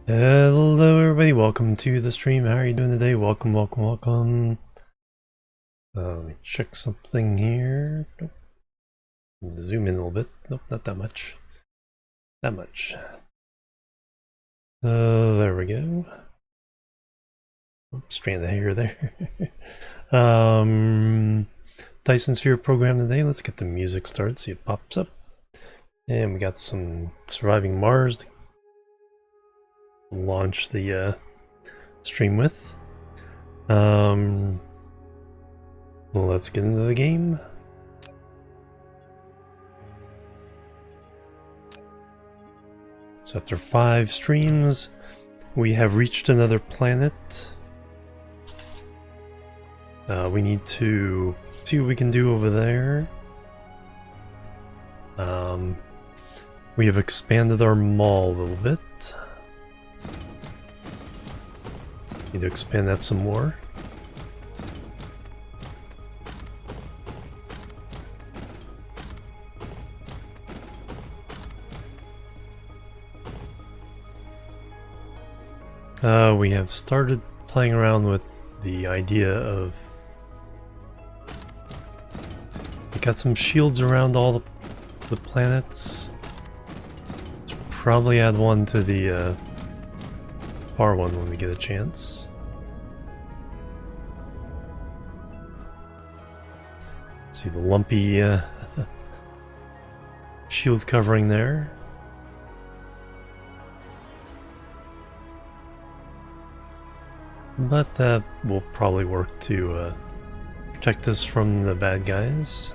Hello everybody, welcome to the stream. How are you doing today? Welcome. Let me check something here. Nope. Zoom in a little bit. Nope, not that much. That much. There we go. Oops, strand of hair there. Dyson Sphere Program today. Let's get the music started, see it pops up. And we got some Surviving Mars to launch the stream with. Let's get into the game. So after 5 streams, we have reached another planet. We need to see what we can do over there. We have expanded our mall a little bit. Need to expand that some more. We have started playing around with the idea of... We got some shields around all the planets. Should probably add one to the far one when we get a chance. See the lumpy shield covering there. But that will probably work to protect us from the bad guys.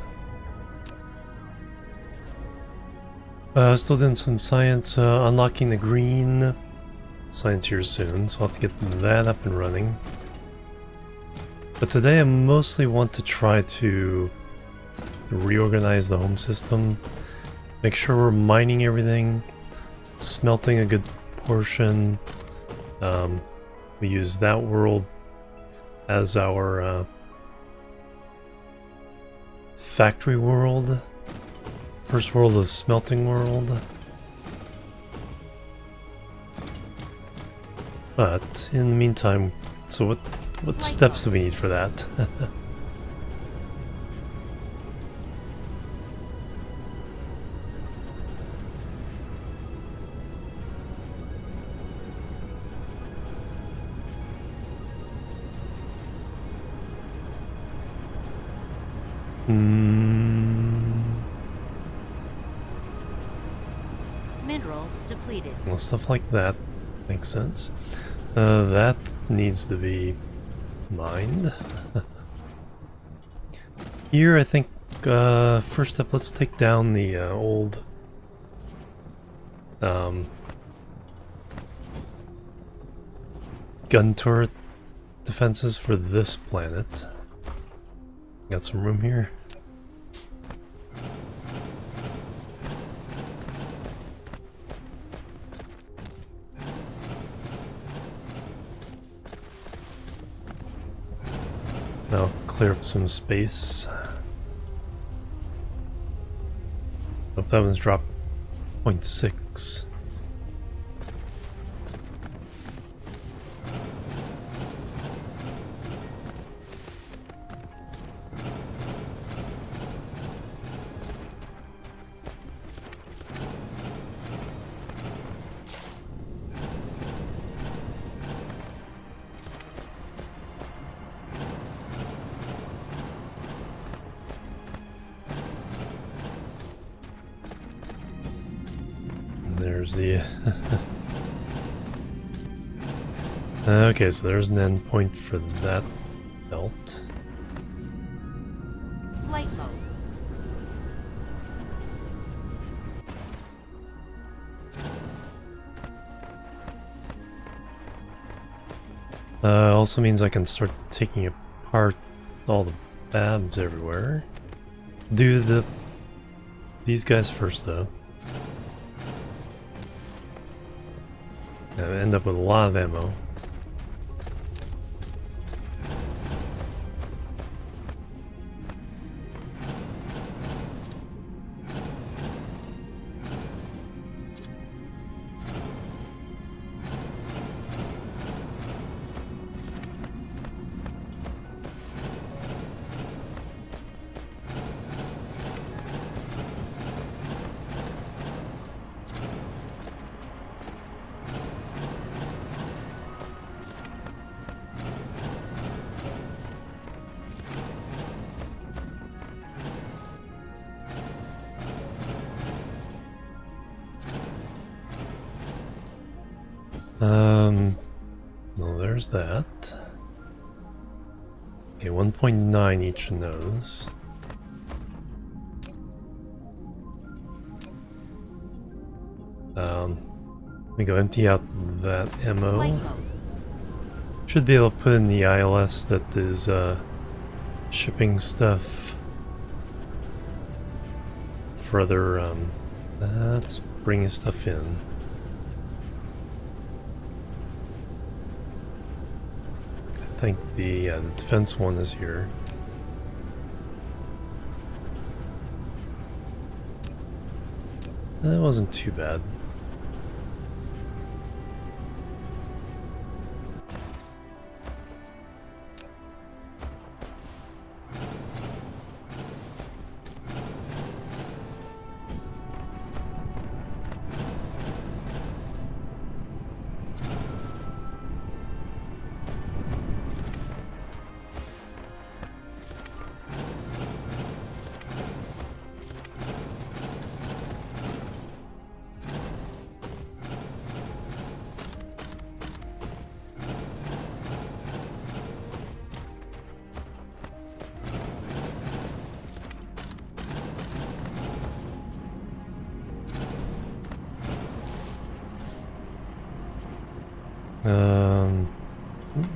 Still doing some science, unlocking the green science here soon, so I'll have to get that up and running. But today I mostly want to try to reorganize the home system, make sure we're mining everything, smelting a good portion. We use that world as our factory world. First world is smelting world. But in the meantime, so what steps do we need for that? Mineral depleted. Well, stuff like that makes sense. That needs to be mined. Here, I think, first step, let's take down the old gun turret defenses for this planet. Got some room here. Now clear up some space. Hope that one's dropped 0.6. There's the... Okay, so there's an endpoint for that belt. Flight mode. Also means I can start taking apart all the babs everywhere. Do these guys first though. I end up with a lot of ammo. Well, there's that. Okay, 1.9 each of those. Let me go empty out that ammo. Should be able to put in the ILS that is shipping stuff for other. That's bringing stuff in. I think the defense one is here. That wasn't too bad.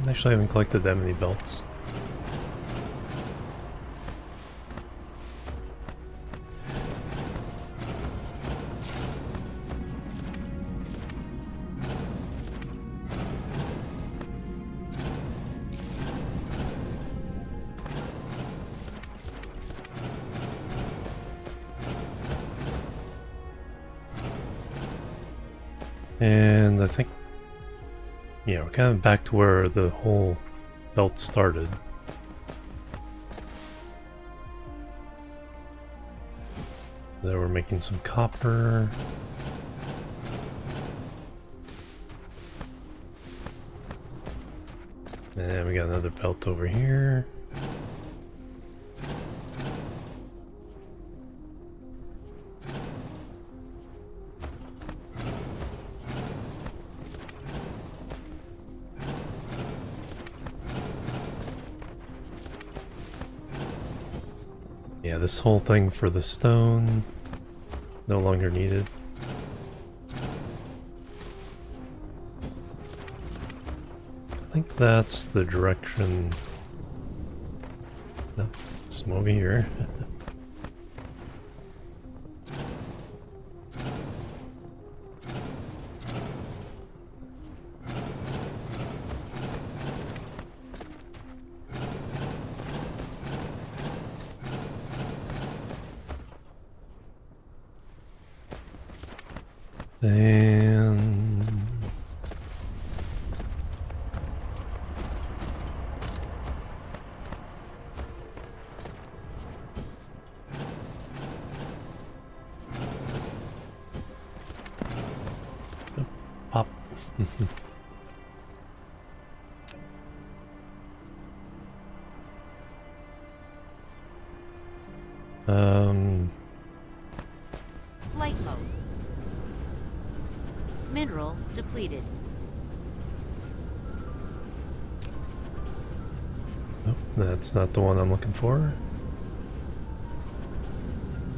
Actually, I haven't collected that many belts. And I think, yeah, we're kind of back to where the whole belt started. There we're making some copper. And we got another belt over here. Yeah, this whole thing for the stone, no longer needed. I think that's the direction. No, some over here. And pop. Flight mode. Mineral depleted. Oh, that's not the one I'm looking for.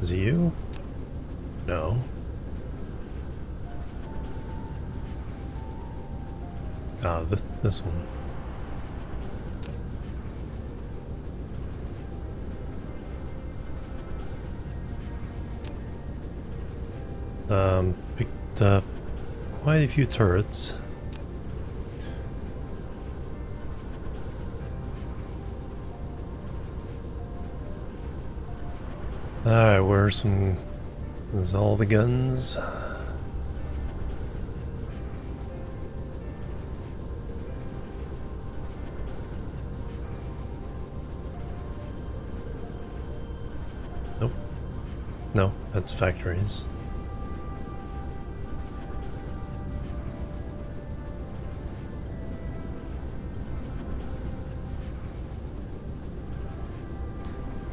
Is it you? No. Ah, this one. Picked up quite a few turrets. Alright, where's all the guns? Nope. No, that's factories.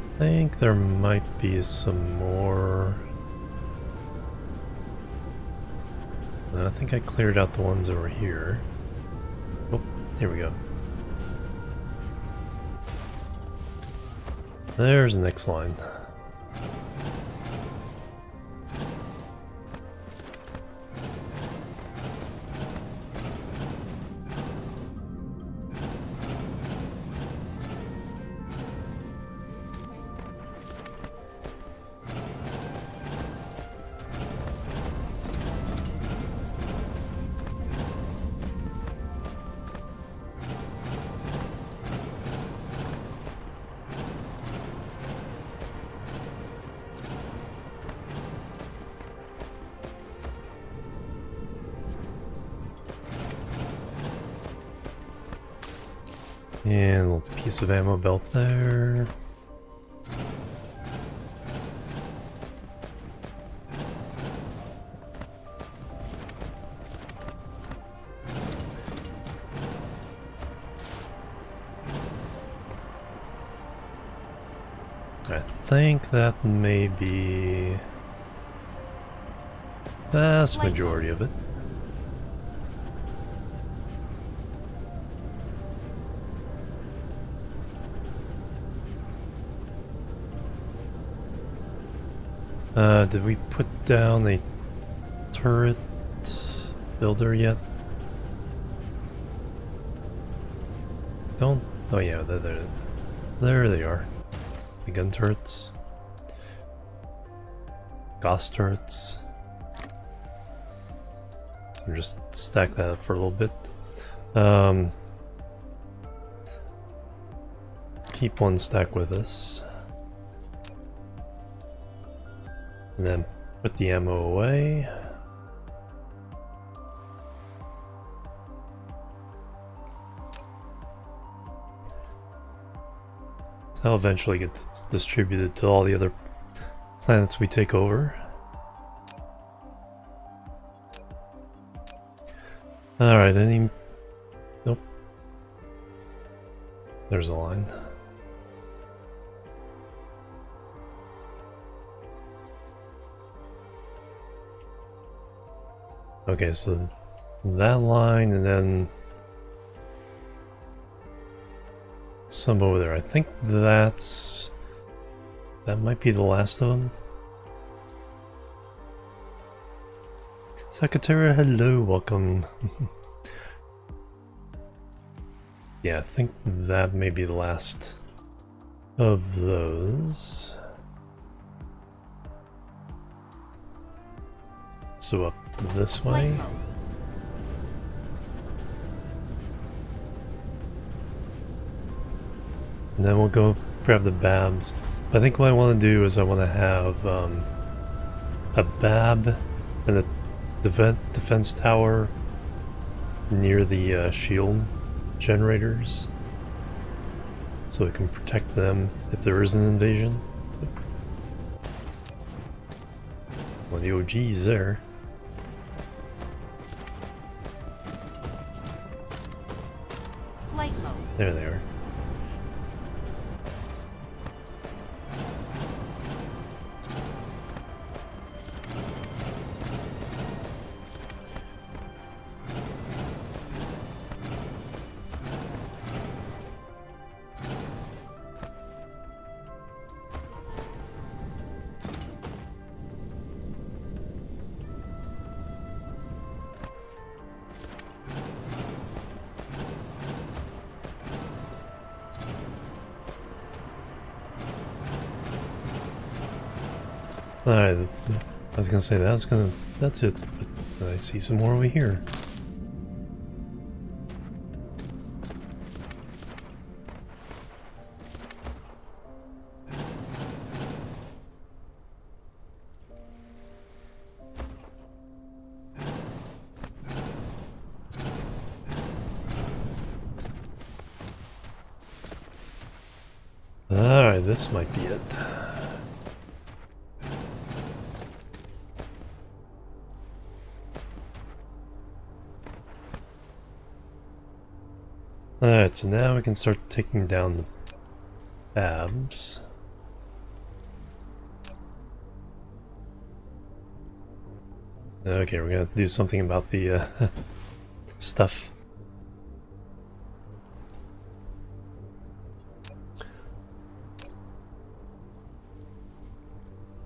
I think there might be some more. I think I cleared out the ones over here. Oh, here we go. There's the next line. And a little piece of ammo belt there. I think that may be the vast majority of it. Did we put down a turret builder yet? Don't. Oh yeah, there they are. The gun turrets, Gauss turrets. So just stack that up for a little bit. Keep one stack with us. And then put the ammo away. So that'll eventually get distributed to all the other planets we take over. Alright, any... Nope. There's a line. Okay, so that line and then some over there. I think that might be the last of them. Secretary, hello, welcome. Yeah, I think that may be the last of those. So up this way. And then we'll go grab the Babs. I think what I want to do is I want to have a Bab and a defense tower near the shield generators, so we can protect them if there is an invasion. One of the OGs there. Flight mode. There they are. Alright, I was gonna say that's it, but I see some more over here. Alright, this might be it. Alright, so now we can start taking down the Babs. Okay, we're gonna do something about the stuff.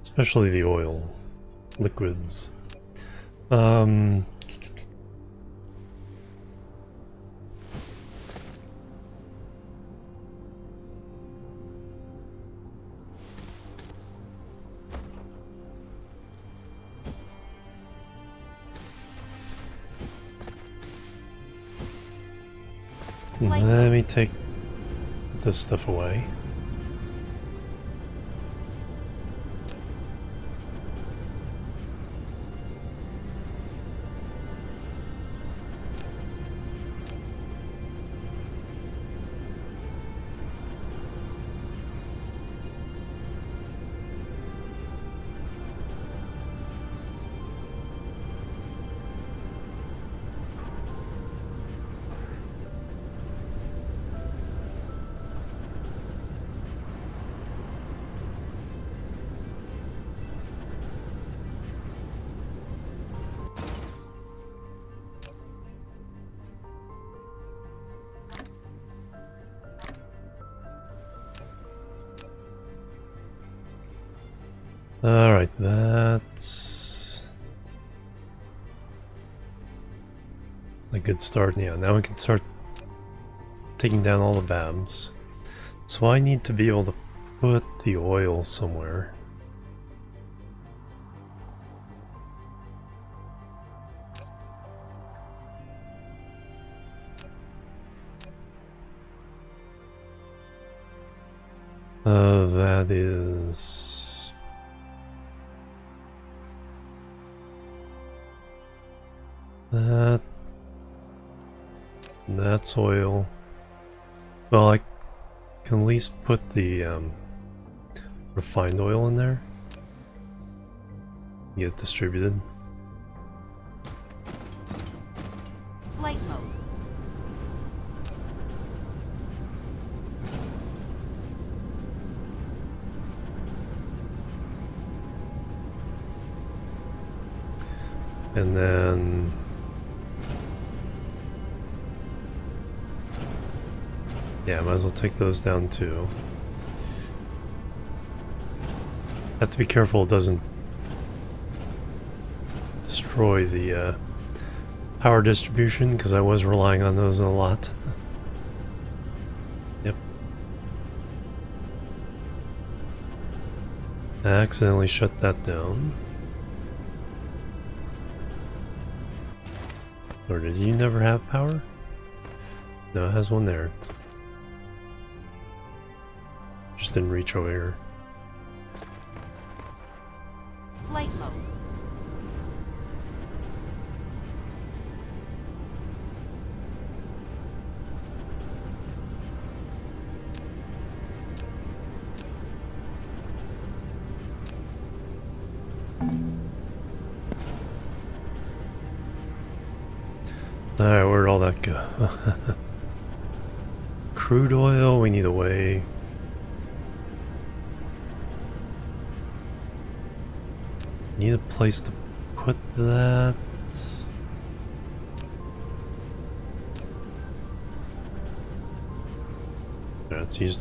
Especially the oil. Liquids. Let me take this stuff away. Alright, that's a good start. Yeah, now we can start taking down all the VABs. So I need to be able to put the oil somewhere. That is... That's oil. Well, I can at least put the refined oil in there. Get it distributed. Light mode. And then... yeah, might as well take those down too. Have to be careful it doesn't destroy the power distribution, because I was relying on those a lot. Yep. I accidentally shut that down. Or did you never have power? No, it has one there. Just didn't reach over here. Light mode. Alright, where'd all that go? Crude oil, we need a way. Need a place to put that. Alright, let's use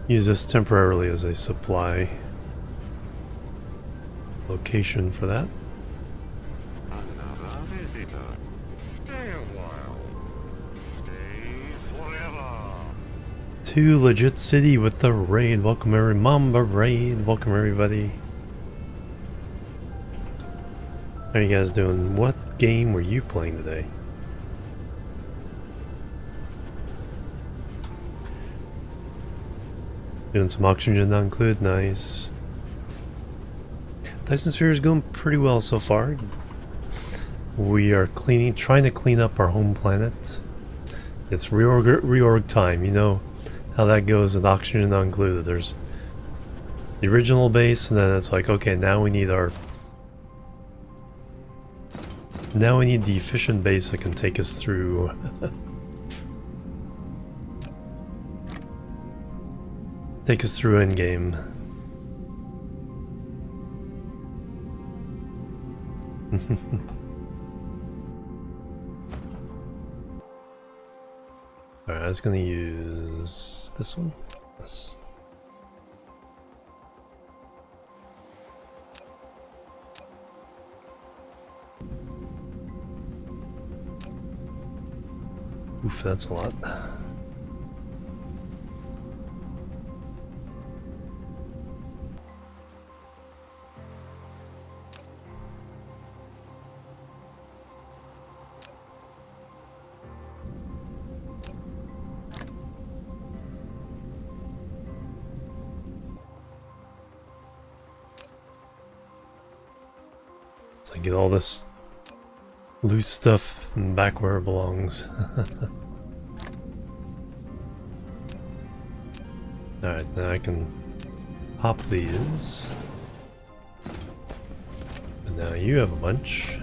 this temporarily as a supply location for that. Another visitor. Stay a while. Stay forever. To Legit City with the raid. Welcome Mamba raid. Welcome everybody. How are you guys doing? What game were you playing today? Doing some oxygen not included, nice. Dyson Sphere is going pretty well so far. We are trying to clean up our home planet. It's reorg time, you know how that goes with oxygen not included. There's the original base, and then it's like, okay, now we need the efficient base that can take us through. Take us through endgame. Alright, I was gonna use this one. Yes. Oof, that's a lot. So I get all this loose stuff back where it belongs. Alright, now I can pop these. And now you have a bunch.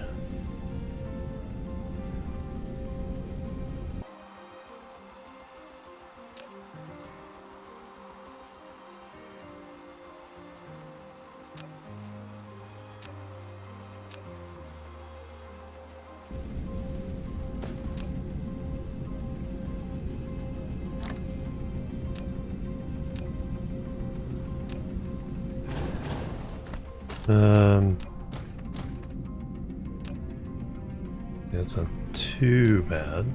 Yeah, it's not too bad.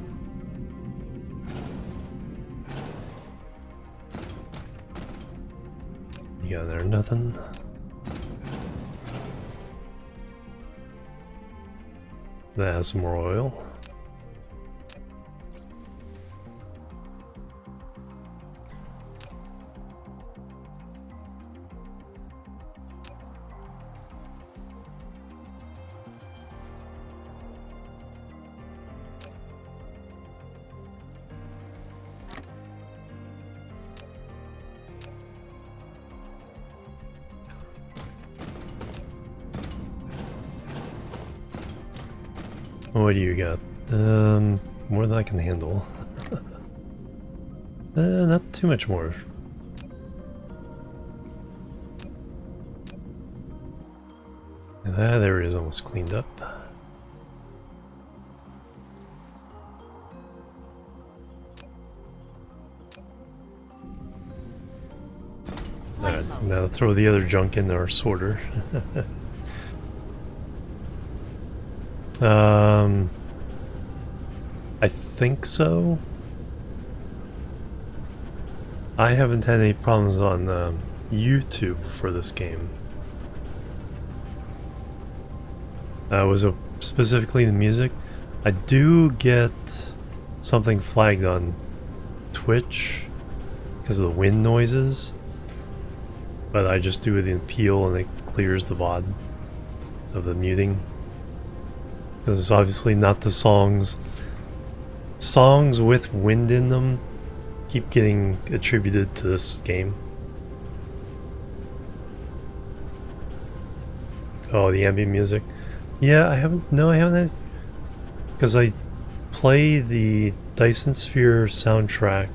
You got there, nothing. That has some more oil. What do you got? More than I can handle. Not too much more. That area is almost cleaned up. Alright, now throw the other junk in our sorter. I think so. I haven't had any problems on YouTube for this game. Was it specifically the music? I do get something flagged on Twitch because of the wind noises, but I just do the appeal and it clears the VOD of the muting. Because it's obviously not the songs. Songs with wind in them keep getting attributed to this game. Oh, the ambient music. Yeah, I haven't had... Because I play the Dyson Sphere soundtrack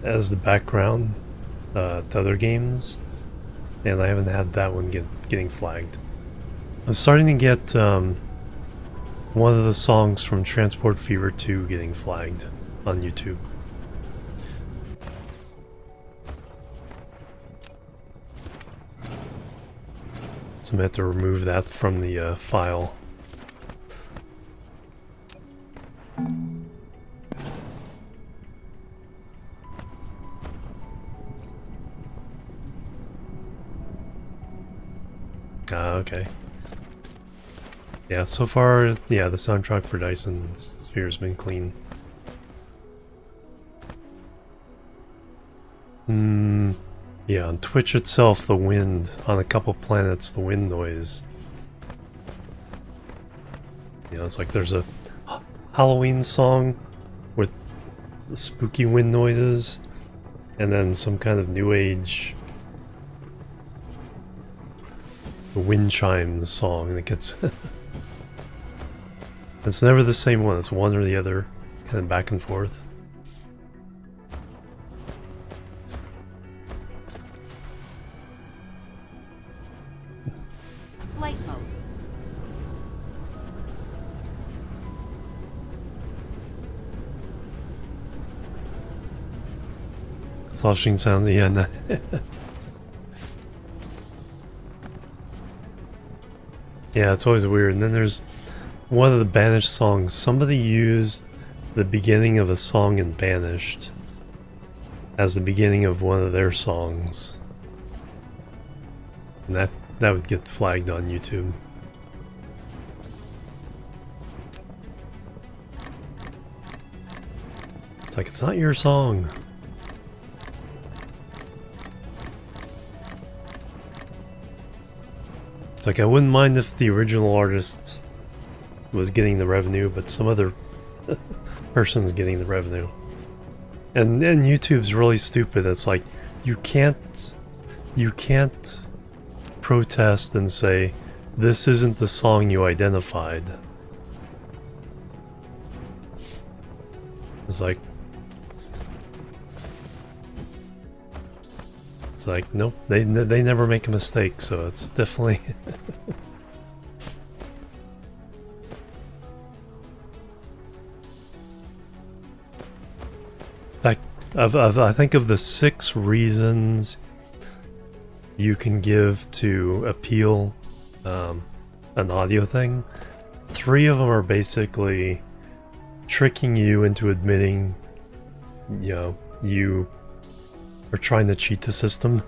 as the background to other games, and I haven't had that one getting flagged. I'm starting to get one of the songs from Transport Fever 2 getting flagged on YouTube. So I'm going to have to remove that from the file. Okay. Yeah, so far, yeah, the soundtrack for Dyson Sphere has been clean. Yeah, on Twitch itself, the wind, on a couple planets, the wind noise. You know, it's like there's a Halloween song with the spooky wind noises, and then some kind of new age wind chimes song that gets... It's never the same one, it's one or the other, kind of back and forth. Flight mode. Soft string sounds, yeah. No. Yeah, it's always weird. And then there's one of the Banished songs. Somebody used the beginning of a song in Banished as the beginning of one of their songs. And that would get flagged on YouTube. It's like, it's not your song. It's like, I wouldn't mind if the original artist was getting the revenue, but some other person's getting the revenue. And YouTube's really stupid. It's like, you can't protest and say, this isn't the song you identified. It's like, nope, they never make a mistake, so it's definitely I think of the 6 reasons you can give to appeal an audio thing, 3 of them are basically tricking you into admitting, you know, you are trying to cheat the system.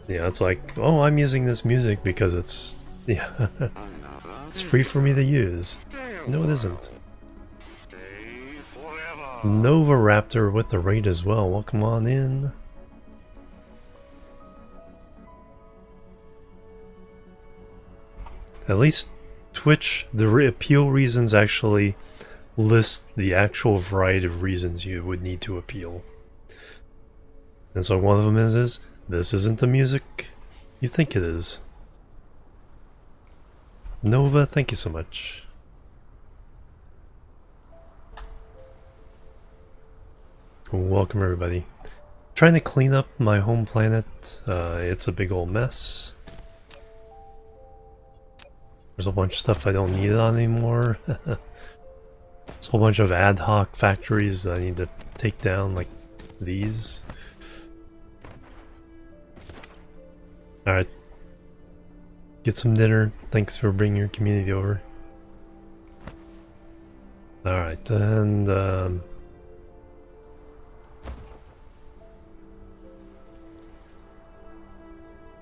Yeah, it's like, oh, I'm using this music because it's, yeah, it's free for me to use. No, it isn't. Nova Raptor with the raid as well. Welcome on in. At least Twitch, the appeal reasons actually list the actual variety of reasons you would need to appeal. And so one of them is this isn't the music you think it is. Nova, thank you so much. Welcome everybody. Trying to clean up my home planet. It's a big old mess. There's a bunch of stuff I don't need it on anymore. There's a whole bunch of ad hoc factories that I need to take down, like these. Alright. Get some dinner. Thanks for bringing your community over. Alright, and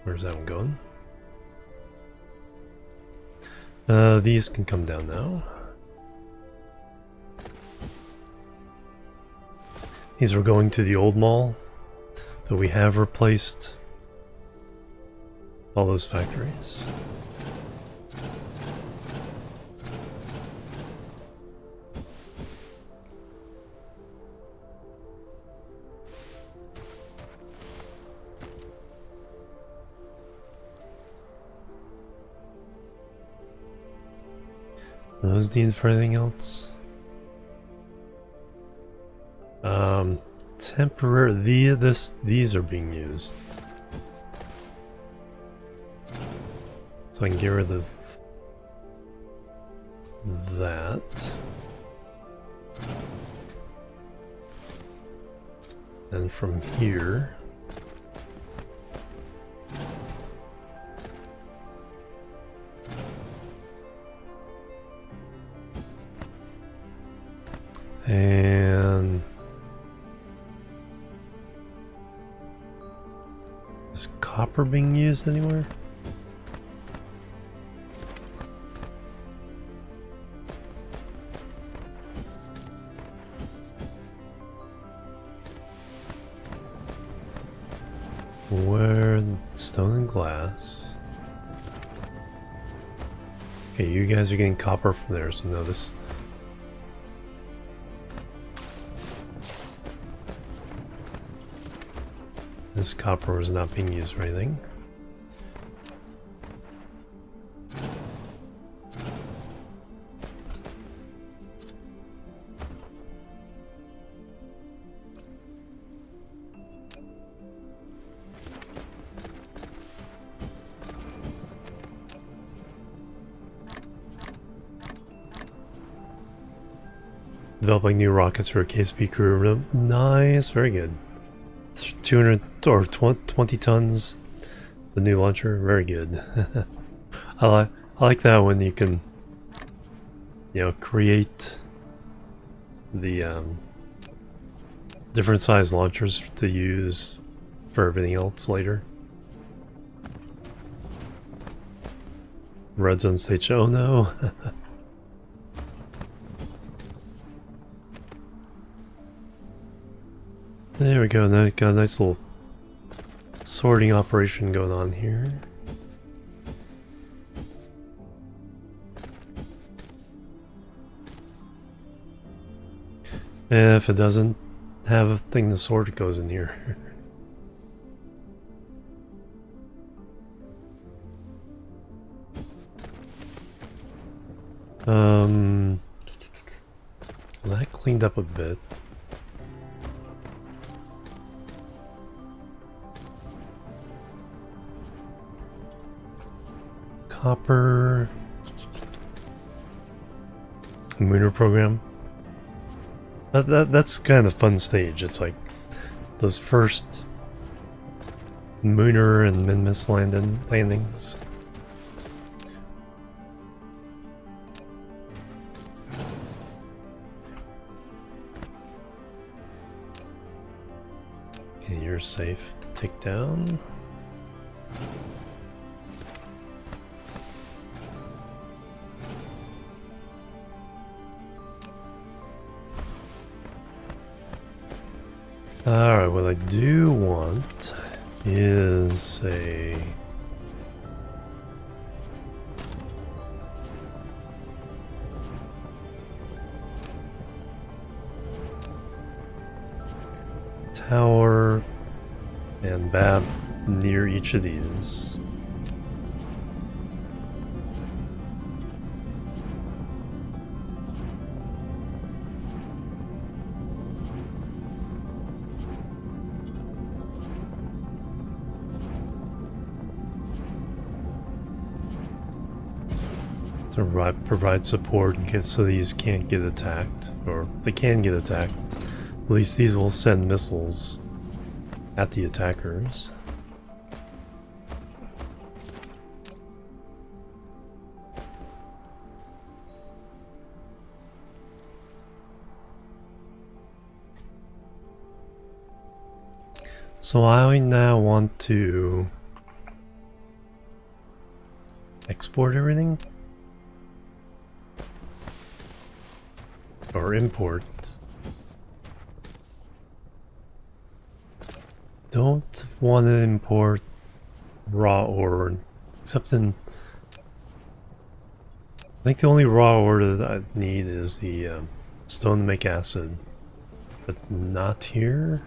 where's that one going? These can come down now. These were going to the old mall, but we have replaced all those factories. Are those needed for anything else? Temporary. These are being used, so I can get rid of that. And from here, and is copper being used anywhere? Where? Stone and glass. Okay, you guys are getting copper from there, so no, this. This copper was not being used for anything. Developing new rockets for a KSP crew. Nice, very good. 200 or 20 tons. The new launcher, very good. I like that when you can, you know, create the different size launchers to use for everything else later. Red zone stage. Oh no. There we go. Now got a nice little sorting operation going on here. And if it doesn't have a thing to sort, it goes in here. That cleaned up a bit. Copper. Mooner program. That's kind of a fun stage. It's like those first Mooner and Nemesis landings. Okay, you're safe to take down. Alright, what I do want is a tower and Bab near each of these. To provide support in case so these can't get attacked, or they can get attacked. At least these will send missiles at the attackers. So I now want to export everything. Or import. Don't want to import raw ore, except in. I think the only raw ore that I need is the stone to make acid, but not here.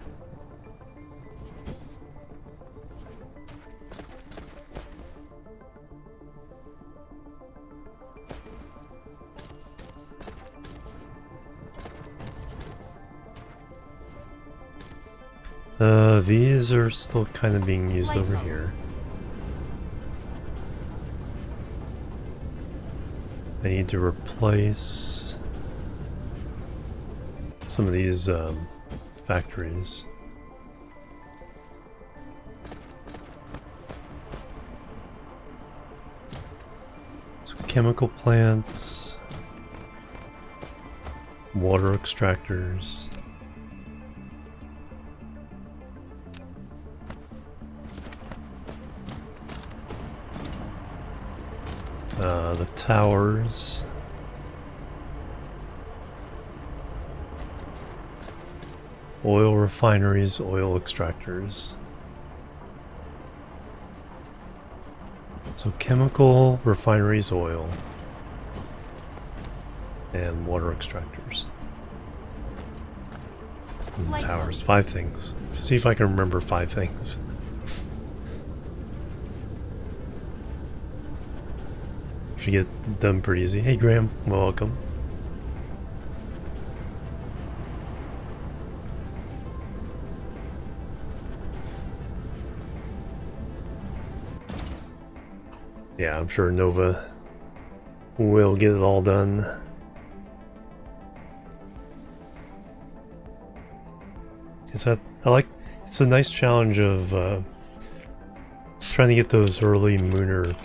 These are still kind of being used over here. I need to replace some of these factories. So chemical plants, water extractors. The towers. Oil refineries, oil extractors. So chemical, refineries, oil, and water extractors. And towers, 5 things. See if I can remember 5 things. Should get done pretty easy. Hey Graham, welcome. Yeah, I'm sure Nova will get it all done. It's it's a nice challenge of trying to get those early Mooner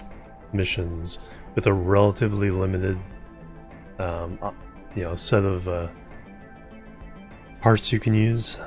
missions with a relatively limited, set of parts you can use.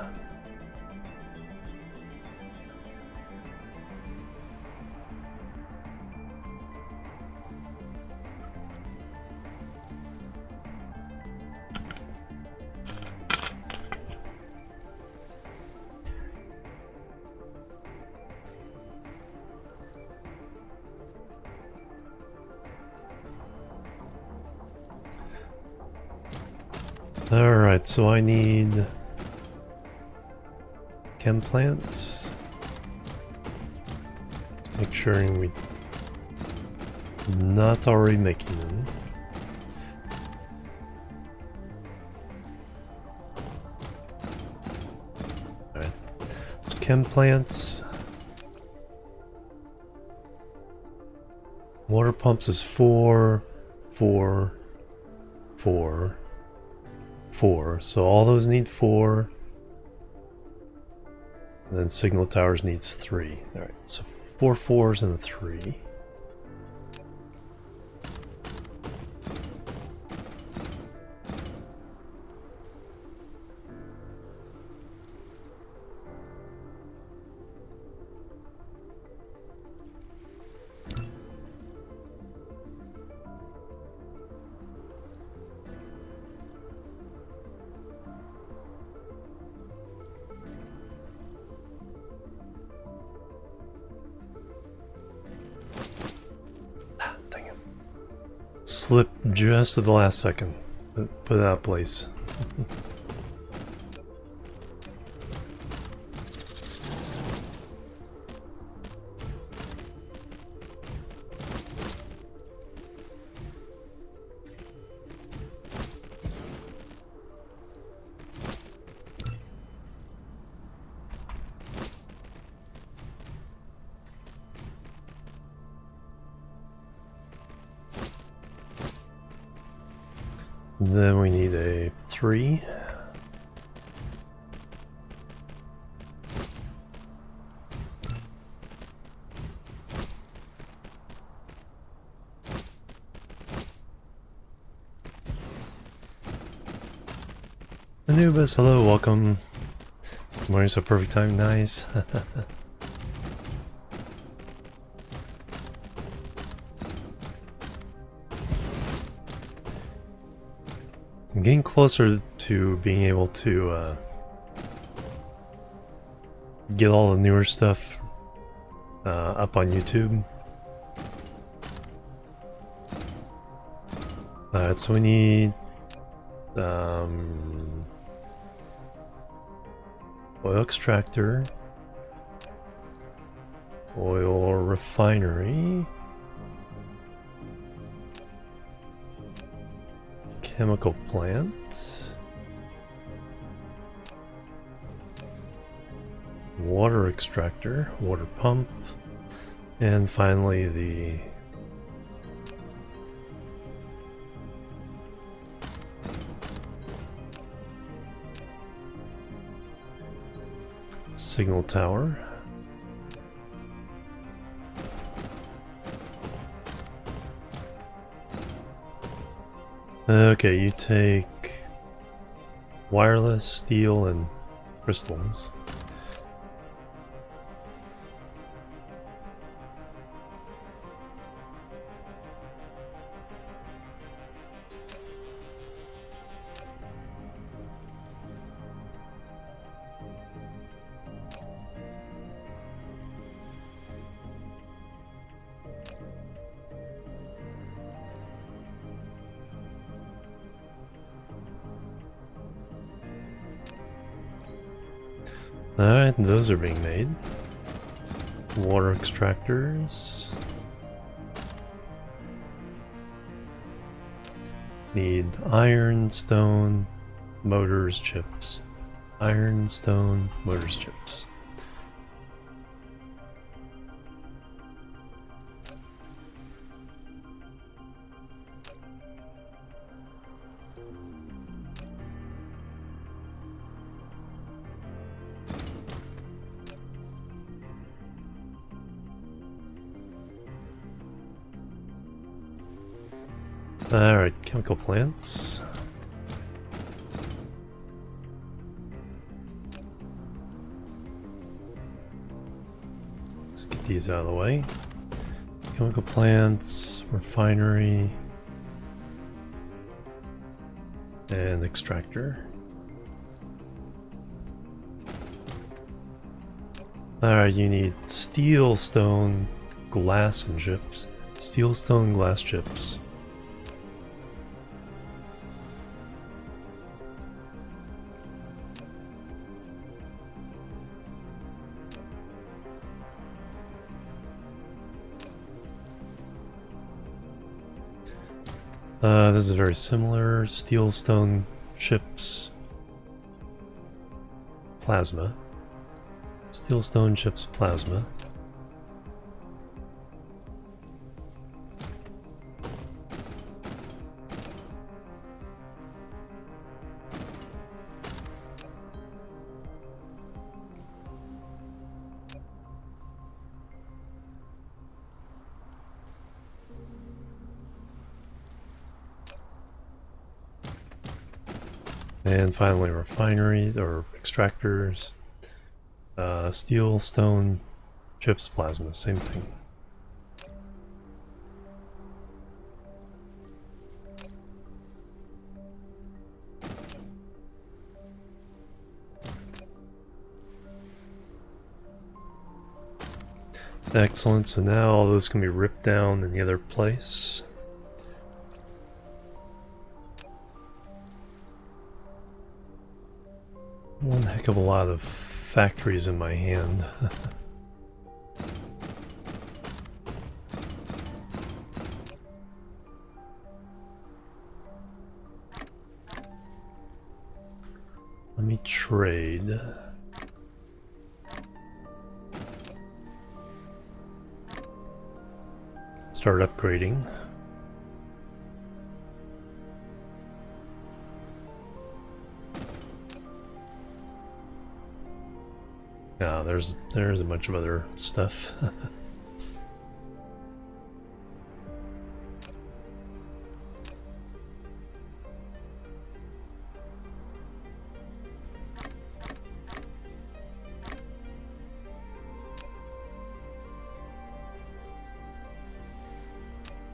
Alright, so I need chem plants. Let's make sure we're not already making them. Alright, so chem plants. Water pumps is 4, 4, 4. 4, so all those need 4, and then signal towers needs 3. Alright, so 4 4s and a 3. Slipped just at the last second. Put it out of place. Then we need a 3. Anubis, hello, welcome. Morning's a perfect time, nice. I'm getting closer to being able to get all the newer stuff up on YouTube. Alright, so we need oil extractor, oil refinery, chemical plant, water extractor, water pump, and finally the signal tower. Okay, you take wireless, steel, and crystals. Alright, those are being made. Water extractors. Need iron, stone, motors, chips. Iron, stone, motors, chips. Alright, chemical plants. Let's get these out of the way. Chemical plants, refinery, and extractor. Alright, you need steel, stone, glass, and chips. Steel, stone, glass, chips. This is very similar. Steel, stone, chips, plasma. Steel, stone, chips, plasma. And finally, refinery or extractors. Steel, stone, chips, plasma, same thing. Excellent, so now all those can be ripped down in the other place. One heck of a lot of factories in my hand. Let me trade. Start upgrading. Yeah, there's a bunch of other stuff.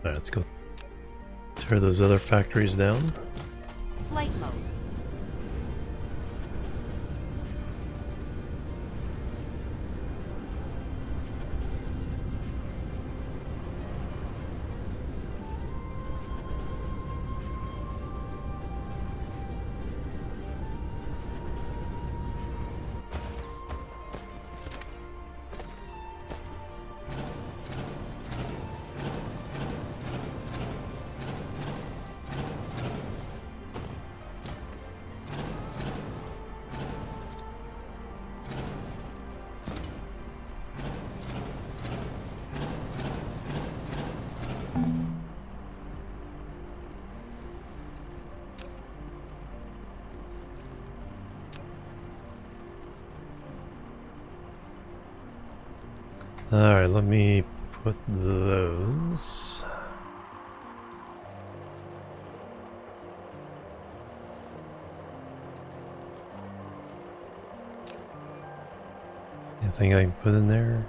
Alright, let's go tear those other factories down. Flight mode. Alright, let me put those. Anything I can put in there?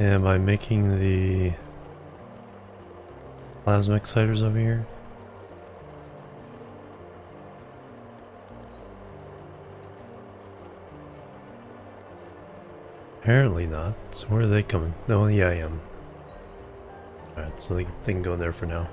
Am I making the plasma exciters over here? Apparently not. So where are they coming? Oh yeah, I am. Alright, so they can go in there for now.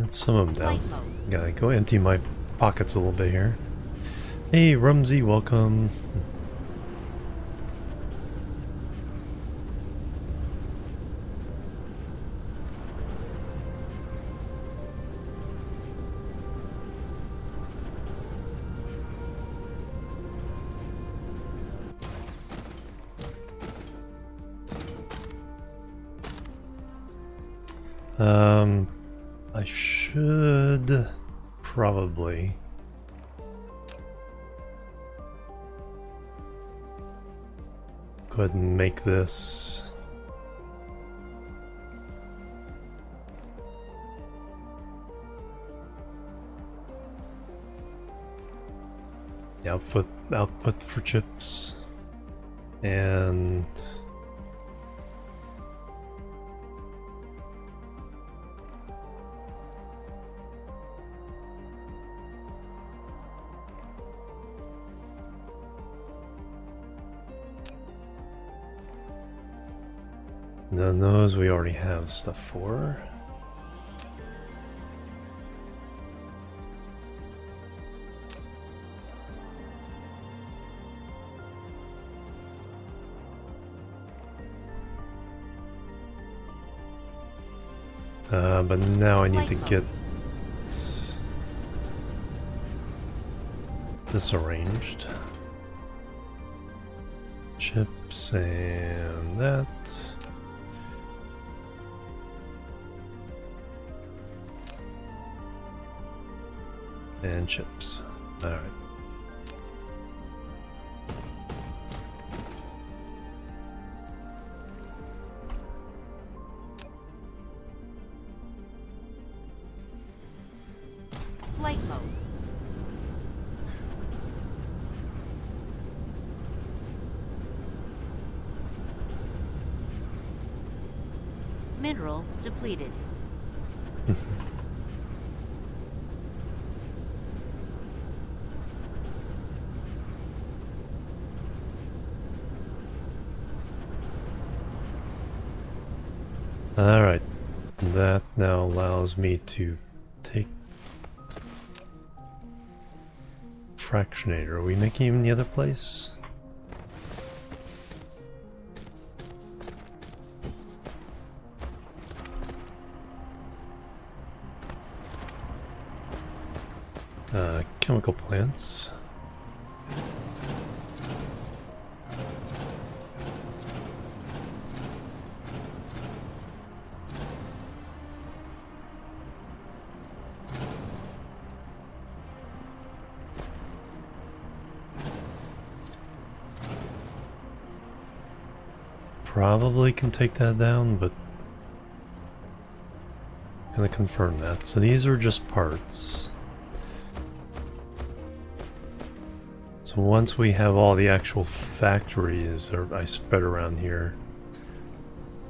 That's some of them down. Flight mode. Gotta go empty my pockets a little bit here. Hey, Rumsey, welcome. I should probably go ahead and make this the output for chips, and none of those we already have stuff for. But now I need to get this arranged. Chips and that. And chips. Alright. Flight mode. Mineral depleted. Alright. That now allows me to take fractionator. Are we making him in the other place? Chemical plants. Probably can take that down, but I'm gonna confirm that. So these are just parts. So once we have all the actual factories, or I spread around here,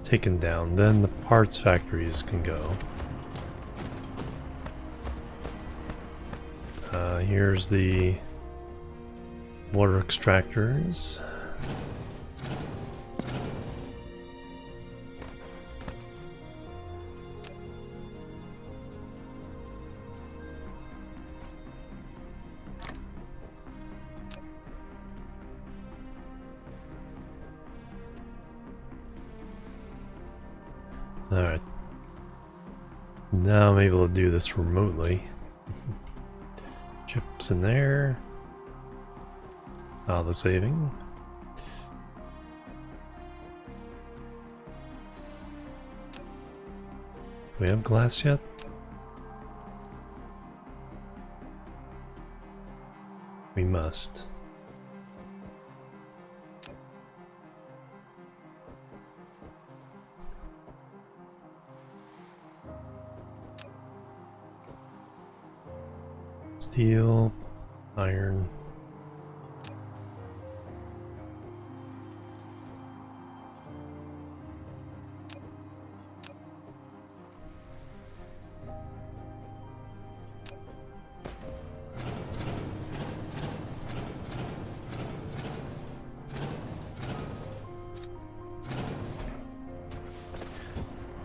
taken down, then the parts factories can go. Here's the water extractors. Alright. Now I'm able to do this remotely. Chips in there. The saving. Do we have glass yet? We must. Steel, iron.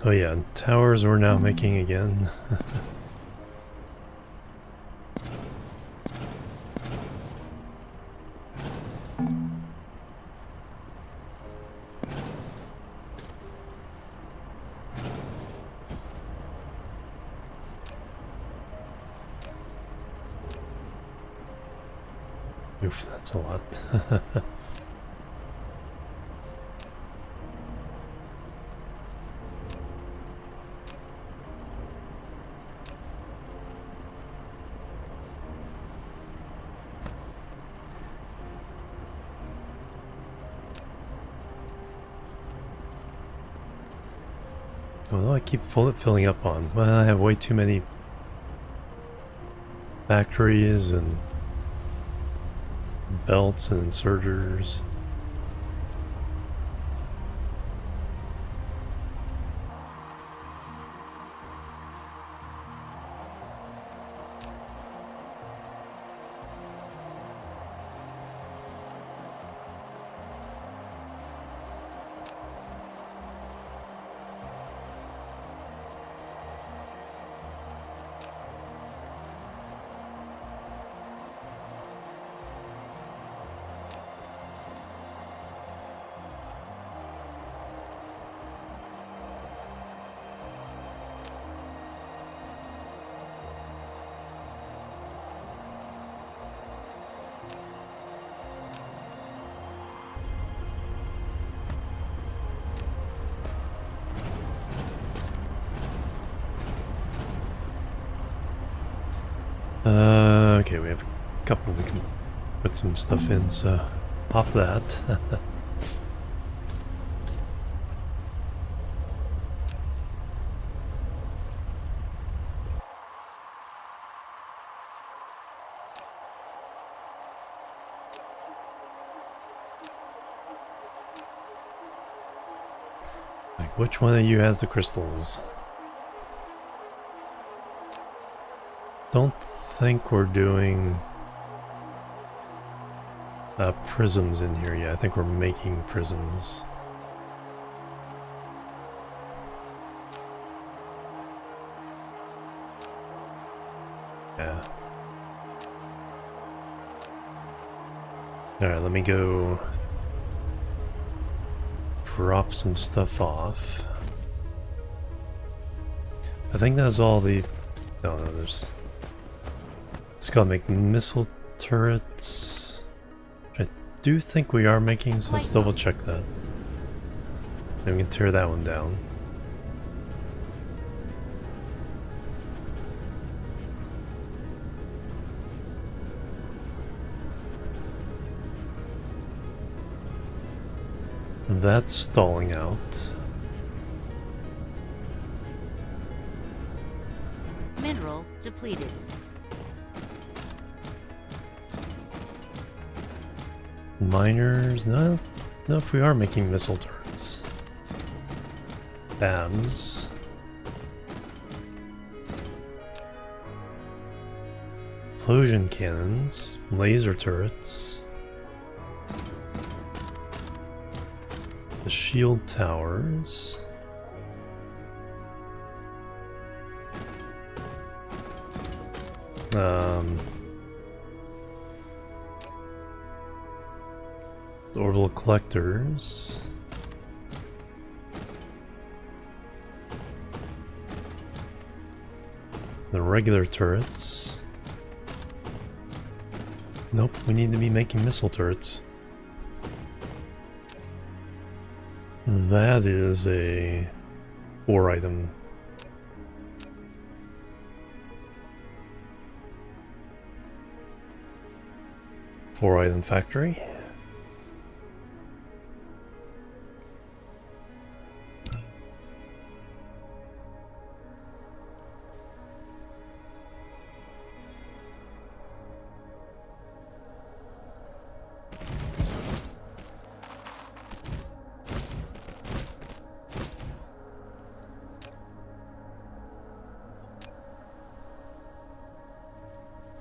Oh yeah, towers we're now making again. Oof, that's a lot. Although I keep filling up on, well, I have way too many factories and belts and inserters. Okay, we have a couple we can put some stuff in, so pop that. Like, which one of you has the crystals? Don't think we're doing prisms in here yet. I think we're making prisms. Yeah. Alright, let me go drop some stuff off. I think that's all the... No, there's... It's gotta make missile turrets. Which I do think we are making, so let's double check that. And we can tear that one down. That's stalling out. Mineral depleted. Miners, no, if we are making missile turrets. BAMs. Explosion cannons, laser turrets. The shield towers. The orbital collectors. The regular turrets. Nope, we need to be making missile turrets. That is a 4-item. Four-item factory.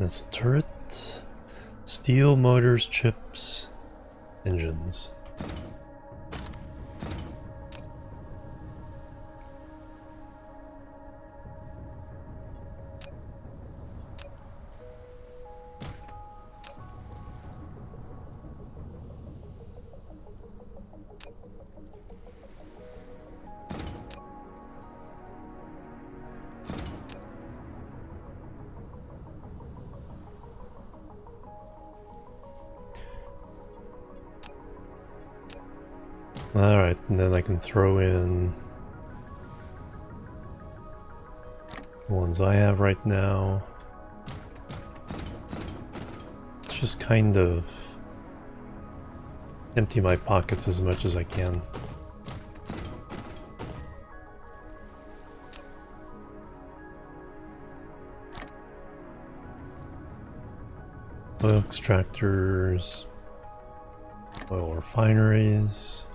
That's a turret. Steel, motors, chips, engines. Alright, and then I can throw in the ones I have right now. Let's just kind of empty my pockets as much as I can. Oil extractors, oil refineries,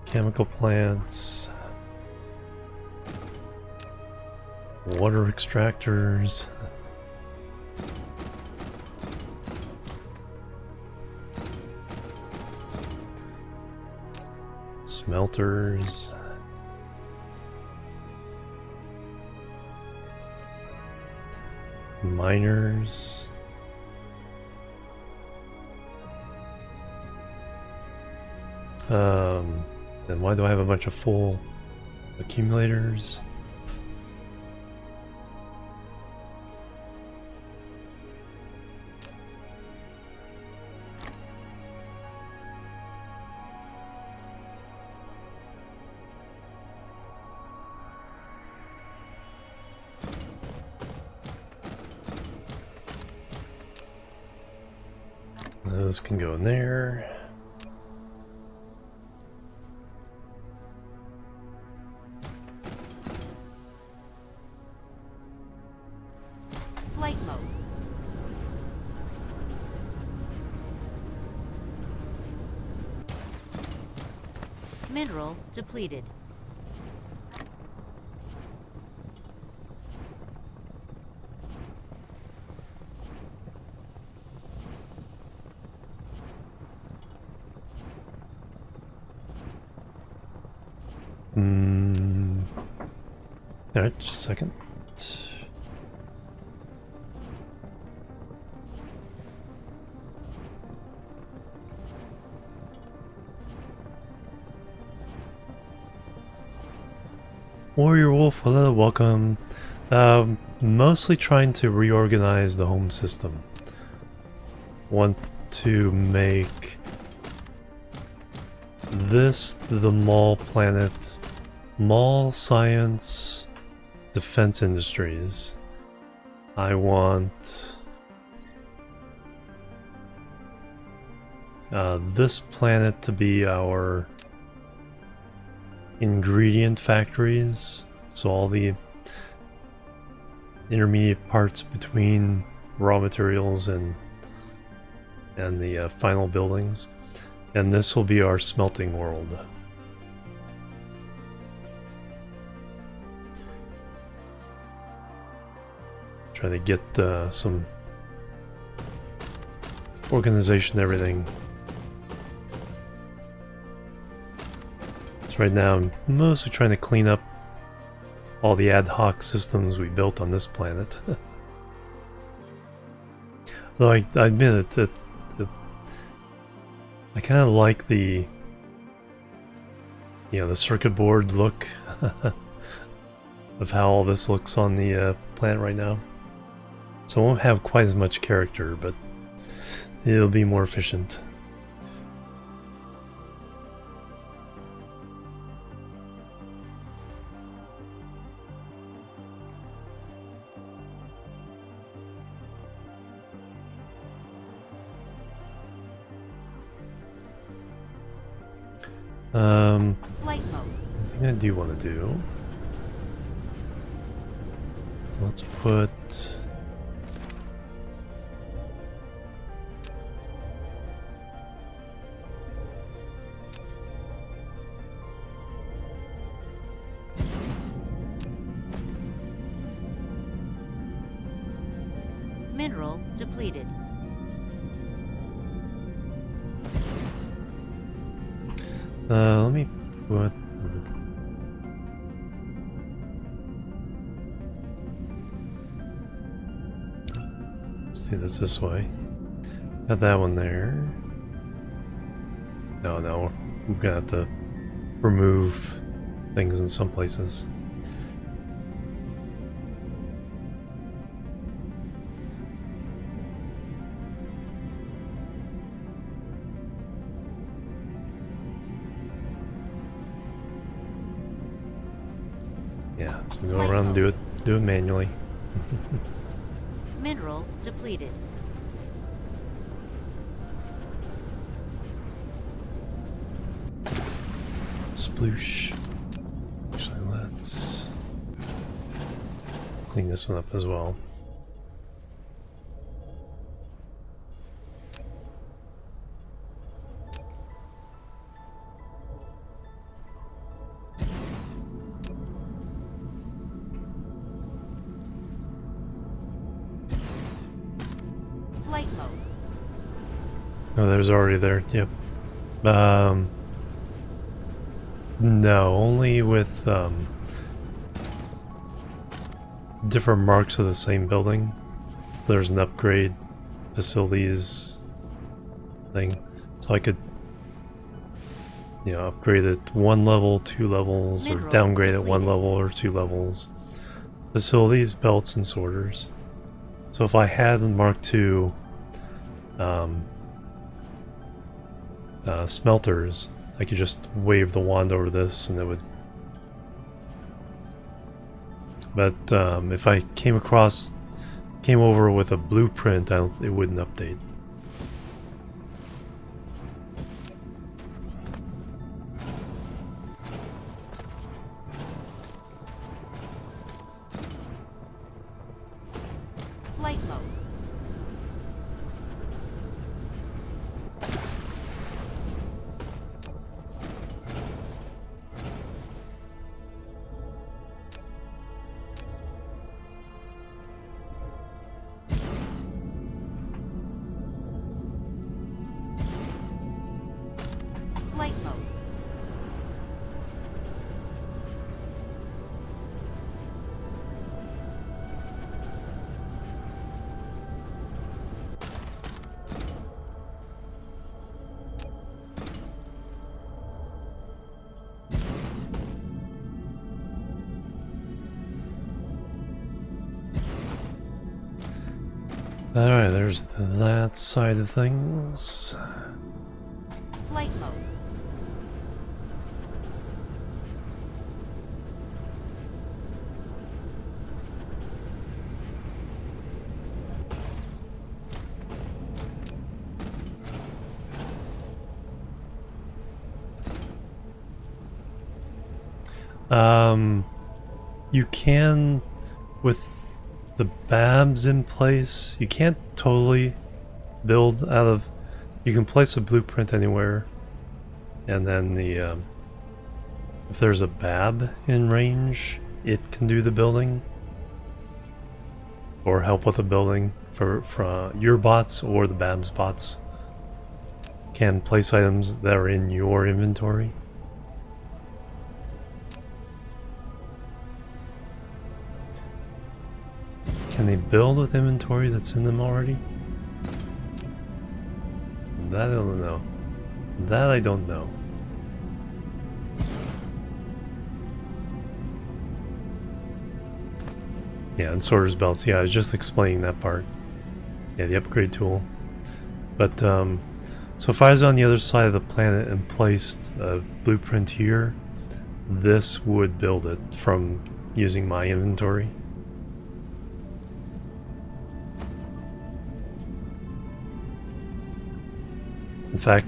chemical plants, water extractors, smelters, miners, then why do I have a bunch of full accumulators? Those can go in there. Flight mode. Mineral depleted. Alright, just a second. Warrior Wolf, hello, welcome. Mostly trying to reorganize the home system. Want to make this the mall planet, mall science, defense industries. I want this planet to be our ingredient factories, so all the intermediate parts between raw materials and the final buildings, and this will be our smelting world. Try to get some organization, everything. So right now I'm mostly trying to clean up all the ad hoc systems we built on this planet. Though I admit it, I kind of like the, you know, the circuit board look of how all this looks on the planet right now. So it won't have quite as much character, but it'll be more efficient. Flight mode. One thing I do want to do, so let's put Mineral depleted. let me put let's do this way. Got that one there. No, we're gonna have to remove things in some places. Yeah, so go around and do it manually. Mineral depleted. Sploosh. Actually, let's clean this one up as well. Flight mode. Oh, there's already there. Yep. No, only with different marks of the same building. So there's an upgrade facilities thing. So I could, upgrade it 1 level, 2 levels, or Mineral downgrade it 1 depleted. level or 2 levels. Facilities, belts, and sorters. So if I had Mark II smelters, I could just wave the wand over this and it would... But if I came over with a blueprint, it wouldn't update. Flight mode. Flight mode. Alright, there's that side of things. Flight mode. You can, with the BABs in place, you can't totally build out of... You can place a blueprint anywhere, and then if there's a BAB in range, it can do the building, or help with the building for your bots, or the BAB's bots can place items that are in your inventory. Can they build with inventory that's in them already? That I don't know. That I don't know. Yeah, and sorters belts. Yeah, I was just explaining that part. Yeah, the upgrade tool. But, so if I was on the other side of the planet and placed a blueprint here, this would build it from using my inventory. In fact,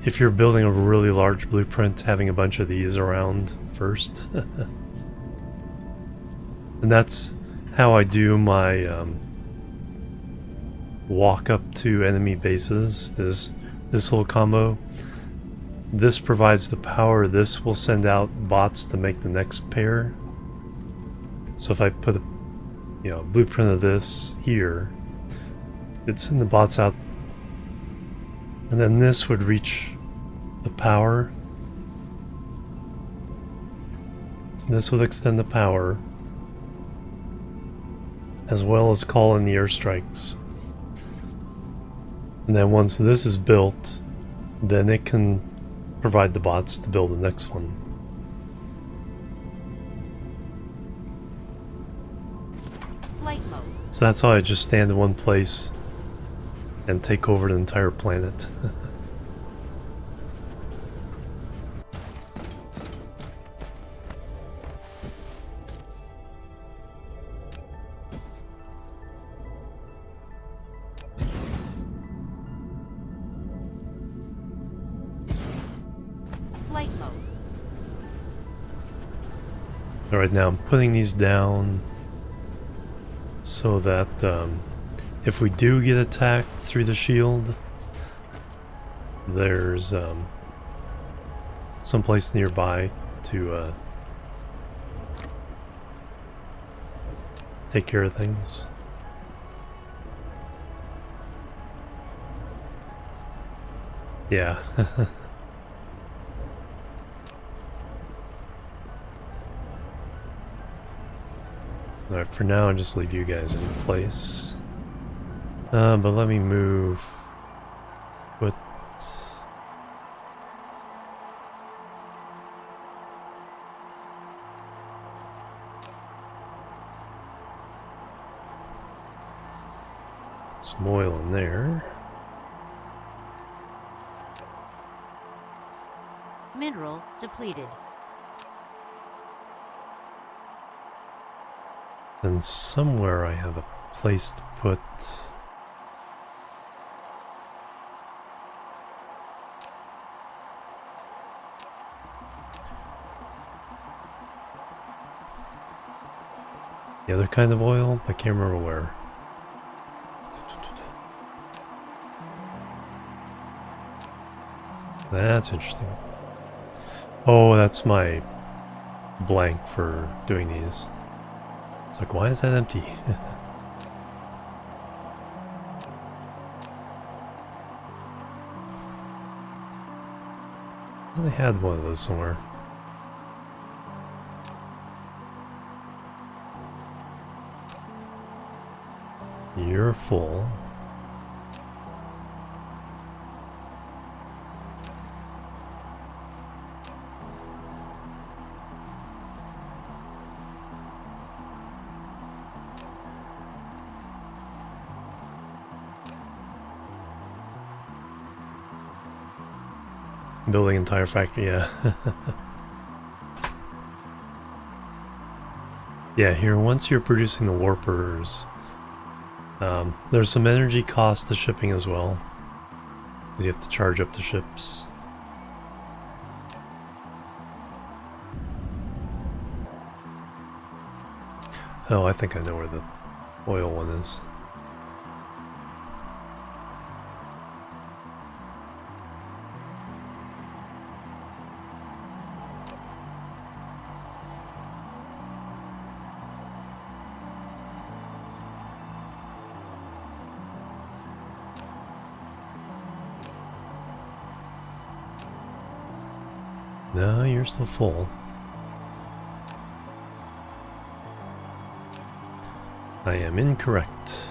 if you're building a really large blueprint, having a bunch of these around first. And that's how I do my walk up to enemy bases, is this little combo. This provides the power, this will send out bots to make the next pair. So if I put a blueprint of this here, it'd send the bots out. And then this would reach the power. This would extend the power, as well as call in the airstrikes. And then once this is built, then it can provide the bots to build the next one. Flight mode. So that's how I just stand in one place and take over the entire planet. Flight mode. Alright, now I'm putting these down so that if we do get attacked through the shield, there's someplace nearby to take care of things. Yeah. Alright, for now I'll just leave you guys in place. But let me move. What? Some oil in there. Mineral depleted. And somewhere I have a place to put... the other kind of oil? I can't remember where. That's interesting. Oh, that's my blank for doing these. It's like, why is that empty? Well, they had one of those somewhere. You're full. Building entire factory, yeah. Yeah, here, once you're producing the warpers, there's some energy cost to shipping as well, because you have to charge up the ships. Oh, I think I know where the oil one is. No, you're still full. I am incorrect.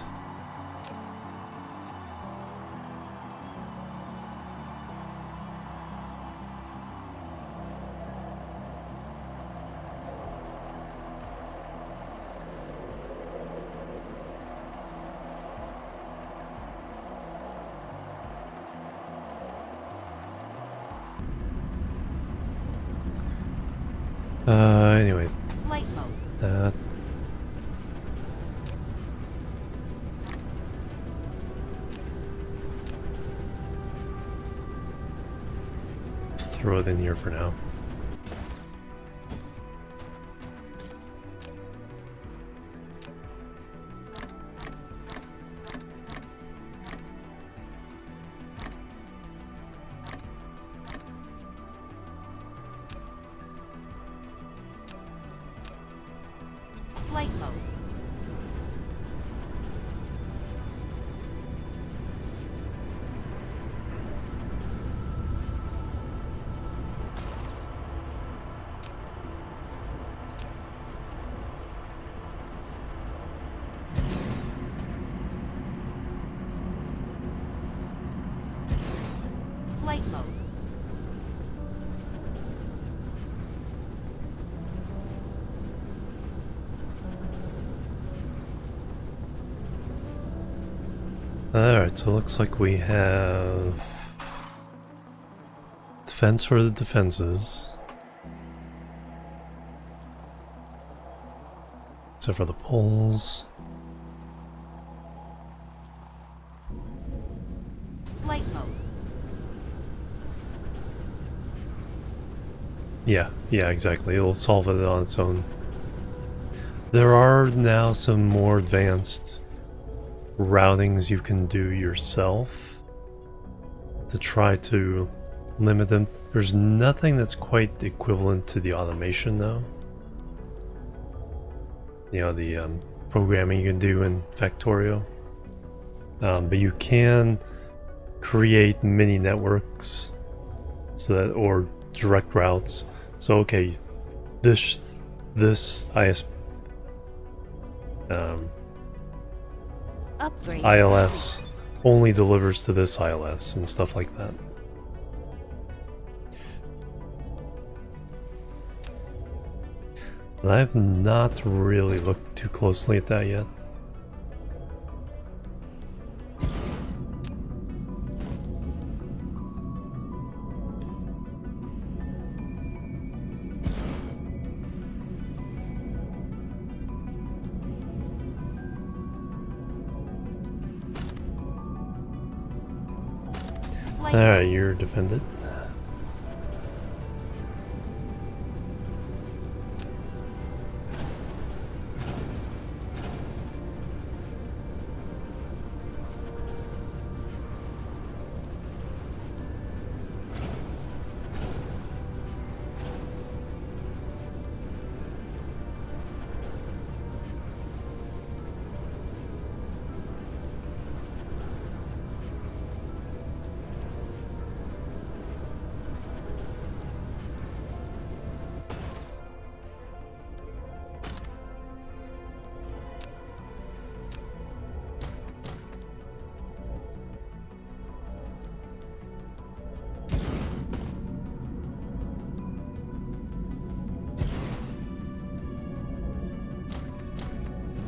Anyway, Flight mode. that... throw it in here for now. Flight mode. Flight mode. Alright, so it looks like we have defense for the defenses. Except for the poles. Flight mode. Yeah, exactly. It'll solve it on its own. There are now some more advanced routings you can do yourself to try to limit them. There's nothing that's quite equivalent to the automation though. You know, the programming you can do in Factorio. But you can create mini networks so that, or direct routes. So okay, this Upgrade. ILS only delivers to this ILS and stuff like that. But I have not really looked too closely at that yet. Flight Alright, you're defended.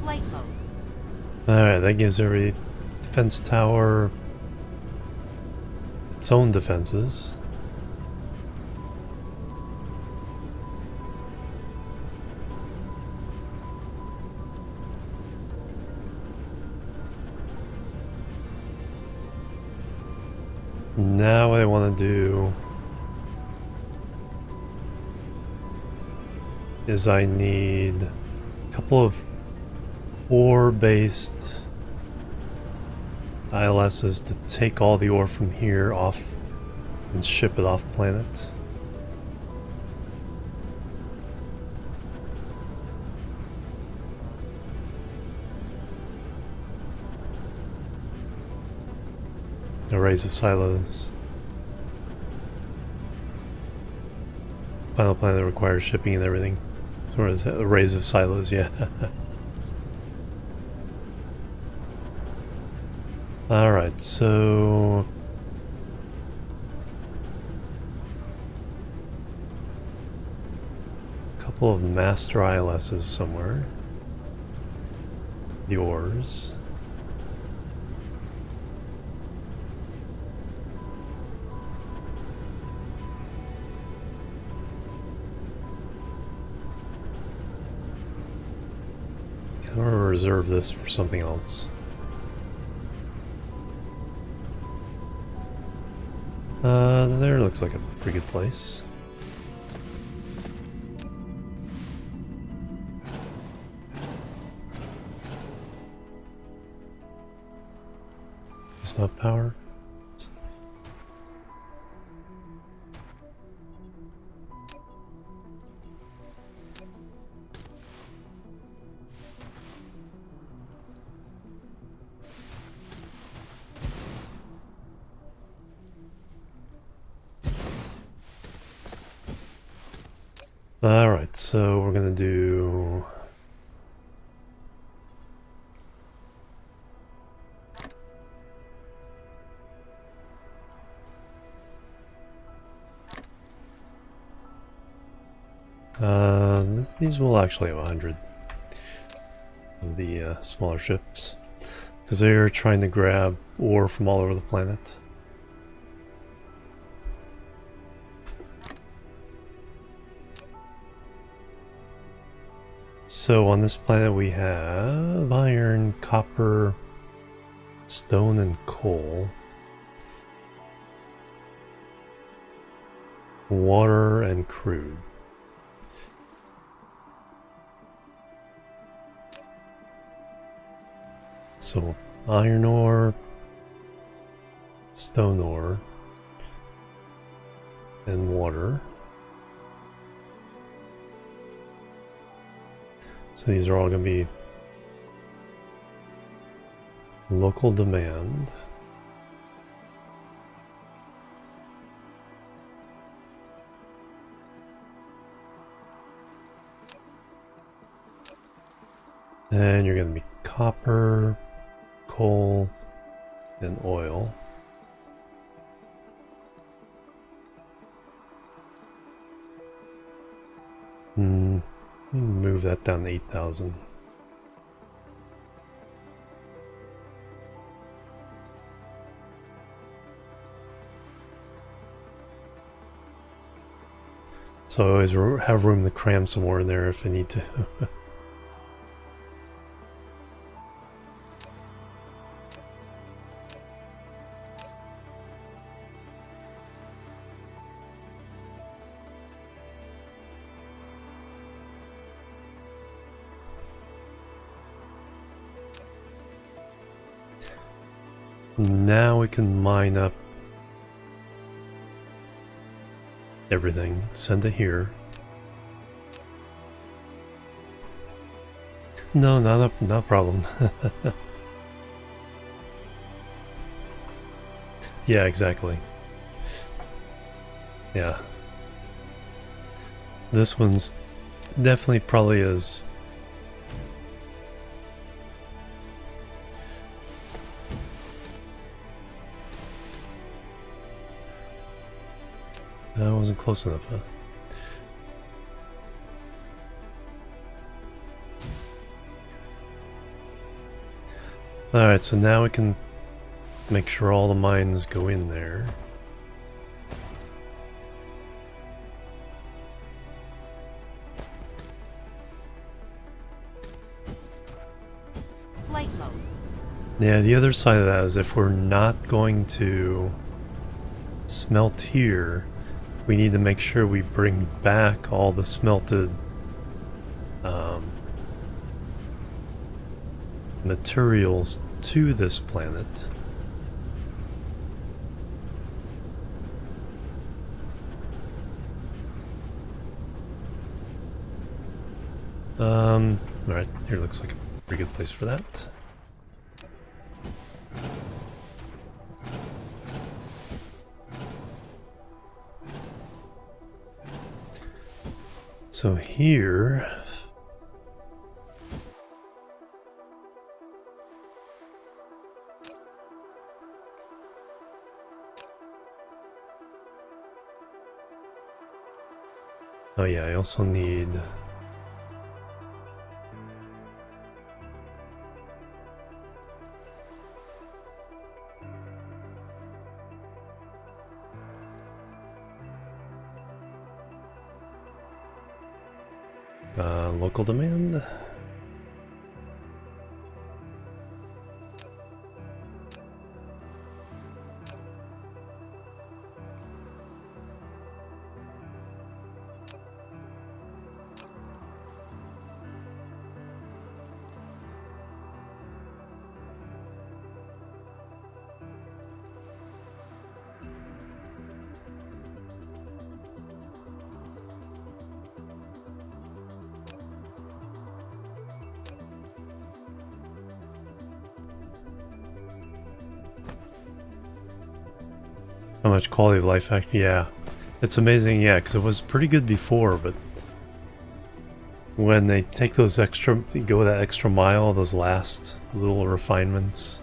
Flight mode. Alright, that gives every defense tower its own defenses. Now what I want to do is I need a couple of ore-based ILSs to take all the ore from here off and ship it off planet. Arrays of silos. Final planet requires shipping and everything. So what is that? Arrays of silos, yeah. Alright, so a couple of master ILSs somewhere. The ores. I'm gonna reserve this for something else. There looks like a pretty good place. It's not power. Alright, so we're gonna do these will actually have 100 of the smaller ships because they're trying to grab ore from all over the planet. So on this planet we have iron, copper, stone, and coal. Water and crude. So iron ore, stone ore, and water. So these are all going to be local demand. And you're going to be copper, coal, and oil. Move that down to 8,000. So I always have room to cram some more in there if I need to. Now we can mine up everything, send it here. No, not a problem. Yeah, exactly. Yeah. This one's definitely probably is. That wasn't close enough, huh? Alright, so now we can make sure all the mines go in there. Flight mode. Yeah, the other side of that is if we're not going to smelt here, we need to make sure we bring back all the smelted materials to this planet. Alright, here looks like a pretty good place for that. So here, oh yeah, I also need local demand. How much quality of life factor? Yeah, it's amazing. Yeah, because it was pretty good before, but when they take those extra, go that extra mile, those last little refinements,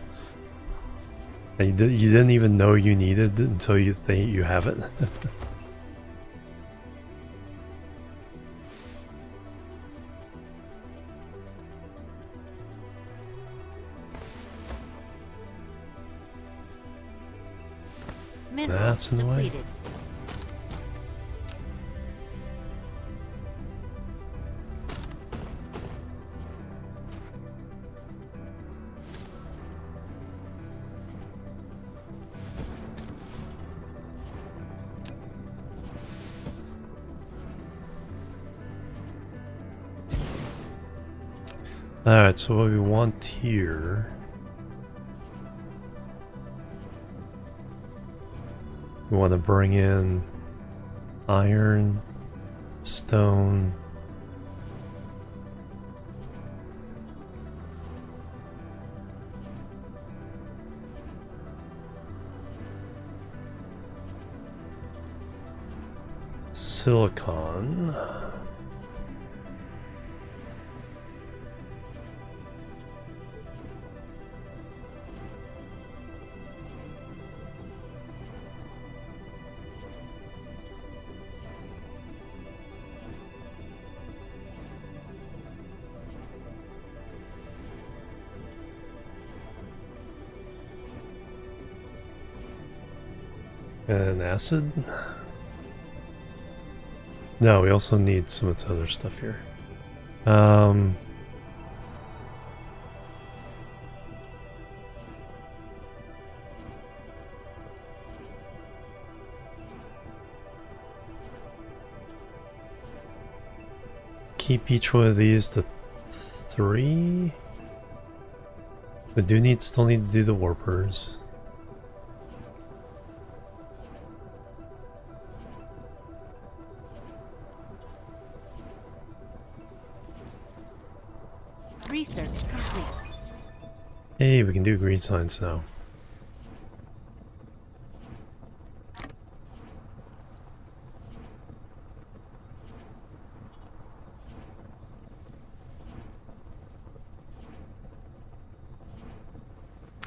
that you didn't even know you needed until you think you have it. Minerals That's in the way. depleted. Alright, so what we want here We want to bring in iron, stone, silicon. And acid? No, we also need some of this other stuff here. Keep each one of these to 3. We still need to do the warpers. Research complete. Hey, we can do green science now.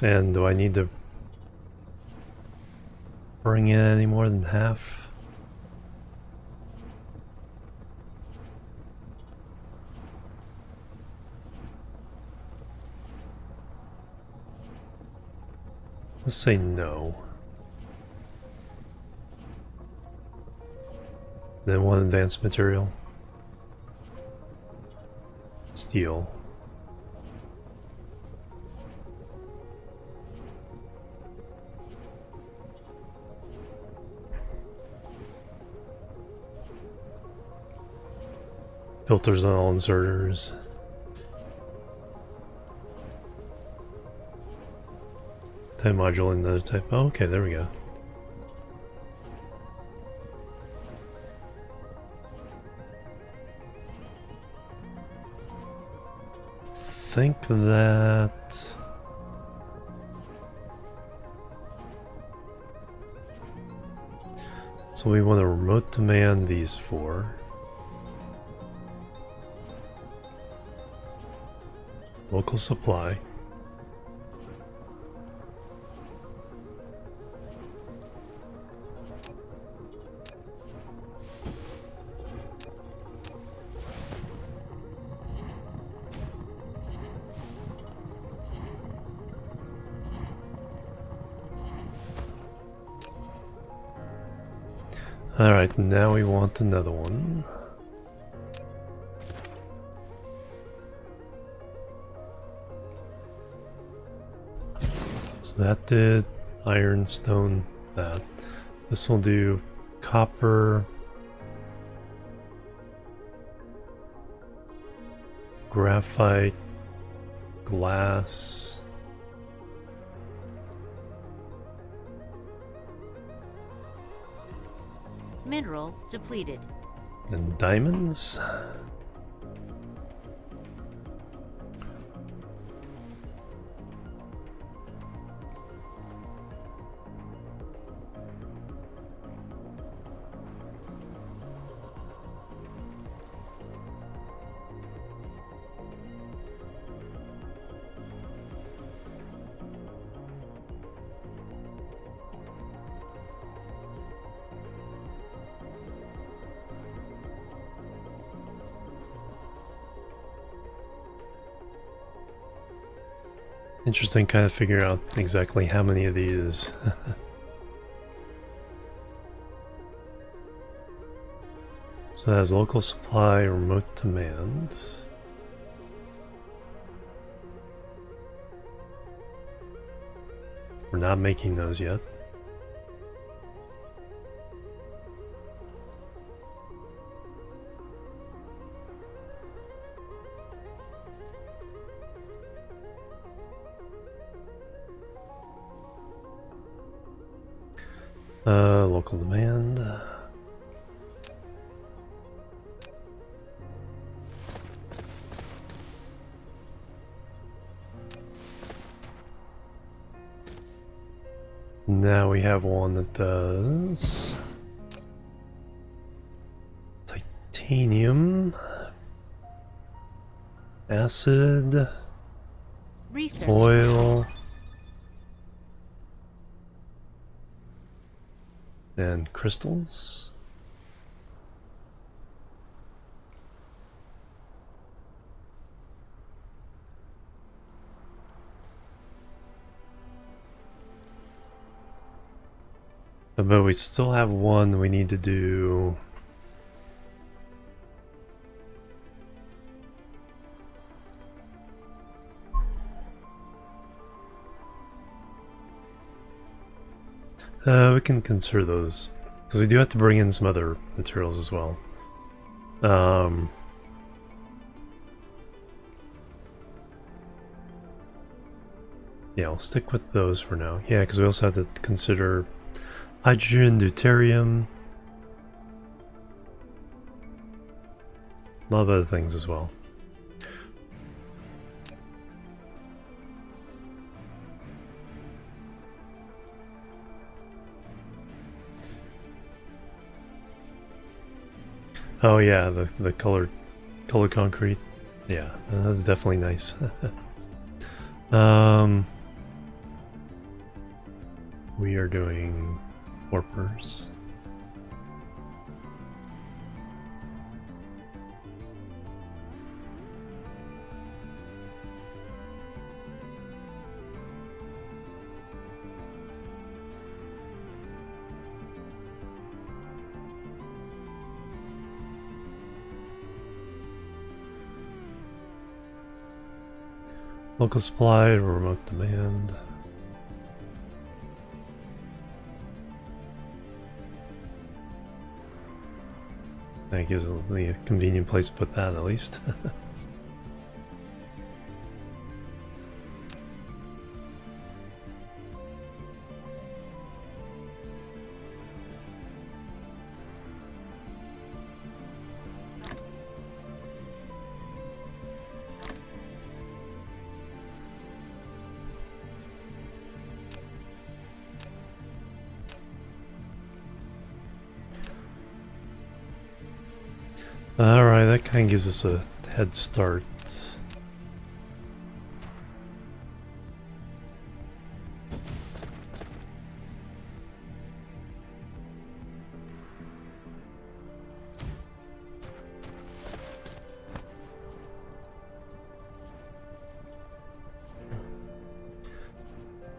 And do I need to bring in any more than half? Let's say no. Then one advanced material. Steel. Filters on all inserters. Type module, another type. Oh, okay, there we go. Think that so we want to remote demand these 4. Local supply. Alright, now we want another one. So that did iron, stone, that. This will do copper, graphite, glass, Mineral depleted. and diamonds. Interesting, kind of figure out exactly how many of these. So that has local supply, remote demand. We're not making those yet. Local demand. Now we have one that does titanium, acid, Research. oil, and crystals. But we still have one we need to do. We can consider those, because we do have to bring in some other materials as well. Yeah, I'll stick with those for now. Yeah, because we also have to consider hydrogen, deuterium, a lot of other things as well. Oh yeah, the color concrete. Yeah, that's definitely nice. We are doing warpers. Local supply, remote demand. That gives me a convenient place to put that at least. Alright, that kind of gives us a head start.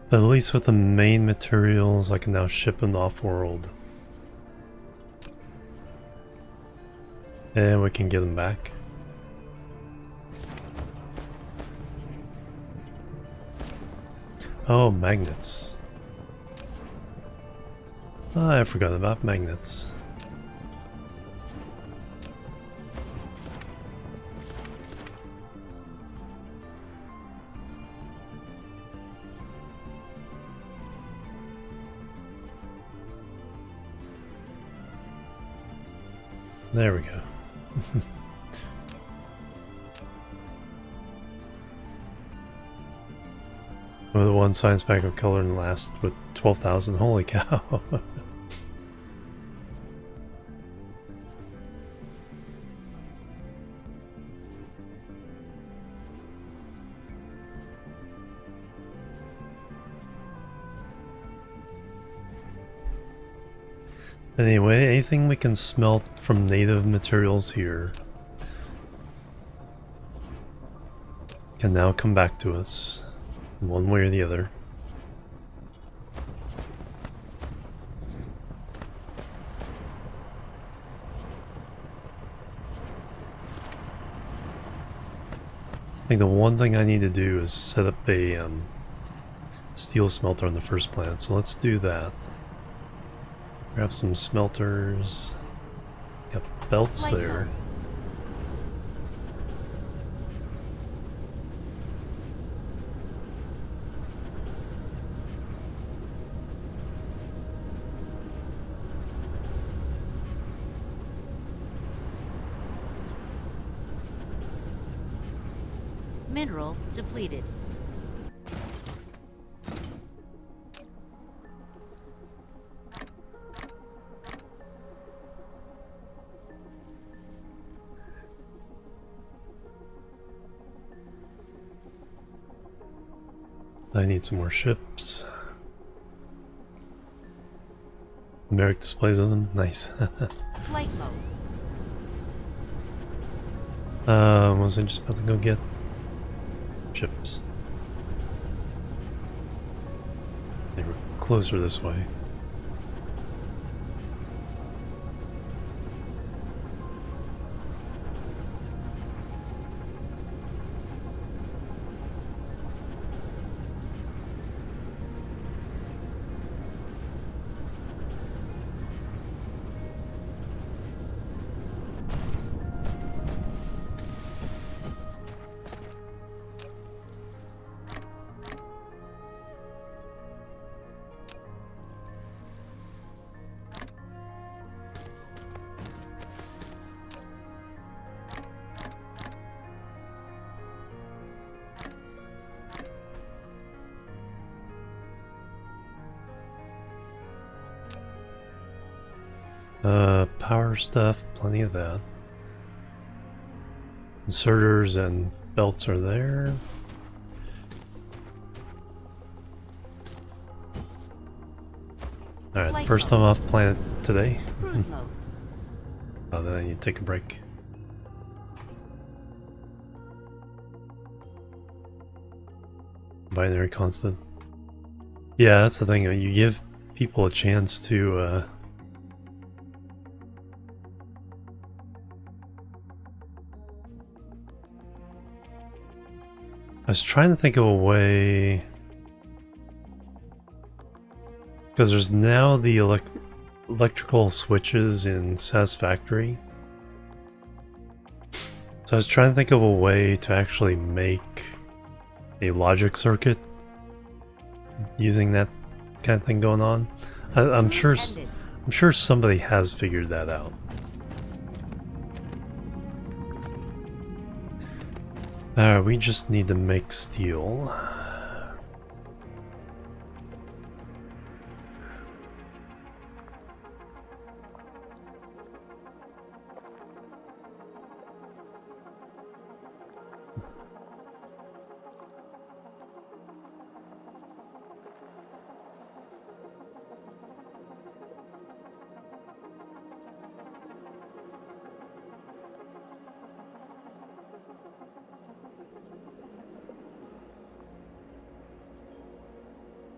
At least with the main materials, I can now ship them off-world. And we can get them back. Oh, magnets. Oh, I forgot about magnets. There we go. With one science pack of color and last with 12,000. Holy cow. Anyway, anything we can smelt from native materials here can now come back to us, one way or the other. I think the one thing I need to do is set up a steel smelter on the first planet, so let's do that. Grab some smelters. Got belts there. Mineral depleted. I need some more ships. Numeric displays of them, nice. Flight mode. Was I just about to go get ships? They were closer this way. Power stuff, plenty of that. Inserters and belts are there. Alright, Flight first mode. time off planet today. Cruise mode. Oh, then I need to take a break. Binary constant. Yeah, that's the thing. You give people a chance to I was trying to think of a way, because there's now the electrical switches in Satisfactory. So I was trying to think of a way to actually make a logic circuit using that kind of thing going on. I'm sure somebody has figured that out. Alright, we just need to make steel.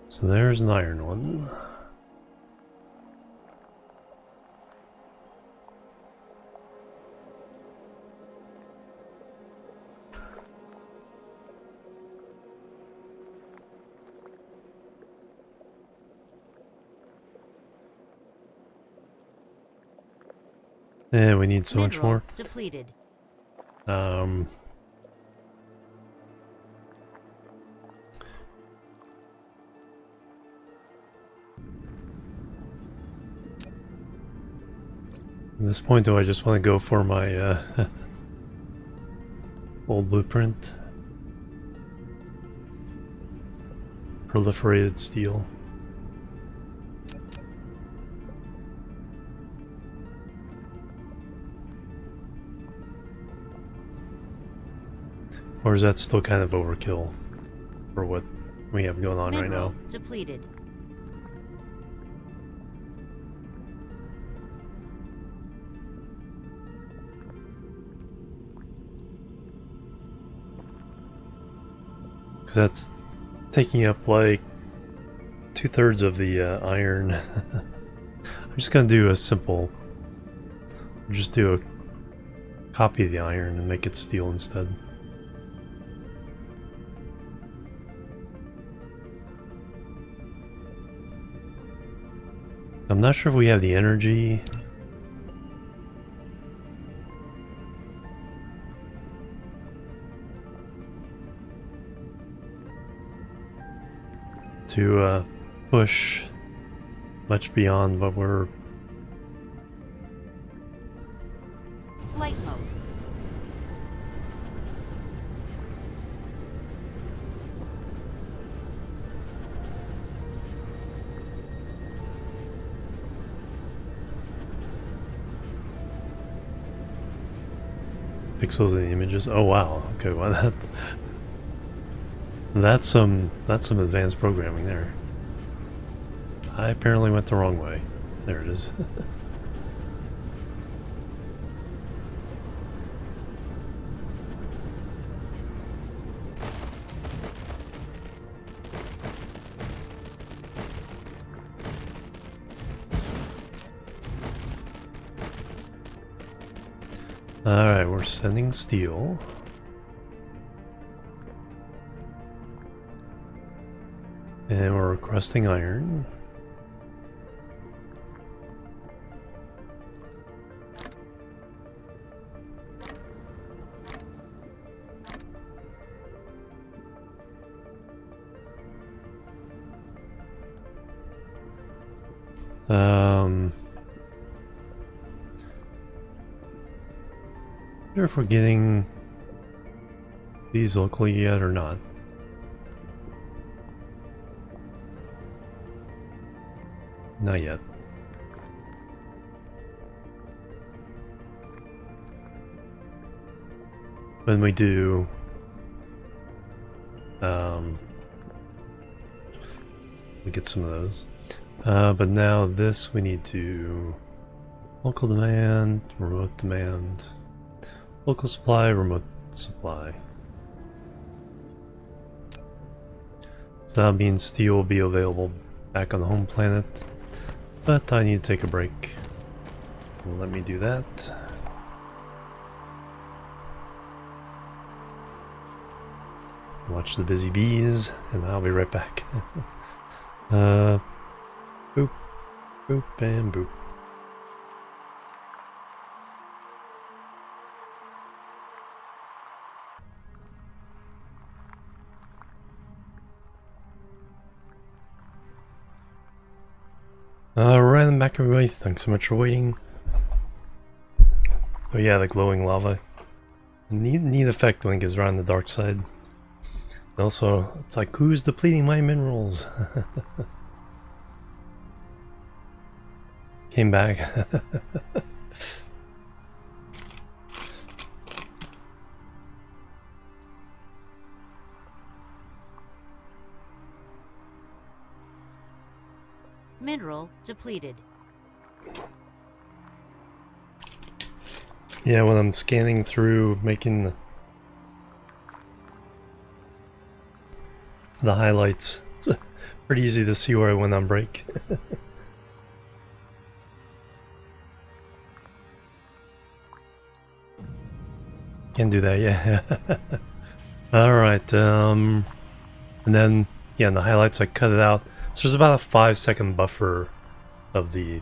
So there's an iron one. And we need so much Mineral more. depleted. At this point, though, I just want to go for my old blueprint. Proliferated steel. Or is that still kind of overkill for what we have going on right Mineral now? depleted. Because that's taking up like 2/3 of the iron. I'm just gonna do a simple, just do a copy of the iron and make it steel instead. I'm not sure if we have the energy to push much beyond what we're... Flight mode. Pixels in the images. Oh wow. Okay, well that's some advanced programming there. I apparently went the wrong way. There it is. Alright, we're sending steel. And we're requesting iron. I wonder if we're getting these locally yet or not. Not yet. When we do, we get some of those. But now this we need to local demand, remote demand, local supply, remote supply. So that means steel will be available back on the home planet, but I need to take a break. Let me do that. Watch the busy bees, and I'll be right back. Boop, boop, and boop. Alright, I'm back everybody, thanks so much for waiting. Oh yeah, the glowing lava. Neat effect when it gets around the dark side. Also, it's like, who's depleting my minerals? Came back. Mineral depleted. Yeah, when I'm scanning through, making the highlights, it's pretty easy to see where I went on break. Can't do that, yeah. Alright, and then, yeah, in the highlights I cut it out. So there's about a 5-second buffer of the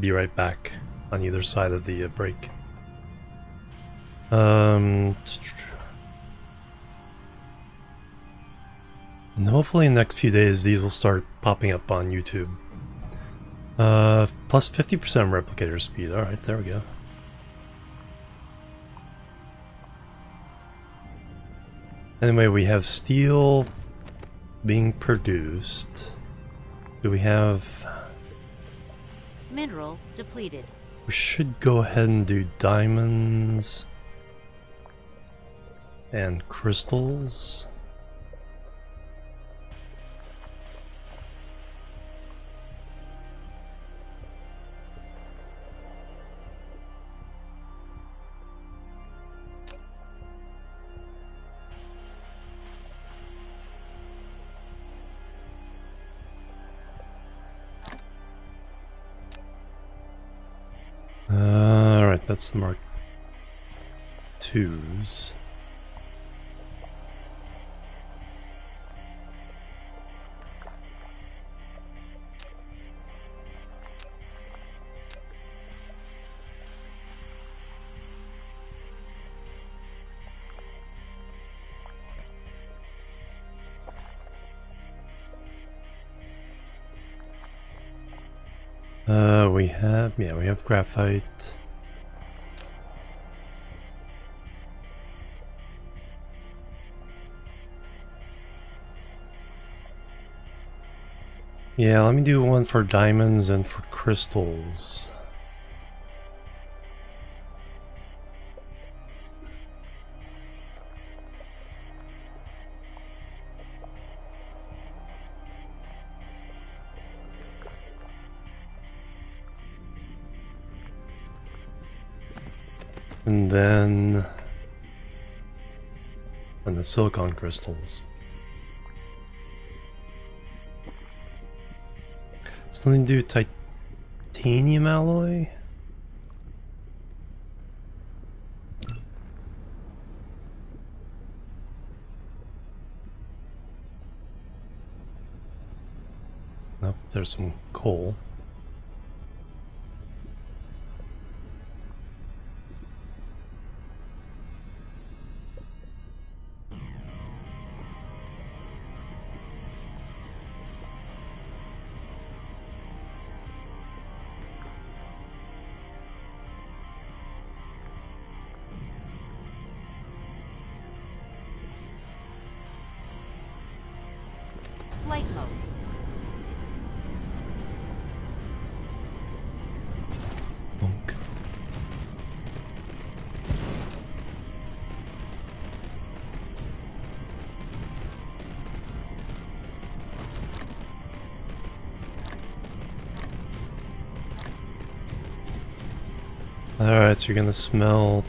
be right back on either side of the break. And hopefully in the next few days these will start popping up on YouTube. Plus 50% replicator speed. Alright, there we go. Anyway, we have steel being produced. Do we have... Mineral depleted. We should go ahead and do diamonds and crystals. Alright, that's the Mark IIs. We have graphite. Yeah, let me do one for diamonds and for crystals. And then the silicon crystals. Still need to do titanium alloy? Nope, there's some coal. Flight mode. Bonk. Alright, so you're gonna smelt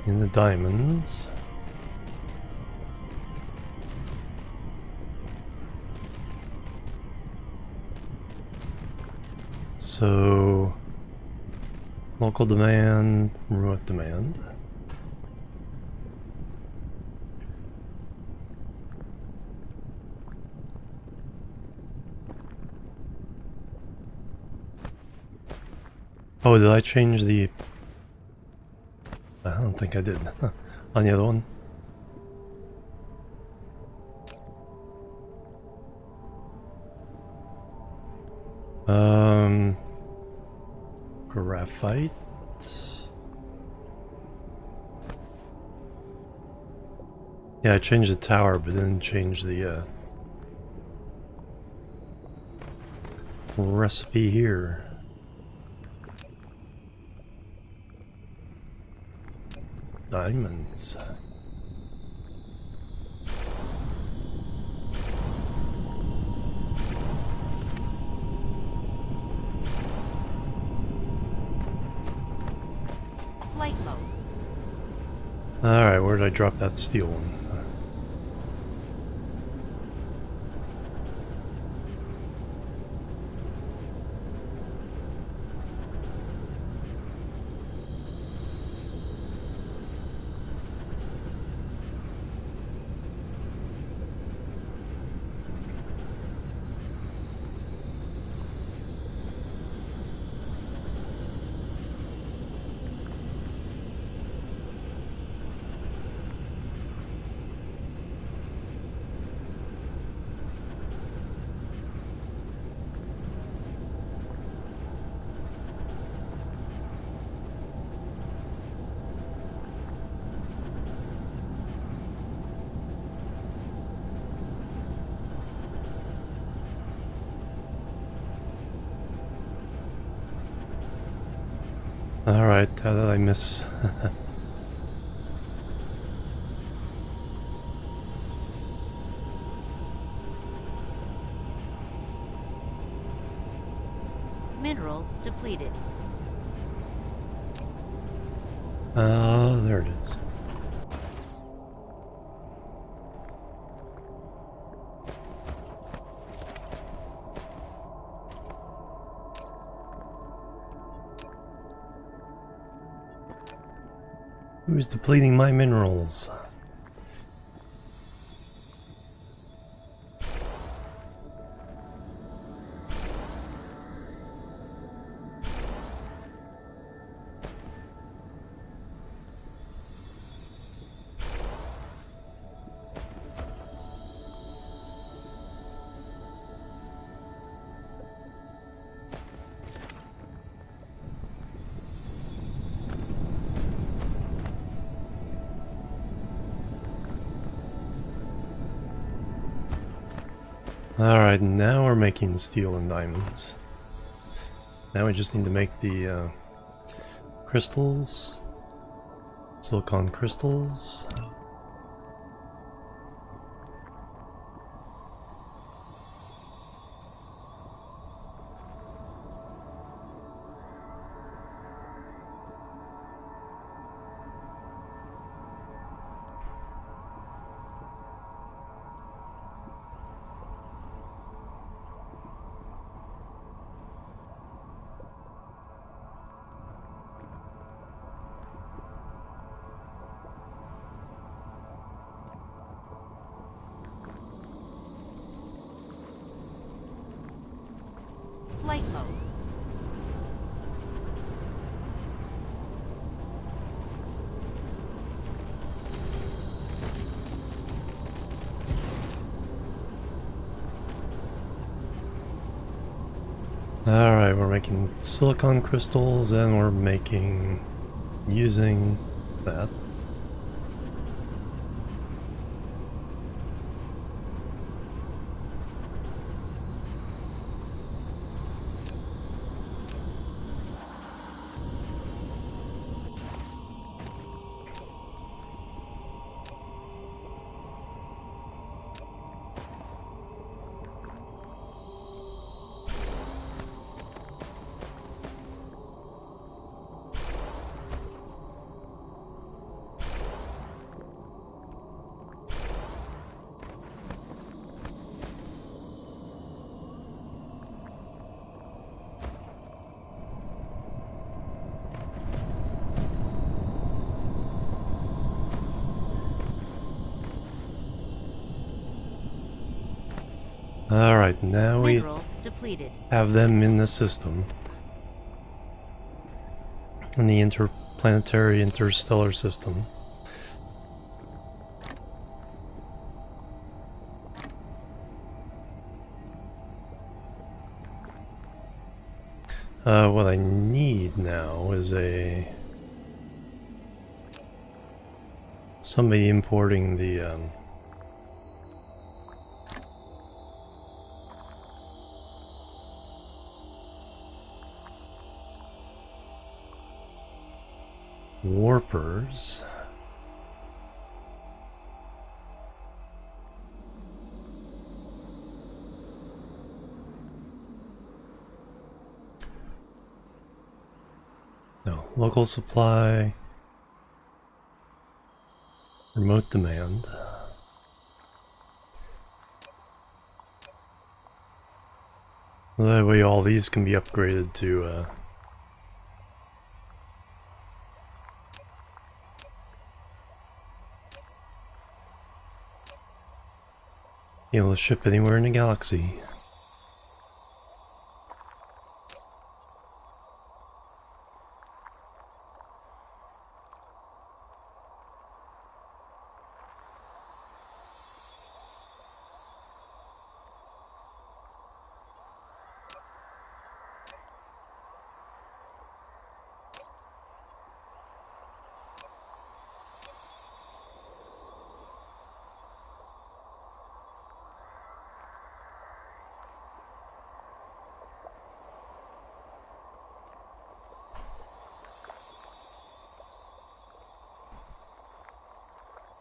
in the diamonds. So local demand, remote demand. Oh, did I change the... I don't think I did. On the other one. Graphite. Yeah, I changed the tower, but didn't change the recipe here. Diamonds. Flight mode. Alright, where did I drop that steel one? Alright, how did I miss? Mineral depleted. There it is. Who's depleting my minerals? Alright, now we're making steel and diamonds. Now we just need to make the crystals, silicon crystals. Flight mode. Alright, we're making silicon crystals and we're using that. Alright, now we Mineral depleted. have them in the system. In the interplanetary interstellar system. What I need now is somebody importing the warpers. No, local supply, remote demand. That way all these can be upgraded to be able to ship anywhere in the galaxy.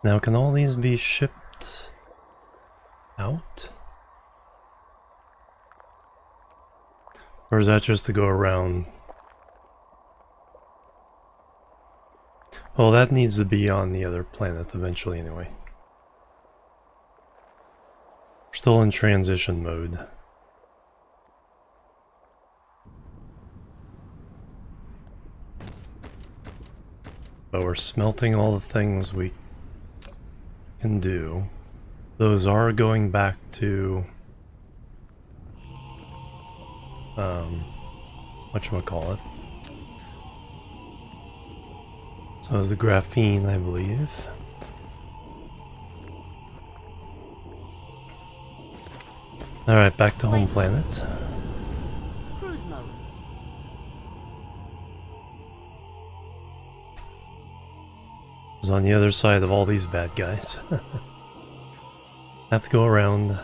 Now, can all these be shipped out? Or is that just to go around? Well, that needs to be on the other planet eventually anyway. We're still in transition mode. But we're smelting all the things we can do. Those are going back to whatchamacallit. So is the graphene, I believe. Alright, back to home planet. Cruise mode. It's on the other side of all these bad guys. Have to go around.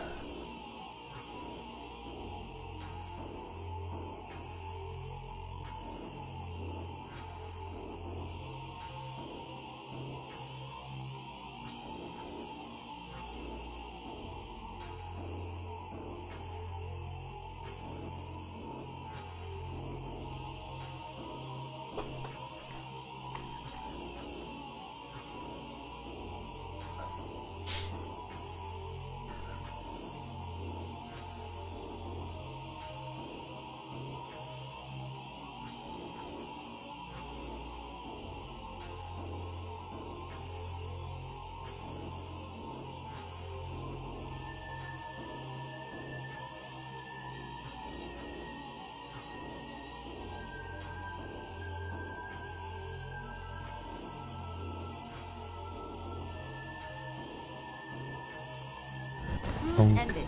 Cruise ended.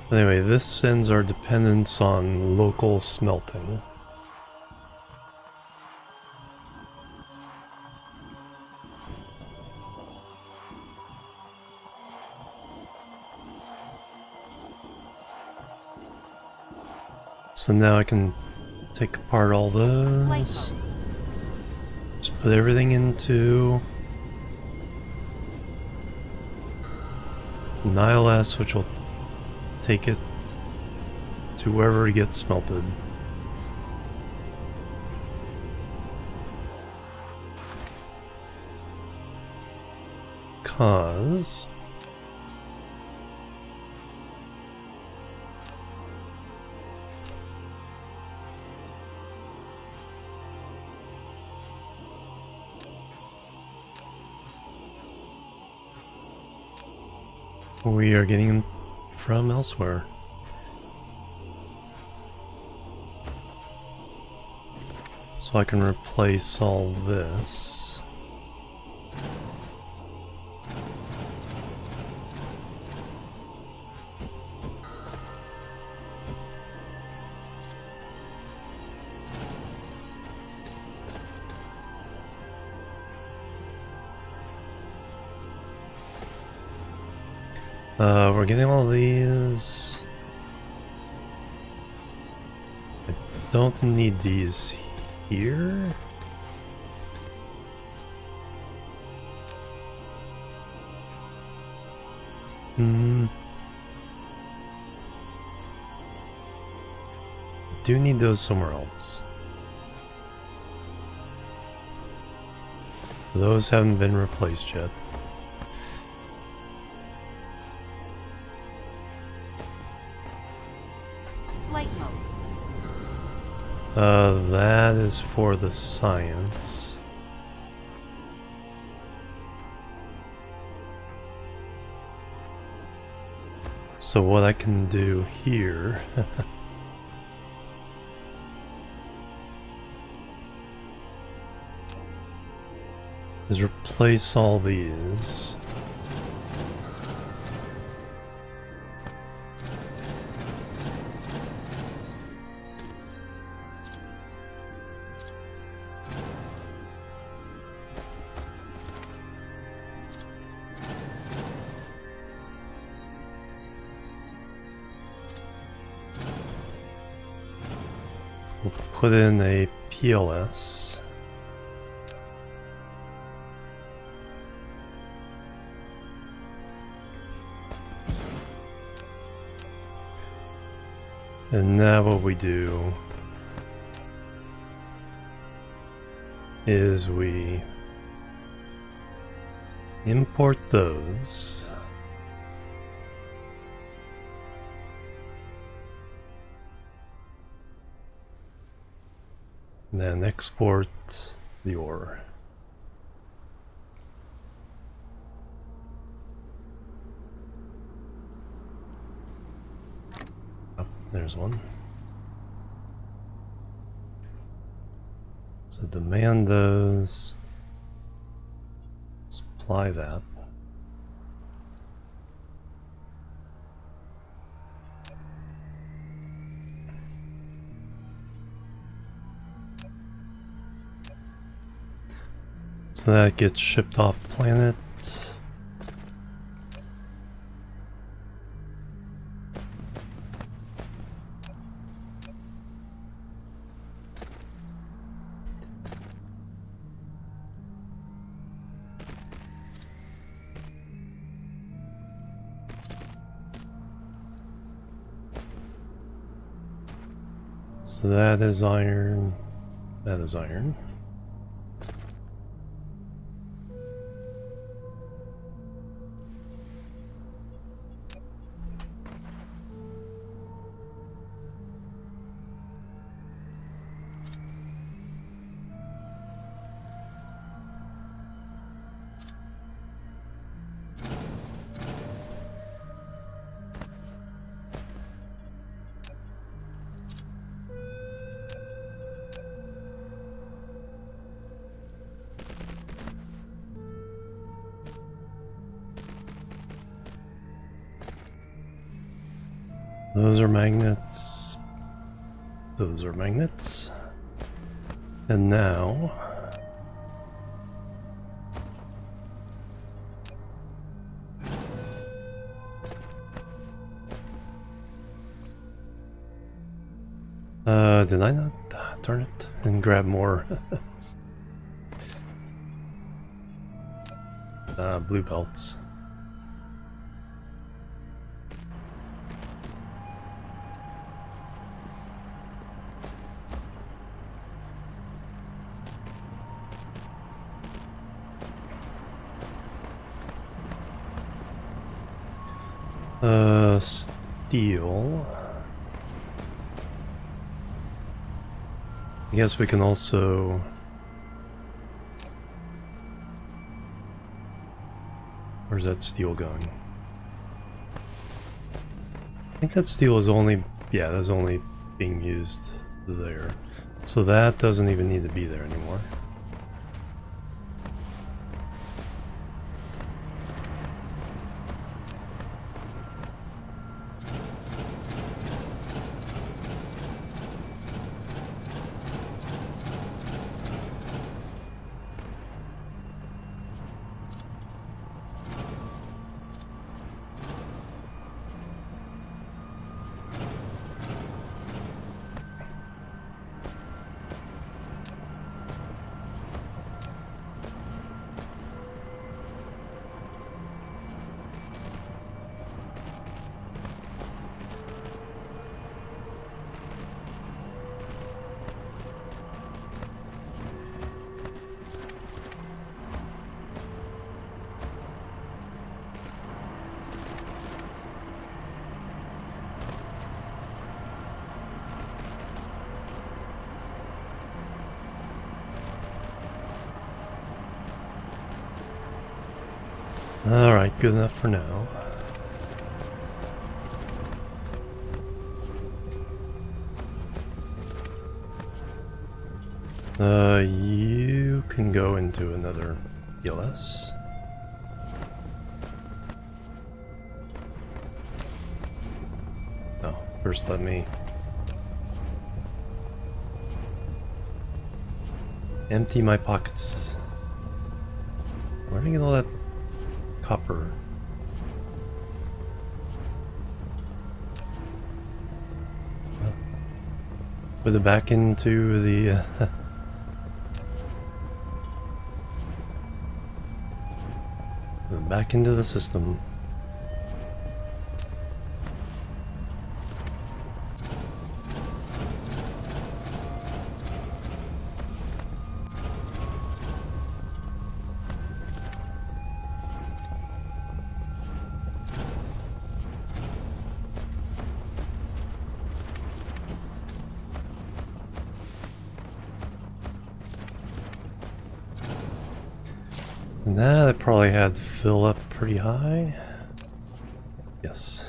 Anyway, this ends our dependence on local smelting. So now I can take apart all those. Just put everything into Nihilus, which will take it to wherever it gets smelted. Cause we are getting them from elsewhere. So I can replace all this. We're getting all these. I don't need these here. Do need those somewhere else. Those haven't been replaced yet. Flight mode. That is for the science. So what I can do here is replace all these. We'll put in a PLS. And now what we do is we import those. And then export the ore. Oh, there's one. So demand those. Supply that. So that gets shipped off planet. So that is iron. That is iron. Those are magnets. Those are magnets. And now... did I not turn it and grab more? Blue belts. Steel. I guess we can also... Where's that steel going? I think that steel is only... Yeah, that's only being used there. So that doesn't even need to be there anymore. Alright, good enough for now. You can go into another ELS. Oh, first let me empty my pockets. Where did I get all that copper? Well, put it back into the back into the system. And that probably had fill up pretty high. Yes.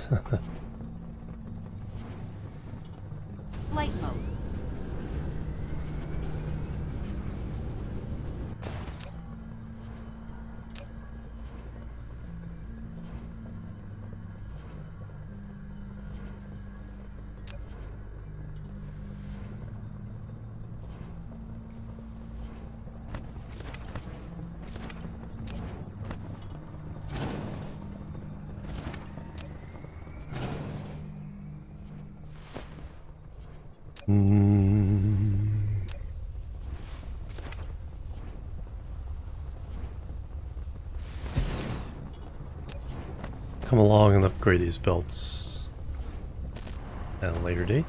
Flight mode. Come along and upgrade these belts at a later date.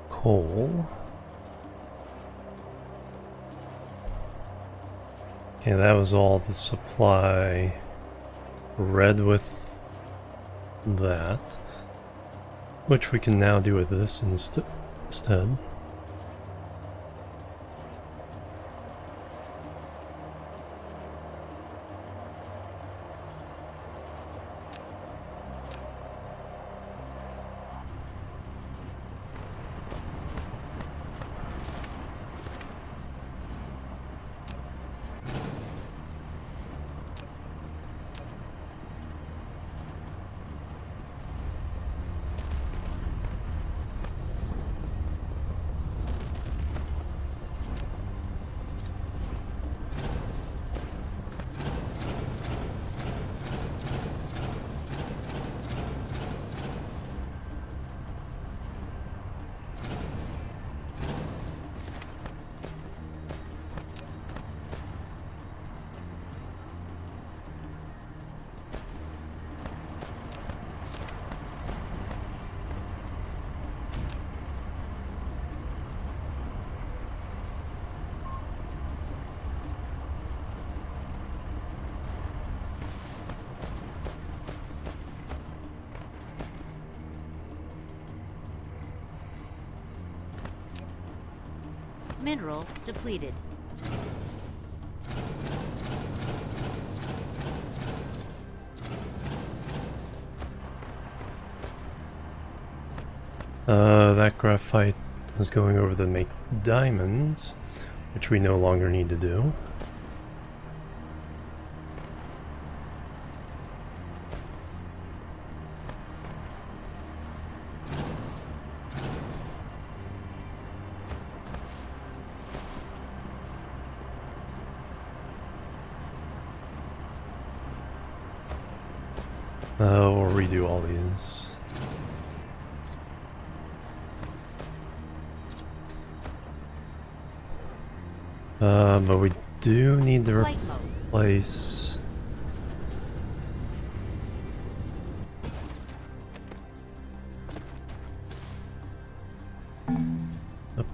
Coal. Okay, that was all the supply. Red with that, which we can now do with this instead. Mineral depleted. That graphite is going over to make diamonds, which we no longer need to do. We'll redo all these. But we do need to Flight mode. replace... Oh,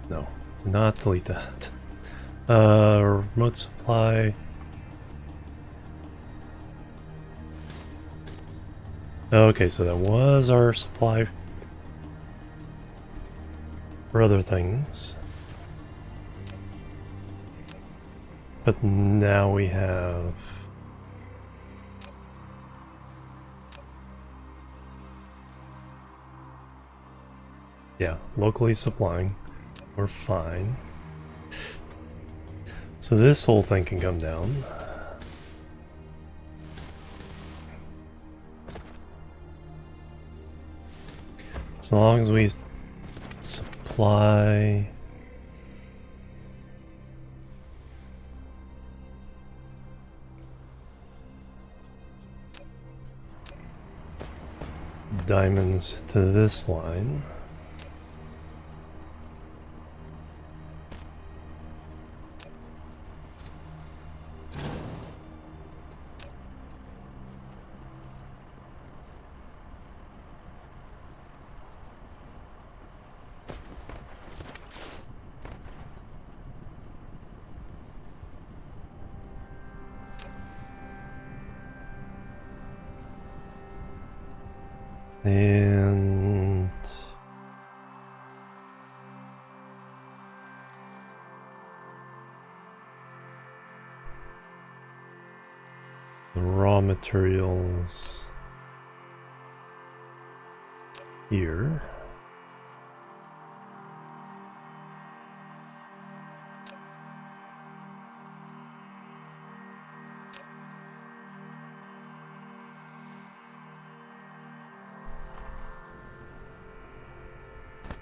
no, not delete that. Remote supply... Okay, so that was our supply for other things. But now we have... Yeah, locally supplying. We're fine. So this whole thing can come down. As long as we supply... diamonds to this line. And the raw materials here.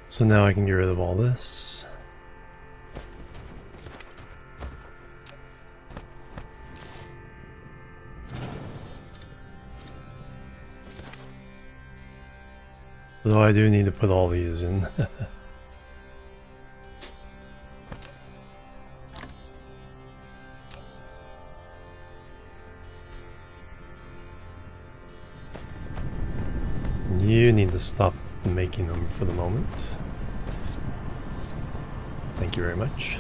So now I can get rid of all this. Though I do need to put all these in. You need to stop making them for the moment. Thank you very much.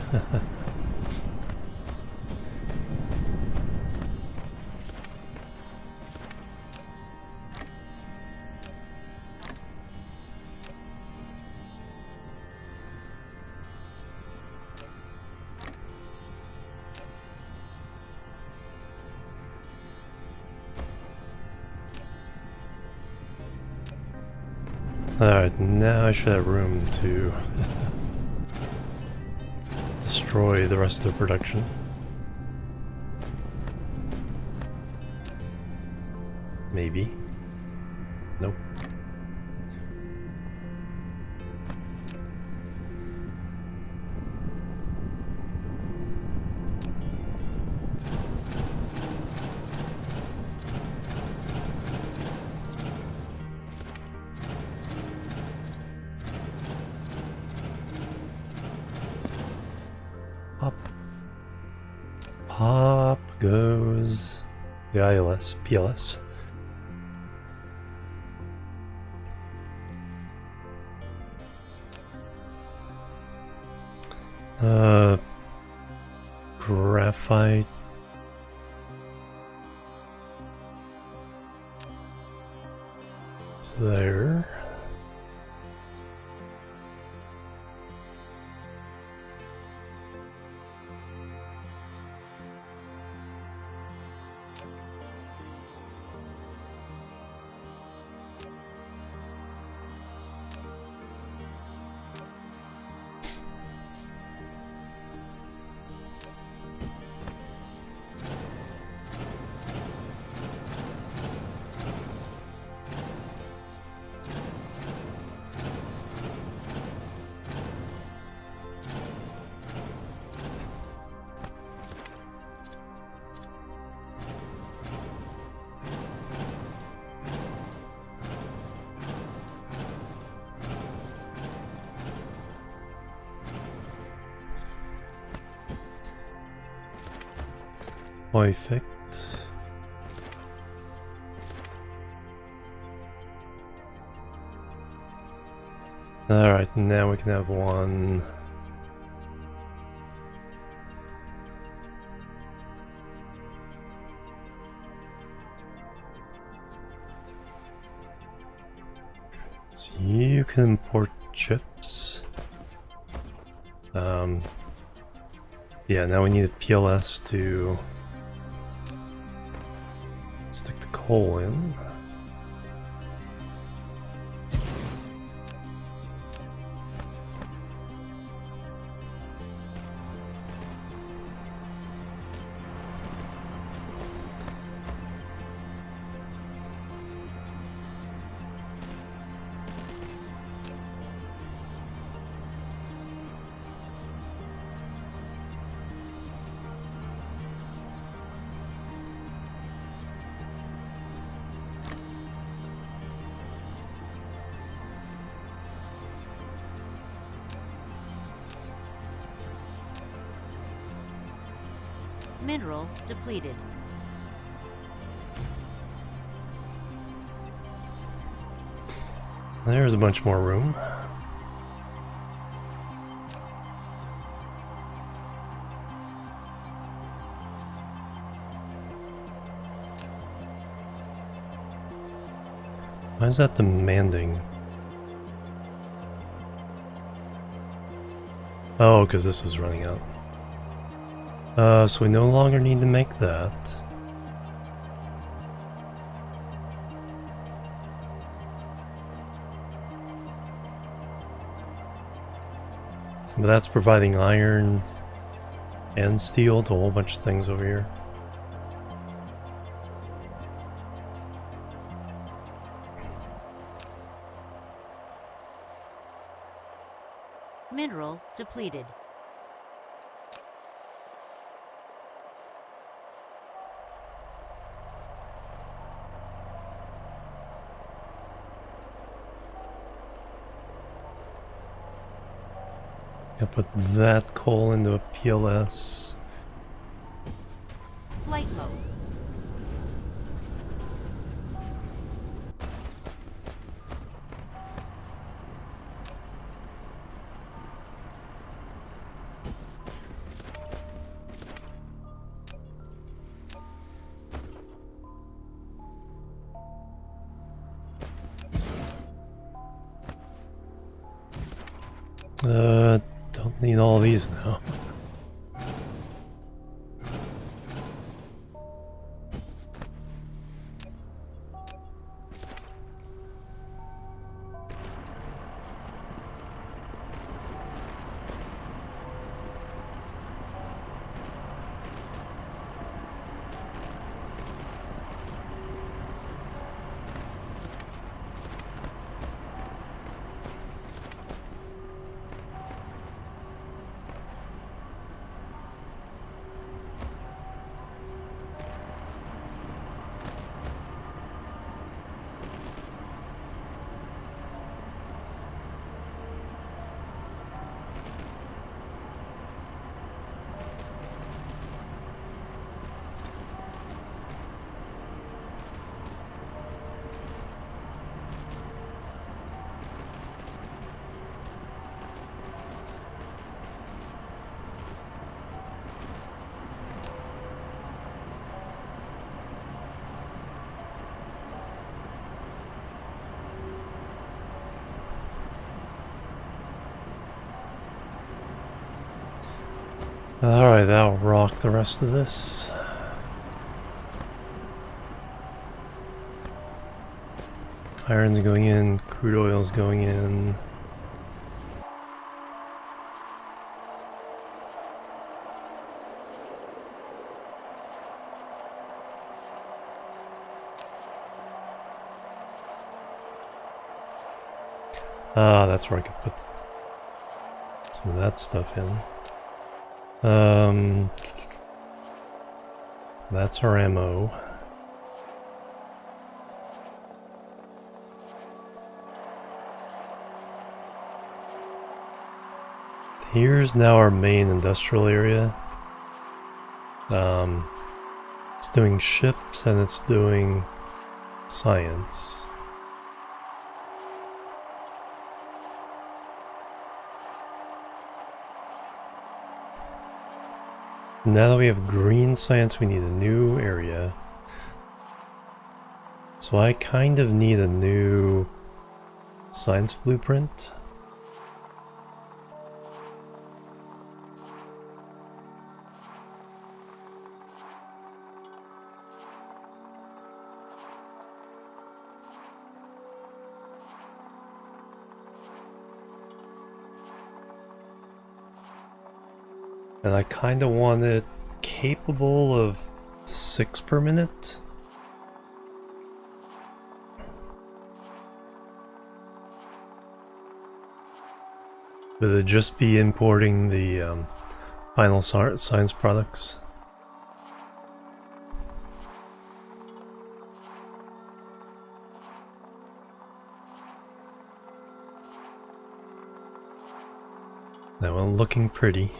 Alright, now I should have room to destroy the rest of the production. Maybe. Nope. Pop. Pop goes the PLS. Graphite. It's there. Perfect. Alright, now we can have one. So you can import chips. Yeah, now we need a PLS to stick the coal in. Mineral depleted. There's a bunch more room. Why is that demanding? Oh, because this was running out. So we no longer need to make that. But that's providing iron and steel to a whole bunch of things over here. Mineral depleted. I'll put that coal into a PLS. Flight mode. Don't need all these now. Alright, that'll rock the rest of this. Iron's going in, crude oil's going in. Ah, that's where I could put some of that stuff in. That's our ammo. Here's now our main industrial area. It's doing ships and it's doing science. Now that we have green science, we need a new area. So I kind of need a new science blueprint. And I kind of want it capable of 6 per minute. But it'd just be importing the final science products. That one looking pretty.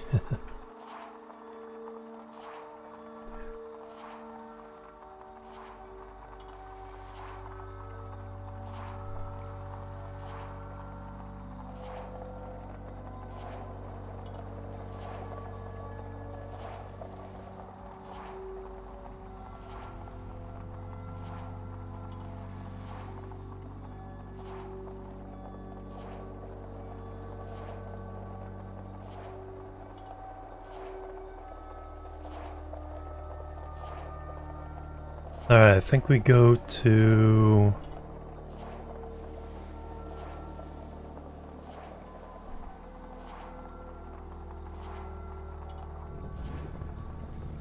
Alright, I think we go to...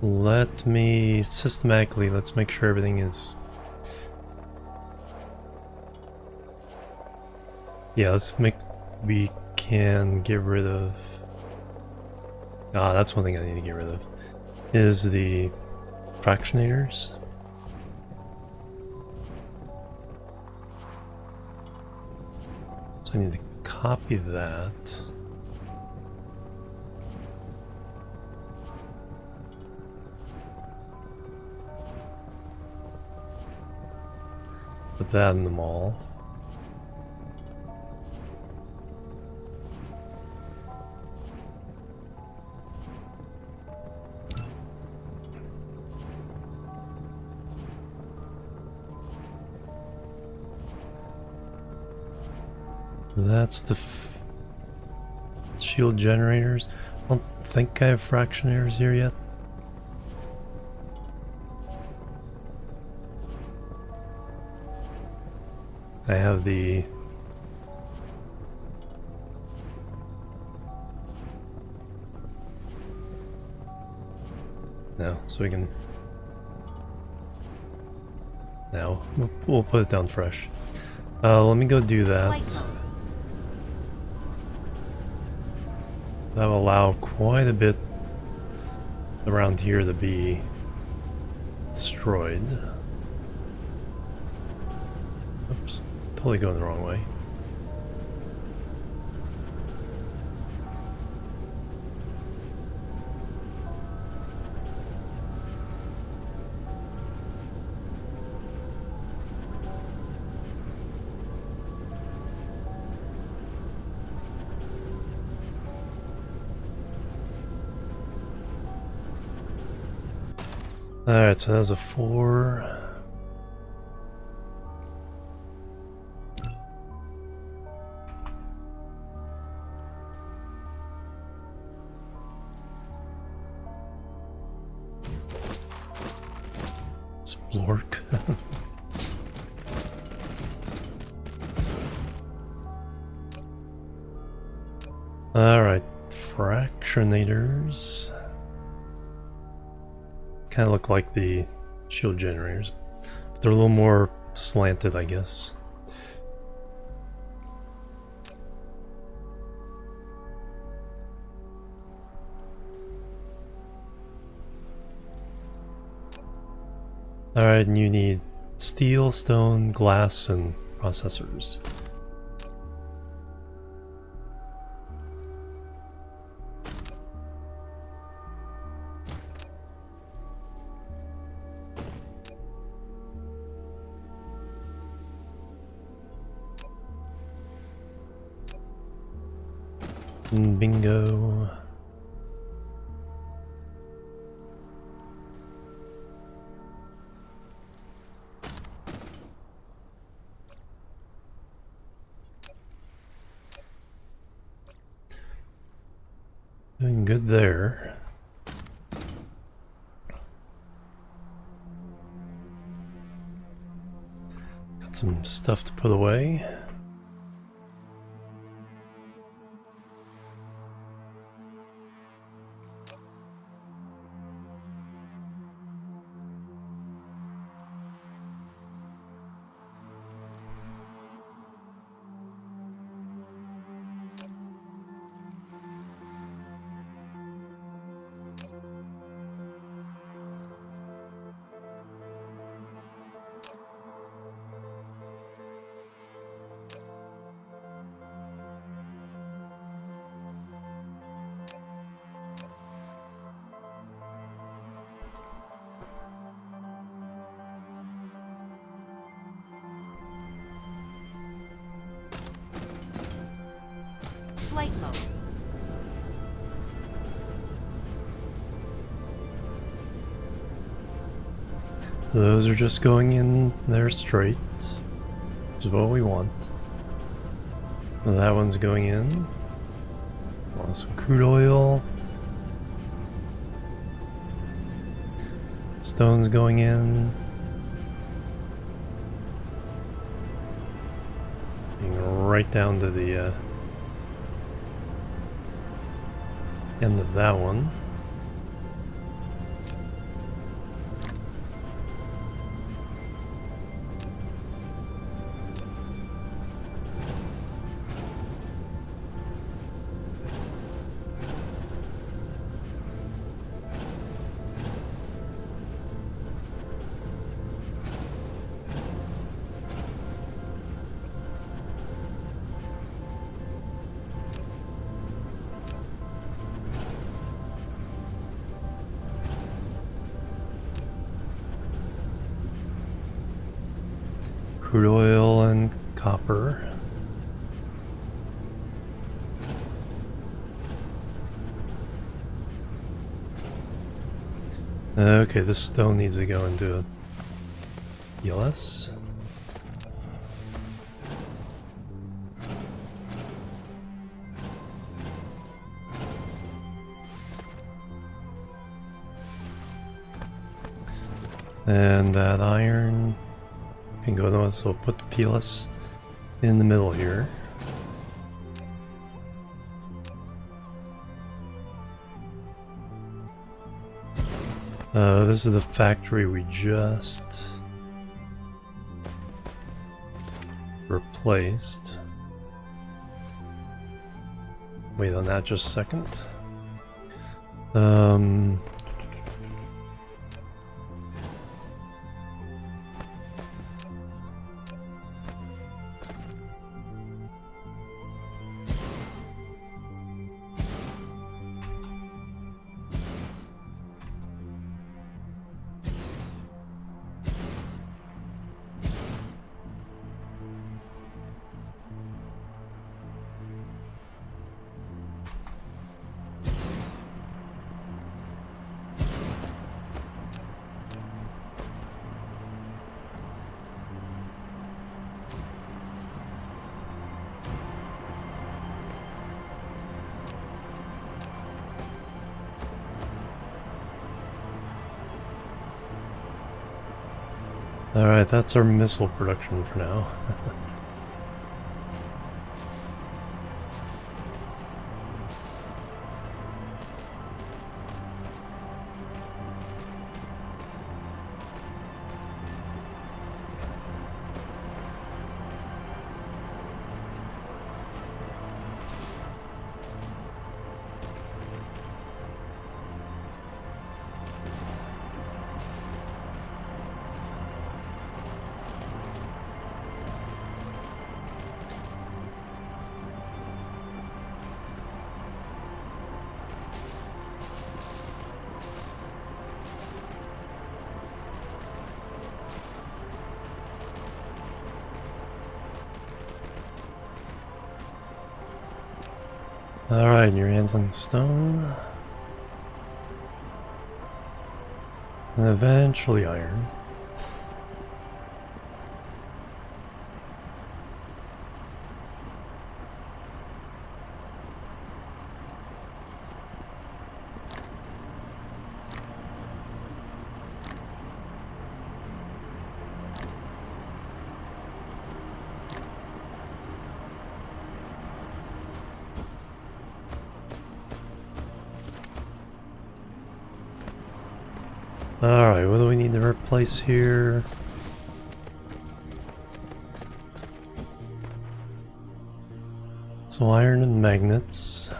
Let me systematically, let's make sure everything is... Yeah, let's make... We can get rid of... Ah, that's one thing I need to get rid of. Is the fractionators. So I need to copy that. Put that in the mall. That's the shield generators. I don't think I have fractionators here yet. I have the... No, so we can... No, we'll put it down fresh. Let me go do that. Flight mode. That will allow quite a bit around here to be destroyed. Oops, totally going the wrong way. Alright, so that's a 4. Splork. Alright, fractionators. Kind of look like the shield generators, but they're a little more slanted, I guess. Alright, and you need steel, stone, glass, and processors. Bingo. Doing good there. Got some stuff to put away. Flight mode. Those are just going in there straight, which is what we want. That one's going in. Want some crude oil. Stone's going in. Getting right down to the end of that one. Crude oil and copper. Okay, this stone needs to go into ELS. And that iron can go to, so put the PLS in the middle here. This is the factory we just replaced. Wait on that just a second. Alright, that's our missile production for now. Alright, you're handling stone. And eventually iron. Alright, what do we need to replace here? So iron and magnets.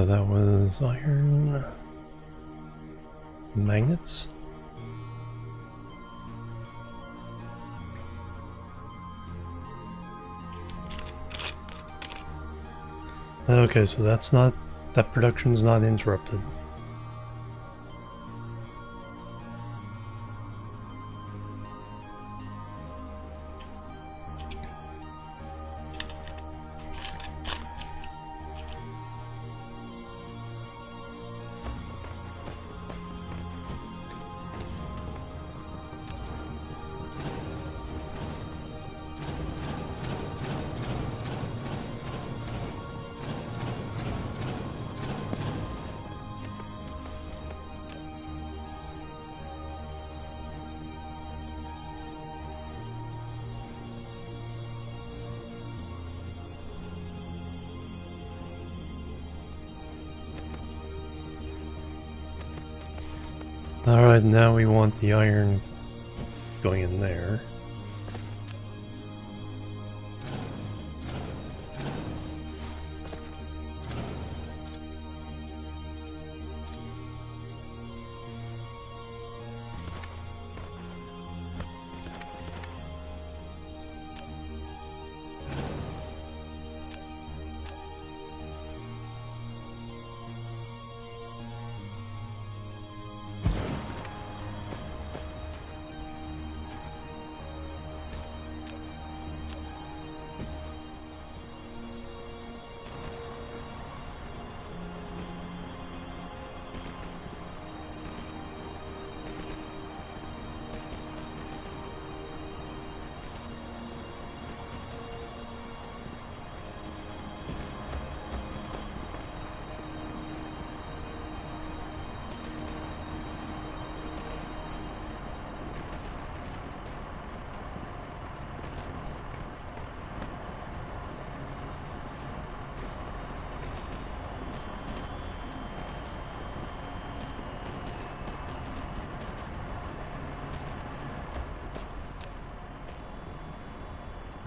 That was iron magnets. Okay, so that's not, that production's not interrupted. Alright, now we want the iron going in there.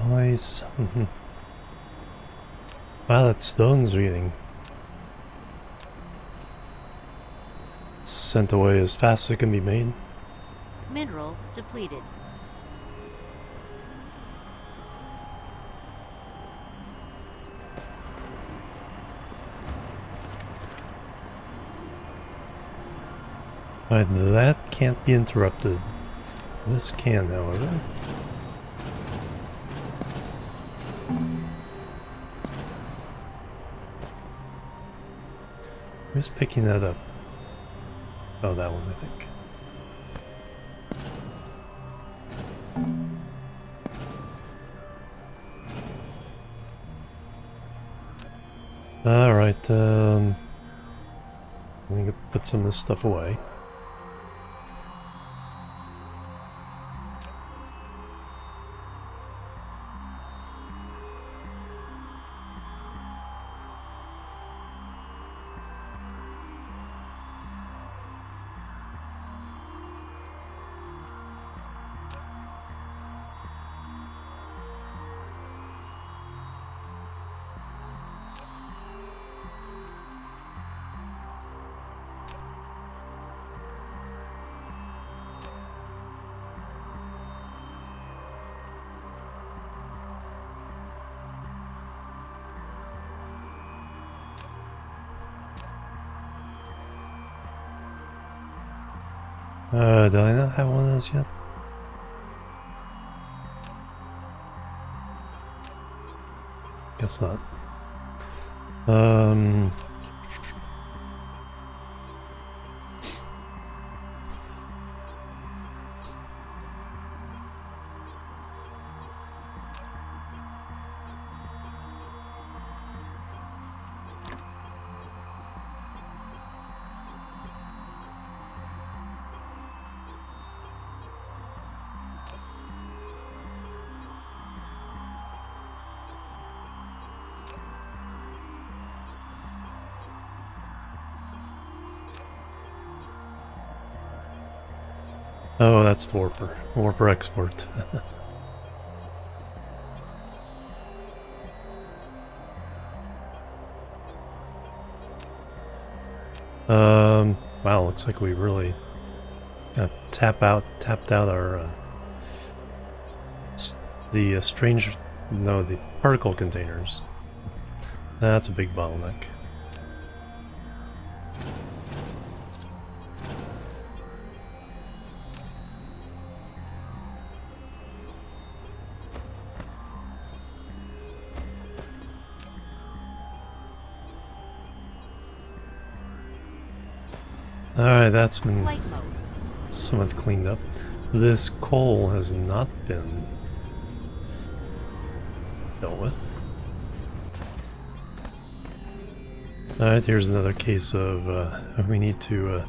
Nice. Wow, that stone's getting sent away as fast as it can be made. Mineral depleted. Right, that can't be interrupted. This can, however. Who's picking that up? Oh, that one, I think. Alright, I'm gonna put some of this stuff away. Did I not have one of those yet? Guess not. Oh, that's the warper. Warper export. Wow, looks like we really tapped out our the particle containers. That's a big bottleneck. Alright, that's been Flight mode. somewhat cleaned up. This coal has not been dealt with. Alright, here's another case of we need to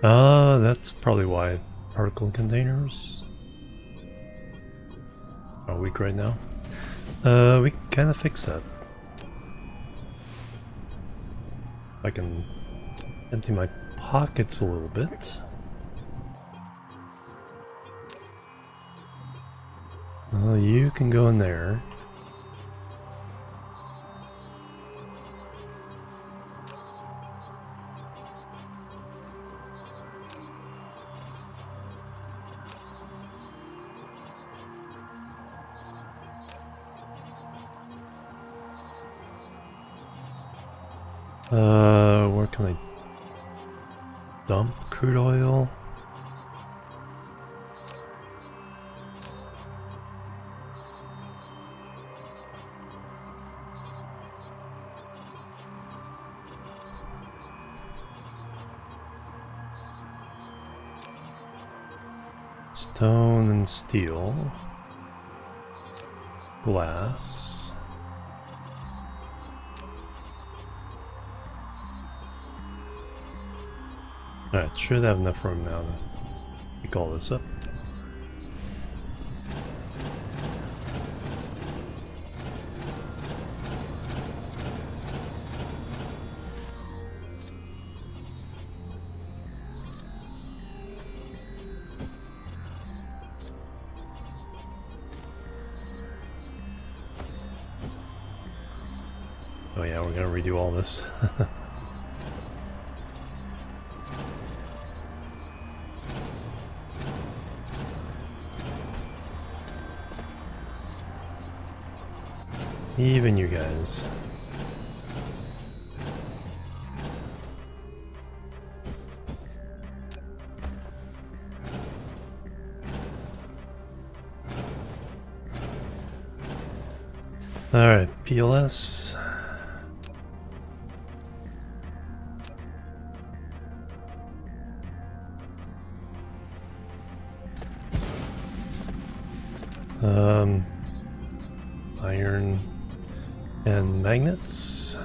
that's probably why particle containers are weak right now. We can kind of fix that. If I can Empty my pockets a little bit. Well, you can go in there. Where can I dump crude oil? Stone and steel. Glass. Alright, should have enough room now to pick all this up. Oh yeah, we're gonna redo all this. Even you guys. Alright, PLS. Iron and magnets.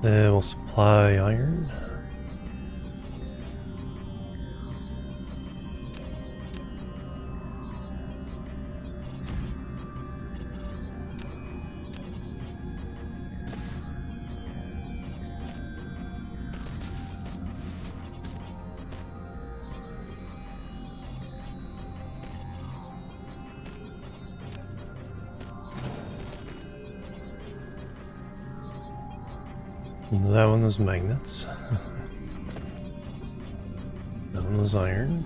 Then we'll supply iron. That one was magnets. That one was iron.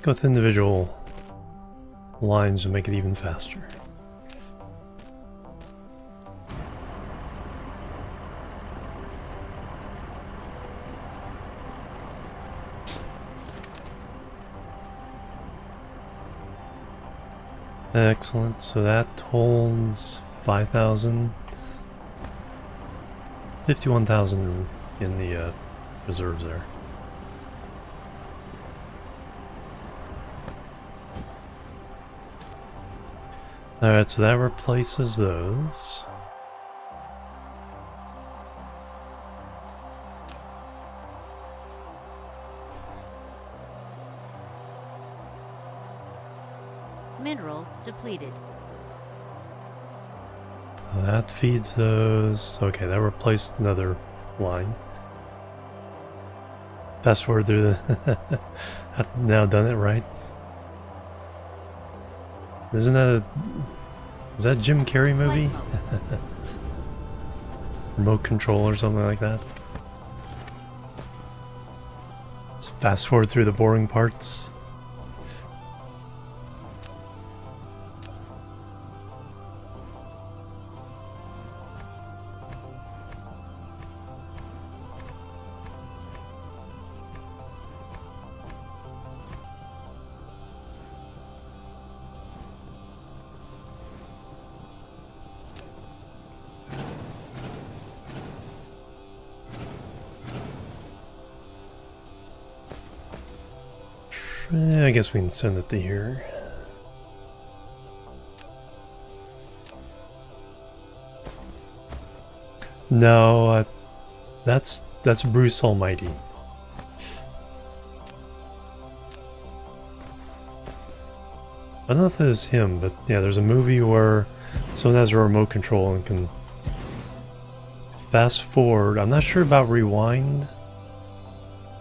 Go with individual lines to make it even faster. Excellent, so that holds 5,000, 51,000 in the reserves there. Alright, so that replaces those. Mineral depleted. That feeds those. Okay, that replaced another line. Fast forward through the... I've now done it right. Isn't that a... Is that a Jim Carrey movie? Flight mode. Remote control or something like that? Let's fast forward through the boring parts. I guess we can send it to here. No, that's Bruce Almighty. I don't know if that is him, but yeah, there's a movie where someone has a remote control and can fast forward. I'm not sure about rewind.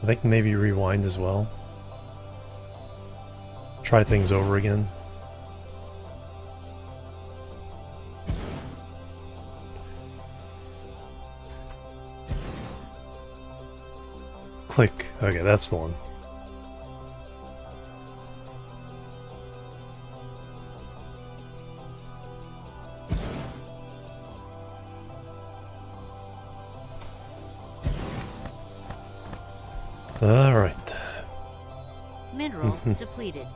I think maybe rewind as well. Try things over again. Click. Okay, that's the one. All right. Mineral depleted.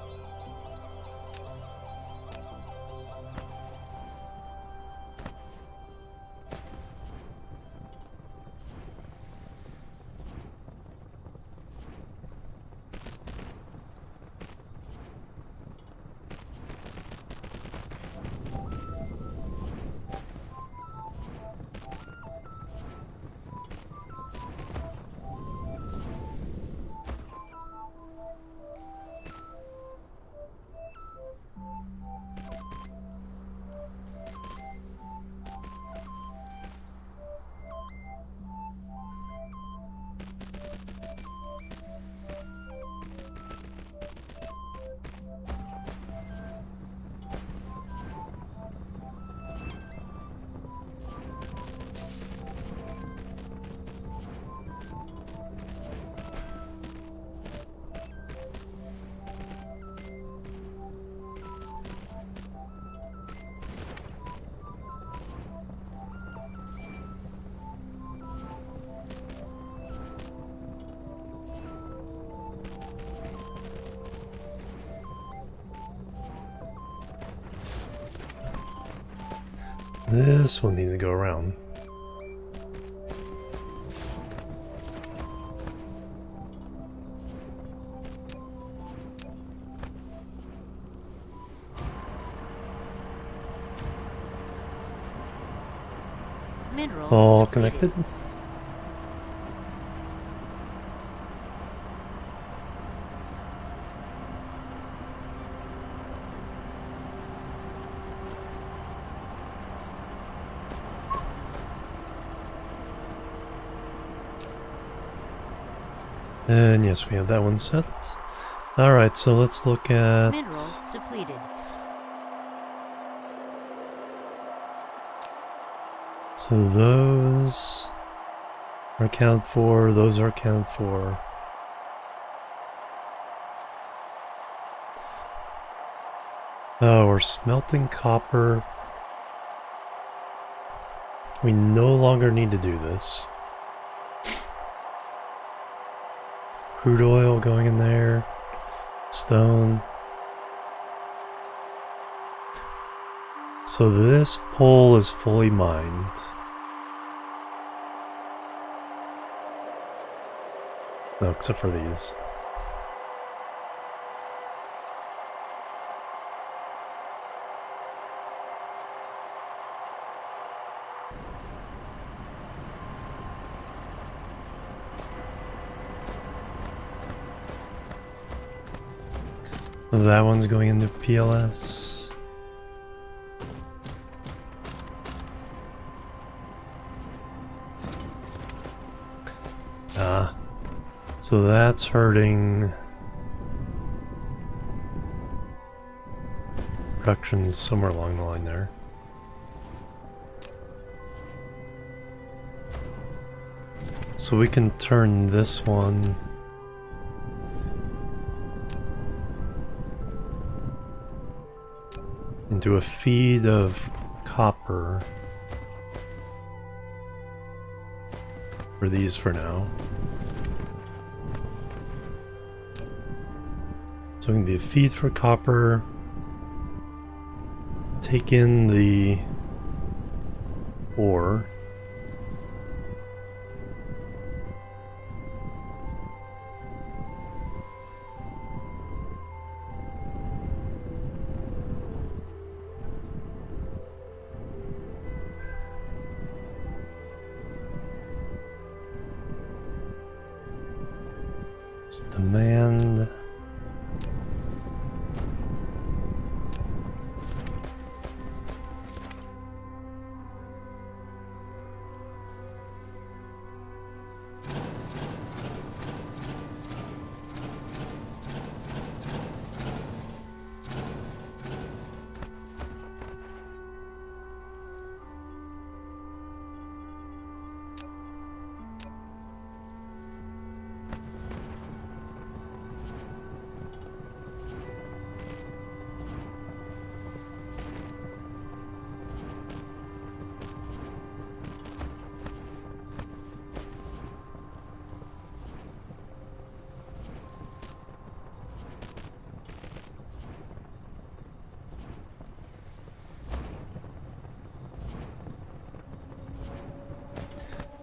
This one needs to go around. Mineral All depleted. connected. And yes, we have that one set. Alright, so let's look at... Mineral depleted. So those are accounted for, those are accounted for. Oh, we're smelting copper. We no longer need to do this. Crude oil going in there. Stone. So this pole is fully mined. No, except for these. That one's going into PLS. So So that's hurting production somewhere along the line there. So we can turn this one into a feed of copper for these for now. So it can be a feed for copper, take in the ore, so demand.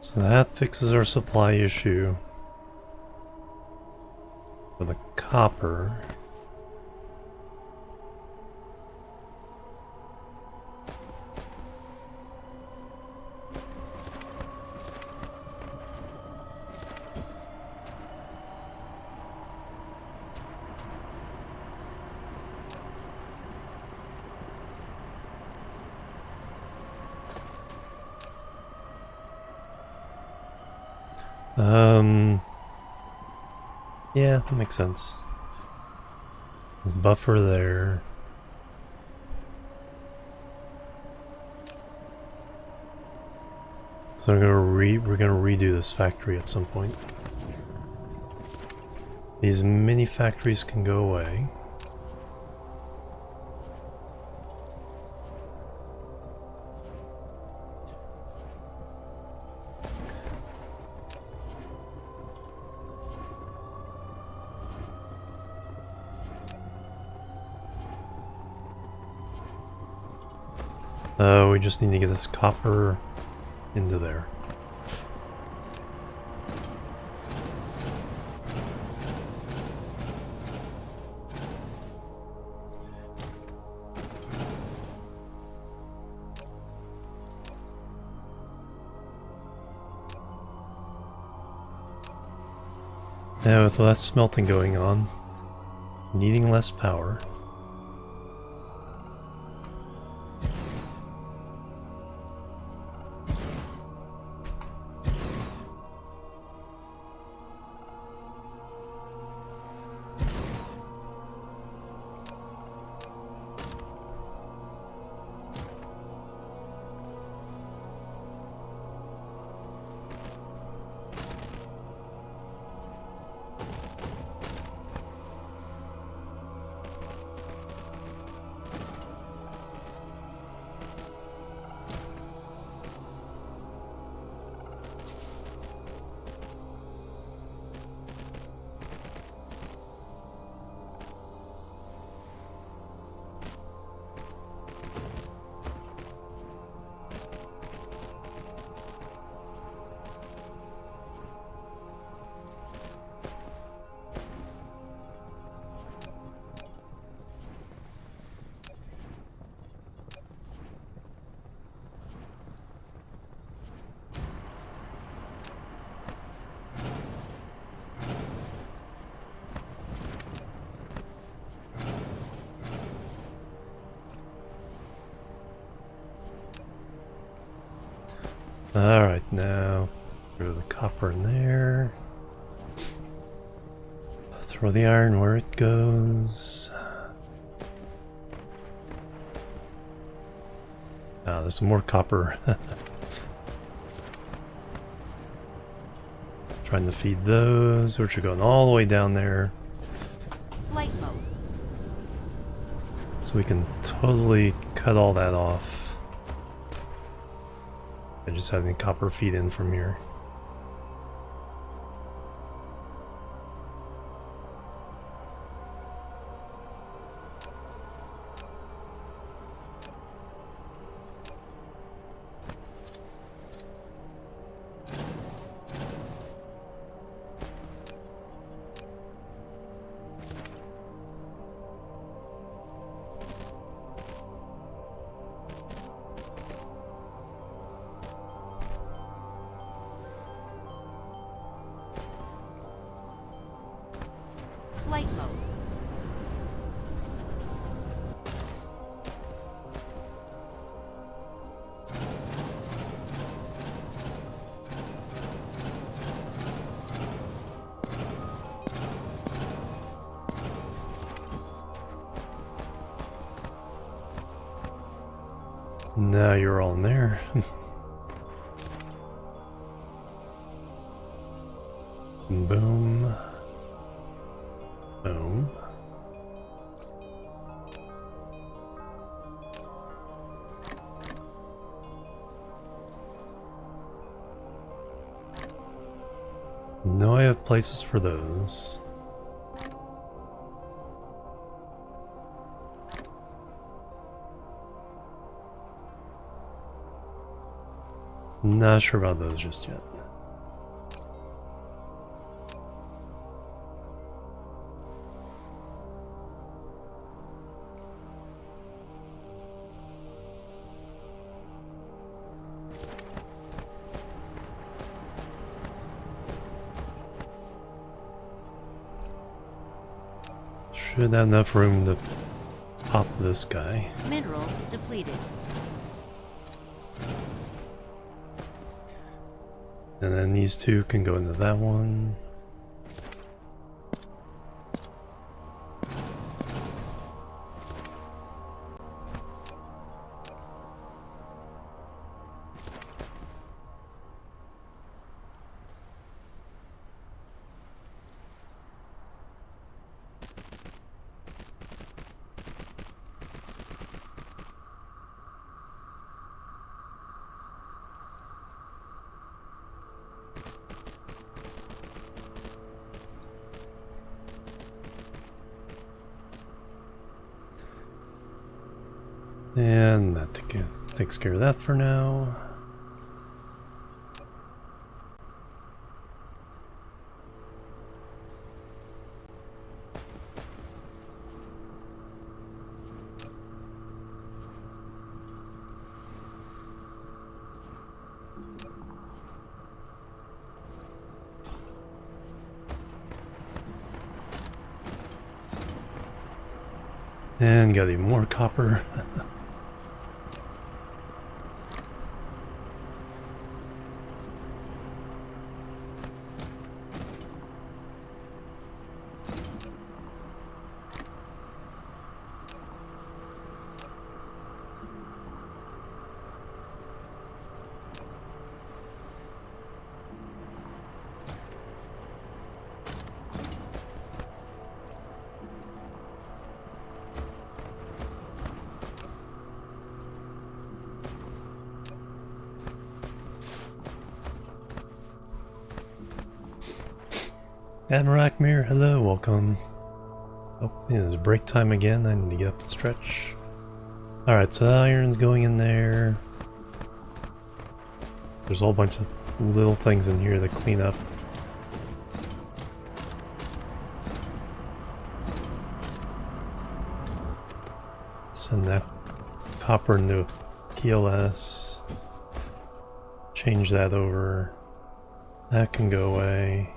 So that fixes our supply issue for the copper. Yeah, that makes sense. There's a buffer there. So we're gonna redo this factory at some point. These mini factories can go away. We just need to get this copper into there. Now with less smelting going on, needing less power. Alright, now throw the copper in there. Throw the iron where it goes. Ah, there's some more copper. Trying to feed those, which are going all the way down there. Flight mode. So we can totally cut all that off. And just having copper feed in from here. Flight mode. Now you're all in there. Boom. Boom. No, I have places for those. Not sure about those just yet. Should have enough room to pop this guy. Mineral depleted. And then these two can go into that one. And that takes care of that for now. And got even more copper. Admirakmir, hello, welcome. Oh, yeah, it's break time again. I need to get up and stretch. Alright, so iron's going in there. There's a whole bunch of little things in here to clean up. Send that copper into PLS. Change that over. That can go away.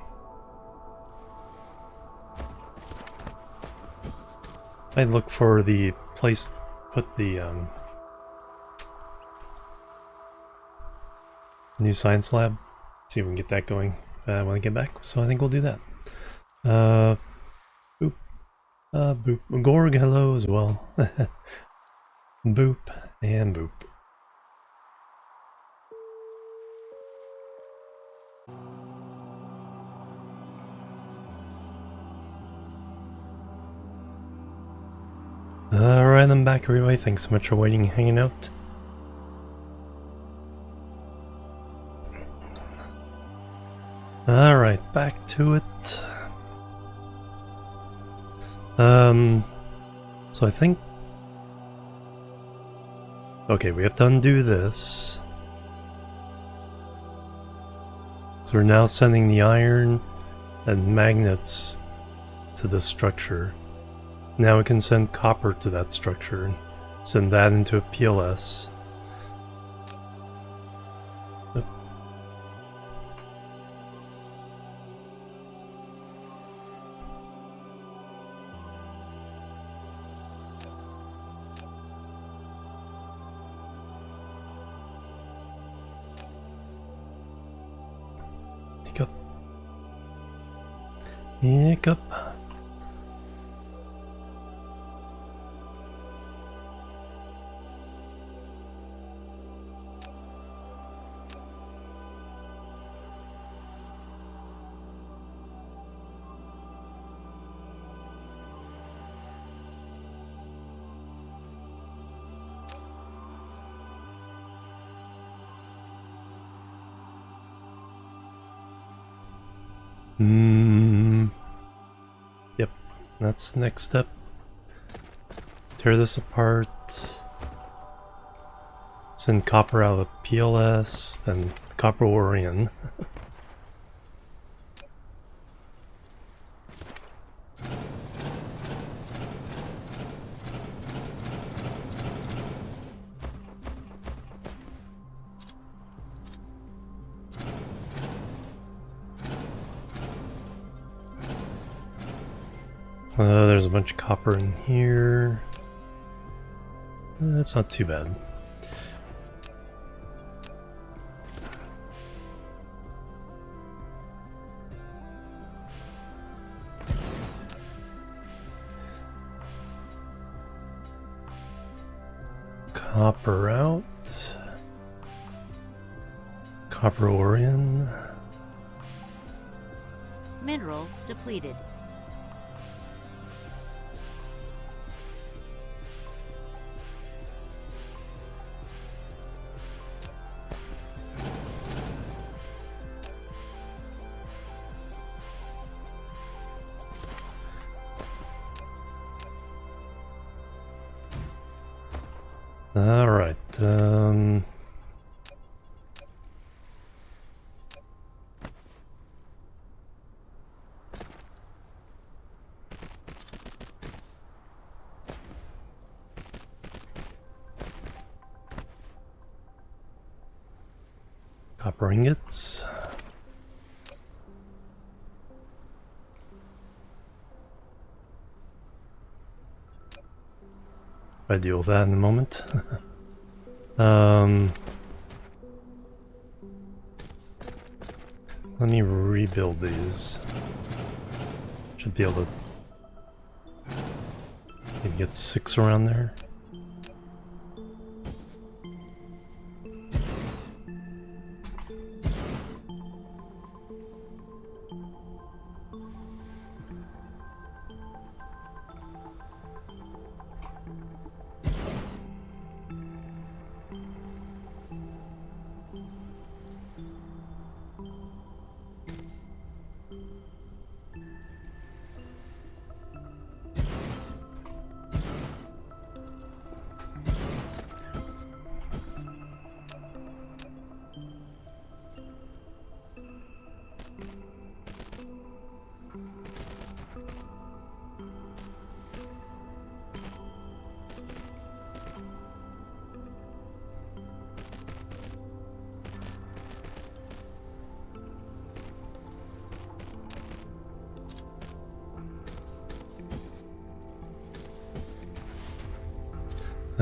I'd look for the place, put the new science lab, see if we can get that going when I get back. So I think we'll do that. Boop. Gorg, hello as well. Boop and boop. Alright, I'm back everybody. Thanks so much for waiting and hanging out. Alright, back to it. So I think... Okay, we have to undo this. So we're now sending the iron and magnets to this structure. Now we can send copper to that structure and send that into a PLS. Yep. Hiccup. Hiccup. Yep, that's the next step. Tear this apart. Send copper out of PLS, then copper ore in. There's a bunch of copper in here. That's not too bad. Copper out. Copper ore in. Mineral depleted. All right. Copper ingots. I deal with that in a moment. Let me rebuild these. Should be able to maybe get 6 around there.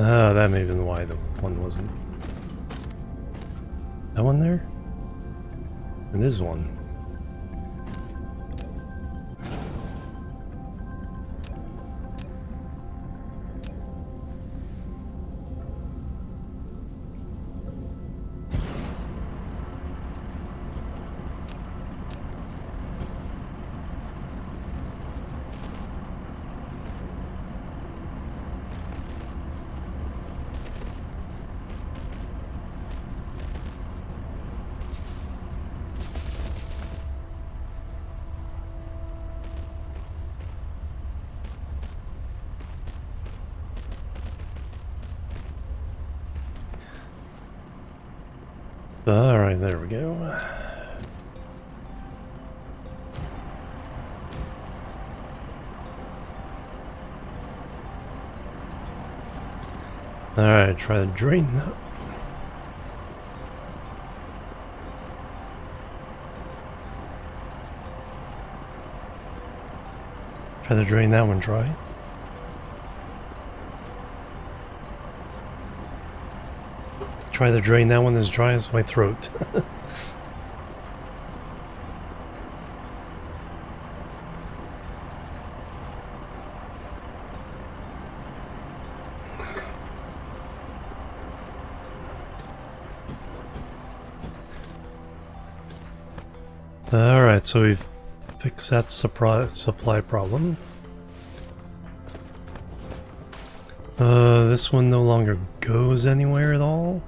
Ah, that may have been why the one wasn't. That one there? It is one. Alright, there we go. Alright, try to drain that. Try to drain that one dry. Try to drain that one as dry as my throat. Alright, so we've fixed that supply problem. This one no longer goes anywhere at all.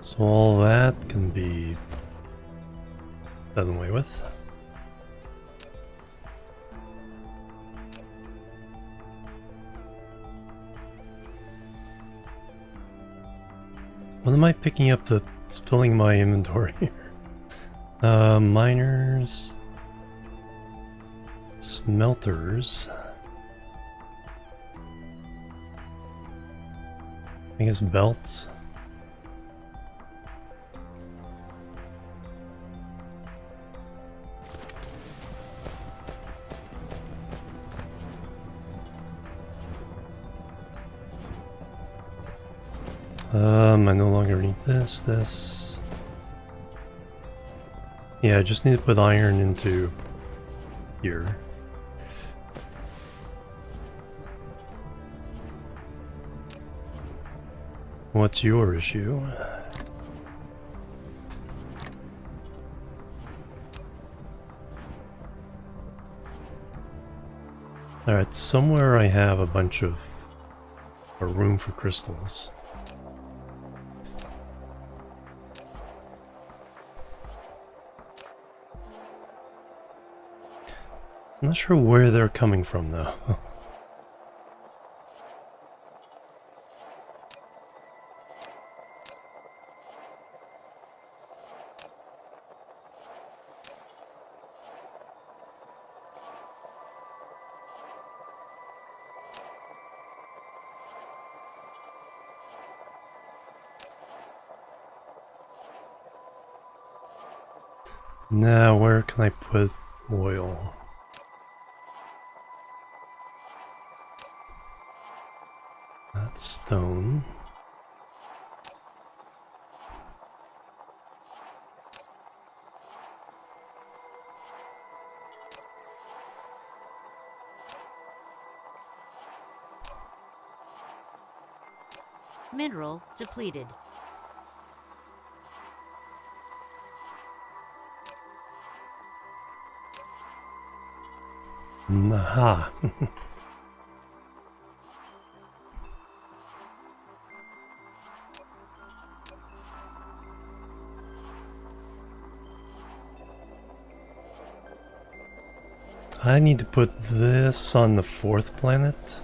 So all that can be done away with. What am I picking up that's filling my inventory here? Miners, smelters, I guess belts. I no longer need this. Yeah, I just need to put iron into here. What's your issue? Alright, somewhere I have a bunch of a room for crystals. I'm not sure where they're coming from though. Now, where can I put oil? That's stone. Mineral depleted. Aha. I need to put this on the 4th planet.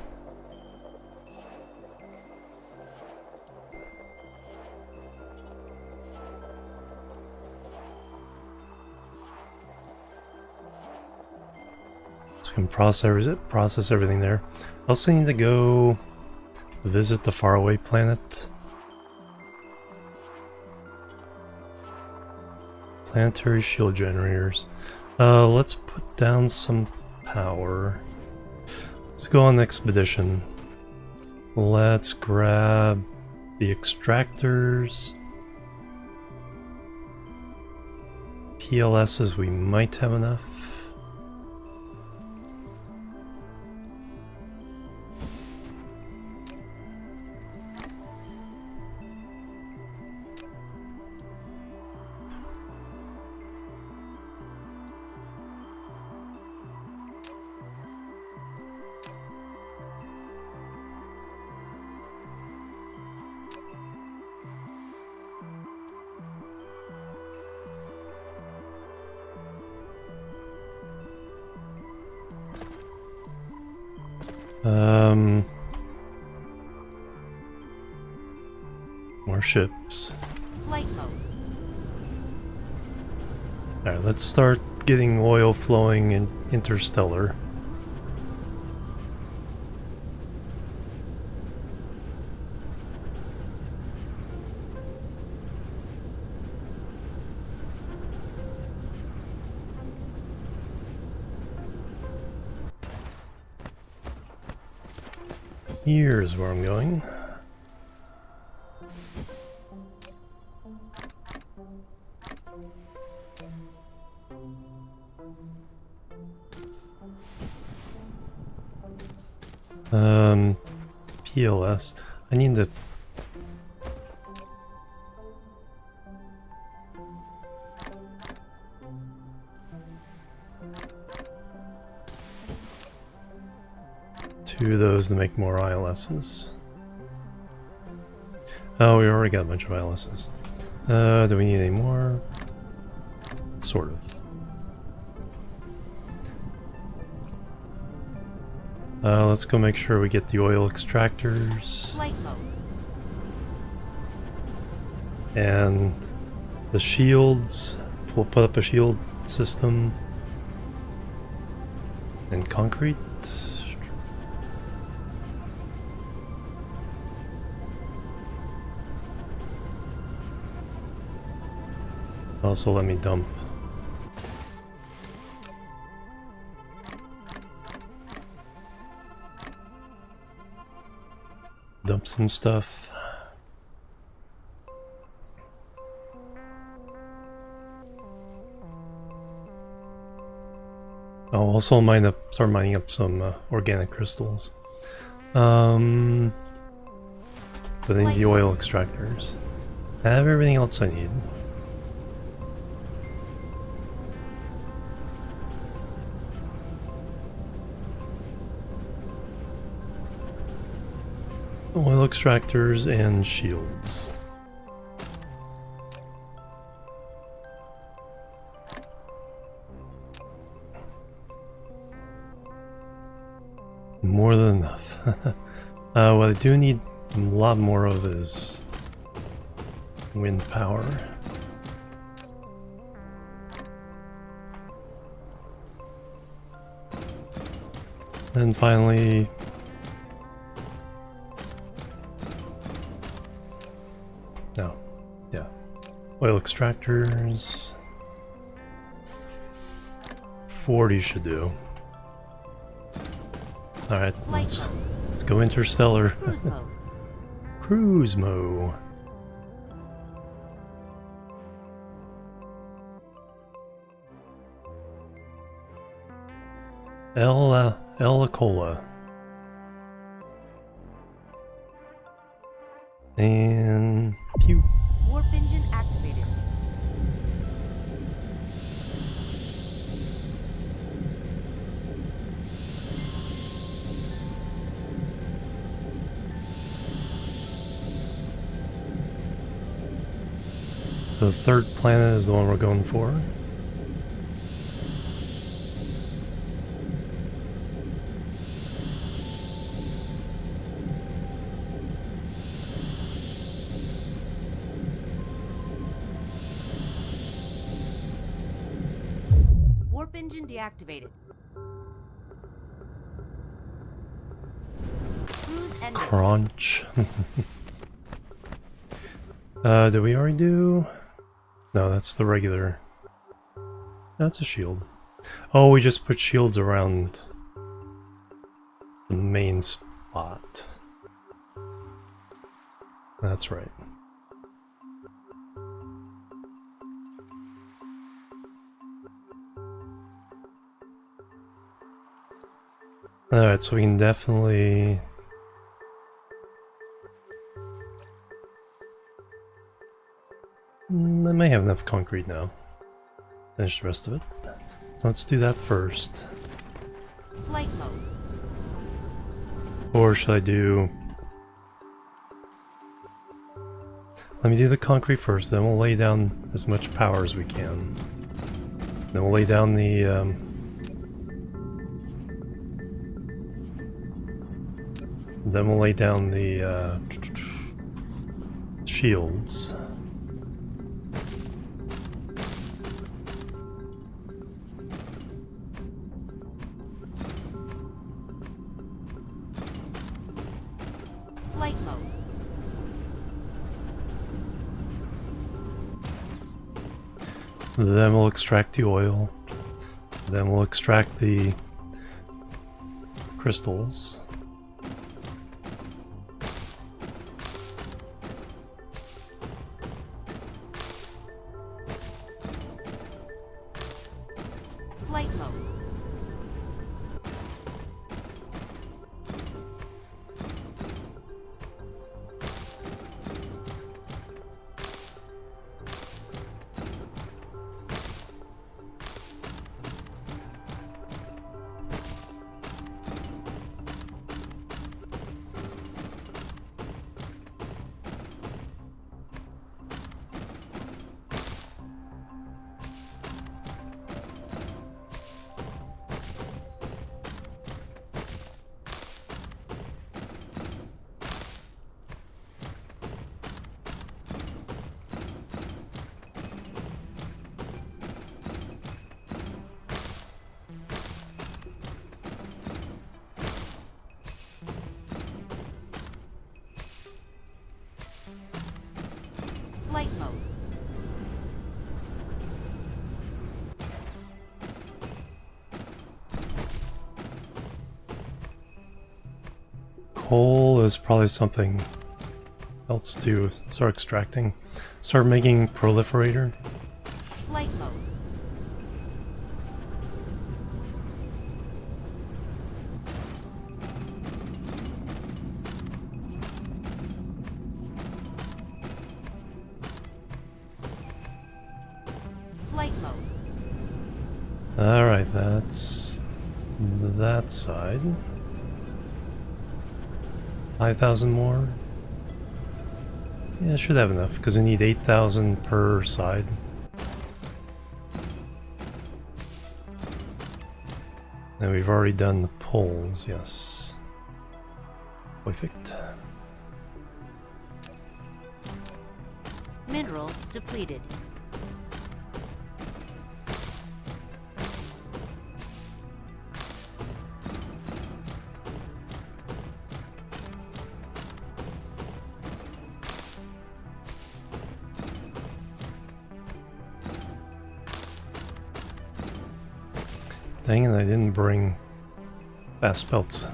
So we can process everything there. I also need to go visit the faraway planet. Planetary shield generators. Let's put down some power. Let's go on the expedition. Let's grab the extractors. PLSs, we might have enough. More ships. Flight mode. Alright, let's start getting oil flowing in interstellar. Here's where I'm going. PLS. I need to... two of those to make more ILSs. Oh, we already got a bunch of ILSs. Do we need any more? Sort of. Let's go make sure we get the oil extractors. Flight mode. And the shields. We'll put up a shield system. And concrete. Also let me dump. Dump some stuff. I'll also start mining up some organic crystals. But I need the oil extractors. I have everything else I need. Oil extractors and shields. More than enough. What I do need a lot more of is wind power. Then finally, oil extractors. 40 should do. Alright, let's go interstellar. Cruise mode. Cruise mode. ElAcola. And pew. Warp engine activated. So the third planet is the one we're going for. Warp engine deactivated. Cruise ended. Crunch. Did we already do? No, that's the regular. That's a shield. Oh, we just put shields around the main spot. That's right. Alright, so we can definitely... I may have enough concrete now. Finish the rest of it. So let's do that first. Flight mode. Or should I do... Let me do the concrete first, then we'll lay down as much power as we can. Then we'll lay down the Then we'll lay down the shields. Flight mode. Then we'll extract the oil. Then we'll extract the crystals. Flight mode. Flight mode. Coal is probably something else to start extracting. Start making proliferator. Flight mode. Flight mode. Alright, that's that side. 5,000 more? Yeah, should have enough, because we need 8,000 per side. And we've already done the poles, yes. Perfect. Mineral depleted. Dang it, I didn't bring fast belts.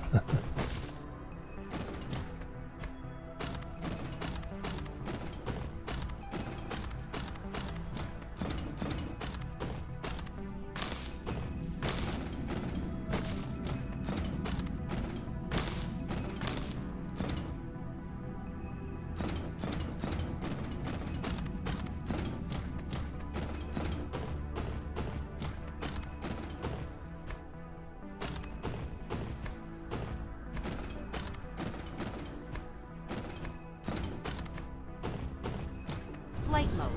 Flight mode.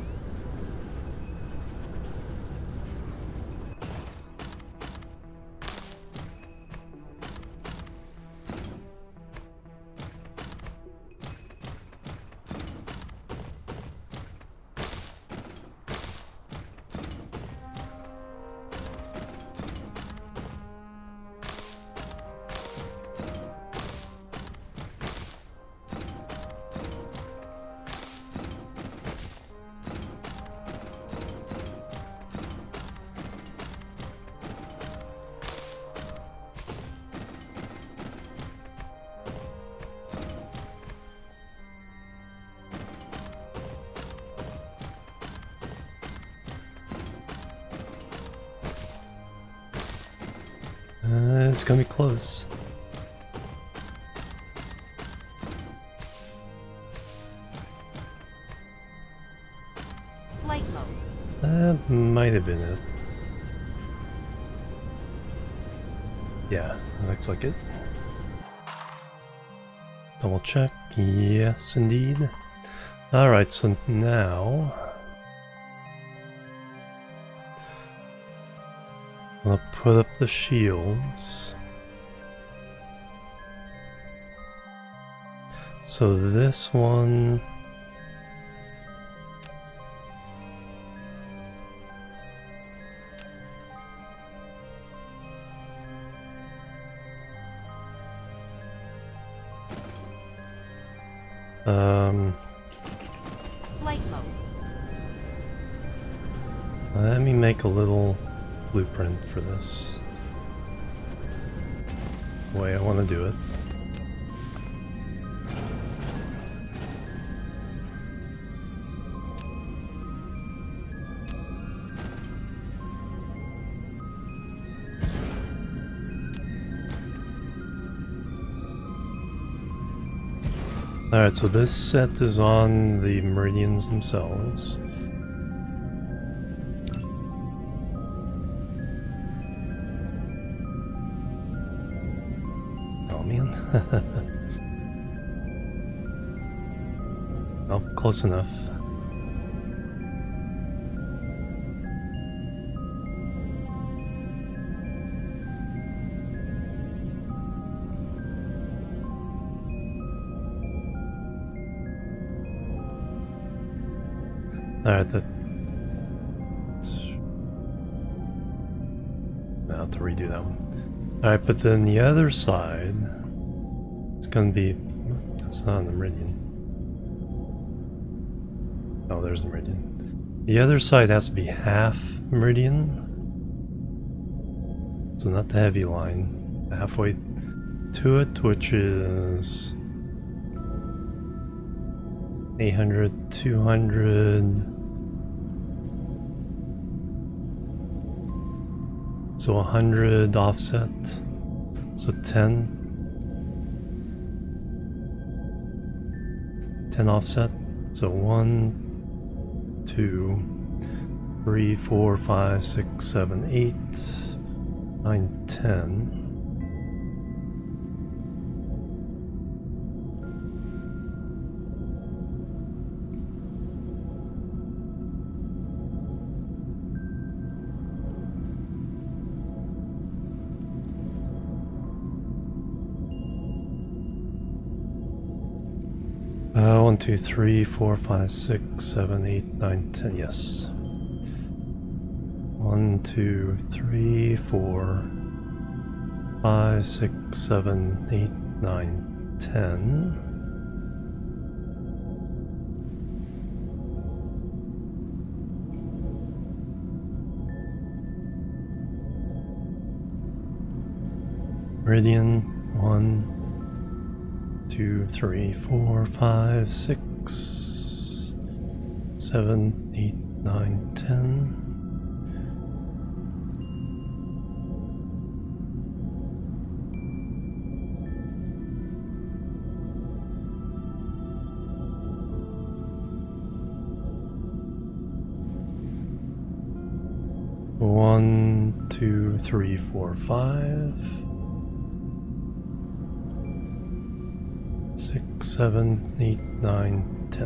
It's gonna be close. Flight mode. That might have been it. Yeah, looks like it. Double check. Yes, indeed. Alright, so now I'll put up the shields. So this one... Flight mode. Let me make a little blueprint for this. The way I want to do it. Alright, so this set is on the meridians themselves. Oh man. Oh, close enough. Alright, I'll have to redo that one. Alright, but then the other side, it's gonna be, that's not on the meridian. Oh, there's the meridian. The other side has to be half meridian. So not the heavy line, halfway to it, which is 800, 200. So 100 offset, so 10 offset, so 1, 2, 3, 4, 5, 6, 7, 8, 9, 10. One, 2, 3, 4, 5, 6, 7, 8, 9, 10. Yes. 1, 2, 3, 4, 5, 6, 7, 8, 9, 10. Meridian 1, 2, 3, 4, 5, 6, 7, 8, 9, 10. One, 2, 3, 4, 5. 6, 7, 8, 9, 10.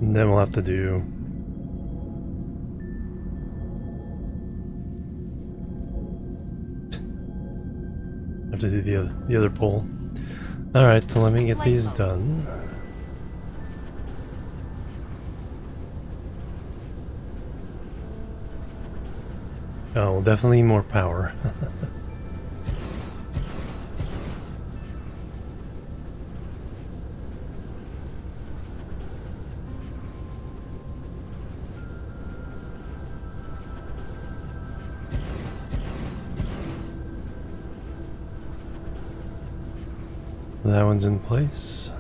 And then we'll have to do the other pole. All right, so let me get these done. Oh, definitely more power. That one's in place.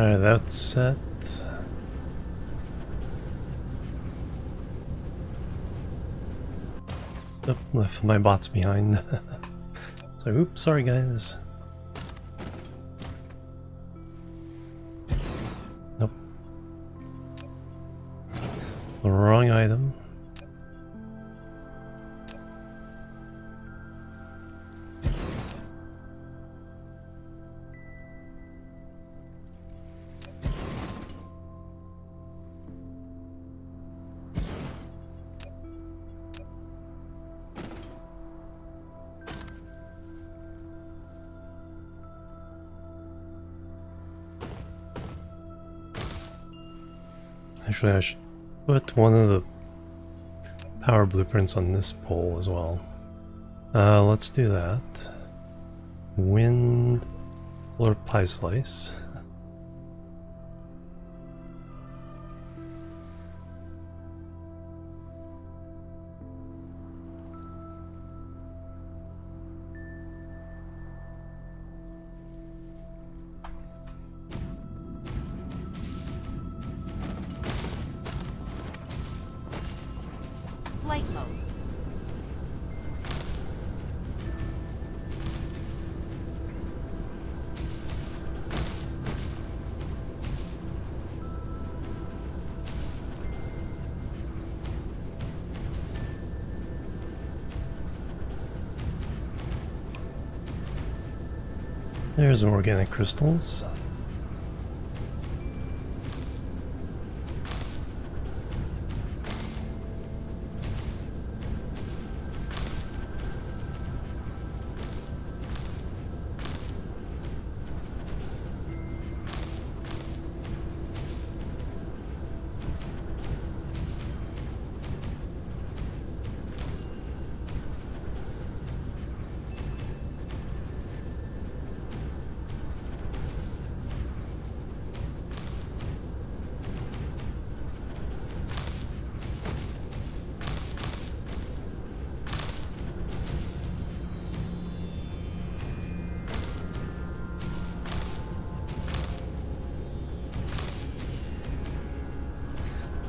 Alright, that's set. Oh, left my bots behind. So, oops, sorry guys. Nope. The wrong item. Actually, I should put one of the power blueprints on this pole as well. Let's do that. Wind or pie slice. Flight mode. There's organic crystals.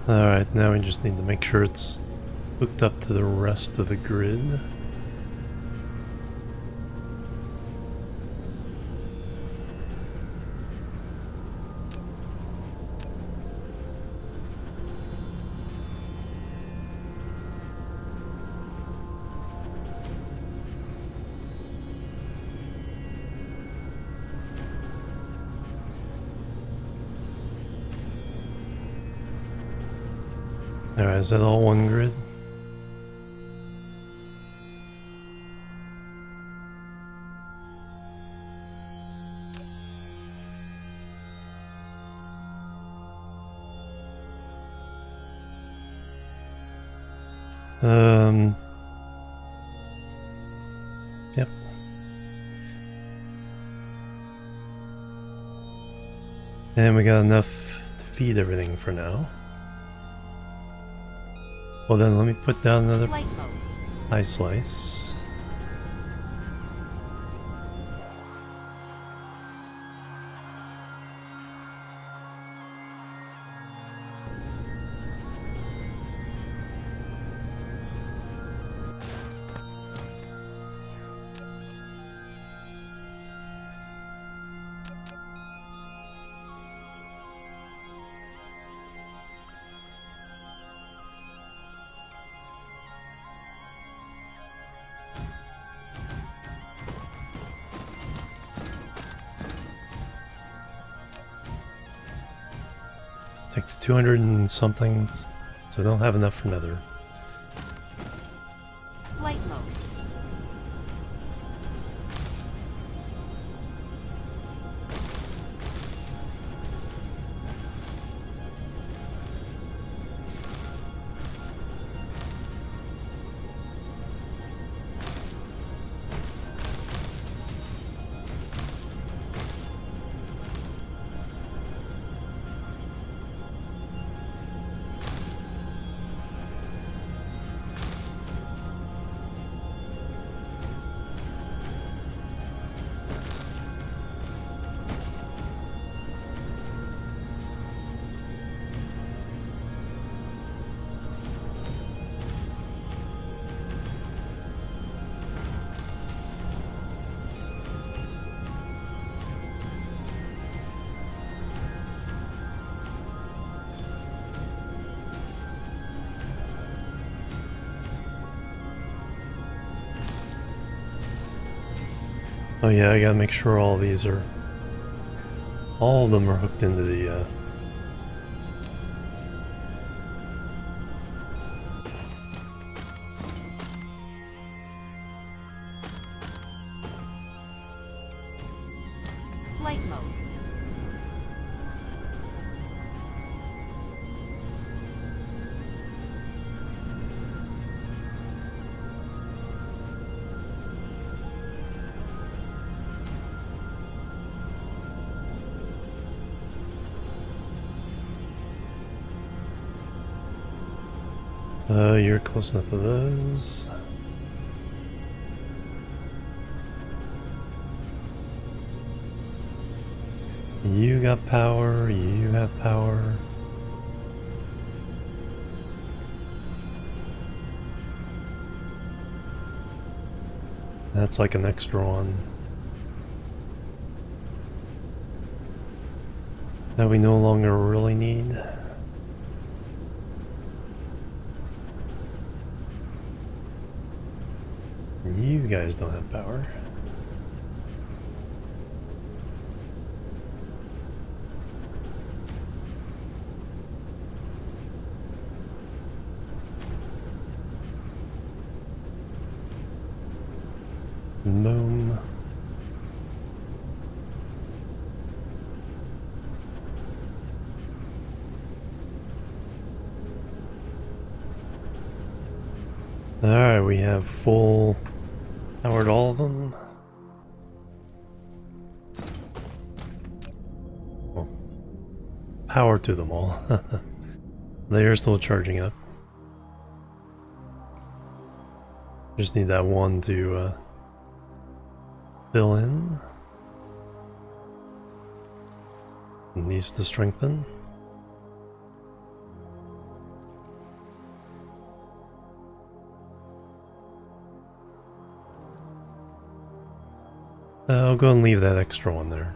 Alright, now we just need to make sure it's hooked up to the rest of the grid. Alright, is that all one grid? Yep. And we got enough to feed everything for now. Well then, let me put down another Flight mode. pie slice. Takes 200 and something, so I don't have enough for nether. Flight mode. Oh yeah, I gotta make sure all these are... all of them are hooked into the, Flight mode. you're close enough to those. You got power, you have power. That's like an extra one that we no longer really need. You guys don't have power. Boom. Alright, we have full powered all of them. Well, power to them all. They're still charging up. Just need that one to fill in. It needs to strengthen. I'll go and leave that extra one there.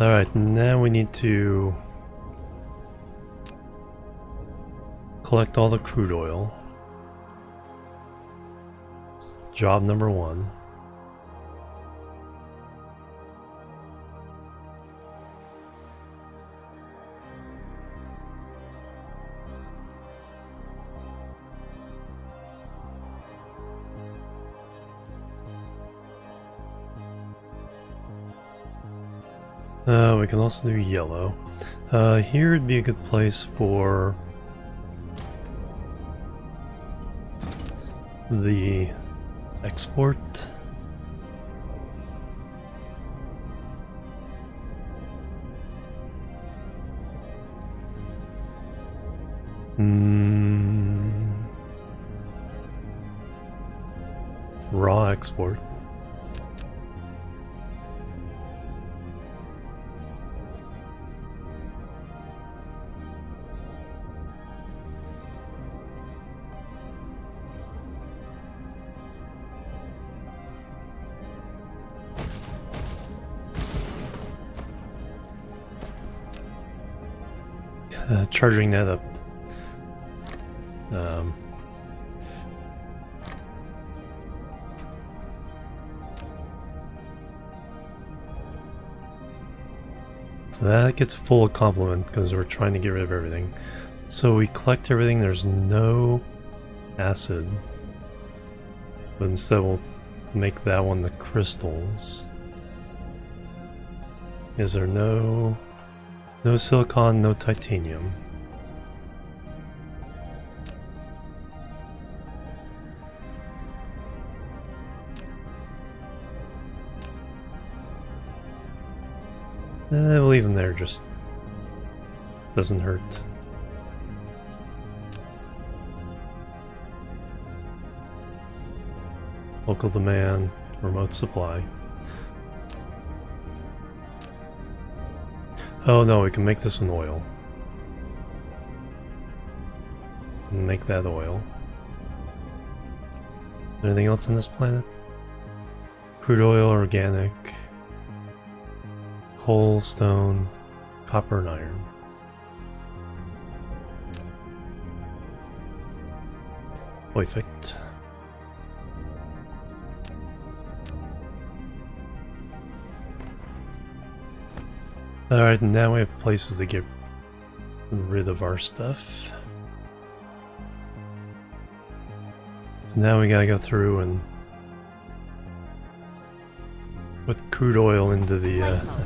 Alright, now we need to collect all the crude oil. Job number 1. We can also do yellow. Here would be a good place for the export. Raw export. Charging that up. So that gets full complement because we're trying to get rid of everything. So we collect everything, there's no acid. But instead we'll make that one the crystals. Is there no silicon, no titanium? We'll leave them there, just doesn't hurt. Local demand, remote supply. Oh no, we can make this one oil. Make that oil. Anything else on this planet? Crude oil, organic, coal, stone, copper, and iron. Perfect. Alright, now we have places to get rid of our stuff. So now we gotta go through and put crude oil into the Flight mode.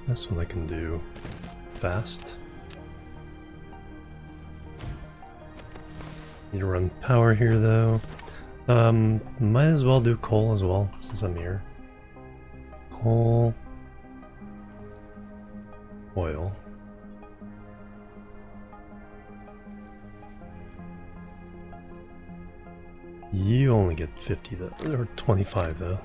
This one I can do fast. Need to run power here though. Might as well do coal as well since I'm here. Coal, oil. You only get 50 though, or 25 though.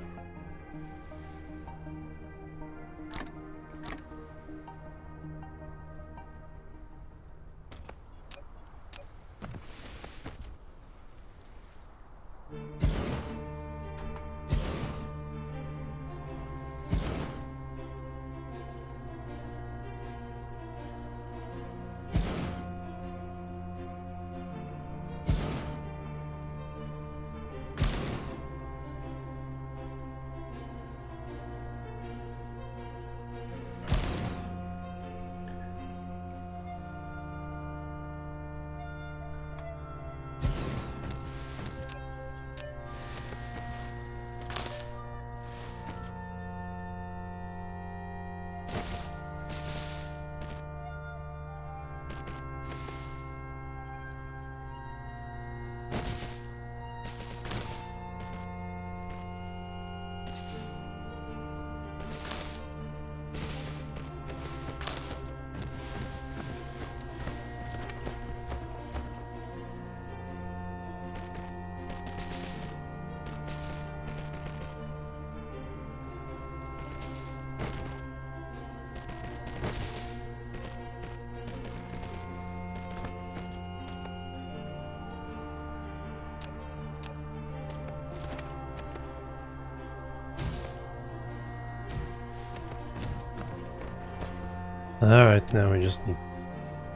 Alright, now we just need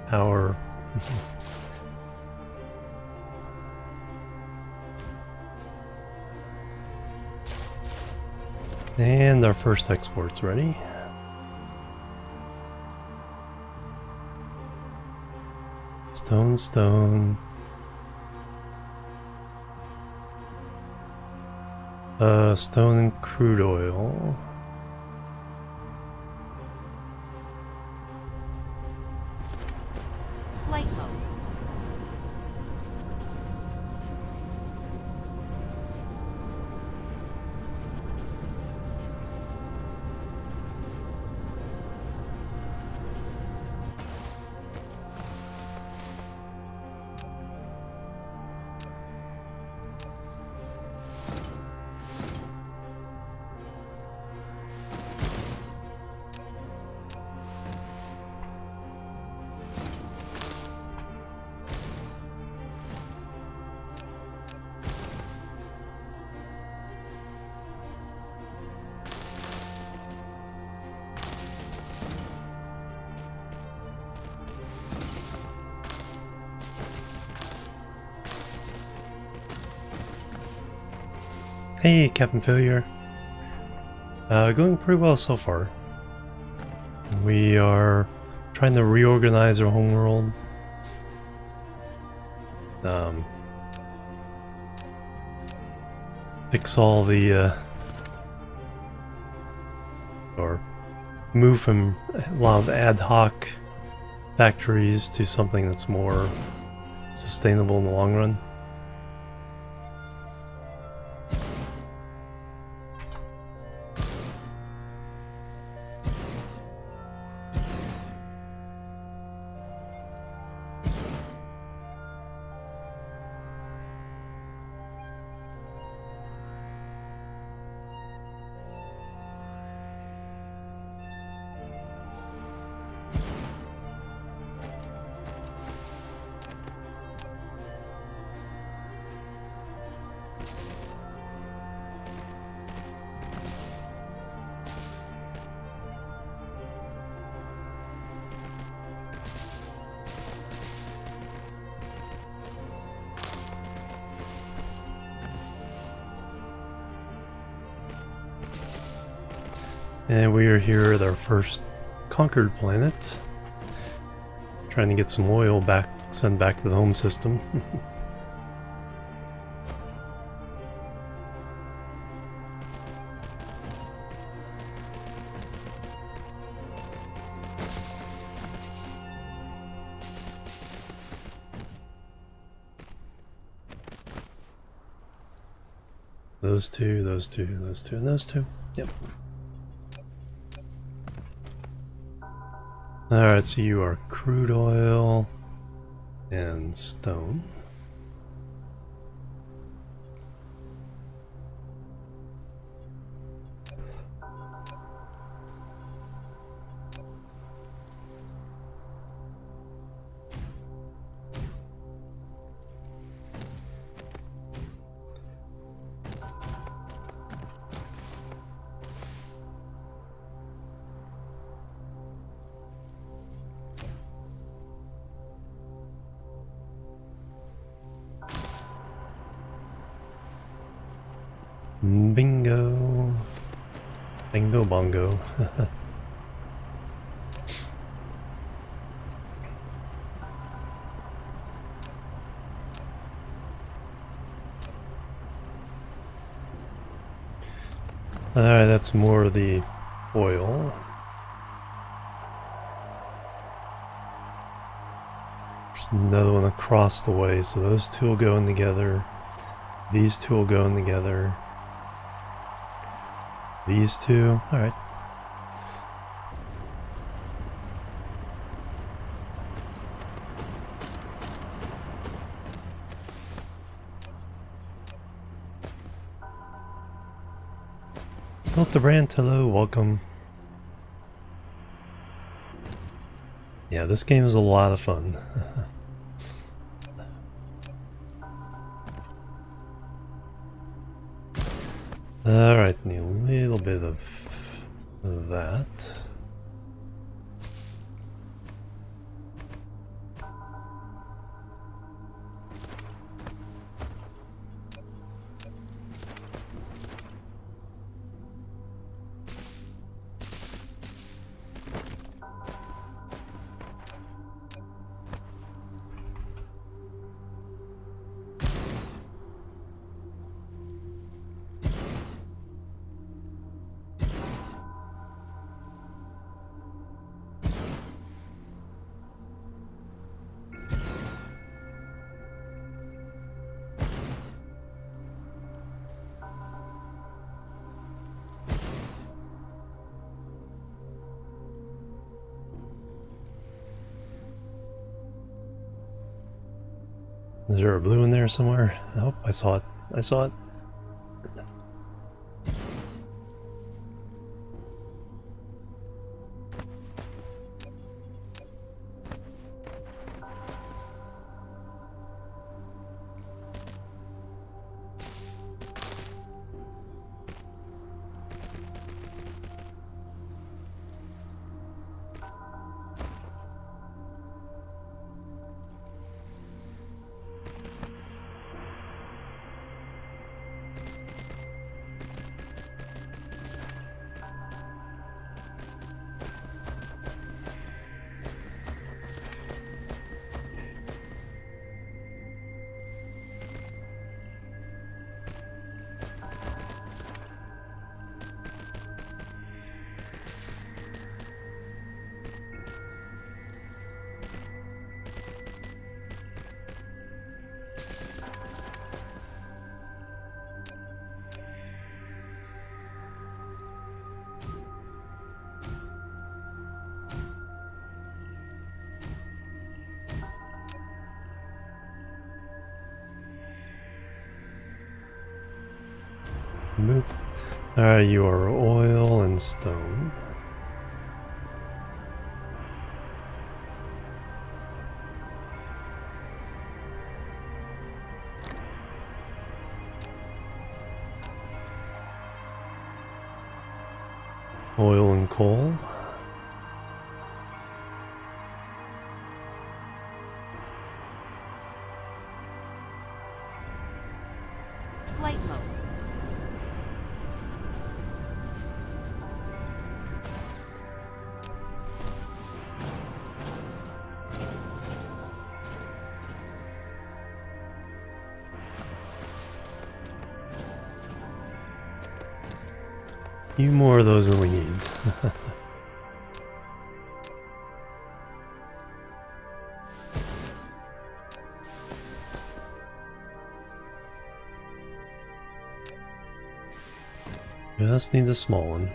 power. And our first export's ready. Stone, stone. Stone and crude oil. Flight mode. Hey, Captain Failure. Going pretty well so far. We are trying to reorganize our homeworld. Fix all the, or move from a lot of ad hoc factories to something that's more sustainable in the long run. And we are here at our first conquered planet. Trying to get some oil back, sent back to the home system. Those two, those two, those two, and those two. Yep. Alright, so you are crude oil and stone. Bingo. Bingo bongo. Alright, that's more of the oil. There's another one across the way, so those two will go in together. These two will go in together. These two, alright. Built the brand, hello, welcome. Yeah, this game is a lot of fun. Alright, need a little bit of that. Is there a blue in there somewhere? Nope, I saw it. I saw it. Boop. Alright, you are oil and stone. Oil and coal. Flight mode. few more of those than we need. Just need the small one.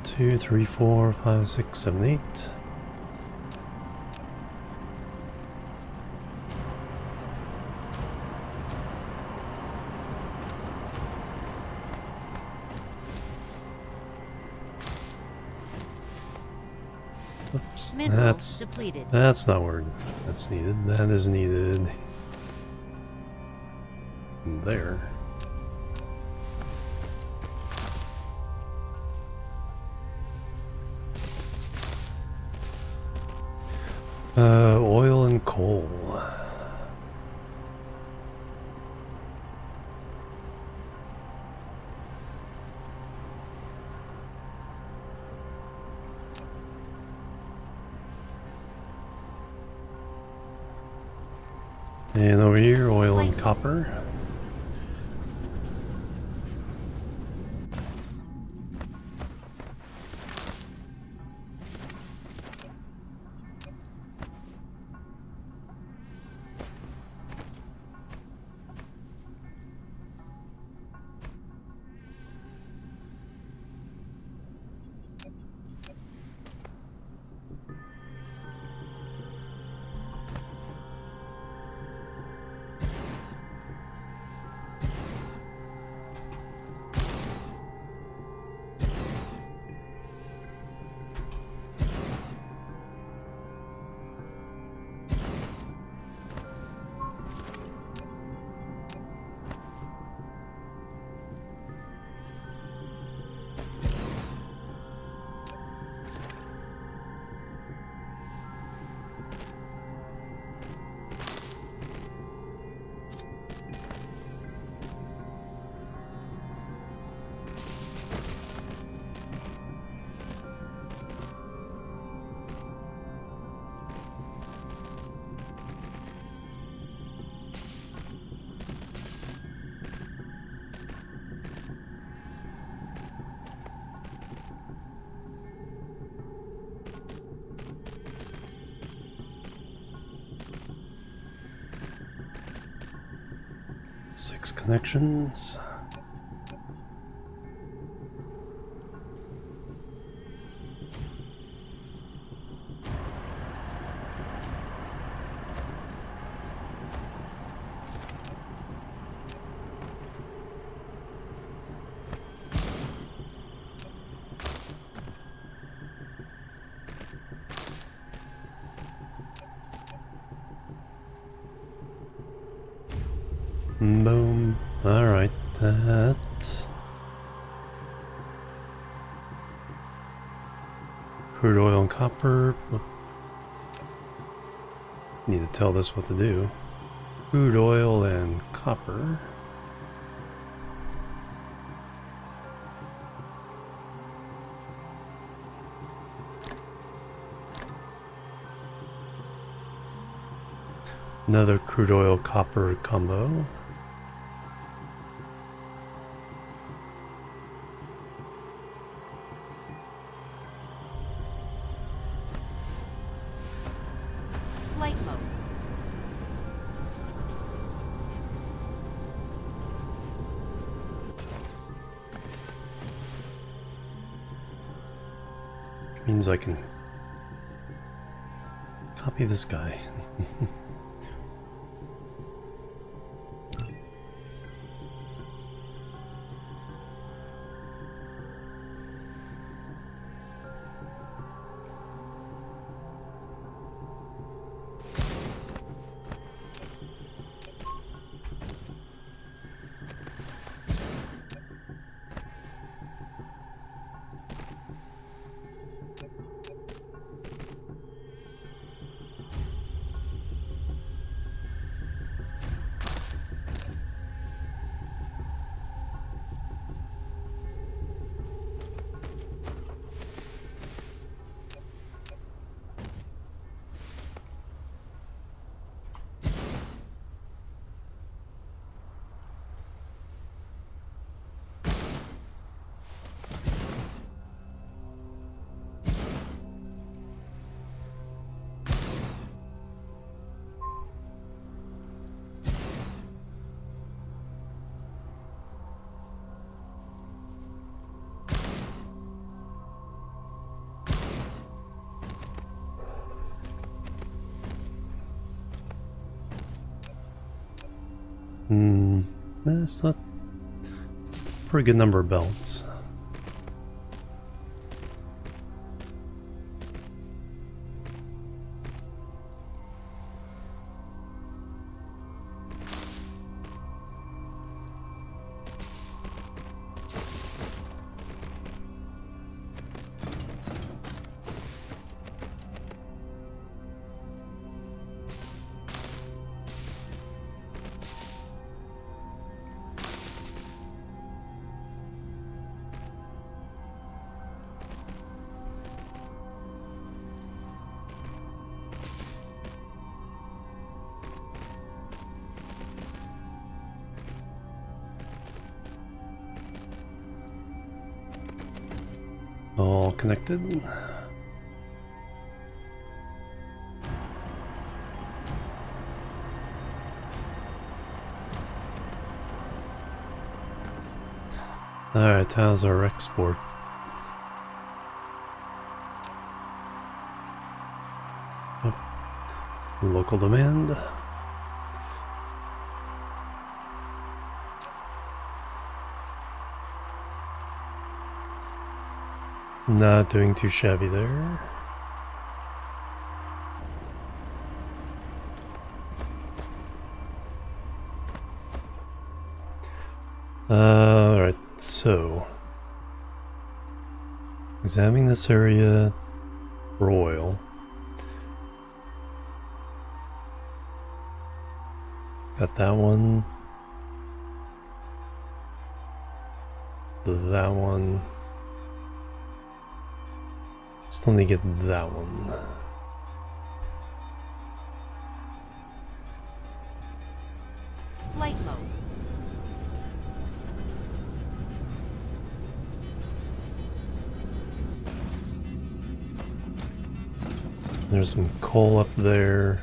Two, three, four, five, six, seven, eight. Oops, Mineral depleted. that's not where that's needed. That is needed there. Oil and coal. And over here, oil and copper. Six connections. Boom. Alright, that. Crude oil and copper. Need to tell this what to do. Crude oil and copper. Another crude oil copper combo. Flight mode. Which means I can copy this guy. That's not a pretty good number of belts. All connected. Alright, how's our export? Yep. Local demand. Not doing too shabby there. Alright, so examining this area for oil. Got that one. That one. Still need to get that one. Flight mode. There's some coal up there.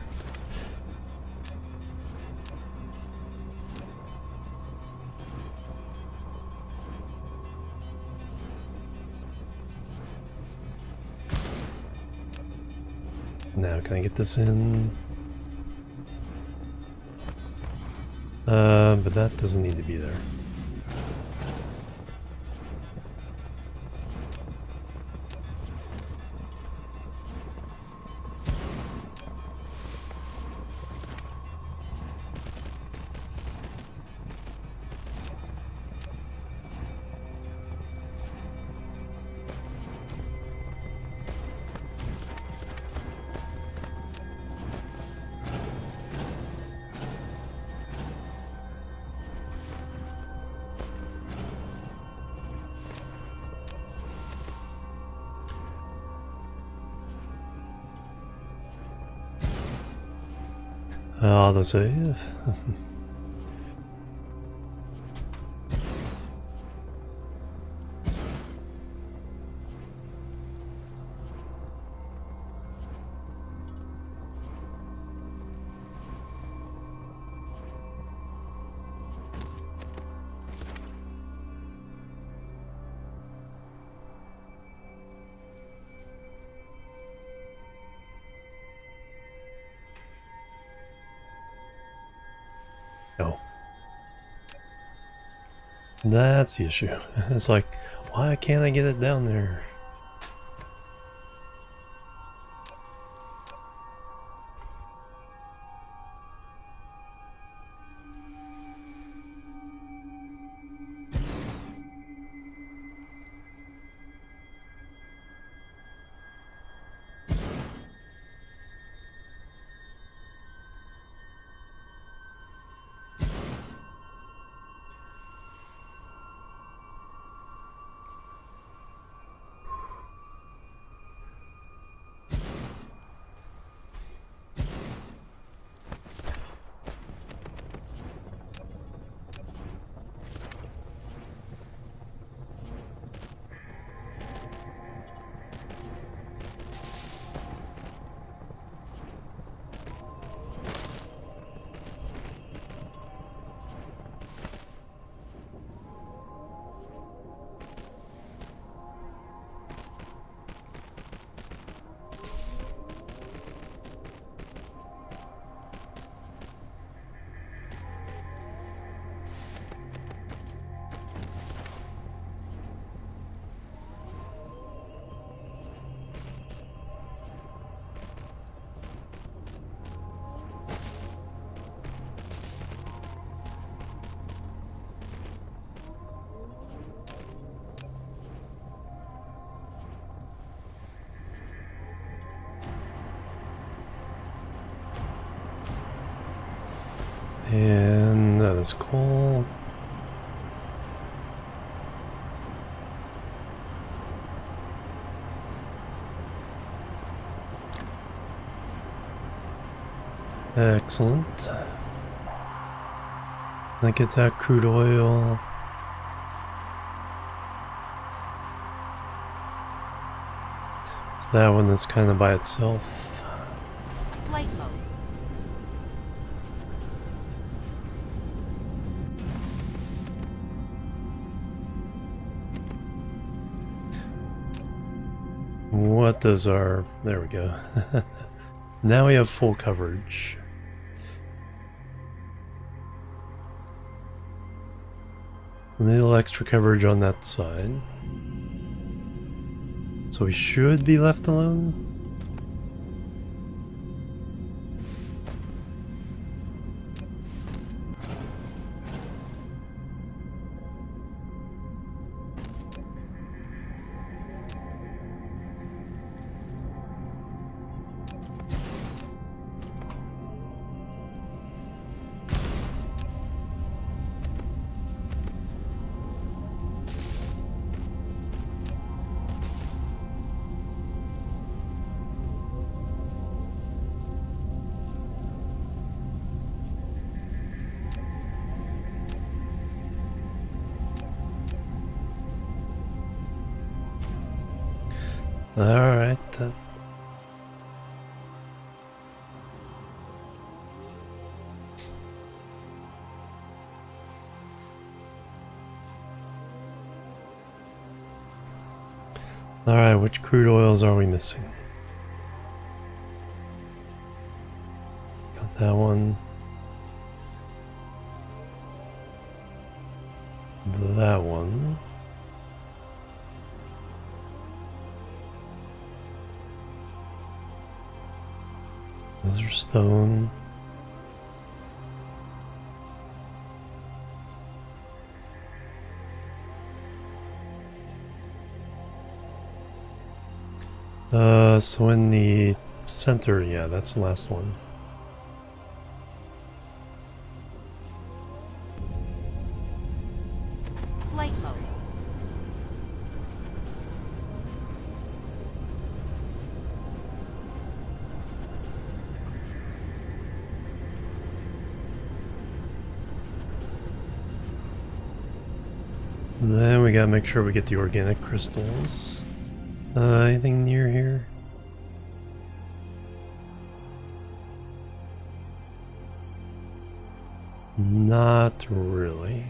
Now, can I get this in? But that doesn't need to be there. Autosave. No. That's the issue. It's like, why can't I get it down there? And that is cool. Excellent. That gets that crude oil. So that one that's kind of by itself. Flight mode. What does our... There we go. Now we have full coverage. A little extra coverage on that side. So we should be left alone. Alright. Alright, which crude oils are we missing? Got that one. That one. Those are stone. So in the center, yeah, that's the last one. Flight mode. Then we gotta make sure we get the organic crystals. Anything near here? Not really.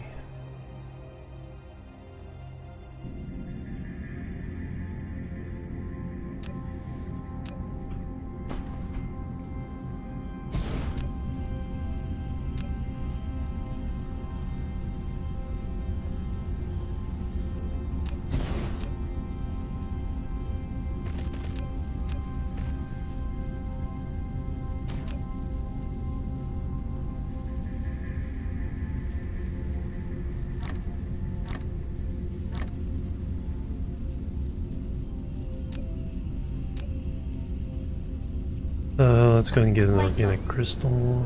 Let's go and get an organic crystal.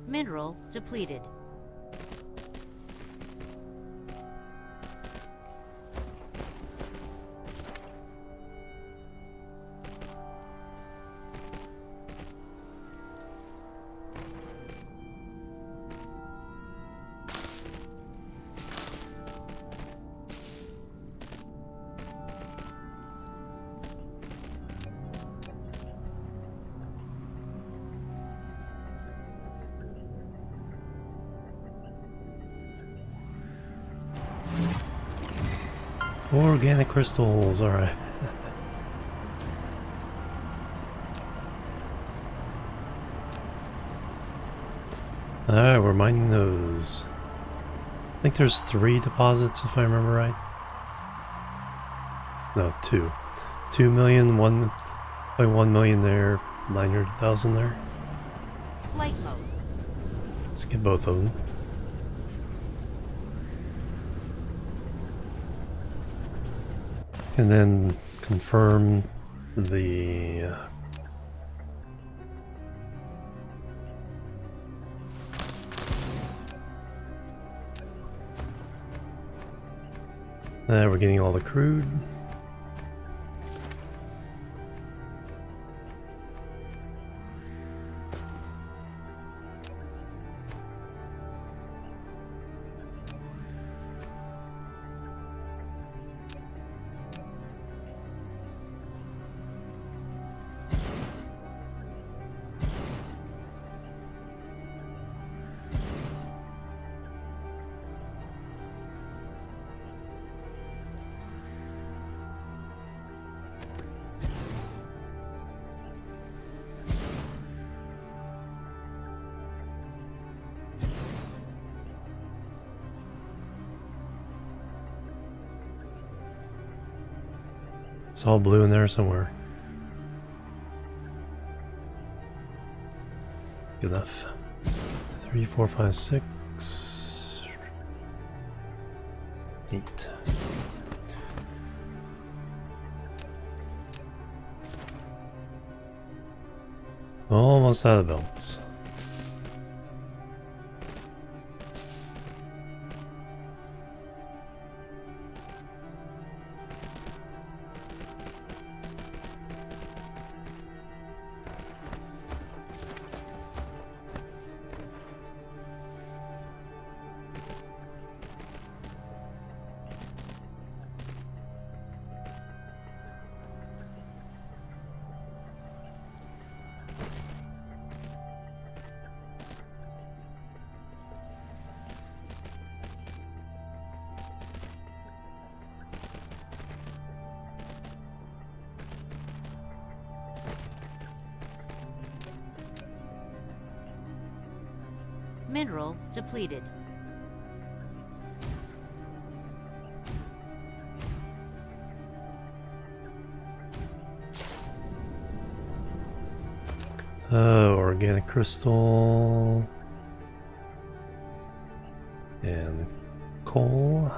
Mineral depleted. Organic crystals, alright. Alright, we're mining those. I think there's 3 deposits if I remember right. No, 2. 2 million, 1.1 million there, 900,000 there. Flight mode. Let's get both of them. And then confirm the we're getting all the crude. It's all blue in there somewhere. Good enough. 3, 4, 5, 6, 8. Almost out of belts. Mineral depleted. Organic crystal. And coal.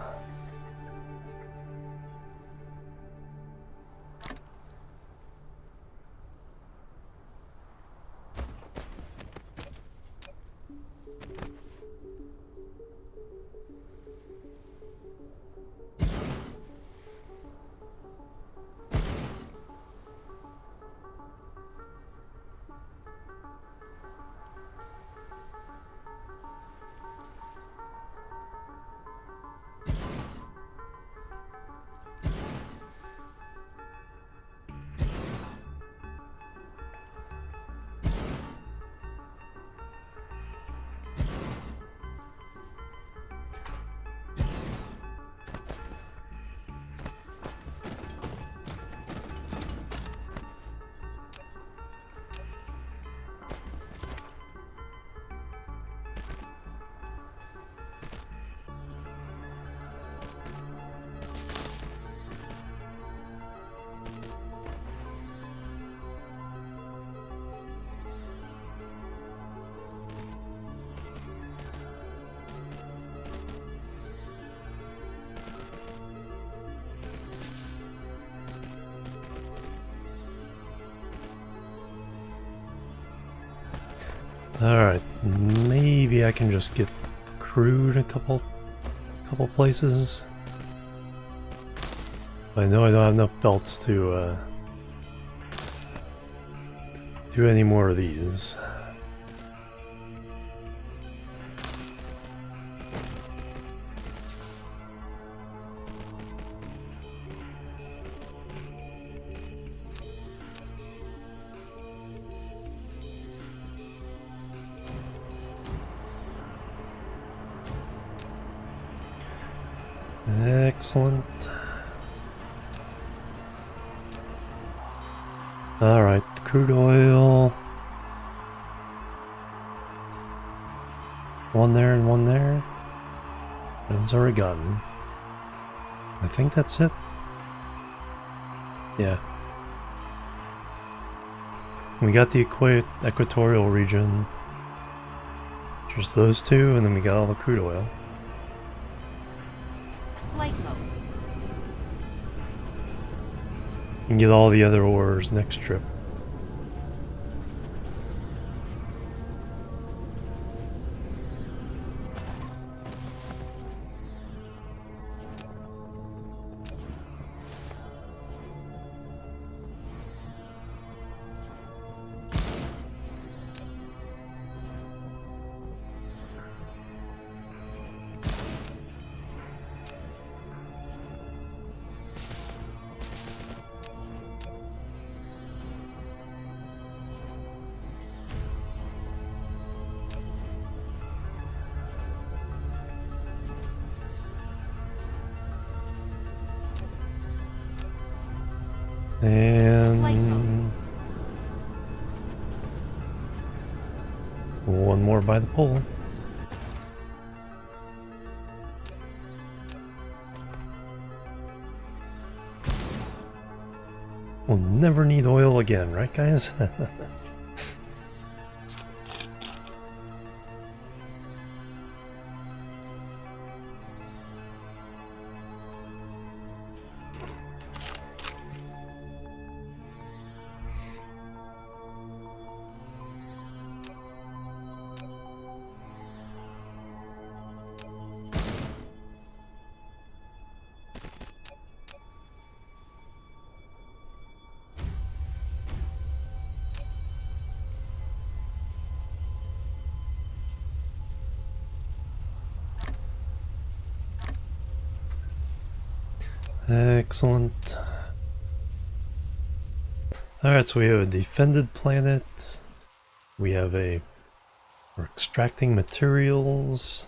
Alright, maybe I can just get crude a couple places. I know I don't have enough belts to do any more of these. Excellent. Alright, crude oil. One there and one there. One's already gotten. I think that's it. Yeah. We got the equatorial region. Just those two, and then we got all the crude oil. Flight mode. You can get all the other ores next trip. And one more by the pole. We'll never need oil again, right guys? Excellent. Alright, so we have a defended planet. We have we're extracting materials.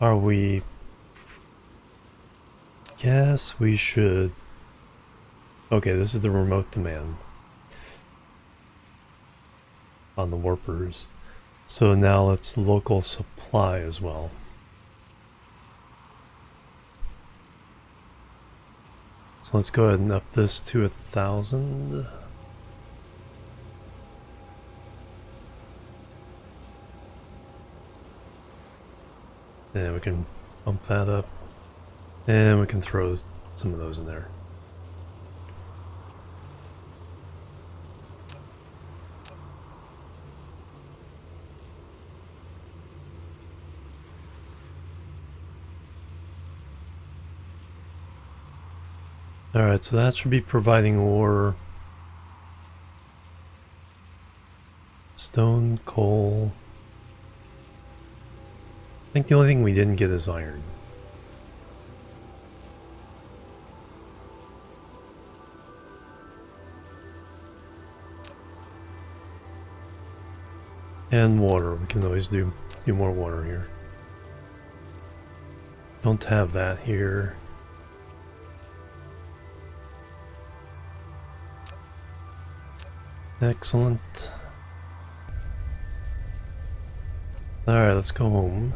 Are we... Guess we should... Okay, this is the remote demand on the warpers. So now let's local supply as well. So let's go ahead and up this to 1,000. And we can bump that up. And we can throw some of those in there. Alright, so that should be providing ore. Stone, coal. I think the only thing we didn't get is iron. And water. We can always do more water here. Don't have that here. Excellent. Alright, let's go home.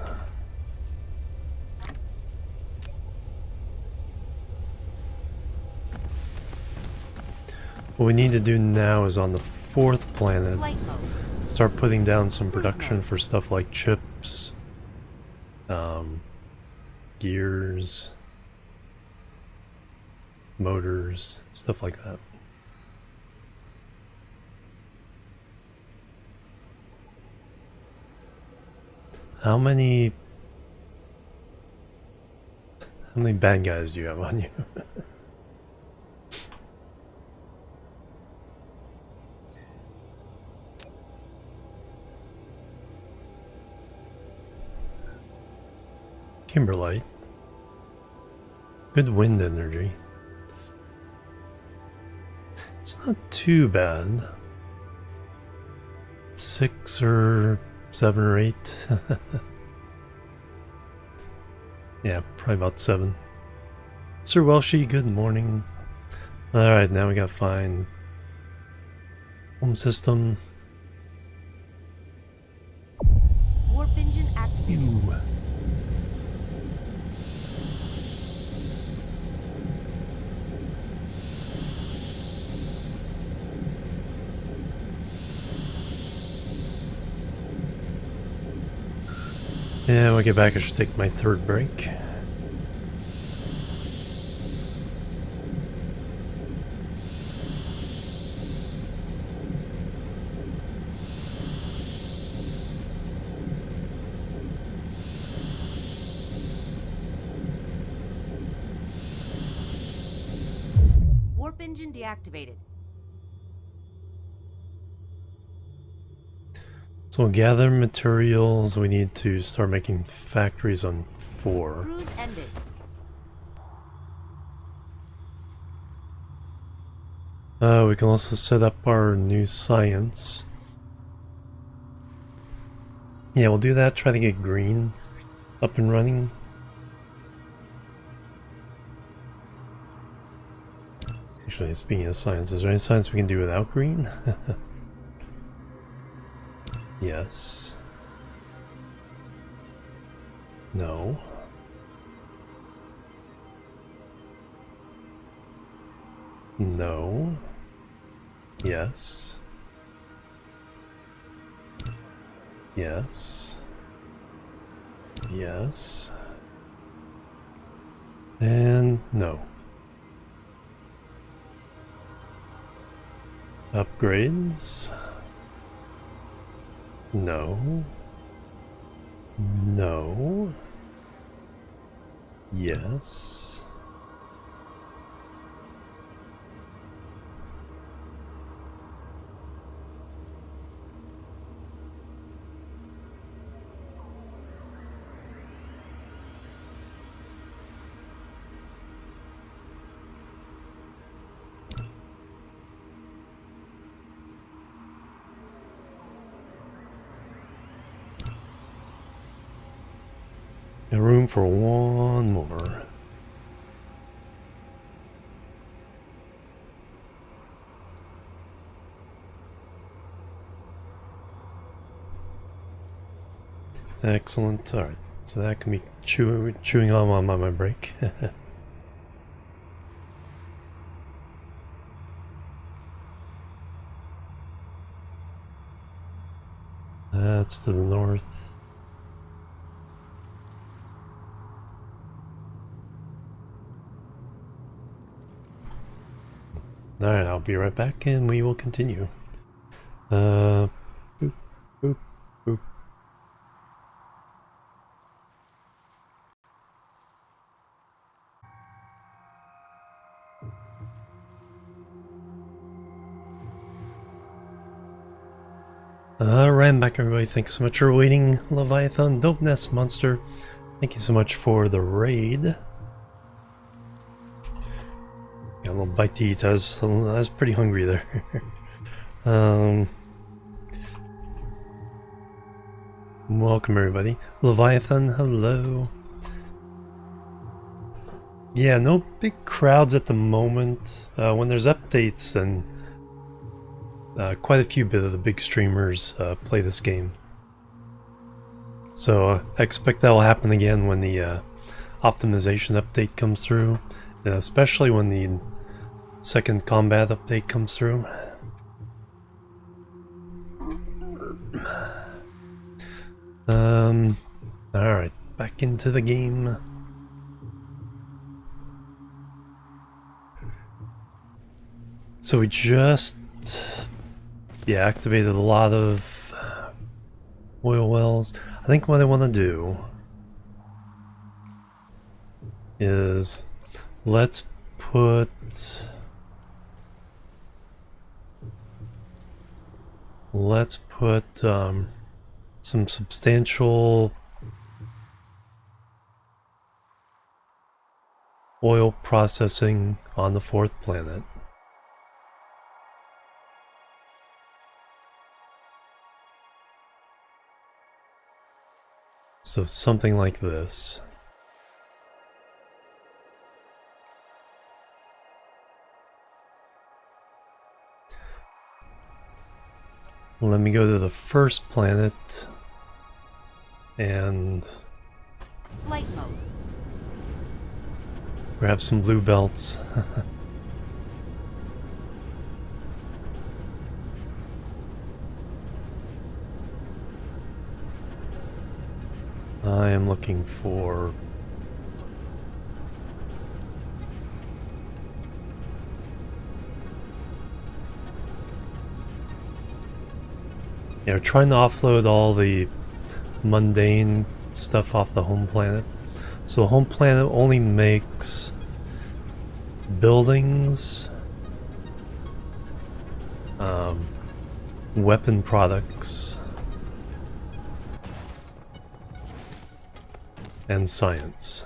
What we need to do now is on the 4th planet, Flight mode. start putting down some production for stuff like chips, gears, motors, stuff like that. How many bad guys do you have on you? Kimberlite. Good wind energy. It's not too bad. 6 or 7 or 8. Yeah, probably about 7. Sir Welshie, good morning. Alright, now we got fine. Home system. Warp engine activated. Ooh. Yeah, when we get back, I should take my 3rd break. Warp engine deactivated. So we'll gather materials. We need to start making factories on 4. Cruise ended. We can also set up our new science. Yeah, we'll do that. Try to get green up and running. Actually, speaking of science, is there any science we can do without green? Yes. No. No. Yes. Yes. Yes. And no. Upgrades. No. No. Yes. Got room for one more. Excellent. Alright, so that can be chewing on my break. That's to the north. Alright, I'll be right back and we will continue. Boop, boop, boop. Alright, I'm back everybody. Thanks so much for waiting. Leviathan, Dope Nest Monster. Thank you so much for the raid. Got a little bite to eat. I was pretty hungry there. Welcome everybody. Leviathan, hello. Yeah, no big crowds at the moment. When there's updates, then quite a few bit of the big streamers play this game. So I expect that will happen again when the optimization update comes through, and especially when the second combat update comes through. Alright, back into the game. So we just activated a lot of oil wells. I think what I want to do is let's put some substantial oil processing on the 4th planet. So something like this. Let me go to the first planet and Flight mode. grab some blue belts. I am looking for trying to offload all the mundane stuff off the home planet. So the home planet only makes buildings, weapon products, and science.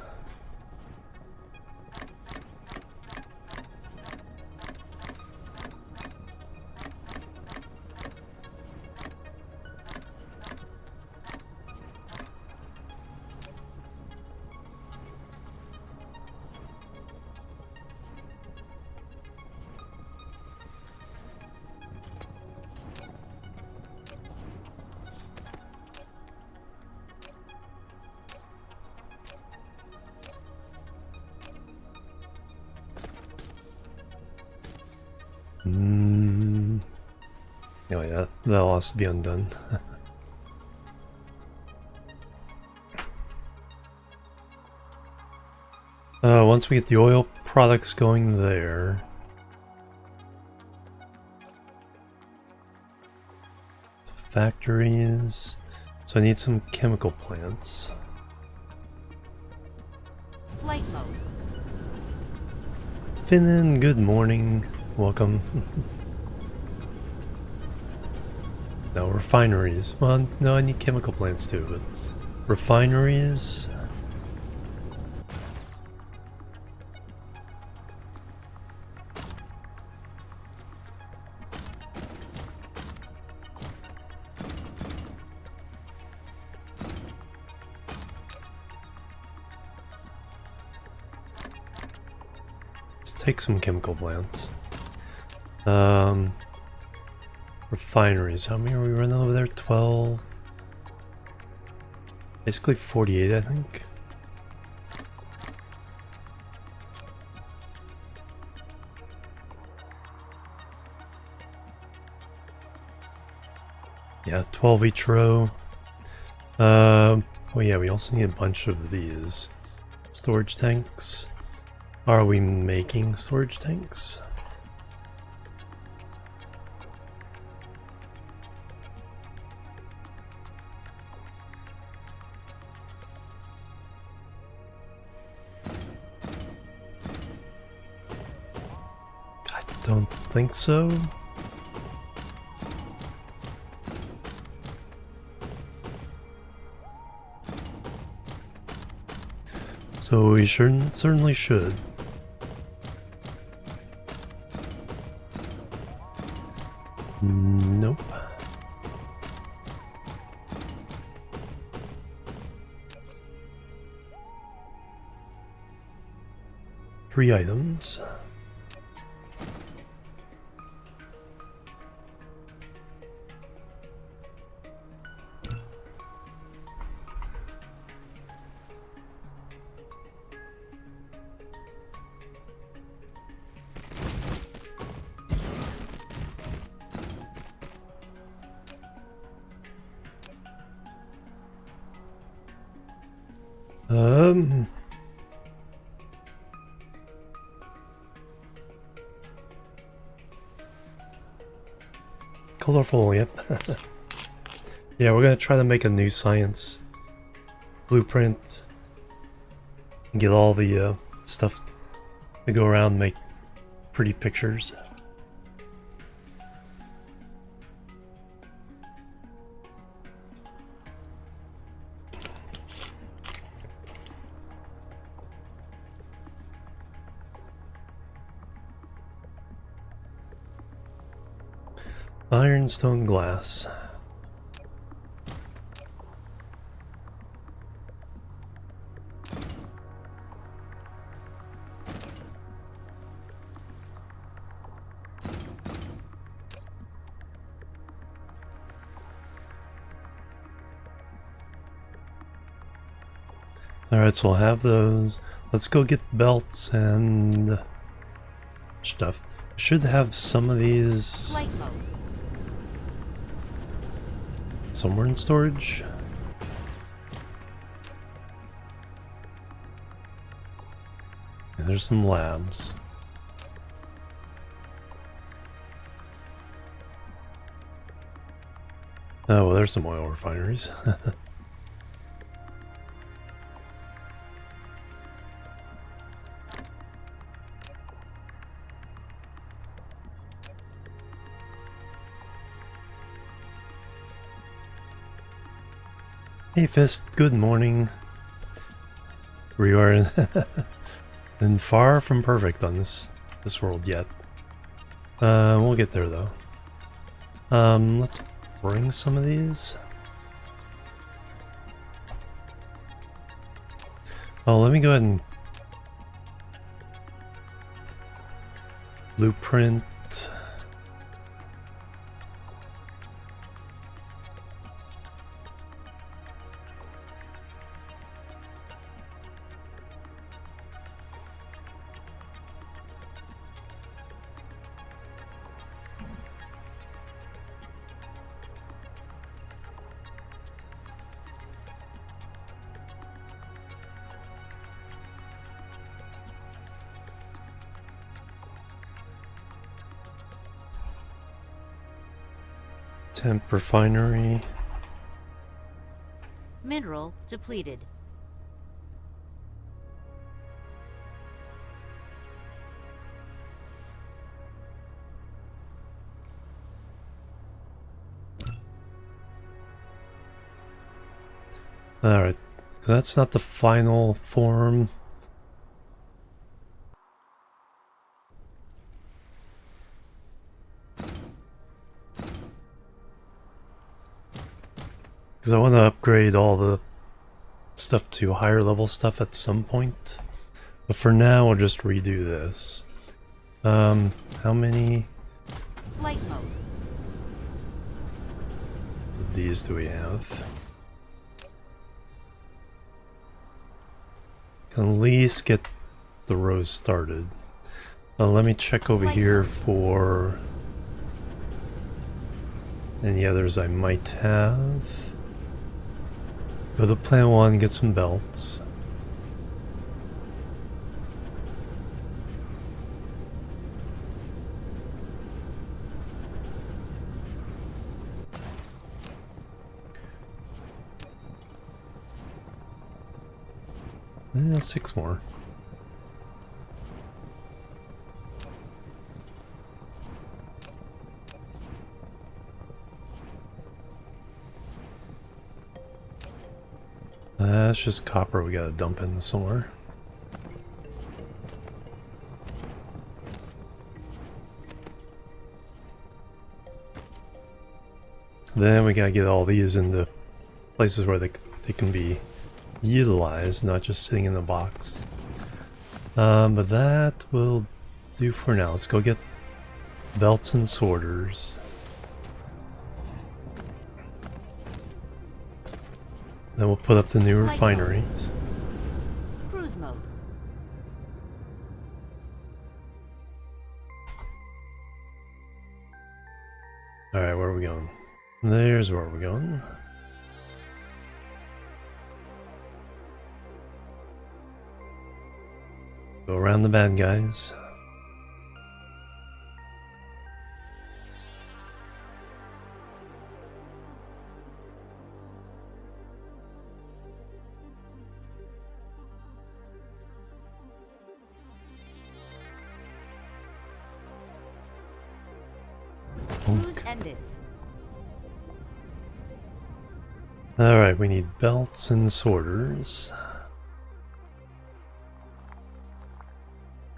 Oh yeah, that'll also be undone. Once we get the oil products going there, factories, so I need some chemical plants. Flight mode. Finnan, good morning, welcome. No, refineries. Well, no, I need chemical plants too, but refineries. take some chemical plants. Refineries, how many are we running over there? 12? Basically 48, I think. Yeah, 12 each row. Oh yeah, we also need a bunch of these storage tanks. Are we making storage tanks? I don't think so. So we certainly should. Nope. Three items. Colorful, yep. Yeah, we're gonna try to make a new science blueprint and get all the stuff to go around and make pretty pictures. Ironstone glass. Alright, so we'll have those. Let's go get belts and stuff. Should have some of these Flight mode. somewhere in storage. And there's some labs. Oh, well, there's some oil refineries. Hey Fist, good morning. We are and far from perfect on this world yet. We'll get there though. Let's bring some of these. Oh, let me go ahead and blueprint. Temp refinery. Mineral depleted. Alright, because that's not the final form. Because I want to upgrade all the stuff to higher level stuff at some point. But for now, I'll just redo this. How many Flight mode. of these do we have? Can at least get the rows started. Let me check over here for any others I might have. Go to plan 1, get some belts. Eh, 6 more. That's just copper we gotta dump in somewhere. Then we gotta get all these into places where they can be utilized, not just sitting in the box. But that will do for now. Let's go get belts and sorters. Then we'll put up the new refineries. Cruise mode. Alright, where are we going? There's where we're going. Go around the bad guys. Cruise ended. Alright, we need belts and sorters.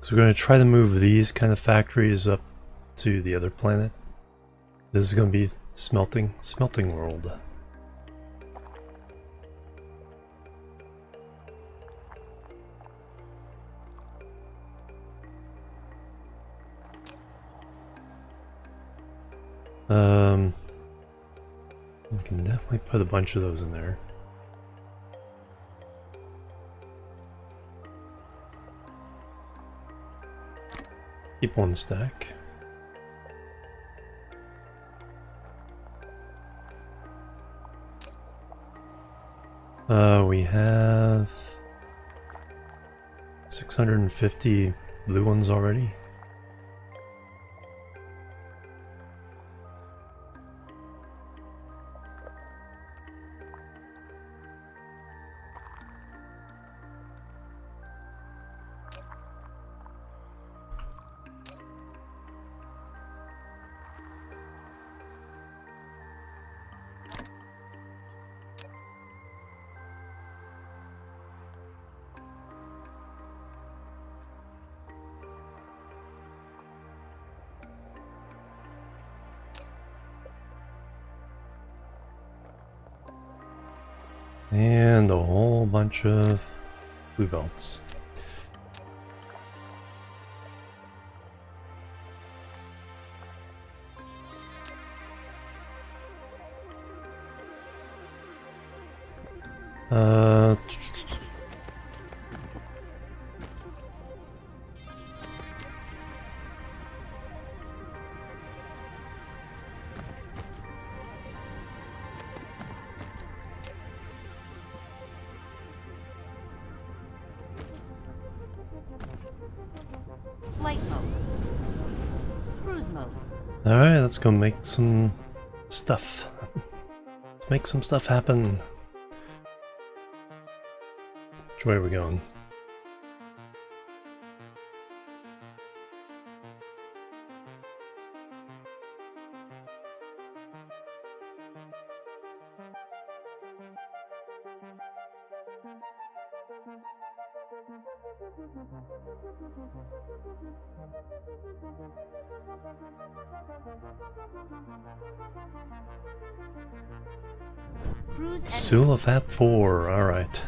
So we're going to try to move these kind of factories up to the other planet. This is going to be smelting world. We can definitely put a bunch of those in there. Keep one stack. We have 650 blue ones already. And a whole bunch of blue belts. Flight mode. Cruise mode. Alright, let's go make some stuff. Let's make some stuff happen. Which way are we going? Cruise ended. Sulfat 4, alright.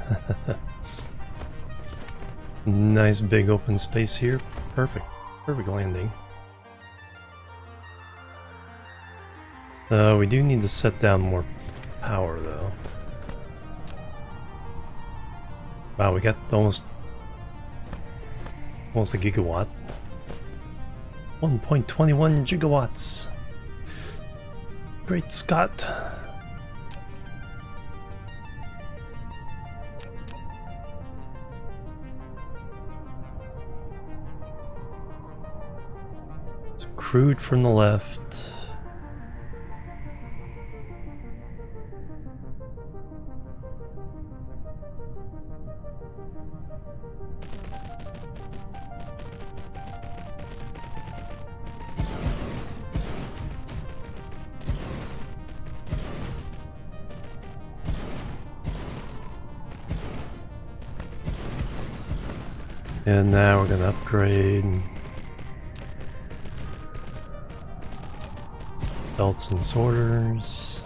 Nice big open space here. Perfect. Perfect landing. We do need to set down more power though. Wow, we got almost a gigawatt. 1.21 gigawatts. Great Scott. It's crude from the left. And now we're gonna upgrade belts and sorters.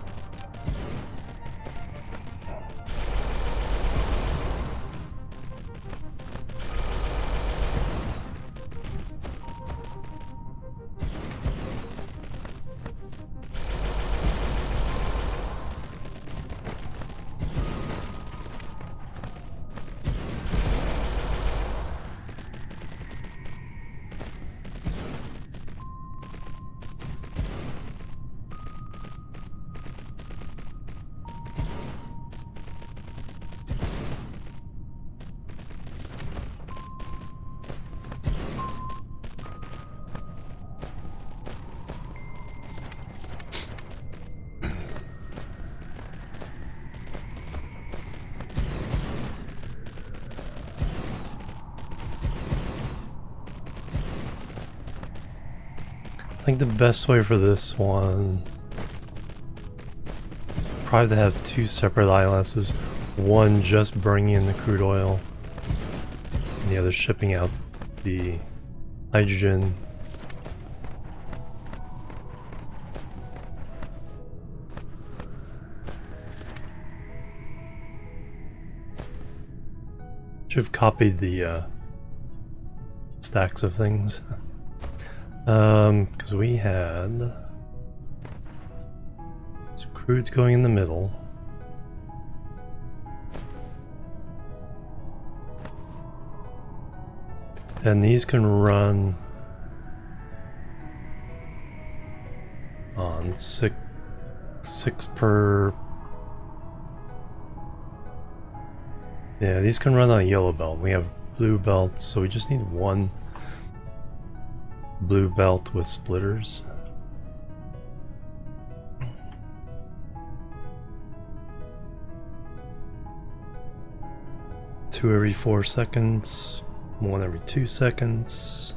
I think the best way for this one probably to have two separate ILSs, one just bringing in the crude oil and the other shipping out the hydrogen. Should have copied the stacks of things. Because we had so crude's going in the middle. And these can run on six per. Yeah, these can run on a yellow belt. We have blue belts, so we just need one blue belt with splitters. Two every 4 seconds, one every 2 seconds.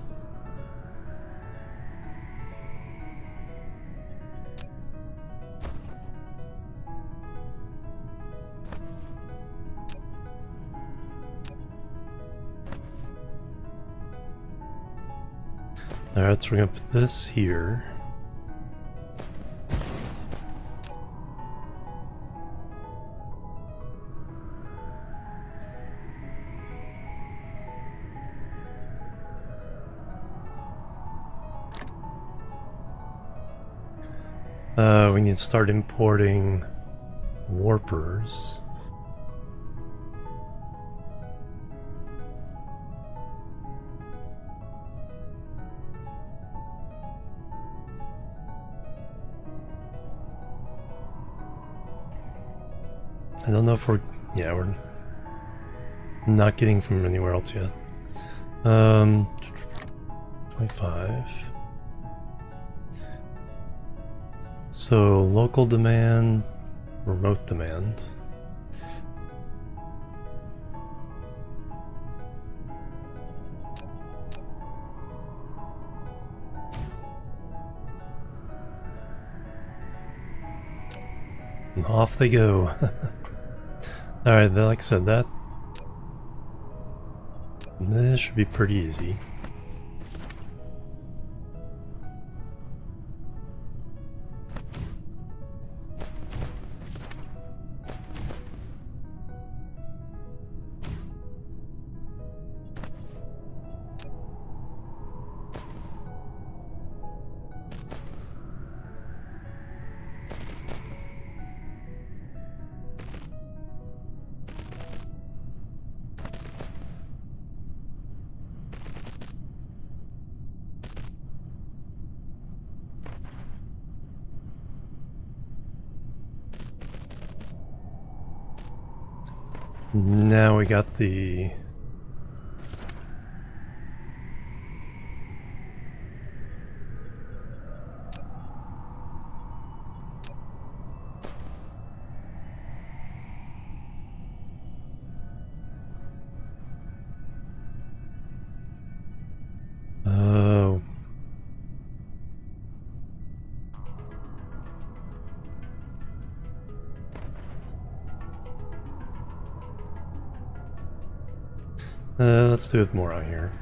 Alright, so we're gonna put this here. We need to start importing warpers. I don't know if we're not getting from anywhere else yet. 25. So local demand, remote demand. And off they go. Alright, like I said, this should be pretty easy. Now we got the... Oh. Let's do it more out here.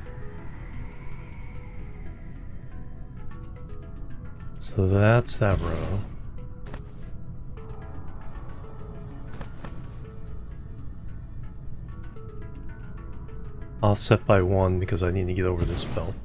So that's that row. Offset by 1 because I need to get over this belt.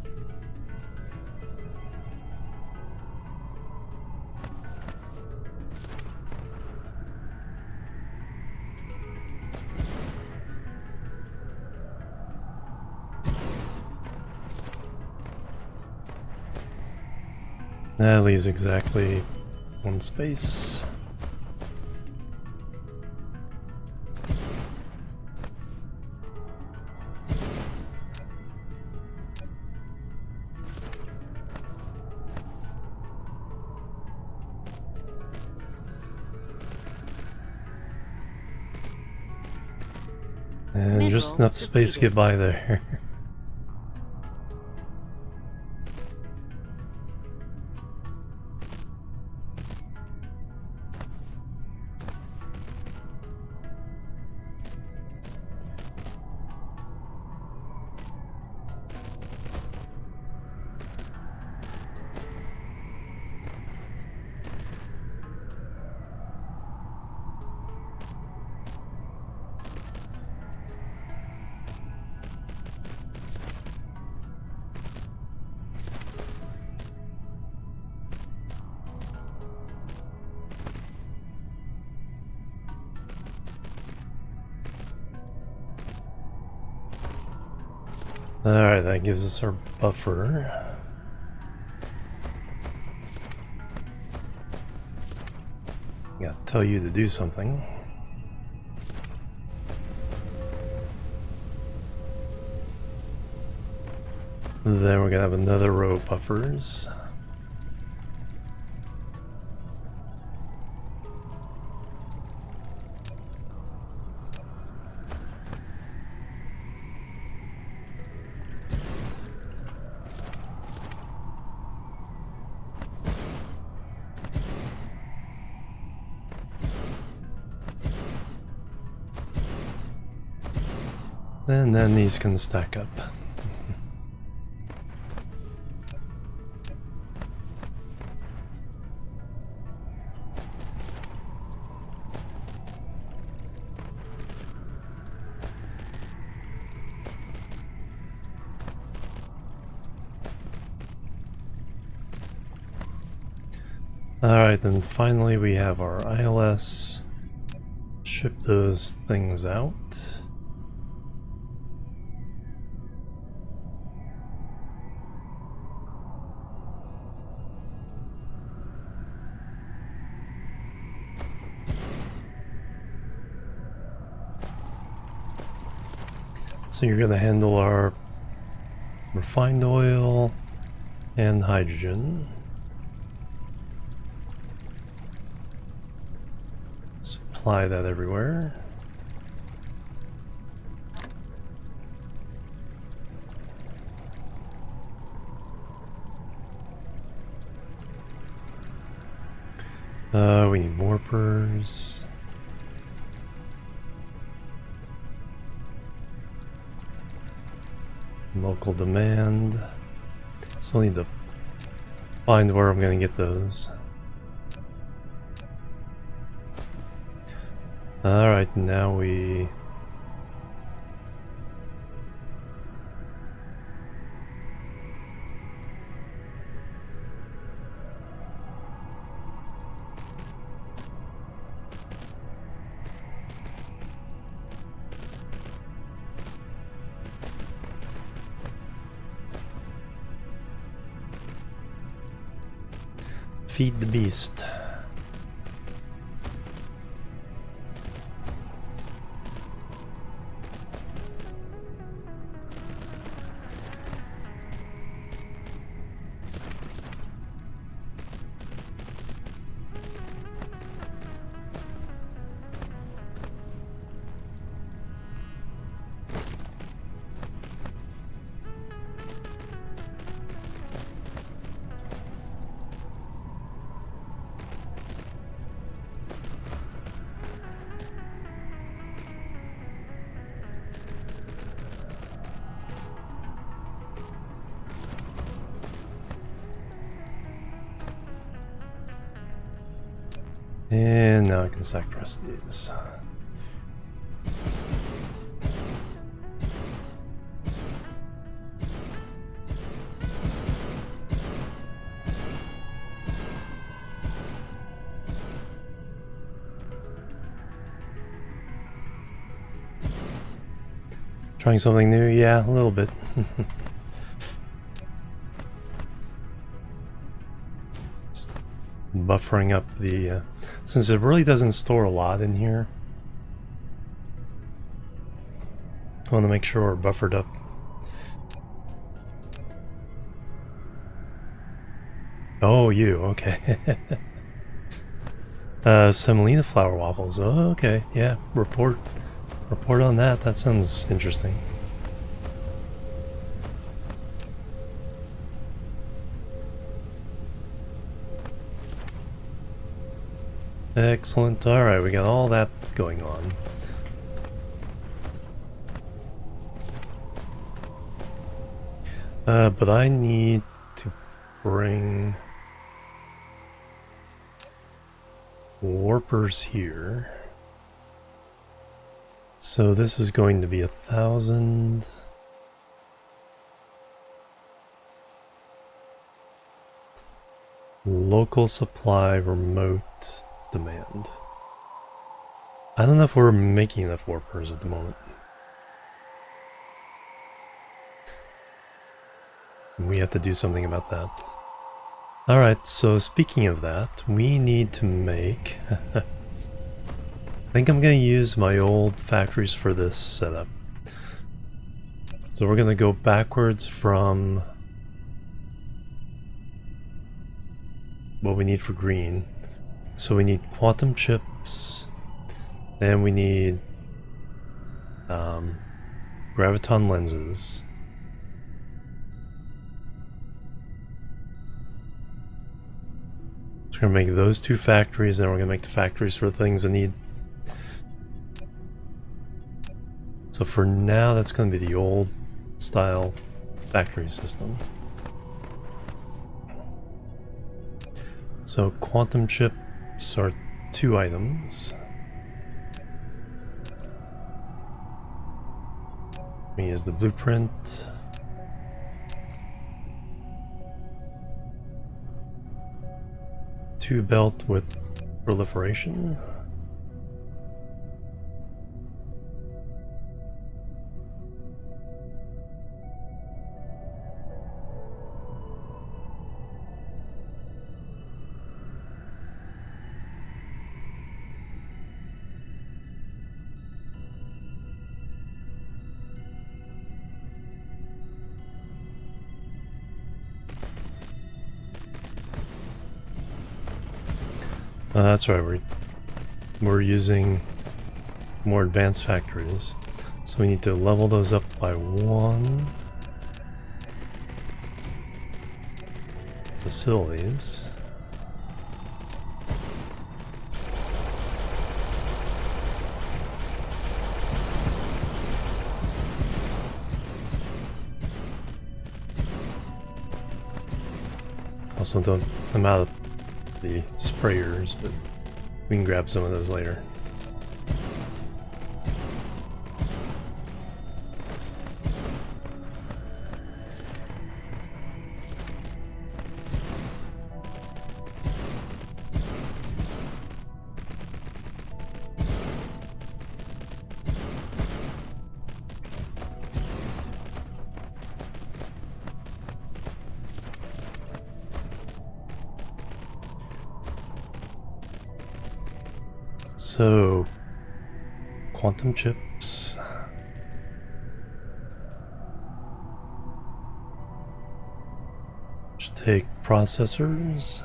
That leaves exactly 1 space. And just enough space to get by there. Alright, that gives us our buffer. Gotta tell you to do something. Then we're gonna have another row of buffers. And then these can stack up. Alright, then finally we have our ILS. Ship those things out. So you're going to handle our refined oil and hydrogen. Supply that everywhere. We need warpers. Local demand. Still need to find where I'm going to get those. Alright, now we... feed the beast. And now I can stack the rest of these. Trying something new? Yeah, a little bit. Just buffering up the... since it really doesn't store a lot in here, I want to make sure we're buffered up. Oh, you, okay. Semolina flour waffles. Oh, okay, yeah, report on that. That sounds interesting. Excellent. Alright, we got all that going on. But I need to bring warpers here. So this is going to be 1,000. Local supply, remote demand. I don't know if we're making enough warpers at the moment. We have to do something about that. Alright, so speaking of that, we need to make... I think I'm going to use my old factories for this setup. So we're going to go backwards from what we need for green. So we need quantum chips, then we need graviton lenses. So we're going to make those two factories, then we're going to make the factories for the things that need. So for now, that's going to be the old style factory system. So quantum chips are 2 items. We use the blueprint. Two belt with proliferation. That's right, we're using more advanced factories, so we need to level those up by 1. Facilities. Also, I'm out of the sprayers, but we can grab some of those later. So, quantum chips. Just take processors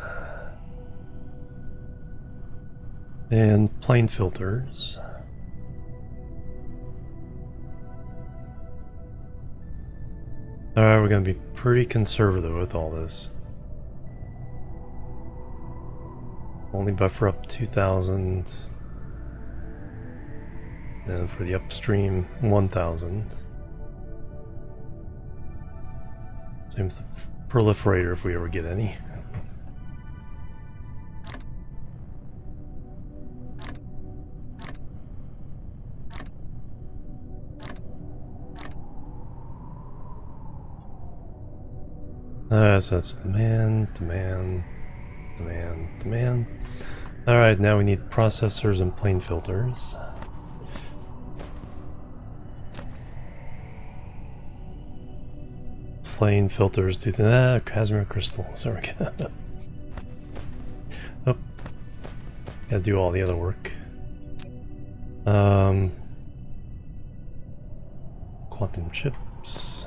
and plane filters. Alright, we're going to be pretty conservative with all this. Only buffer up 2,000. And for the upstream, 1,000. Same with the proliferator if we ever get any. So that's demand. Alright, now we need processors and plane filters. Plane filters do the Casimir crystals. There we go. Oh, gotta do all the other work. Quantum chips.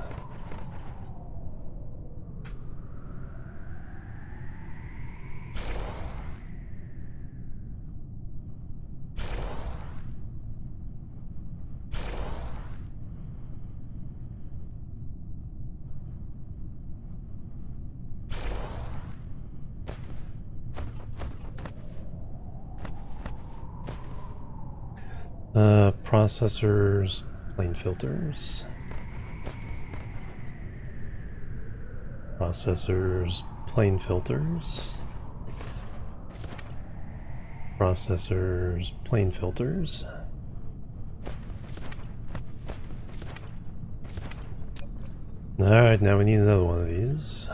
Processors, plane filters. Processors, plane filters. Processors, plane filters. Alright, now we need another one of these.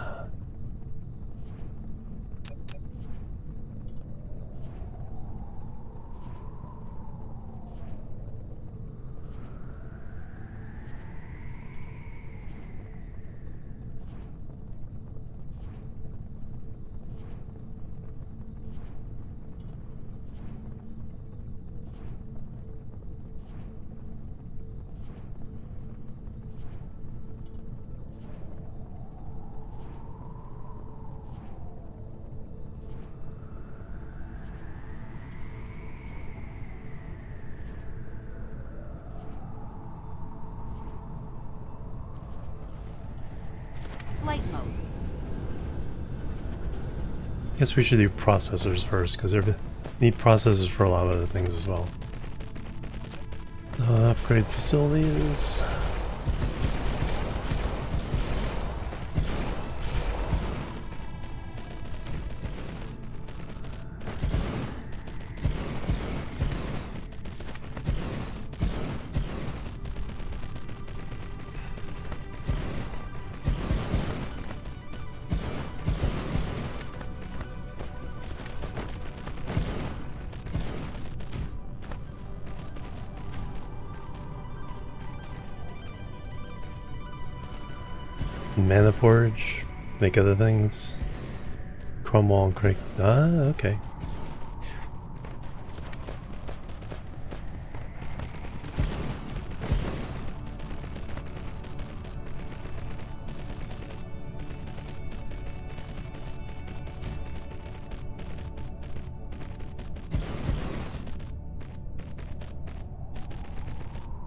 Flight mode. Guess we should do processors first, because they need processors for a lot of other things as well. Upgrade facilities. Mana porridge, make other things. Chrome wall and crick. Ah, okay.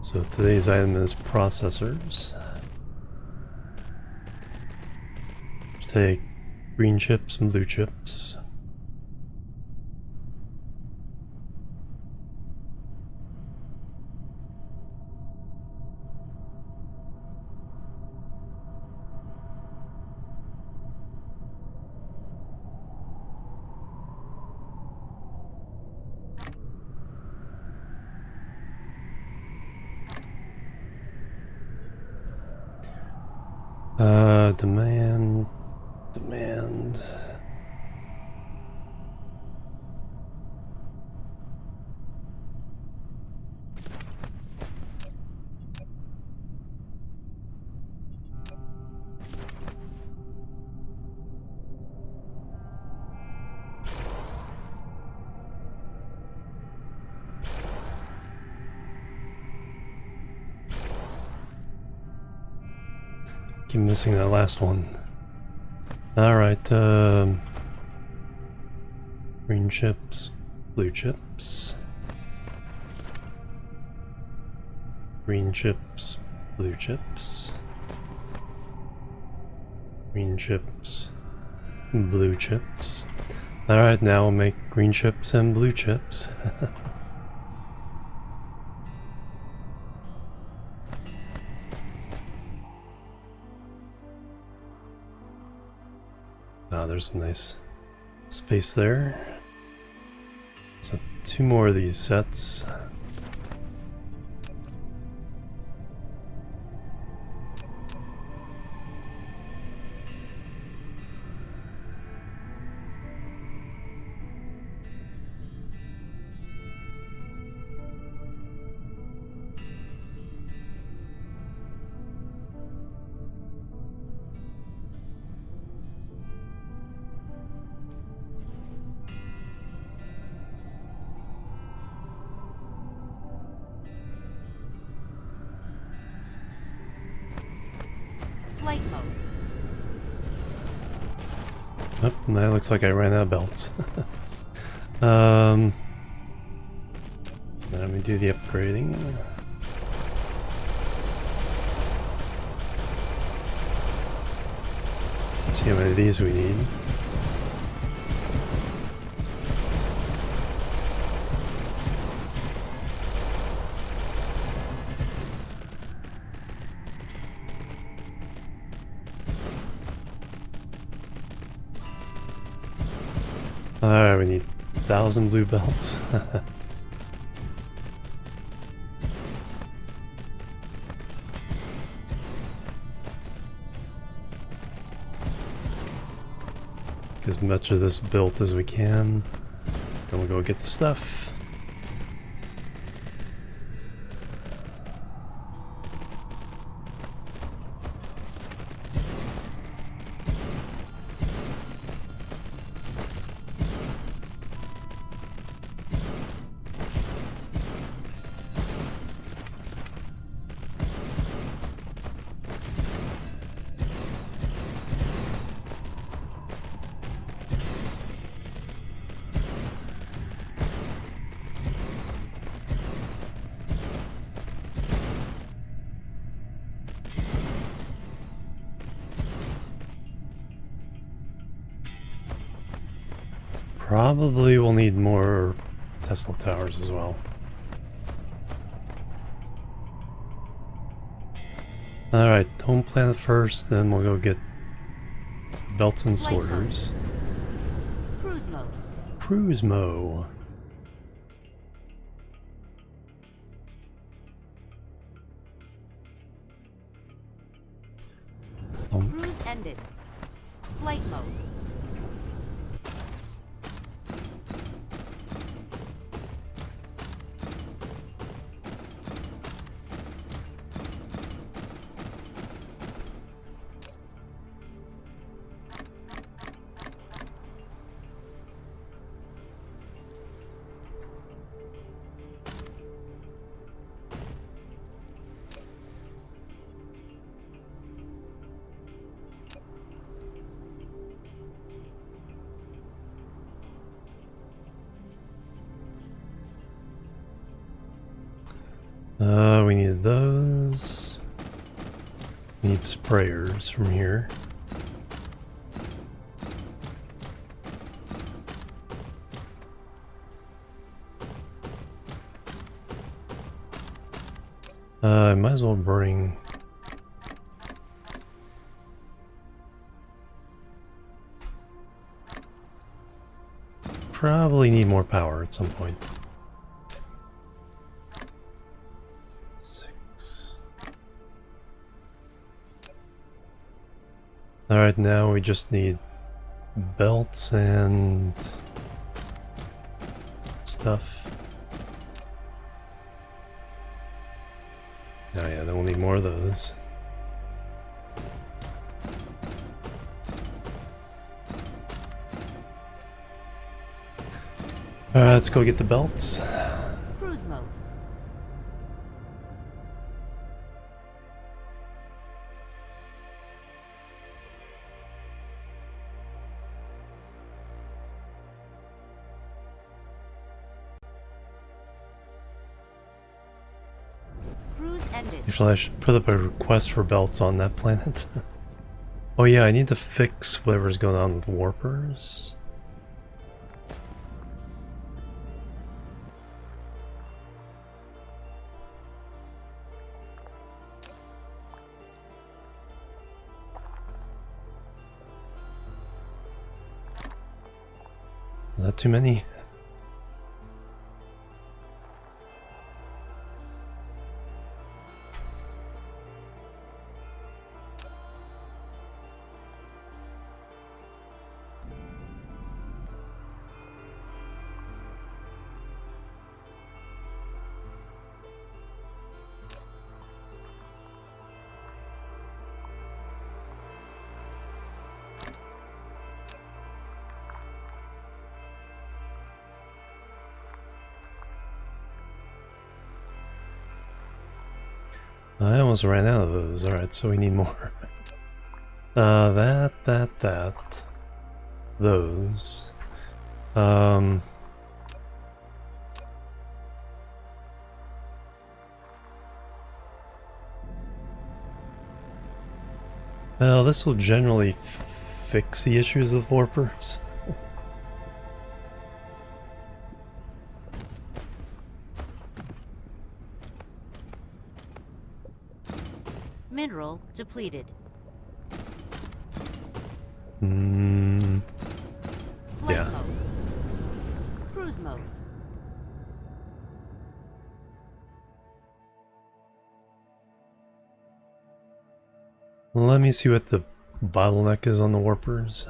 So today's item is processors. Take green chips and blue chips. Demand. Keep missing that last one. Alright, green chips, blue chips. Green chips, blue chips. Green chips, blue chips. Alright, now we'll make green chips and blue chips. There's some nice space there. So 2 more of these sets. Oh, that looks like I ran out of belts. Let me do the upgrading. Let's see how many of these we need. Alright, we need 1,000 blue belts. Get as much of this built as we can. Then we'll go get the stuff. Probably we'll need more Tesla towers as well. Alright, home planet first, then we'll go get belts and Flight mode. sorters. Cruise mode. Cruise mo. Cruise ended. Flight mode. We need those. Need sprayers from here. I might as well bring... Probably need more power at some point. 6. Alright, now we just need belts and stuff. Oh yeah, then we'll need more of those. Alright, let's go get the belts. Cruise mode. Cruise ended. Usually I should put up a request for belts on that planet. Oh yeah, I need to fix whatever's going on with warpers. Is that too many? I almost ran out of those. Alright, so we need more. That. those. Well, this will generally fix the issues with warpers. Mineral depleted. Hmm. Flight Yeah. mode. Cruise mode. Let me see what the bottleneck is on the warpers.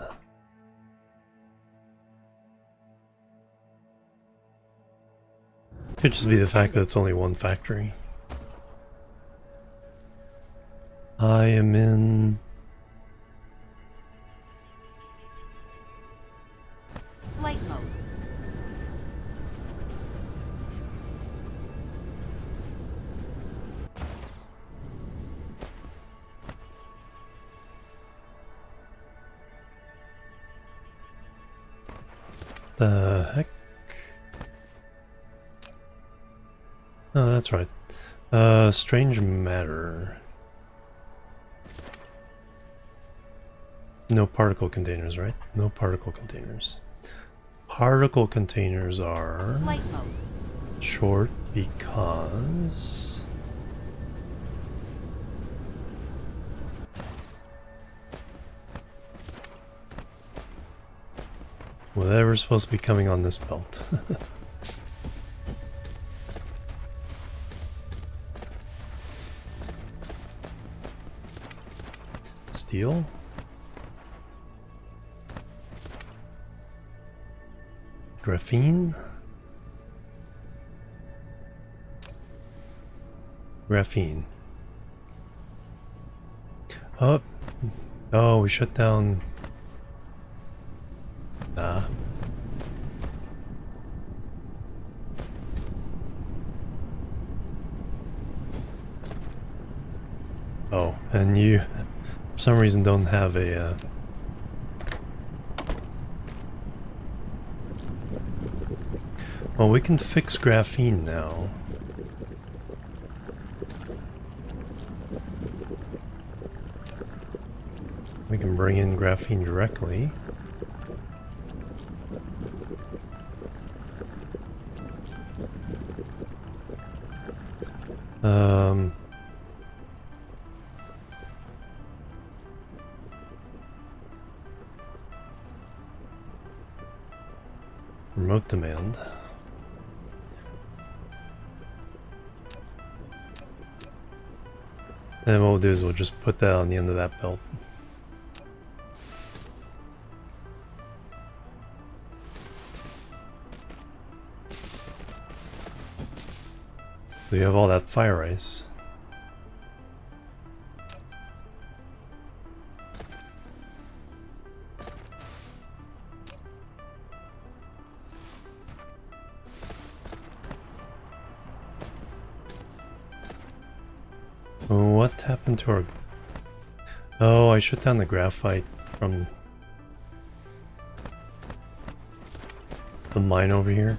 Could just be the fact that it's only one factory. I am in... Flight mode. The heck? Oh, that's right. Strange matter. No particle containers, right? No particle containers. Particle containers are Flight mode. short because... whatever's supposed to be coming on this belt. Steel? Graphene? Graphene. Oh, oh, we shut down. Nah. Oh, and you, for some reason, don't have a. Well, we can fix graphene now. We can bring in graphene directly. Remote demand. And what we'll do is we'll just put that on the end of that belt. So you have all that fire ice. What happened to our... Oh, I shut down the graphite from the mine over here.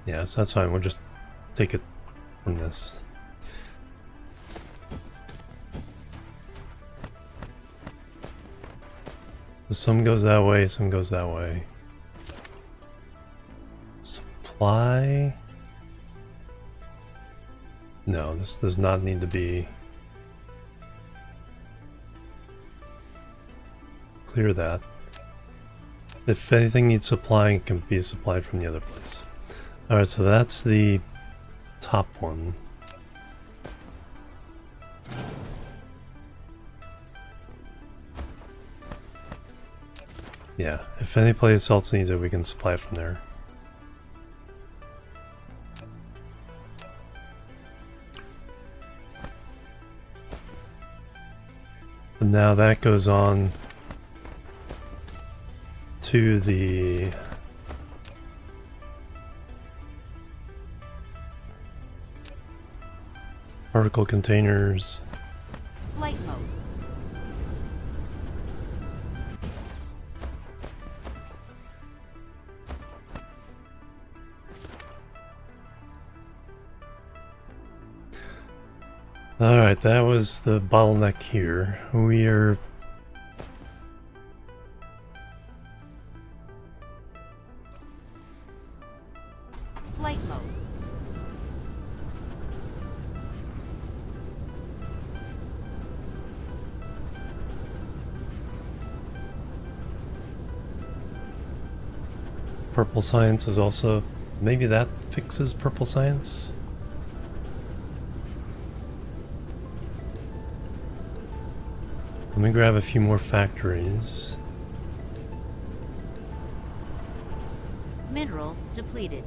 Yeah, so that's fine. We'll just take it from this. So some goes that way, some goes that way. Supply? No, this does not need to be. Clear that. If anything needs supplying, it can be supplied from the other place. Alright, so that's the top one. Yeah, if any place else needs it, we can supply it from there. And now that goes on to the particle containers. Flight mode. Alright, that was the bottleneck here. We are... Flight mode. Purple science is also... Maybe that fixes purple science? Let me grab a few more factories. Mineral depleted.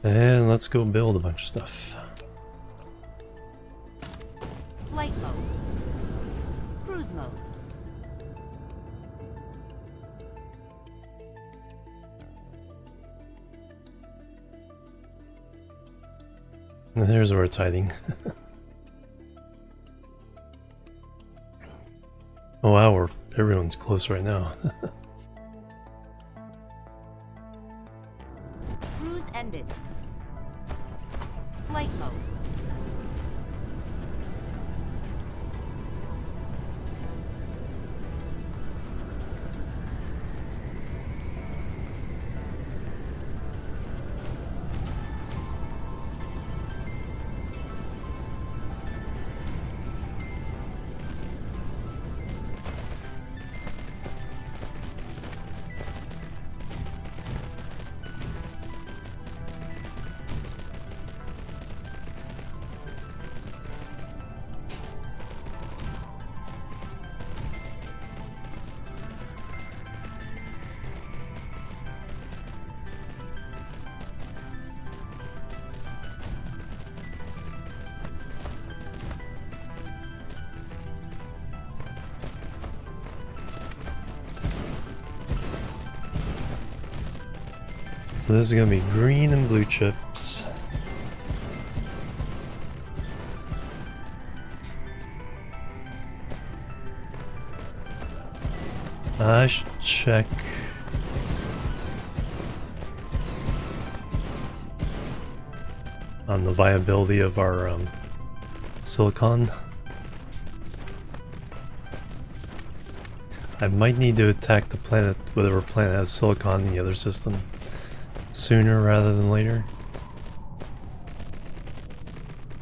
And let's go build a bunch of stuff. Flight mode. Cruise mode. And there's where it's hiding. Oh wow, everyone's close right now. Cruise ended. Flight mode. So this is gonna be green and blue chips. I should check on the viability of our silicon. I might need to attack the planet, whatever planet has silicon in the other system, sooner rather than later.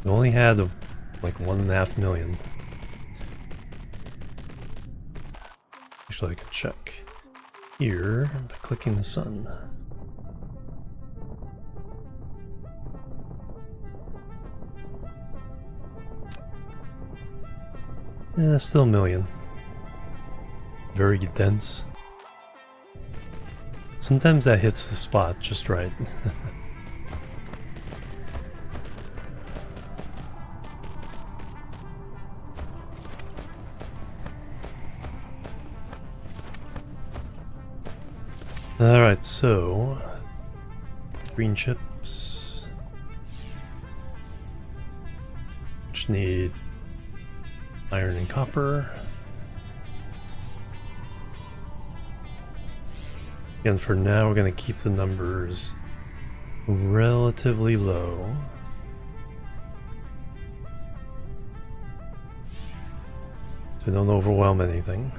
We only had like 1.5 million. Actually, I can check here by clicking the sun. Yeah, still a million. Very dense. Sometimes that hits the spot just right. Alright, so green chips, which need iron and copper. Again, for now we're going to keep the numbers relatively low. So don't overwhelm anything.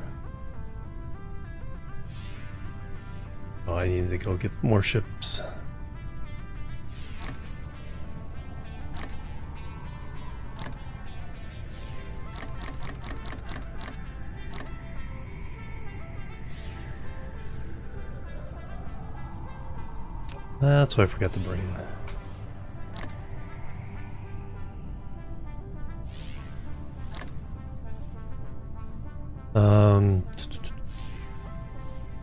Oh, I need to go get more ships. That's what I forgot to bring.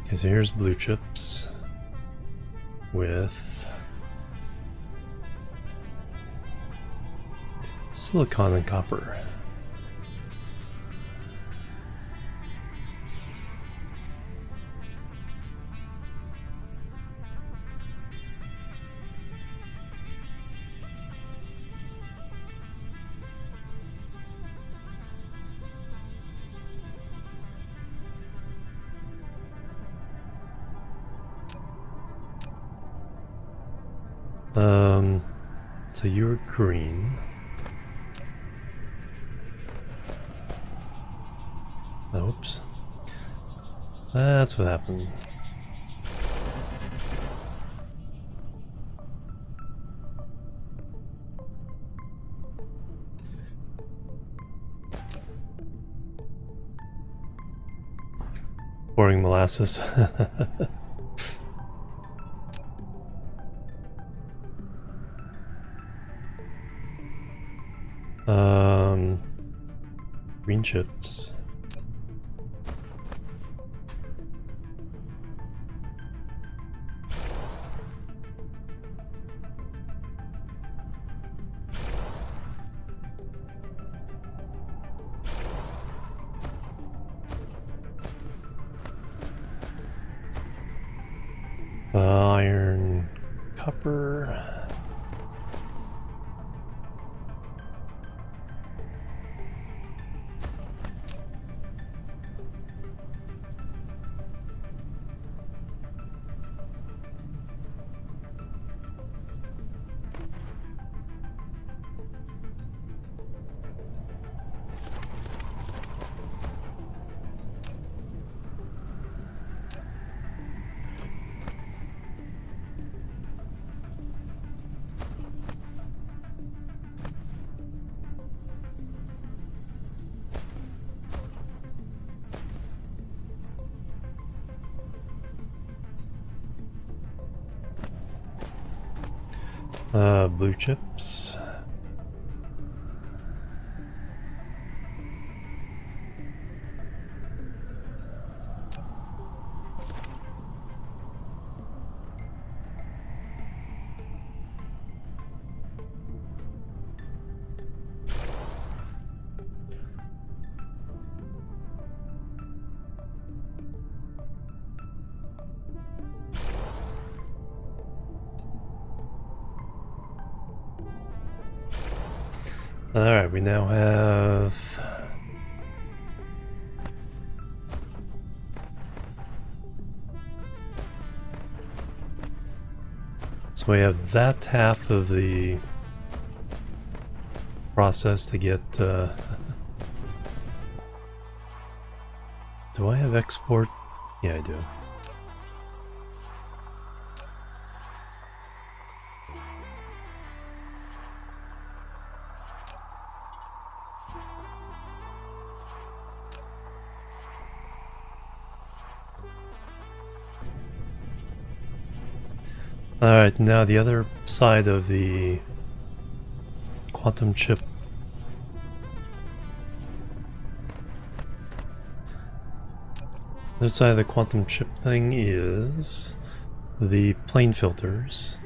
Okay, so here's blue chips with silicon and copper. So you're green. Oops. That's what happened. Pouring molasses. Green chips. Iron, copper. Blue chips. Alright, we now have so we have that half of the process to get do I have export? Yeah, I do. Alright, now the other side of the quantum chip. The other side of the quantum chip thing is the plane filters.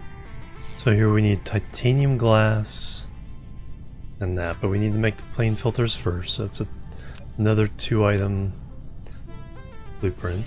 So here we need titanium glass and that, but we need to make the plane filters first. So it's another 2-item blueprint.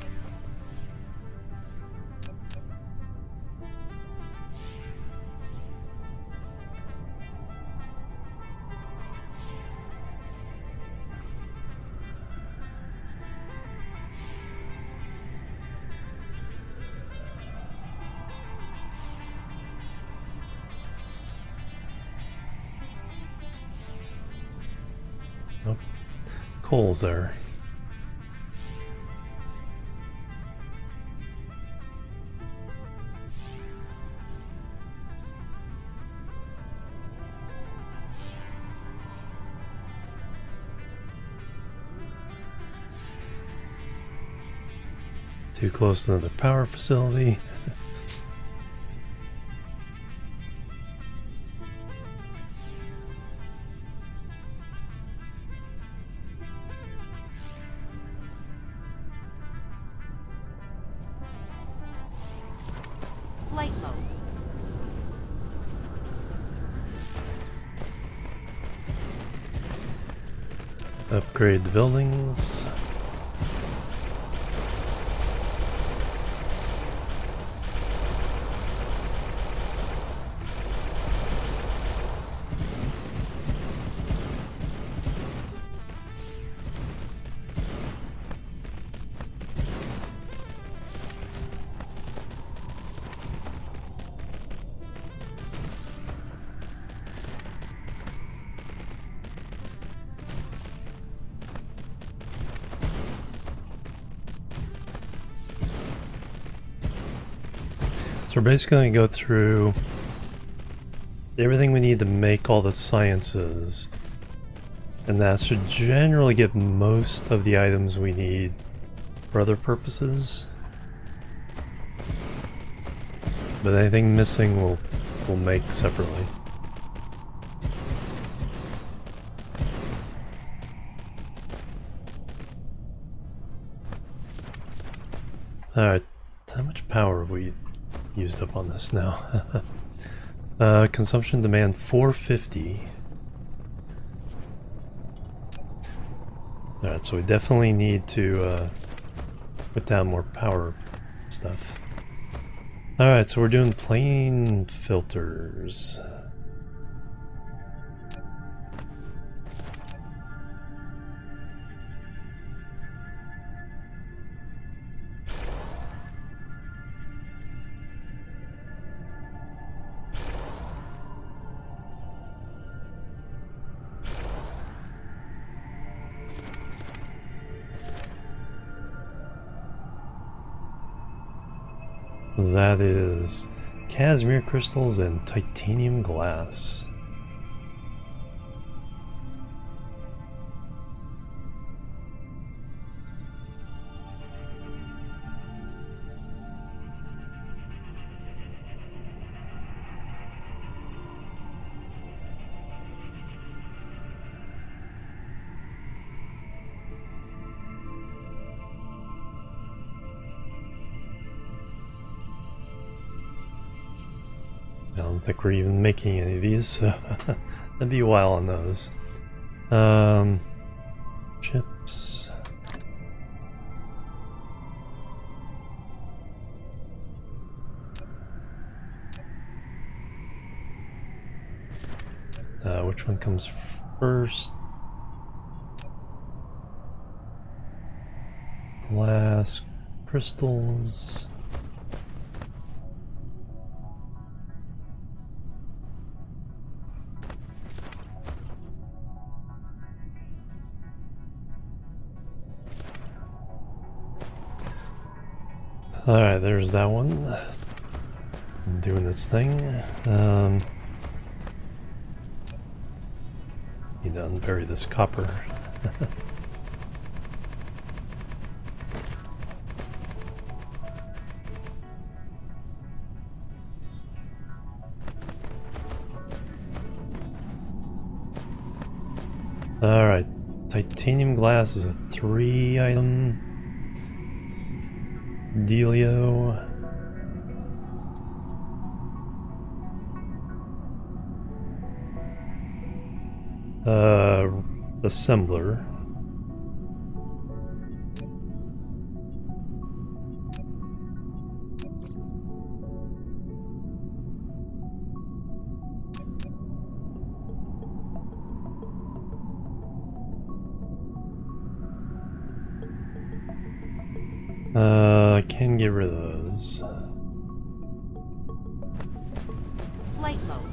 Oh, coal's there. Too close to another power facility. Flight mode. Upgrade the buildings. So we're basically going to go through everything we need to make all the sciences. And that should generally get most of the items we need for other purposes. But anything missing we'll make separately. Alright, how much power have we used up on this now? Consumption demand 450. Alright, so we definitely need to put down more power stuff. Alright, so we're doing plane filters. That is Casimir crystals and titanium glass. I don't think we're even making any of these, so that'd be a while on those. Chips. Which one comes first? Glass, crystals. Alright, there's that one. Doing its thing. Need to unbury this copper. Alright, titanium glass is a 3-item dealio. Assembler. I can get rid of those. Flight mode.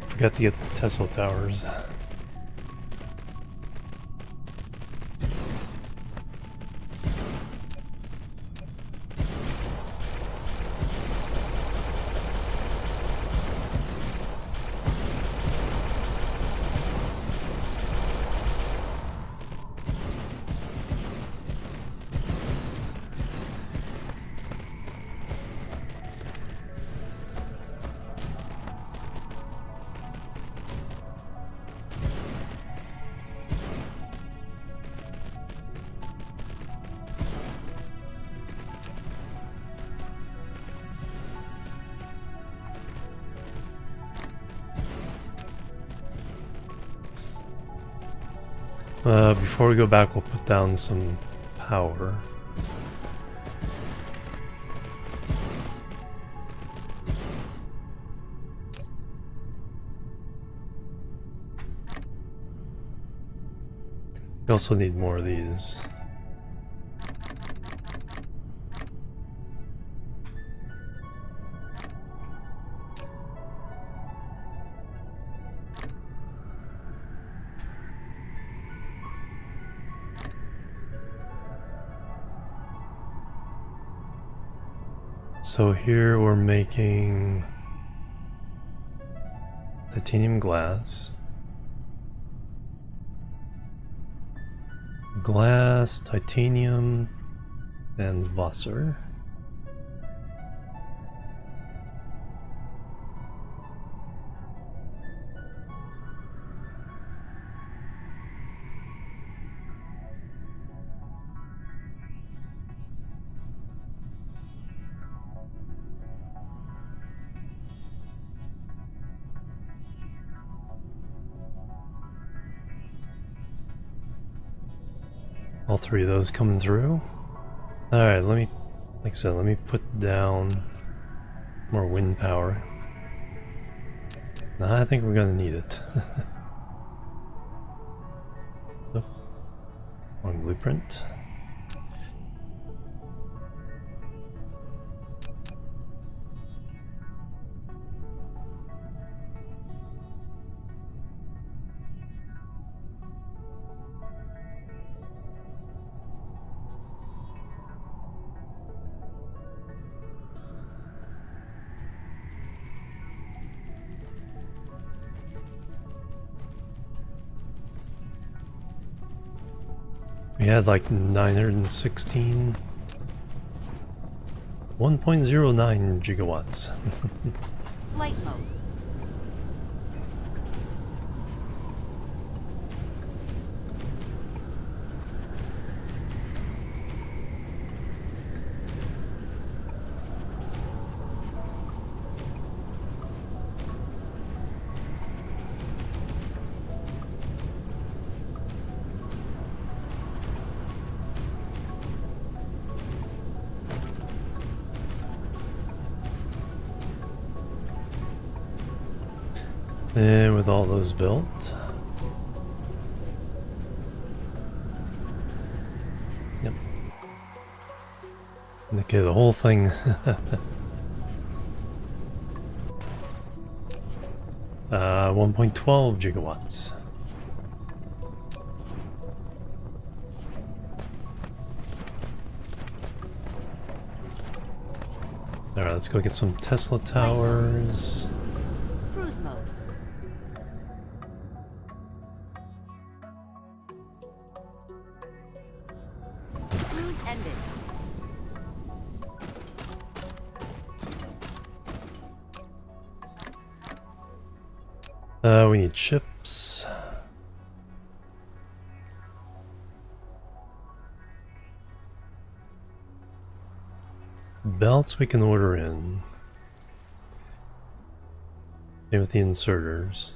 Forgot to get the Tesla towers. Before we go back, we'll put down some power. We also need more of these. So here we're making titanium glass, titanium, and Wasser. All three of those coming through. Alright, like I said, let me put down more wind power. Nah, I think we're gonna need it. Oh, wrong blueprint. We had like 916, 1.09 gigawatts. Flight mode. And with all those built. Yep. Okay, the whole thing. 1.12 gigawatts. Alright, let's go get some Tesla towers. Cruise mode. Cruise ended. We need chips. Belts we can order in. Same with the inserters.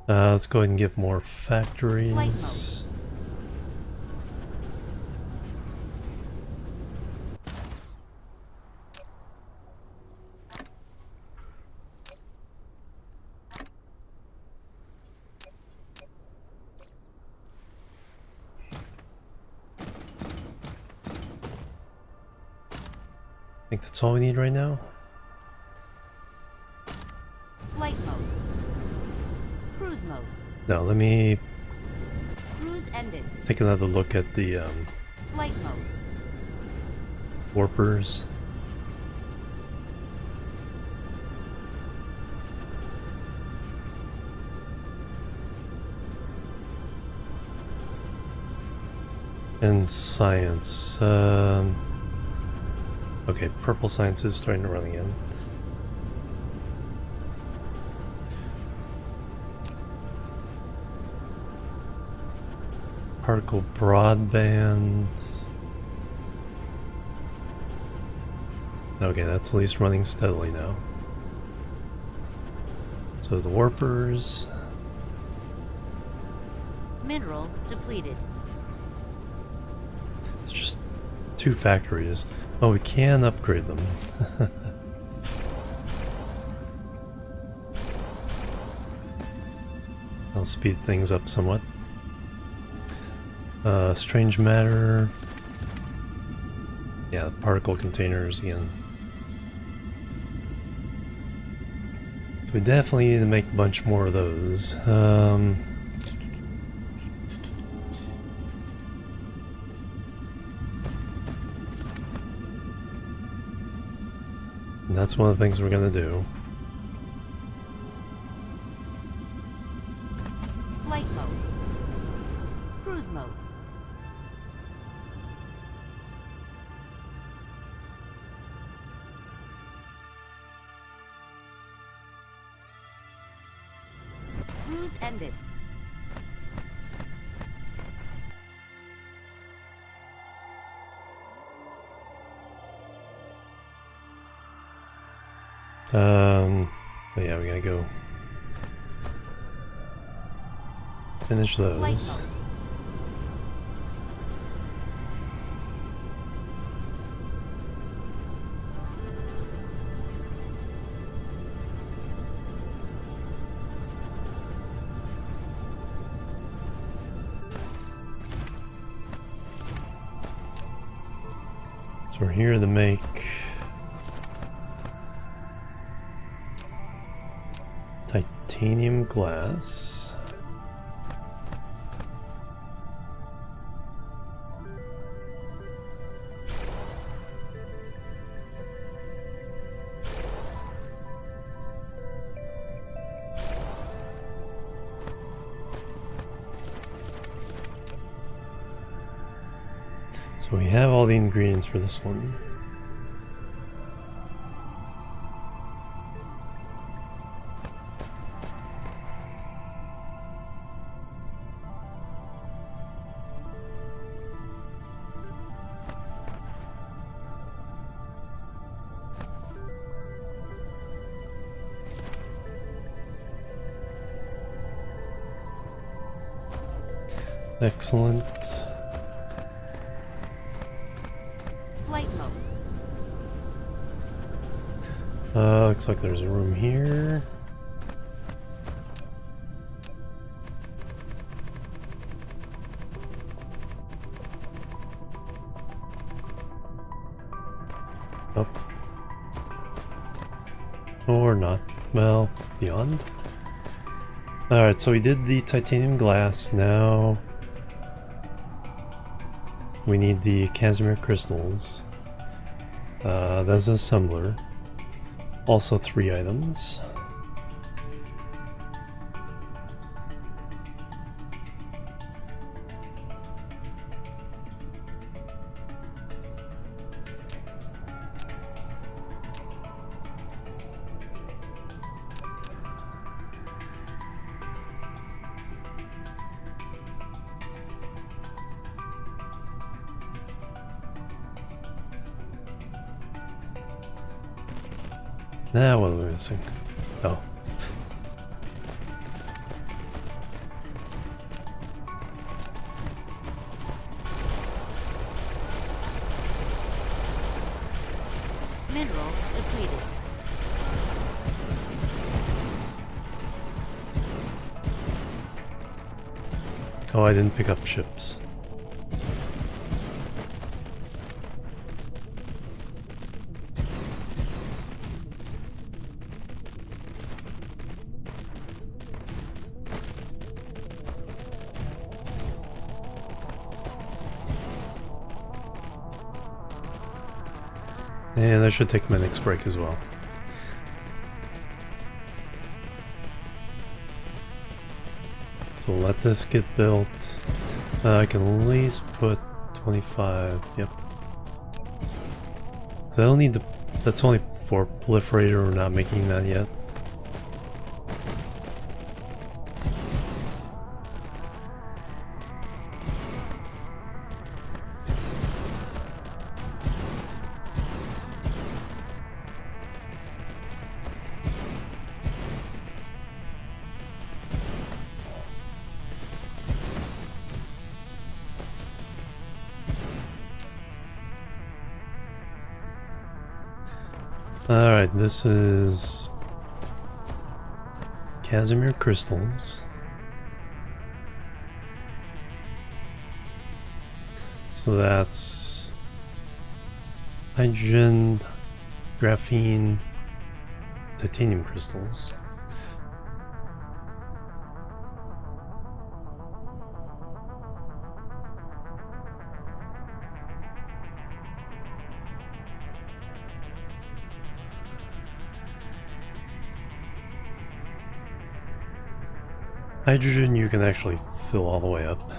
Let's go ahead and get more factories. I think that's all we need right now. Flight mode. Cruise mode. Now let me Cruise ended. take another look at the Flight mode. warpers. And science. Okay, purple science is starting to run again. Particle broadband. Okay, that's at least running steadily now. So the warpers. Mineral depleted. It's just 2 factories. Oh, we can upgrade them. I'll speed things up somewhat. Strange matter. Yeah, particle containers again. So we definitely need to make a bunch more of those. And that's one of the things we're gonna do. Flight mode. Cruise mode. Cruise ended. But yeah, we gotta go finish Flight those. mode. So we're here to make titanium glass. So we have all the ingredients for this one. Excellent. Flight mode. Looks like there's a room here. Up. Or not. Well, beyond. Alright, so we did the titanium glass. Now we need the Casimir crystals. That's an assembler. Also 3 items. Now what am I missing? Oh. Mineral depleted. Oh, I didn't pick up chips. And I should take my next break as well. So we'll let this get built. I can at least put 25. Yep. So I don't need the. That's only for proliferator. We're not making that yet. Alright, this is Casimir crystals. So that's hydrogen, graphene, titanium crystals. Hydrogen you can actually fill all the way up.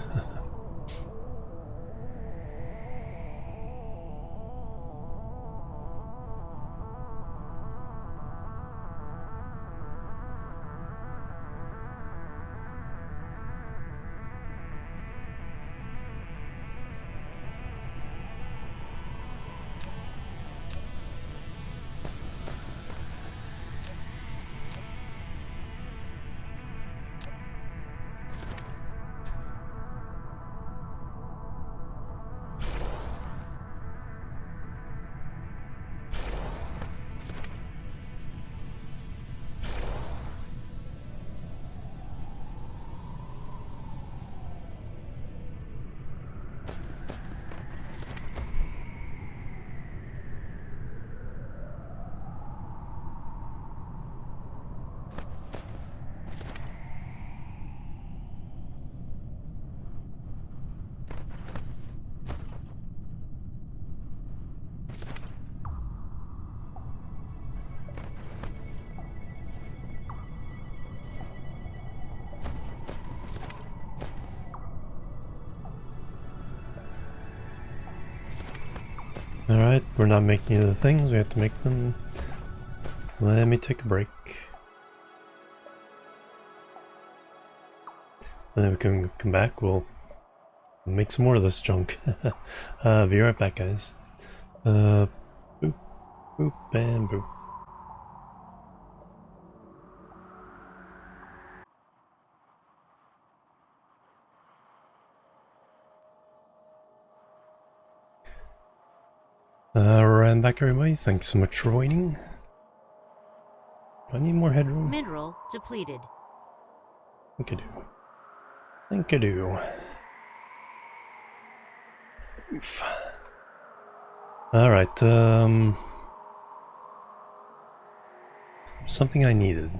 Alright, we're not making any of the things, we have to make them. Let me take a break. And then we can come back, we'll make some more of this junk. Be right back, guys. Boop, boop, and boop. Ran back, everybody. Thanks so much for waiting. Do I need more headroom? Mineral depleted. I think I do. I think I do. Oof. Alright, something I needed.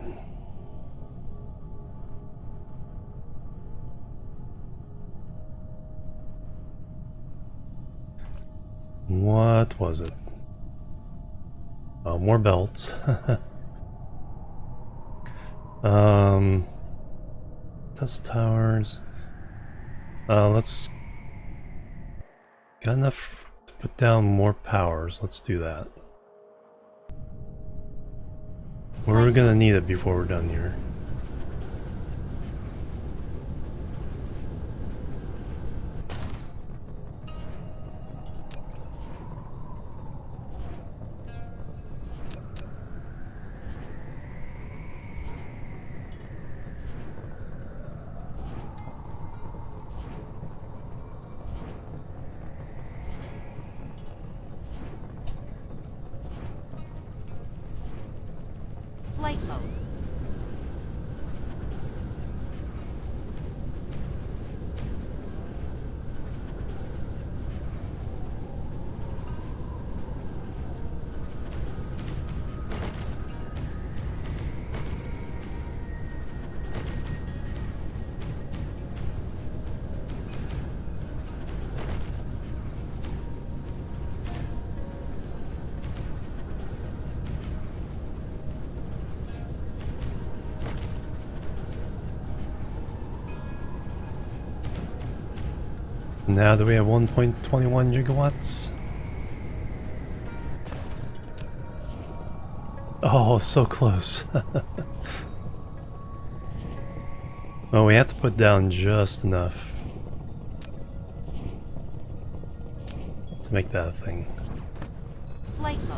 What was it? Oh, more belts. Dust towers. Let's... Got enough to put down more powers. Let's do that. We're gonna need it before we're done here. Flight mode. Now that we have 1.21 gigawatts. Oh, so close. Well, we have to put down just enough to make that a thing. Flight mode.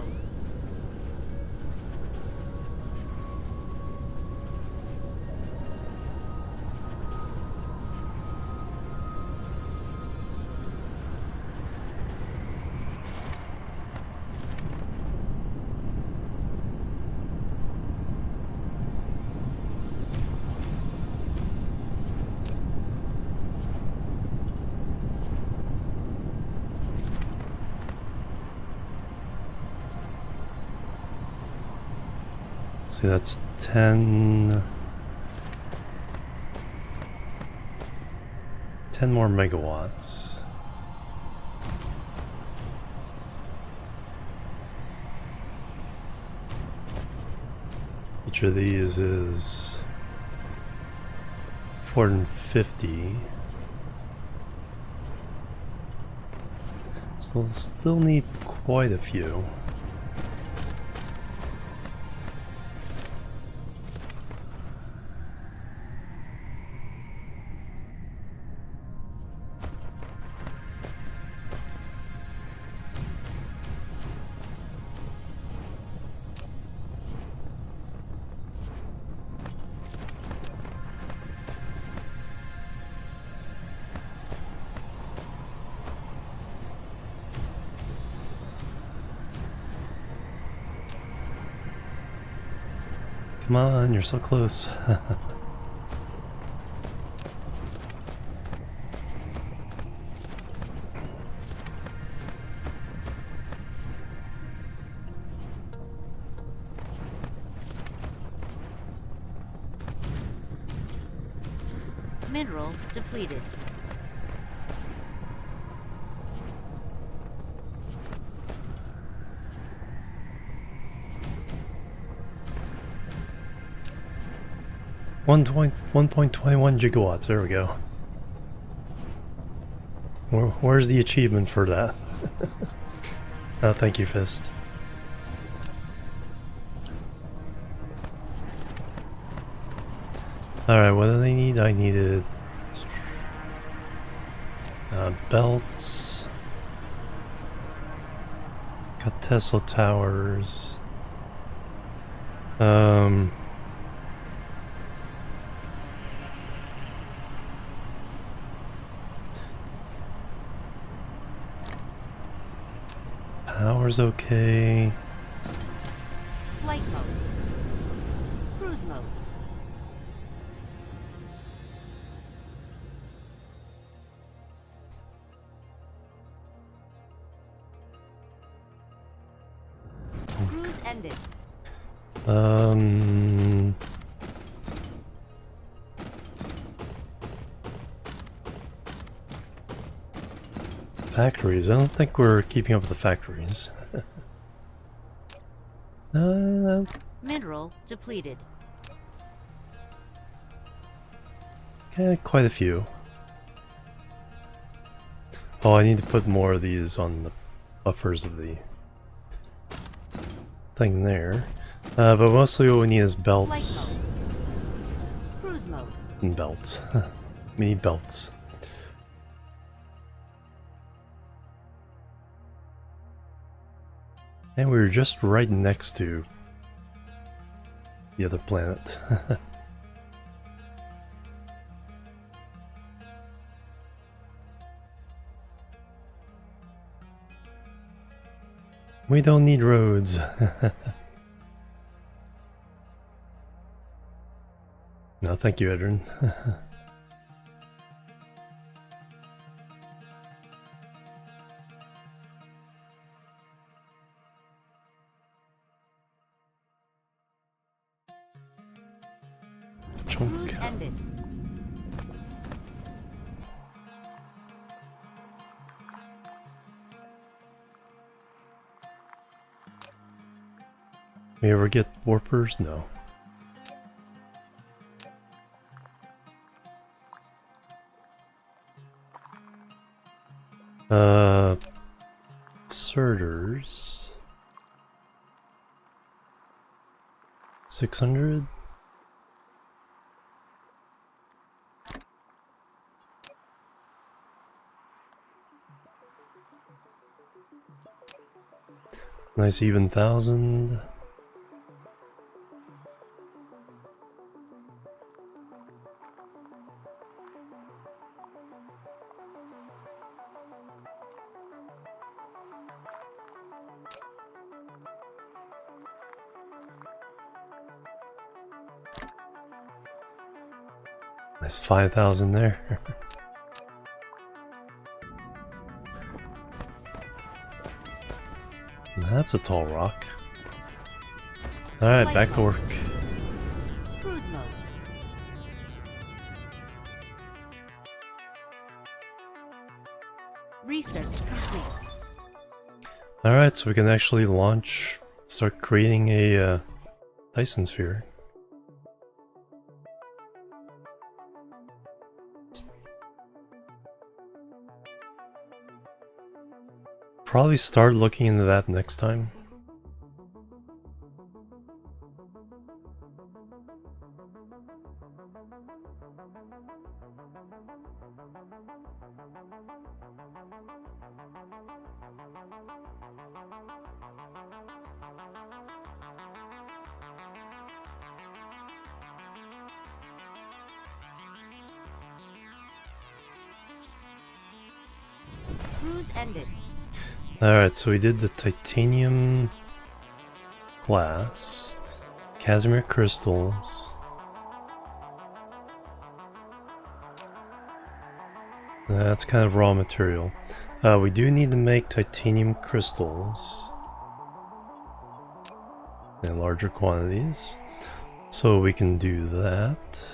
See, that's 10 more megawatts. Each of these is 450. So we'll still need quite a few. Come on, you're so close. Mineral depleted. One point 1.21 gigawatts, there we go. Where's the achievement for that? Oh, thank you, Fist. Alright, what do they need? I needed belts. Got Tesla towers. Power's okay. Flight mode. Cruise mode. Cruise ended. Factories. I don't think we're keeping up with the factories. Mineral depleted. Yeah, quite a few. Oh, I need to put more of these on the buffers of the thing there. But mostly what we need is belts. Flight mode. Cruise mode. And belts. We need belts. And we were just right next to the other planet. We don't need roads. No, thank you, Edrin. Cruise ended. We ever get warpers? No. Inserters. 600? Nice even 1,000. Nice 5,000 there. That's a tall rock. Alright, back to work. mode. Research complete. Alright, so we can actually start creating a Dyson Sphere. Probably start looking into that next time. Cruise ended. Alright, so we did the titanium glass, Casimir crystals. That's kind of raw material. We do need to make titanium crystals in larger quantities, so we can do that.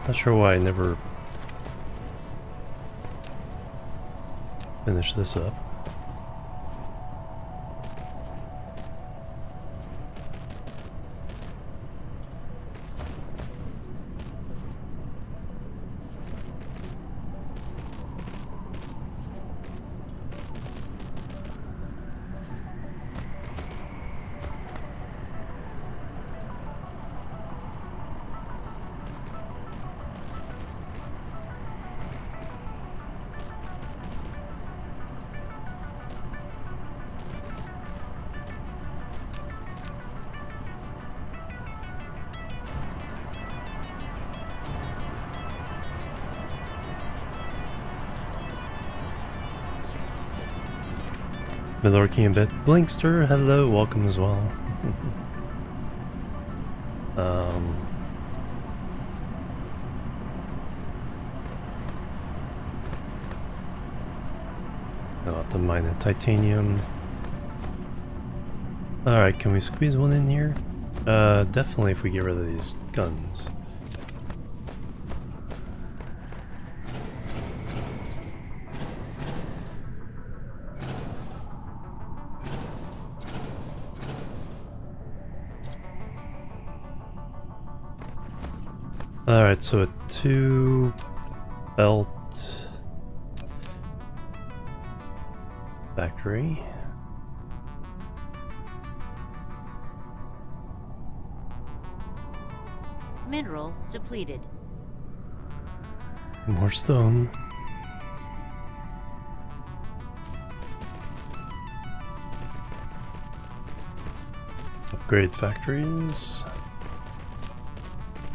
Not sure why I never finished this up. Been lurking a bit. Blinkster, hello, welcome as well. I'll have to mine the titanium. Alright, can we squeeze one in here? Definitely if we get rid of these guns. Alright, so a 2 belt factory. Mineral depleted. More stone. Upgrade factories.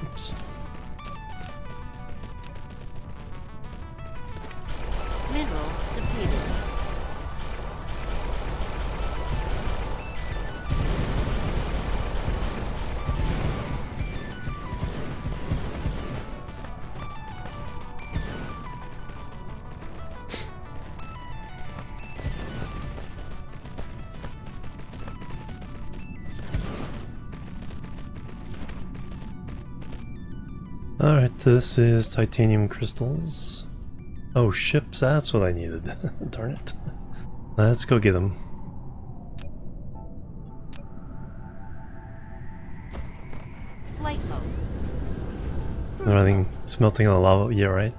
Oops. Mineral depleted. Alright, this is titanium crystals. Oh, ships, that's what I needed. Darn it. Let's go get them. Flight mode. Cruise Nothing smelting on the lava, yeah, right?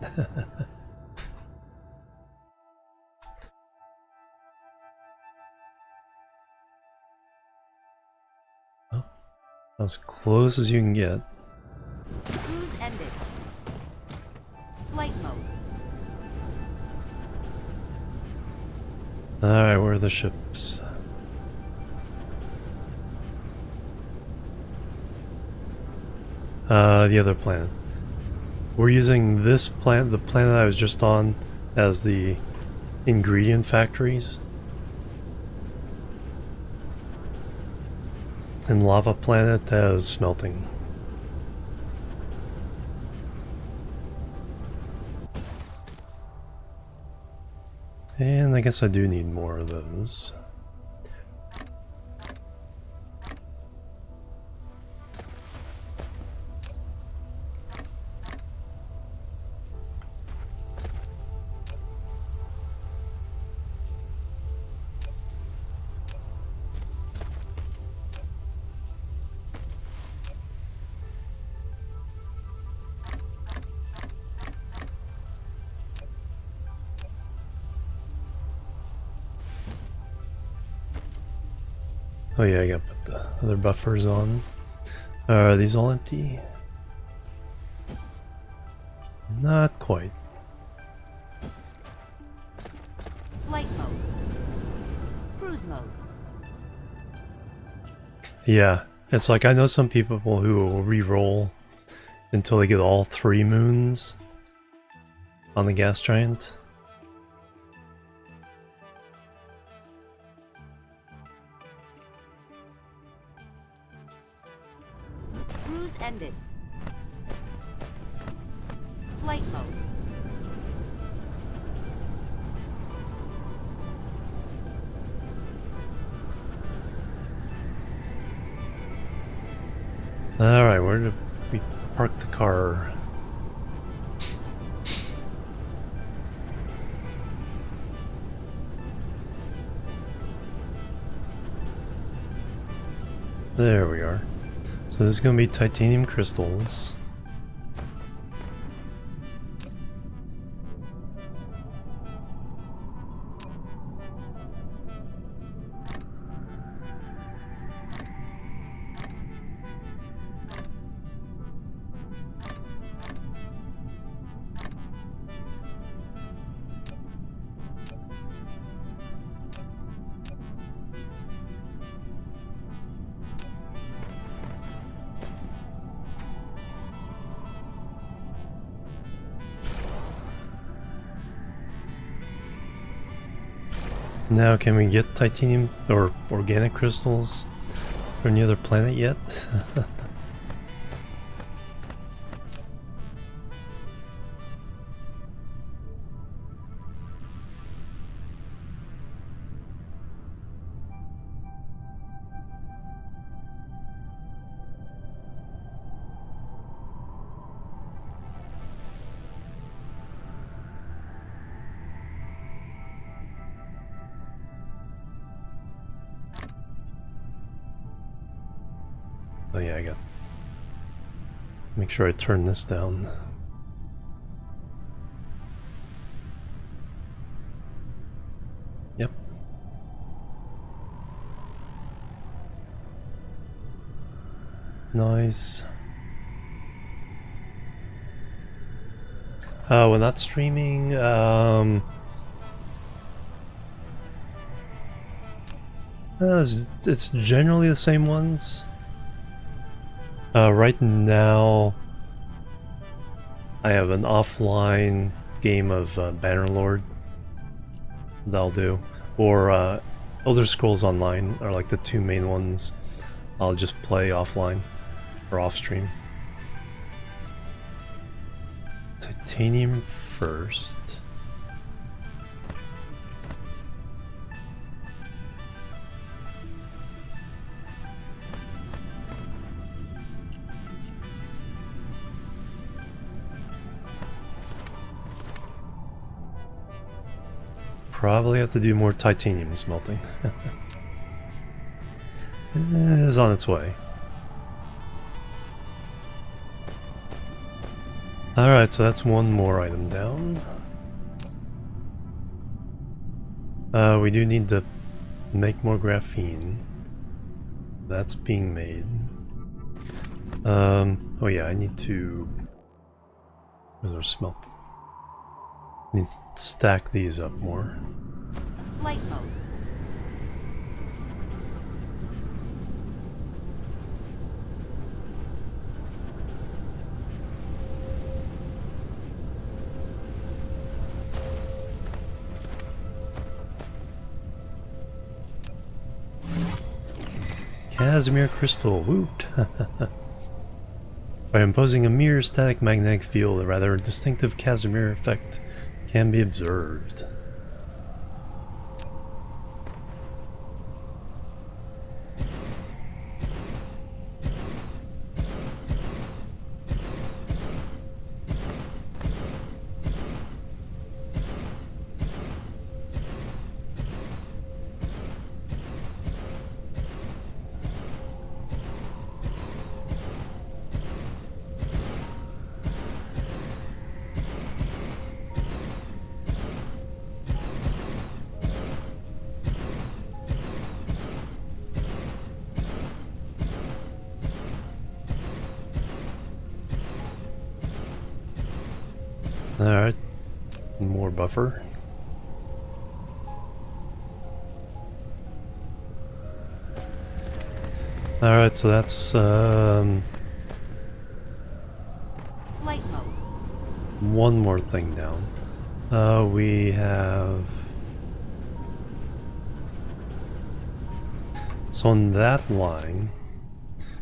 Oh, as close as you can get. Cruise ended. Flight mode. Alright, where are the ships? The other planet. We're using this planet, the planet I was just on, as the ingredient factories. And Lava Planet has smelting. And I guess I do need more of those. Oh yeah, I gotta put the other buffers on. Are these all empty? Not quite. Flight mode. Cruise mode. Yeah, it's like I know some people who will re-roll until they get all 3 moons on the gas giant. Cruise ended. Flight mode. Alright, where did we park the car? There we are. So this is going to be titanium crystals. Now, can we get titanium or organic crystals for any other planet yet? Oh yeah, I got. Make sure I turn this down. Yep. Nice. We're not streaming. It's generally the same ones. Right now, I have an offline game of Bannerlord that'll do, or Elder Scrolls Online are like the 2 main ones. I'll just play offline or off stream. Titanium first. Probably have to do more titanium smelting. It is on its way. Alright, so that's one more item down. We do need to make more graphene. That's being made. Oh yeah, I need to... Where's our smelt? I need to stack these up more. Flight mode. Casimir crystal, woot! By imposing a mere static magnetic field, a rather distinctive Casimir effect can be observed. Alright, more buffer. Alright, so that's Flight mode. one more thing down. We have... So on that line,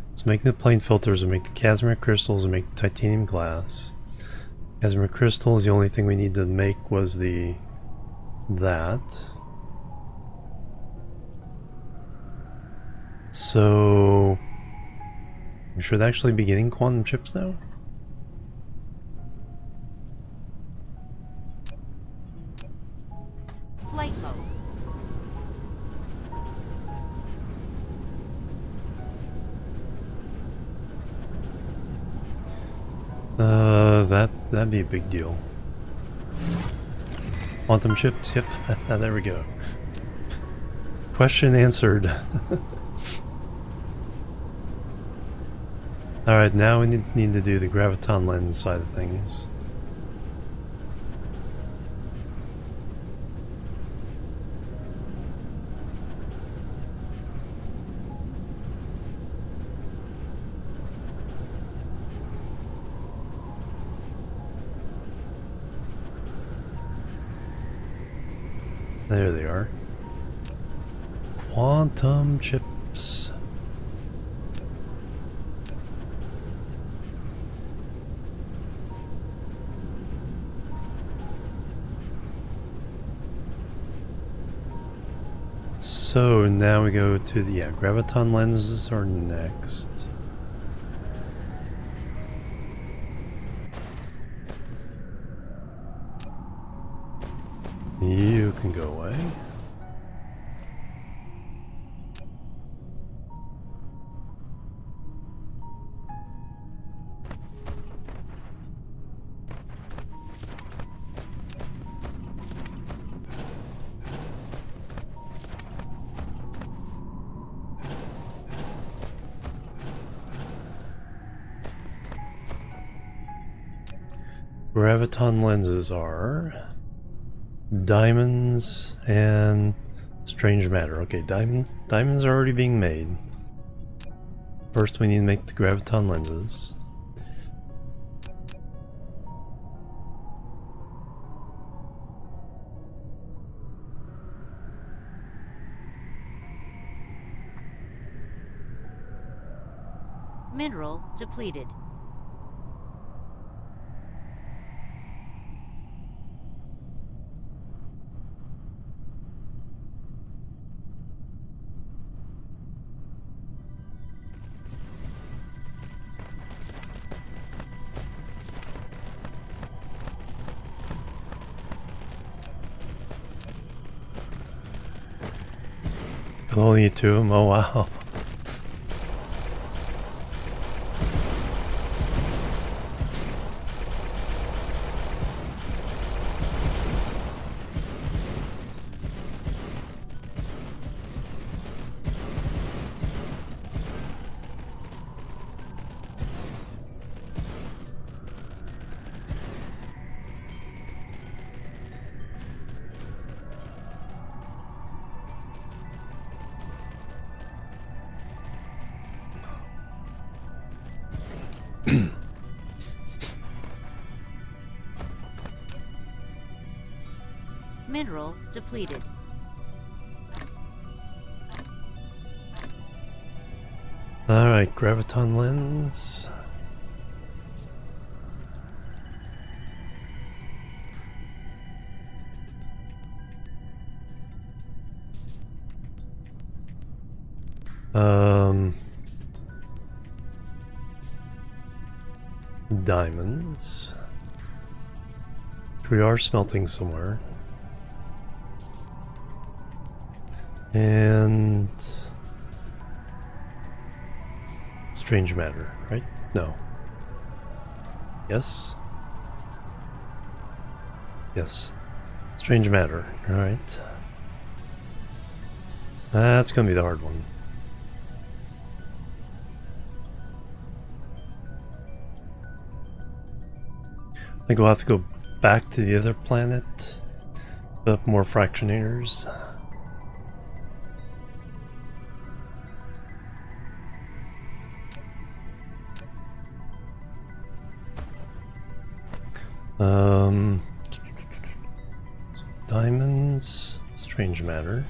let's make the plane filters and make the Casimir crystals and make the titanium glass. Casimir crystal is the only thing we need to make was that. So we should actually be getting quantum chips now. Flight mode. That'd be a big deal. Quantum chips, yep. There we go. Question answered. Alright, now we need to do the graviton lens side of things. There they are. Quantum chips. So now we go to the graviton lenses are next. You can go away. Graviton lenses are diamonds and strange matter. Okay, diamonds are already being made. First we need to make the graviton lenses. Mineral depleted. Only two of them? Oh wow. Mineral depleted. Alright, graviton lens. Diamonds. We are smelting somewhere. And strange matter, right? No. Yes? Yes. Strange matter, alright. That's gonna be the hard one. I think we'll have to go back to the other planet, put up more fractionators. So diamonds, strange matter.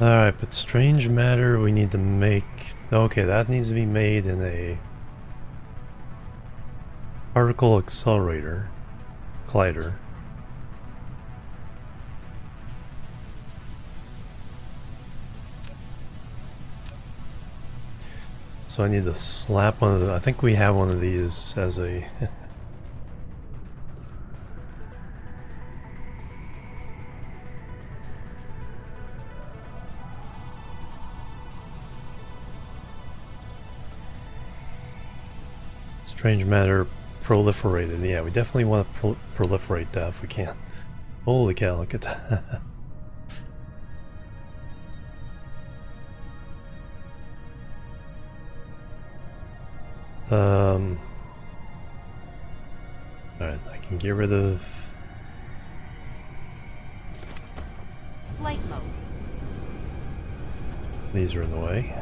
Alright, but strange matter we need to make... Okay, that needs to be made in a particle accelerator. Collider. So I need to slap one of the... I think we have one of these as a... Strange matter proliferated. Yeah, we definitely want to proliferate that if we can. Holy cow, look at that. Alright, I can get rid of... Flight mode. These are in the way.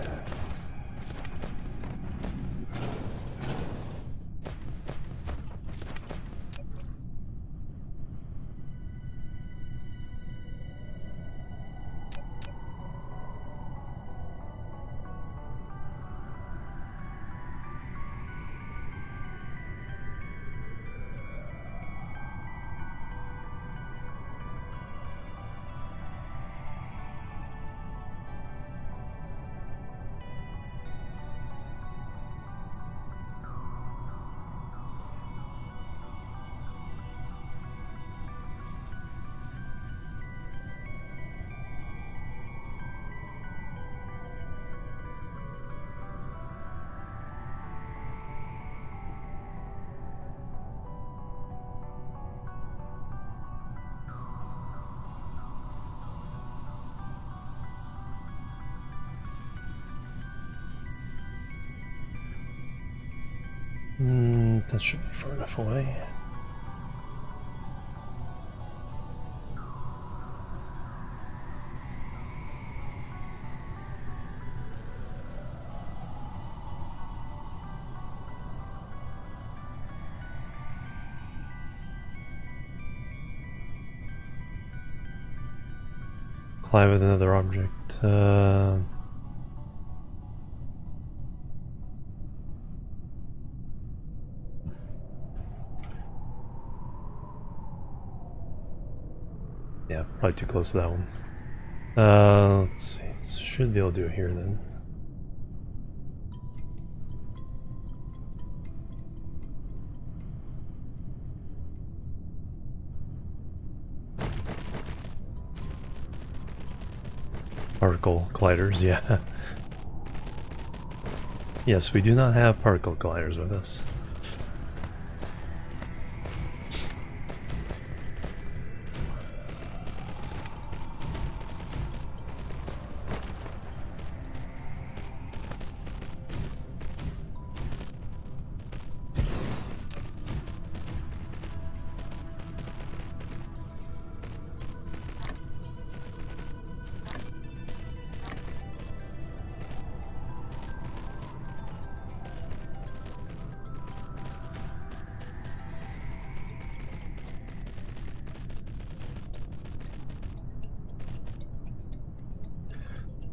That should be far enough away. Collide with another object. Yeah, probably too close to that one. Let's see. Should be able to do it here then. Particle colliders, yeah. Yes, we do not have particle colliders with us.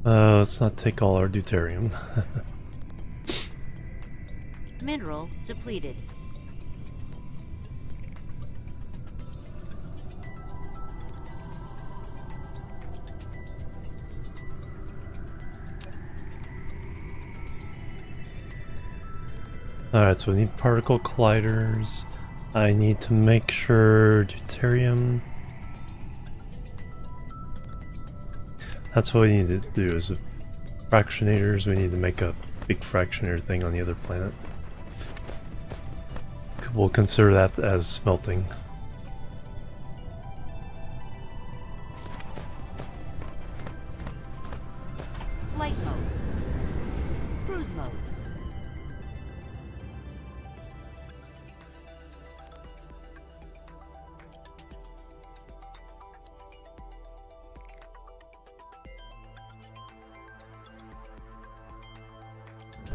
Let's not take all our deuterium. Mineral depleted. Alright, so we need particle colliders. I need to make sure deuterium. That's what we need to do is fractionators. We need to make a big fractionator thing on the other planet. We'll consider that as smelting. Flight mode. Cruise mode.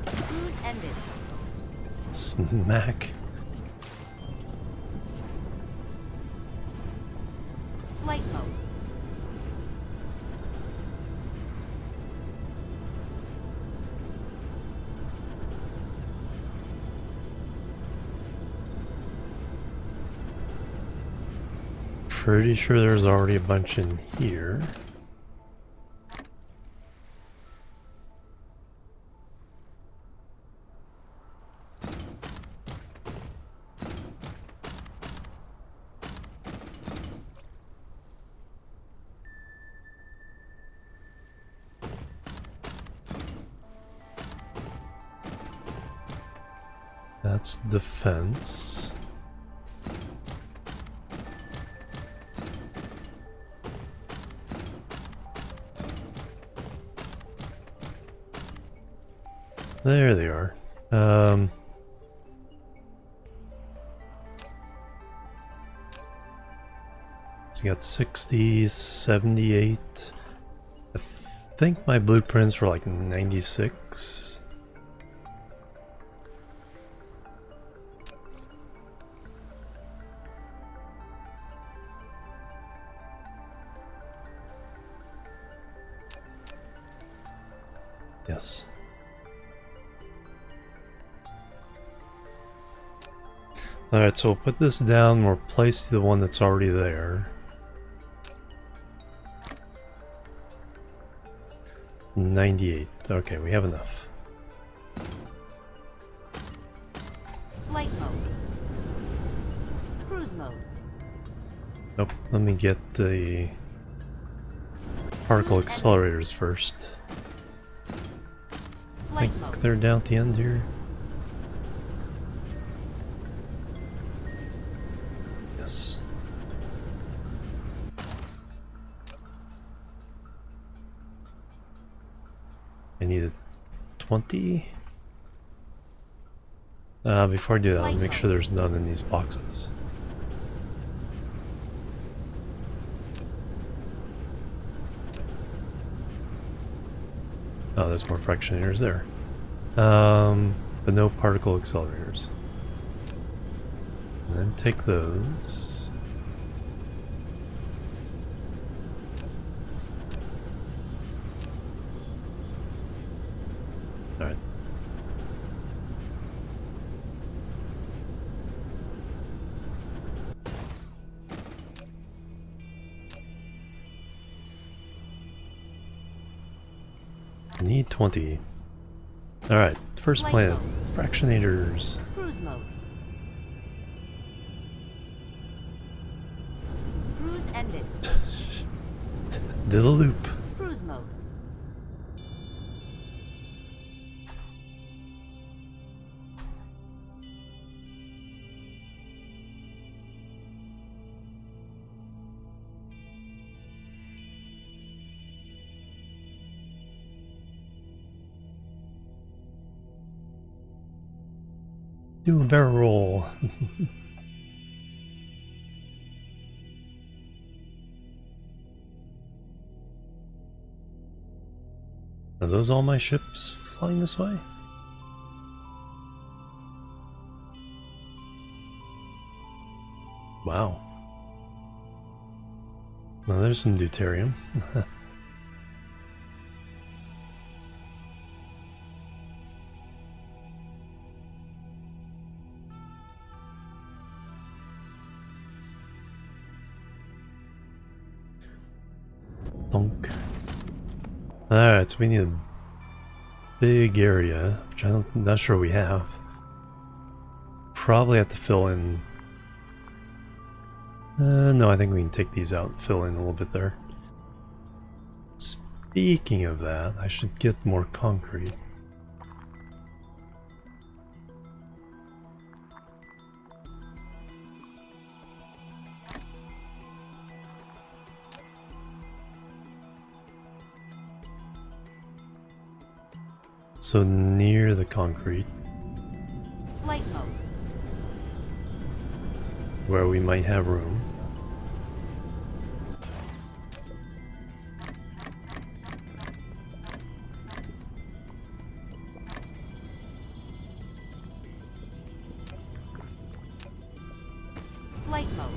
Cruise ended. Smack. Flight mode. Pretty sure there's already a bunch in here. That's the defense. There they are. So you got 60, 78. I think my blueprints were like 96. Yes. Alright, so we'll put this down and replace the one that's already there. 98. Okay, we have enough. Flight mode. Cruise mode. Nope, let me get the particle accelerators first. I Flight think mode. they're down at the end here. Yes. I need a 20. Before I do that, I'll make sure there's none in these boxes. Oh, there's more fractionators there. But no particle accelerators. And then take those. Alright. I need 20. Alright, first Flight planet. mode. Fractionators. Cruise mode. Cruise ended. Did a loop. Cruise mode. Do a barrel roll. Are those all my ships flying this way? Wow. Well, there's some deuterium. Thunk. Alright, so we need a big area, which I'm not sure we have. Probably have to fill in. No, I think we can take these out and fill in a little bit there. Speaking of that, I should get more concrete. So near the concrete, Flight mode. where we might have room. Flight mode.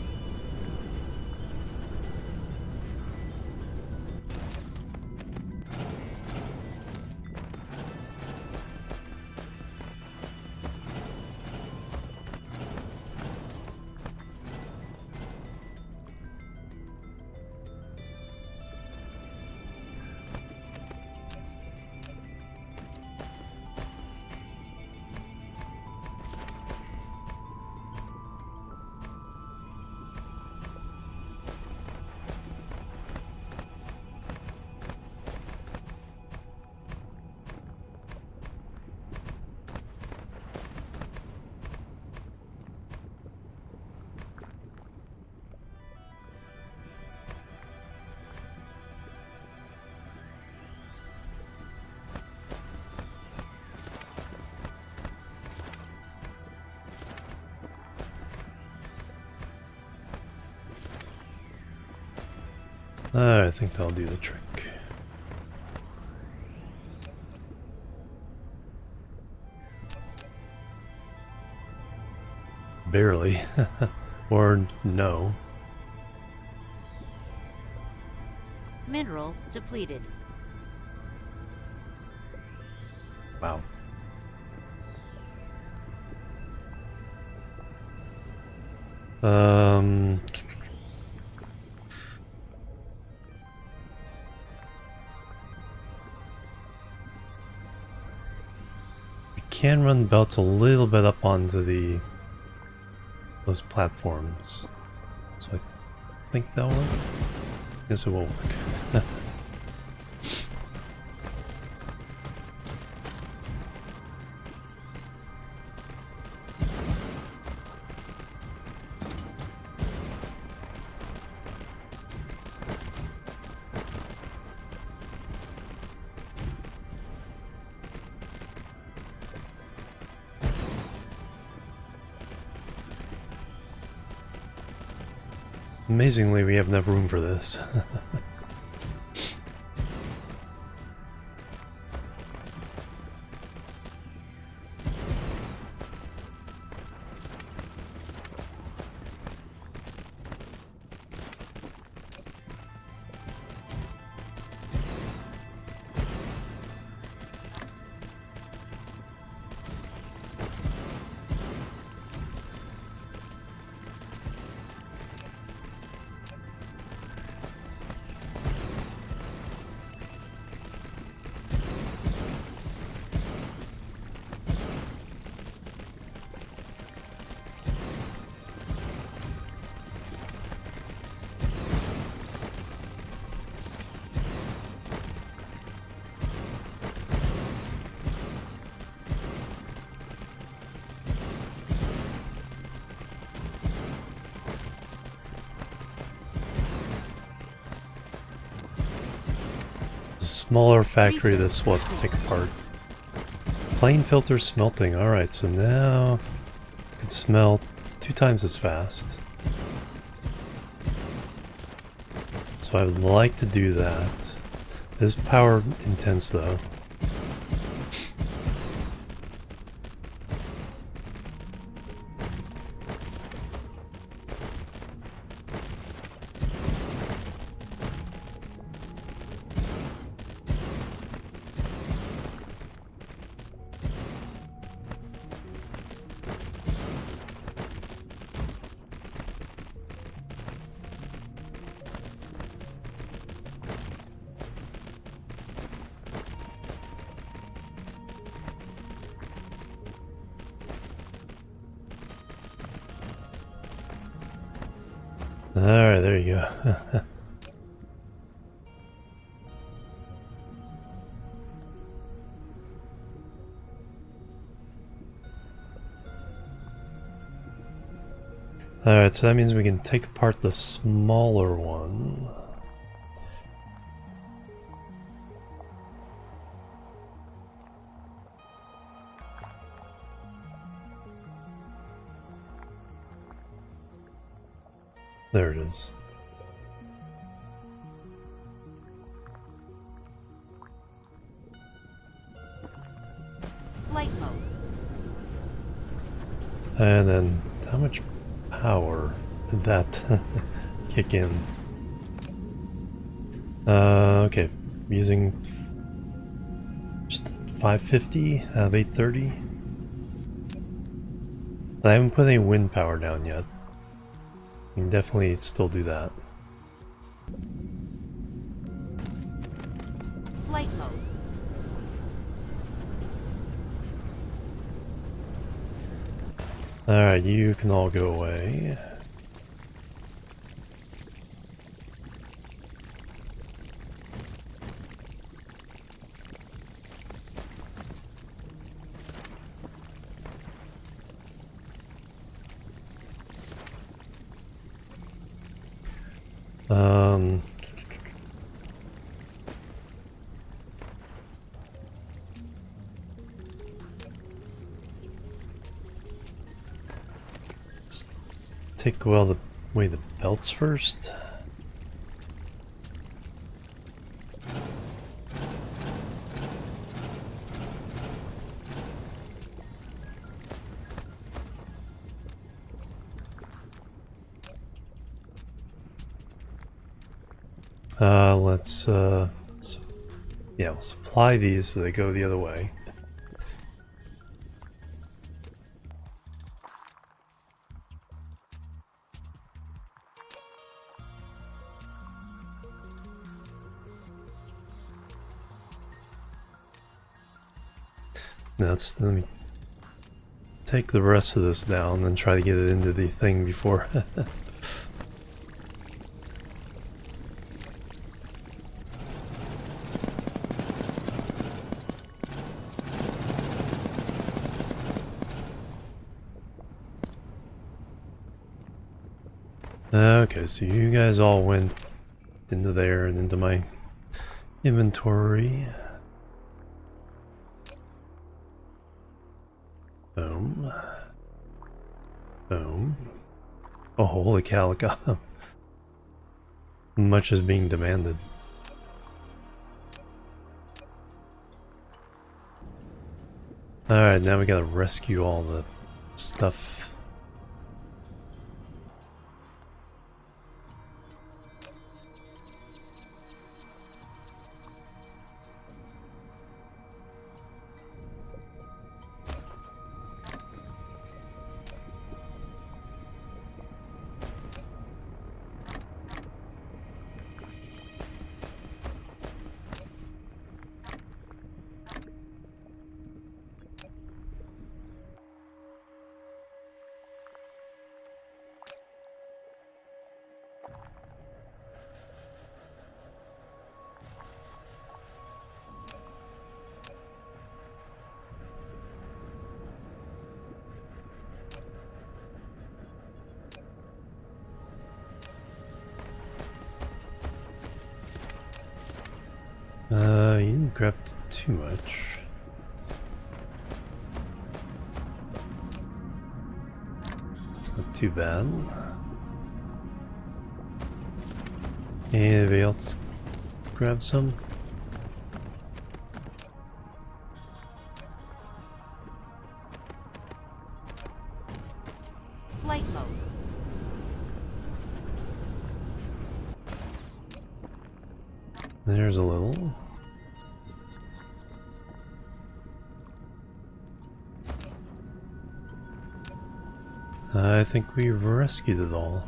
I think that'll do the trick. Barely. Or no. Mineral depleted. Wow. We can run belts a little bit up onto those platforms. So I think that'll work. Guess it won't work. Amazingly, we have enough room for this. Smaller factory that's what to take apart. Plane filter smelting. Alright, so now it can smelt 2 times as fast. So I would like to do that. This is power intense though. Alright, there you go. Alright, so that means we can take apart the smaller one. There it is. Flight mode. And then, how much power did that kick in? Okay, using just 550 out of 830. I haven't put any wind power down yet. You can definitely still do that. Flight mode. Alright, you can all go away. Um, let's take away the belts first. Let's yeah, we'll supply these so they go the other way. Now let me take the rest of this down and try to get it into the thing before. Okay, so you guys all went into there and into my inventory. Boom. Boom. Oh, holy calico. Much is being demanded. Alright, now we gotta rescue all the stuff. You didn't grab too much. It's not too bad. Anybody else grab some? Flight mode. There's a little. I think we rescued it all.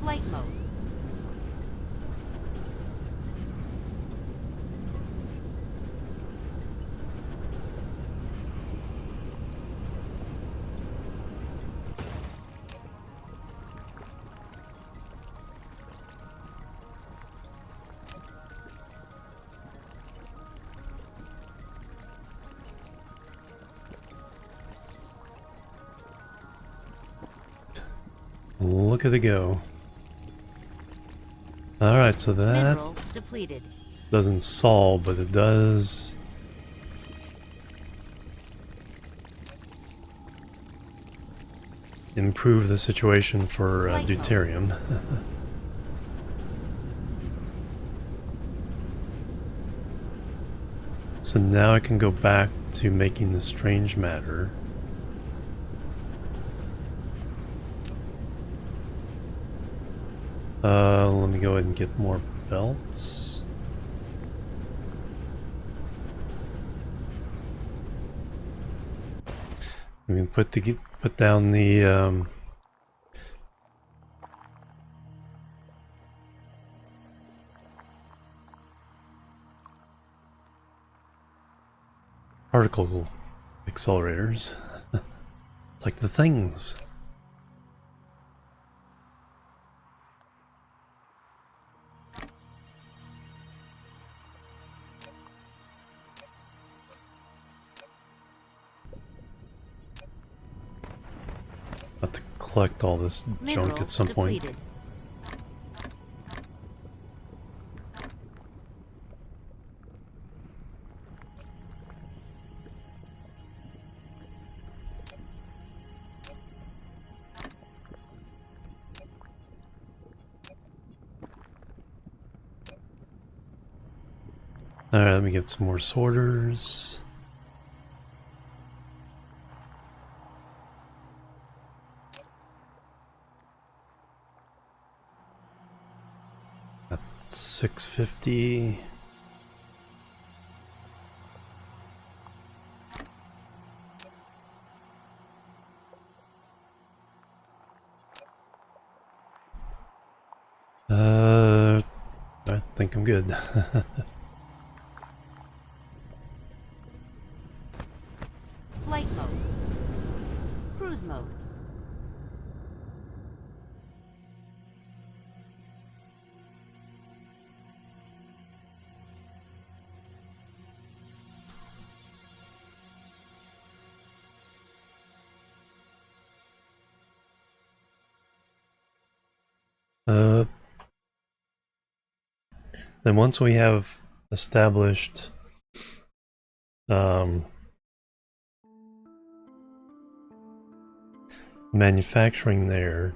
Flight mode. Look at it go. Alright, so that Mineral depleted. doesn't solve, but it does improve the situation for Light bulb. deuterium. So now I can go back to making the strange matter. Let me go ahead and get more belts. We can put down the particle accelerators. It's like the things. Have to collect all this Mineral junk at some point. depleted. Alright, let me get some more sorters. At 650. I think I'm good. Flight mode. Cruise mode. Then once we have established manufacturing there,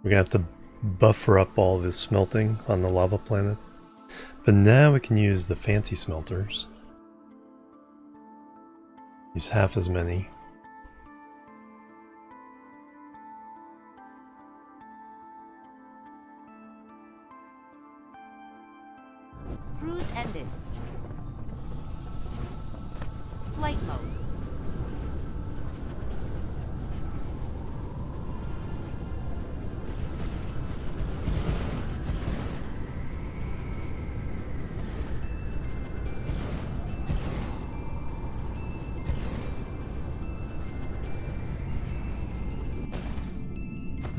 we're gonna have to buffer up all this smelting on the lava planet. But now we can use the fancy smelters. Use half as many. Cruise ended. Flight mode.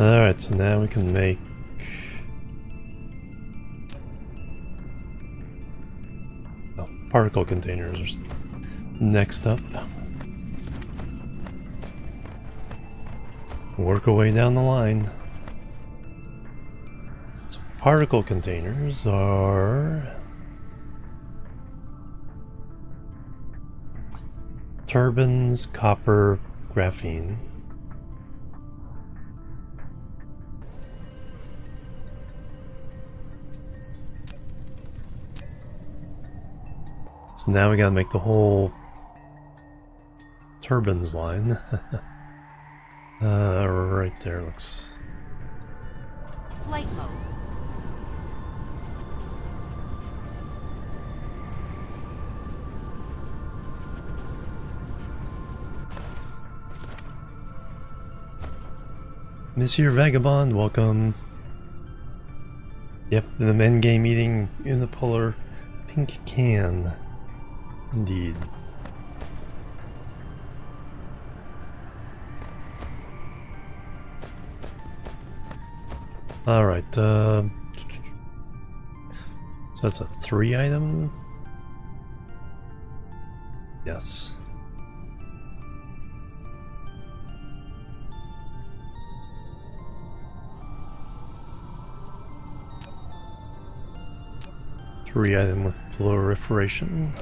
Alright, so now we can make particle containers next up. Work our way down the line. So particle containers are turbines, copper, graphene. So now we gotta make the whole turbines line. Right there looks. Flight mode. Monsieur Vagabond, welcome. Yep, the men game eating unipolar pink can. Indeed. Alright, so that's a 3 item? Yes. 3 item with proliferation.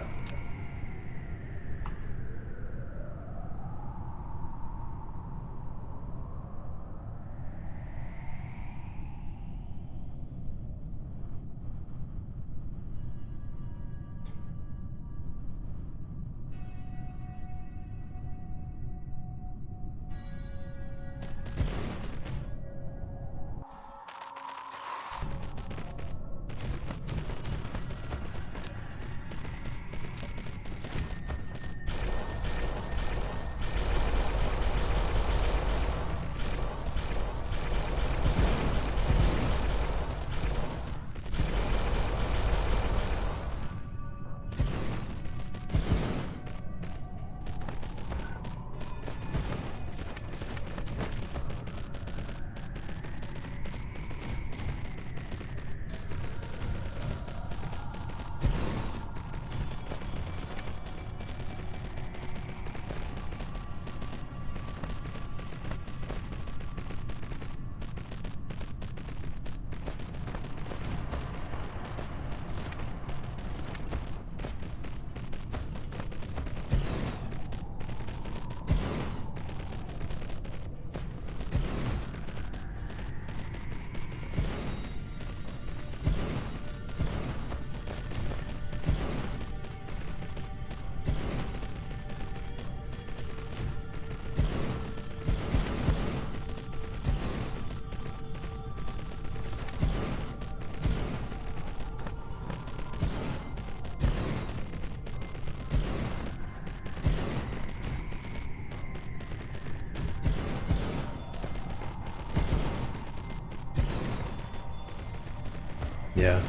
Yeah.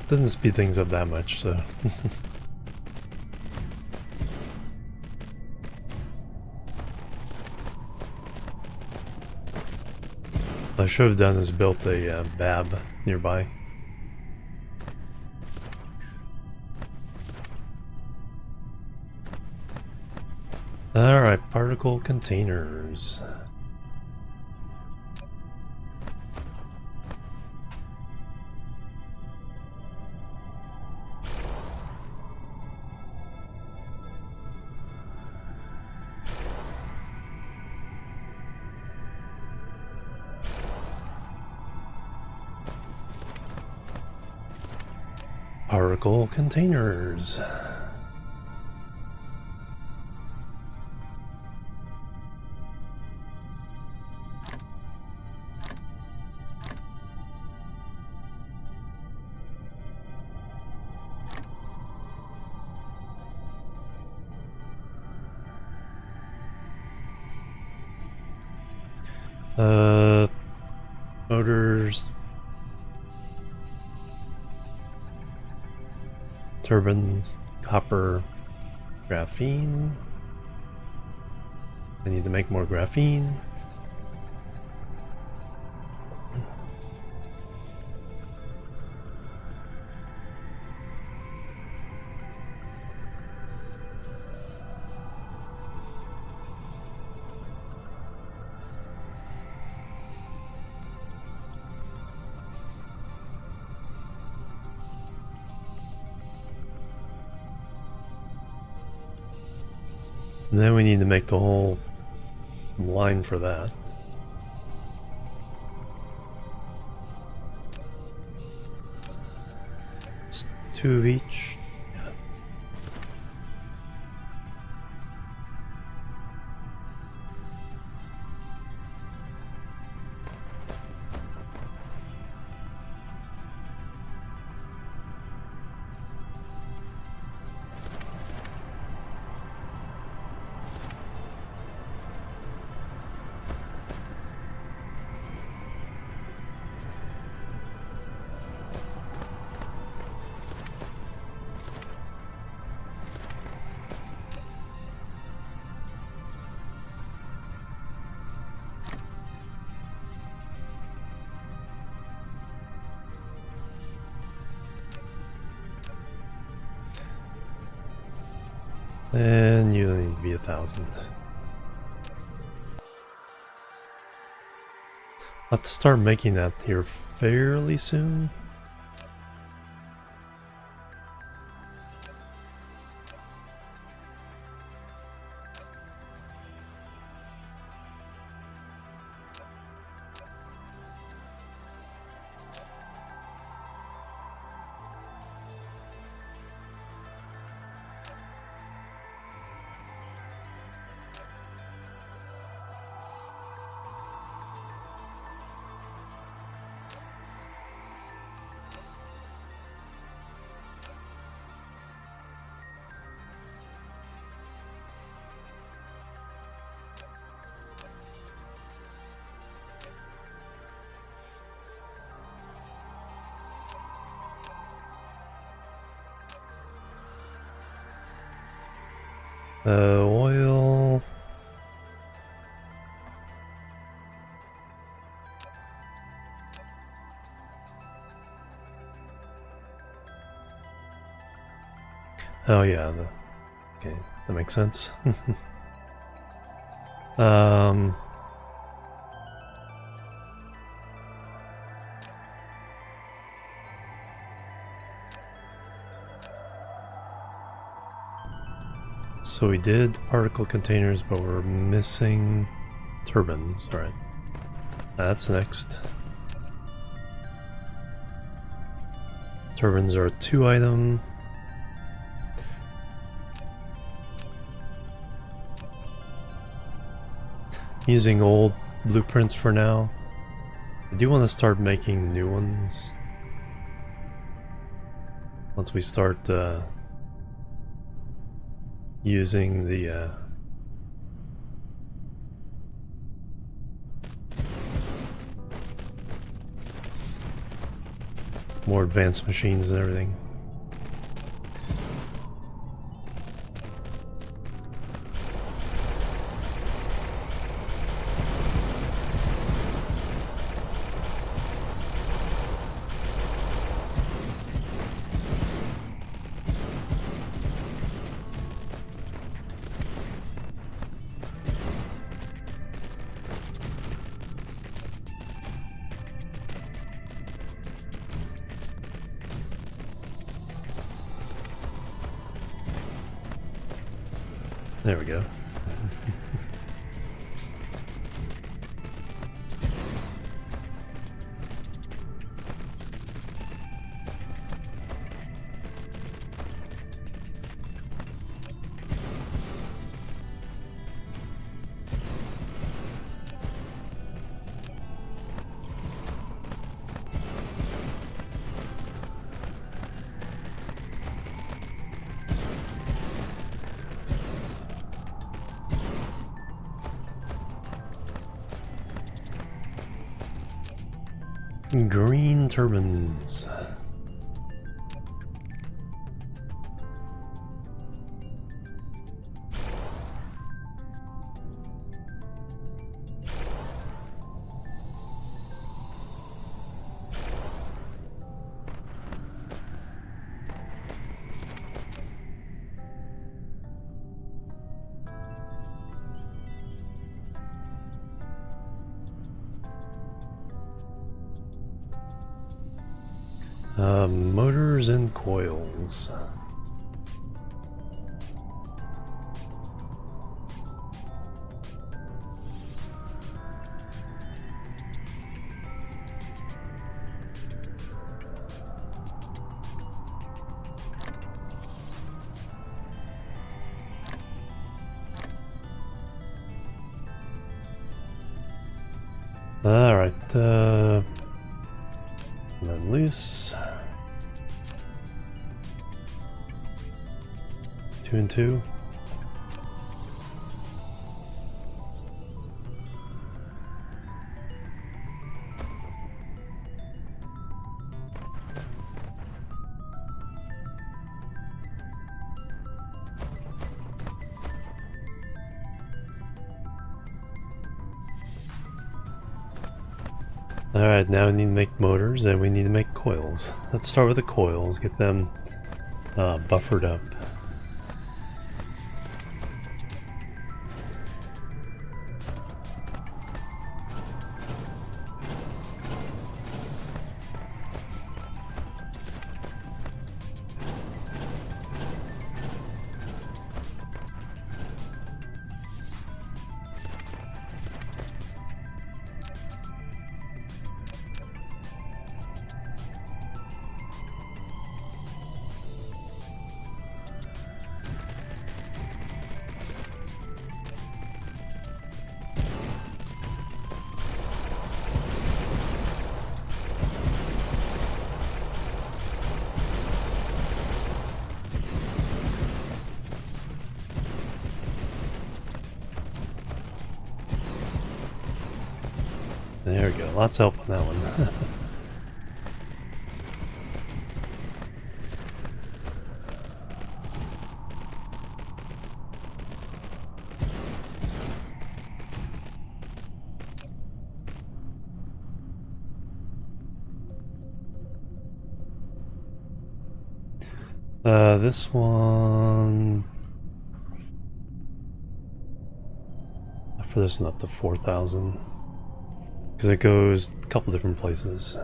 Didn't speed things up that much, so. What I should have done is built a BAB nearby. Alright, particle containers. Particle containers. Motors, turbines, copper, graphene. I need to make more graphene. And then we need to make the whole line for that. It's 2 of each. Yeah. And you need to be 1,000. I'll have to start making that here fairly soon. Oil. Oh yeah, okay, that makes sense. um, so we did particle containers, but we're missing turbines. All right, that's next. Turbines are a 2-item. Using old blueprints for now. I do want to start making new ones. Once we start using the more advanced machines and everything. There we go. Green turbines. Motors and coils. All right, let loose. 2 and 2. Alright, now we need to make motors and we need to make coils. Let's start with the coils, get them buffered up. There we go. Lots of help on that one. This one... For this one up to 4,000. Because it goes a couple different places.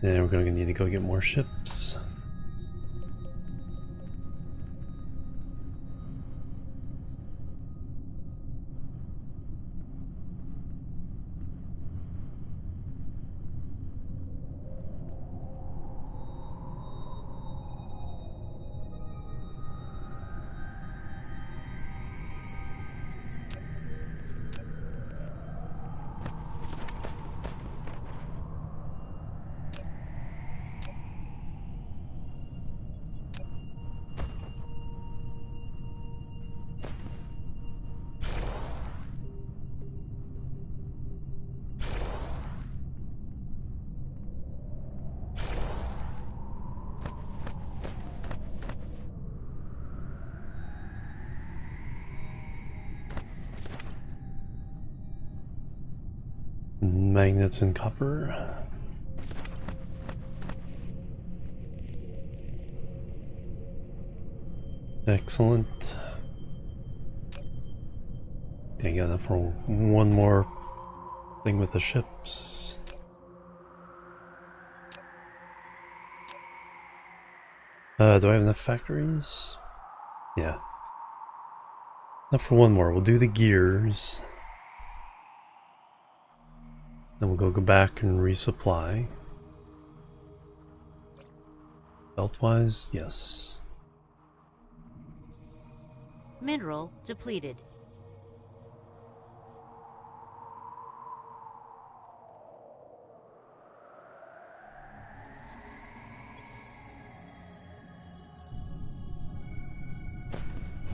And we're going to need to go get more ships. Magnets and copper. Excellent. I got enough for one more thing with the ships. Do I have enough factories? Yeah. Enough for one more. We'll do the gears. Then we'll go back and resupply. Belt-wise, yes. Mineral depleted.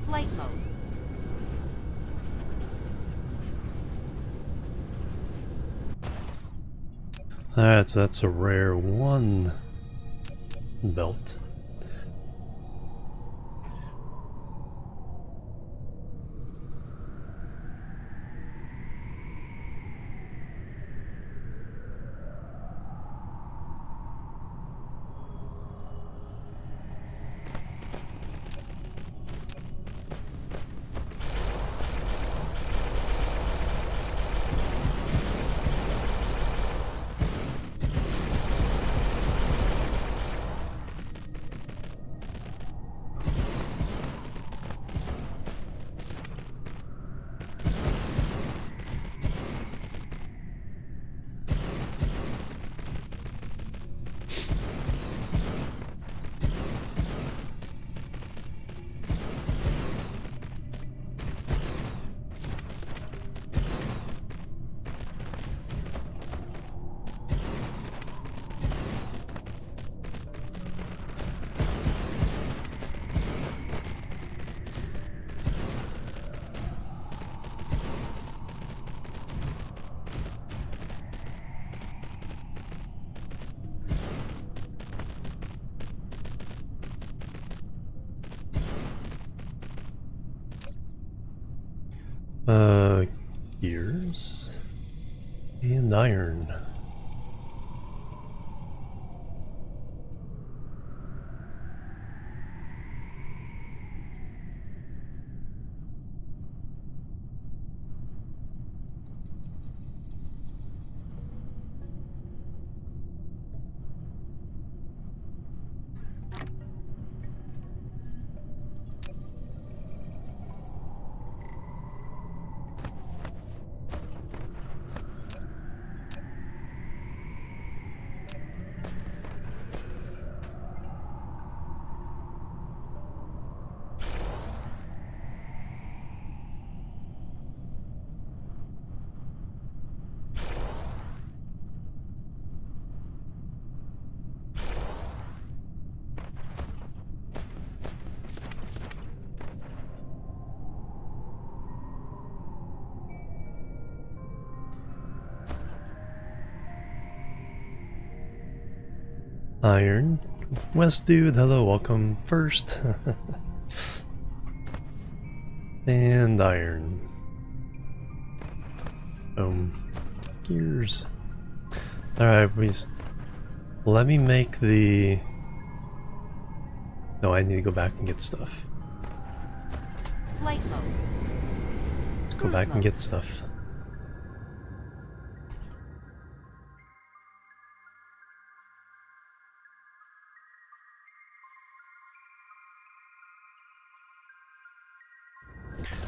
Flight mode. Alright, so that's a rare one belt. Gears and iron. Iron. West Dude, hello, welcome first. And iron. Gears. Alright, let me make the... No, I need to go back and get stuff. Flight mode. Let's go back and get stuff.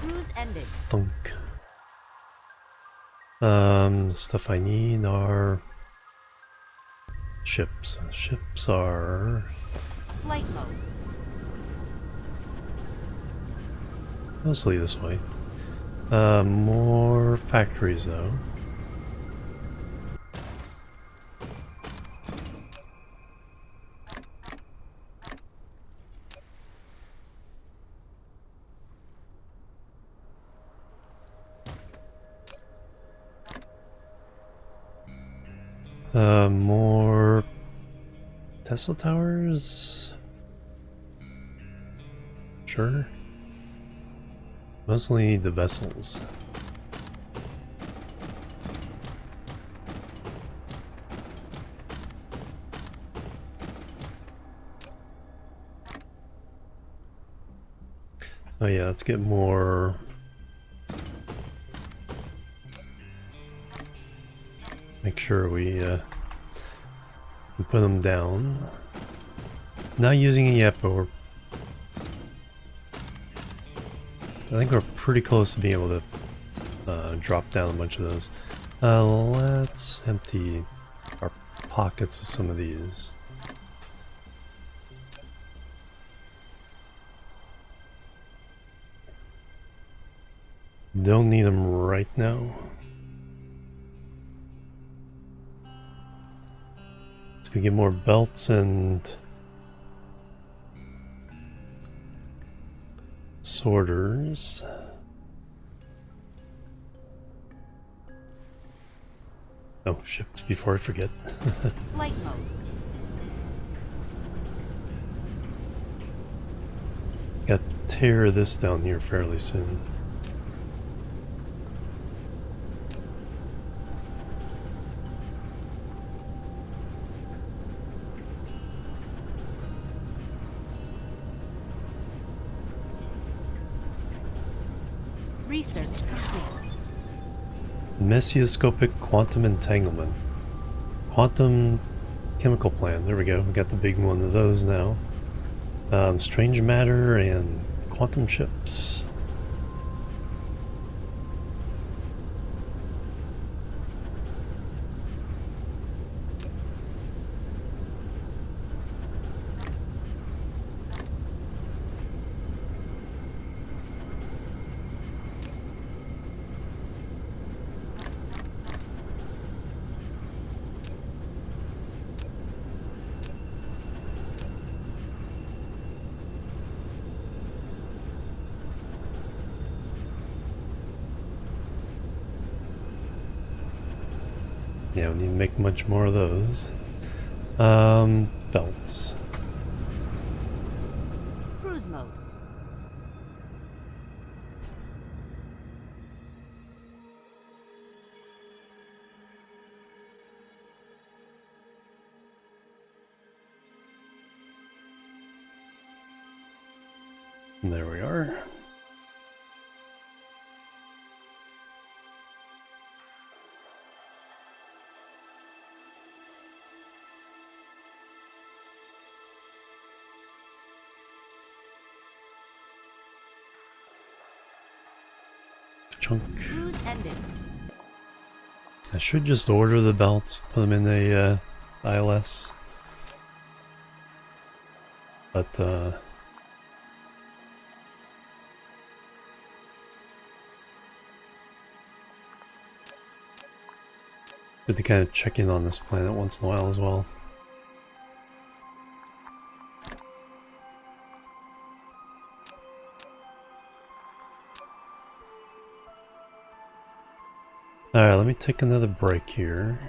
Cruise ended. Thunk. Stuff I need are ships. Ships are Flight mode. mostly this way. More factories though. More Tesla towers? Sure. Mostly the vessels. Oh yeah, let's get more... Make sure we put them down. Not using it yet, but I think we're pretty close to being able to drop down a bunch of those. Let's empty our pockets of some of these. Don't need them right now. Let's go get more belts and sorters. Oh, shipped before I forget. Flight mode. Got to tear this down here fairly soon. Research complete. Mesioscopic quantum entanglement. Quantum chemical plant. There we go. We got the big one of those now. Strange matter and quantum chips. Yeah, we need to make much more of those. Belts. Cruise mode. And there we are. Chunk. Cruise ended. I should just order the belts, put them in the ILS. But good to kind of check in on this planet once in a while as well. Alright, let me take another break here.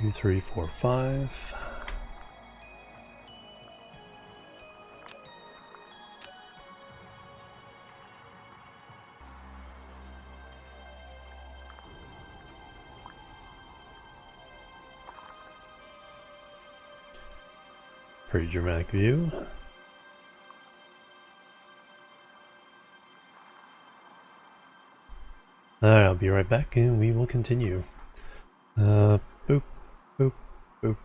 2, 3, 4, 5. Pretty dramatic view. Alright, I'll be right back and we will continue. Boop, boop, boop.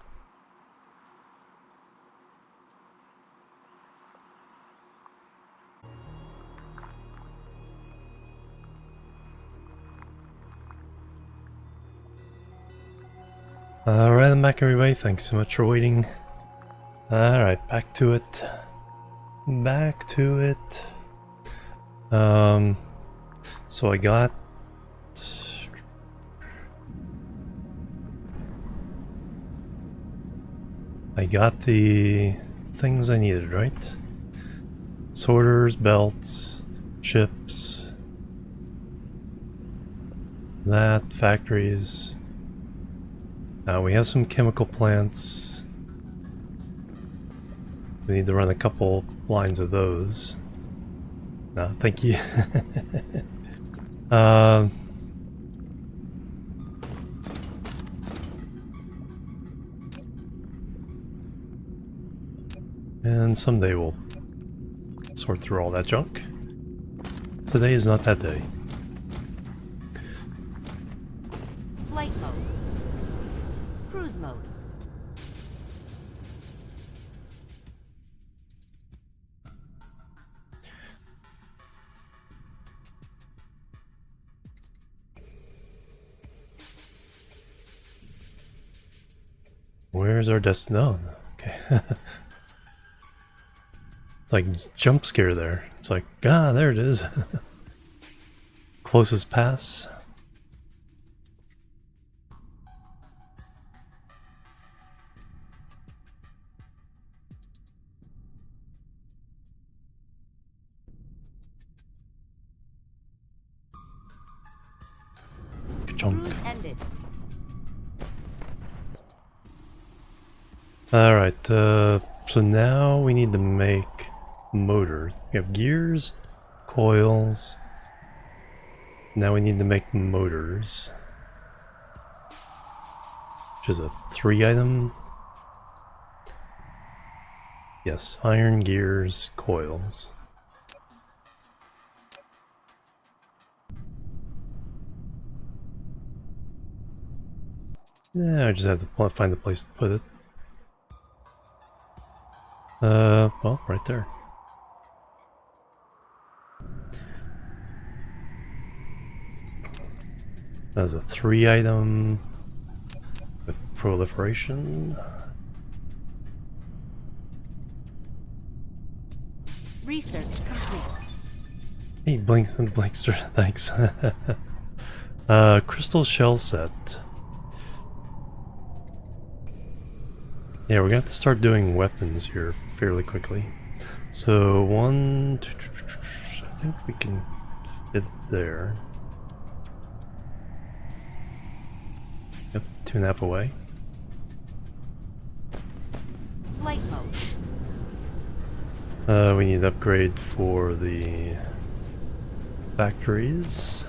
Alright, I'm back everybody. Thanks so much for waiting. Alright, back to it. Back to it. So I got the things I needed, right? Sorters, belts, chips, that, factories. We have some chemical plants. We need to run a couple lines of those. No, thank you. And someday we'll sort through all that junk. Today is not that day. Flight mode. Cruise mode. Where's our destination? Oh, okay. Like jump scare there. It's like, ah, there it is. Closest pass. Jump. Cruise ended. Alright, so now we need to make motors. We have gears, coils. Now we need to make motors. Which is a 3-item. Yes, iron, gears, coils. Yeah, I just have to find a place to put it. Well, right there. That's a 3-item with proliferation. Research complete. Hey, Blinkster, thanks. Crystal shell set. Yeah, we're gonna have to start doing weapons here fairly quickly. So, 1, 2, I think we can fit there. Yep, 2.5 away. Flight mode. We need to upgrade for the factories.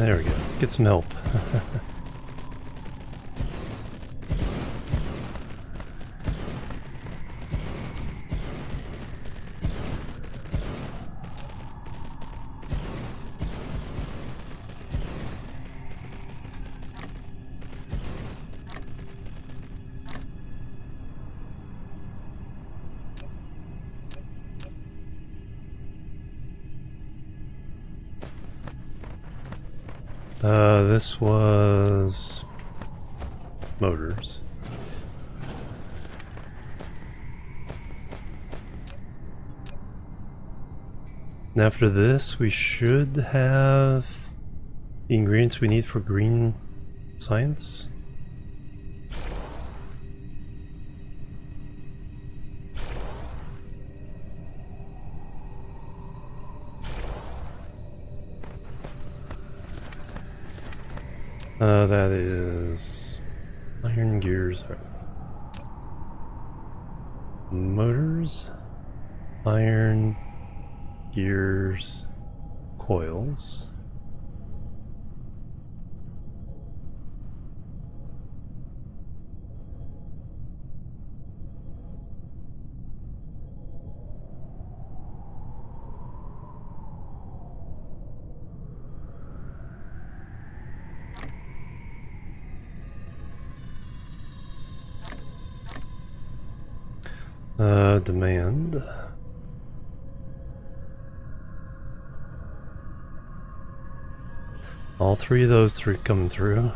There we go. Get some help. This was motors. And after this, we should have the ingredients we need for green science. That is iron gears, motors, iron gears, coils. Demand. All three of those three coming through.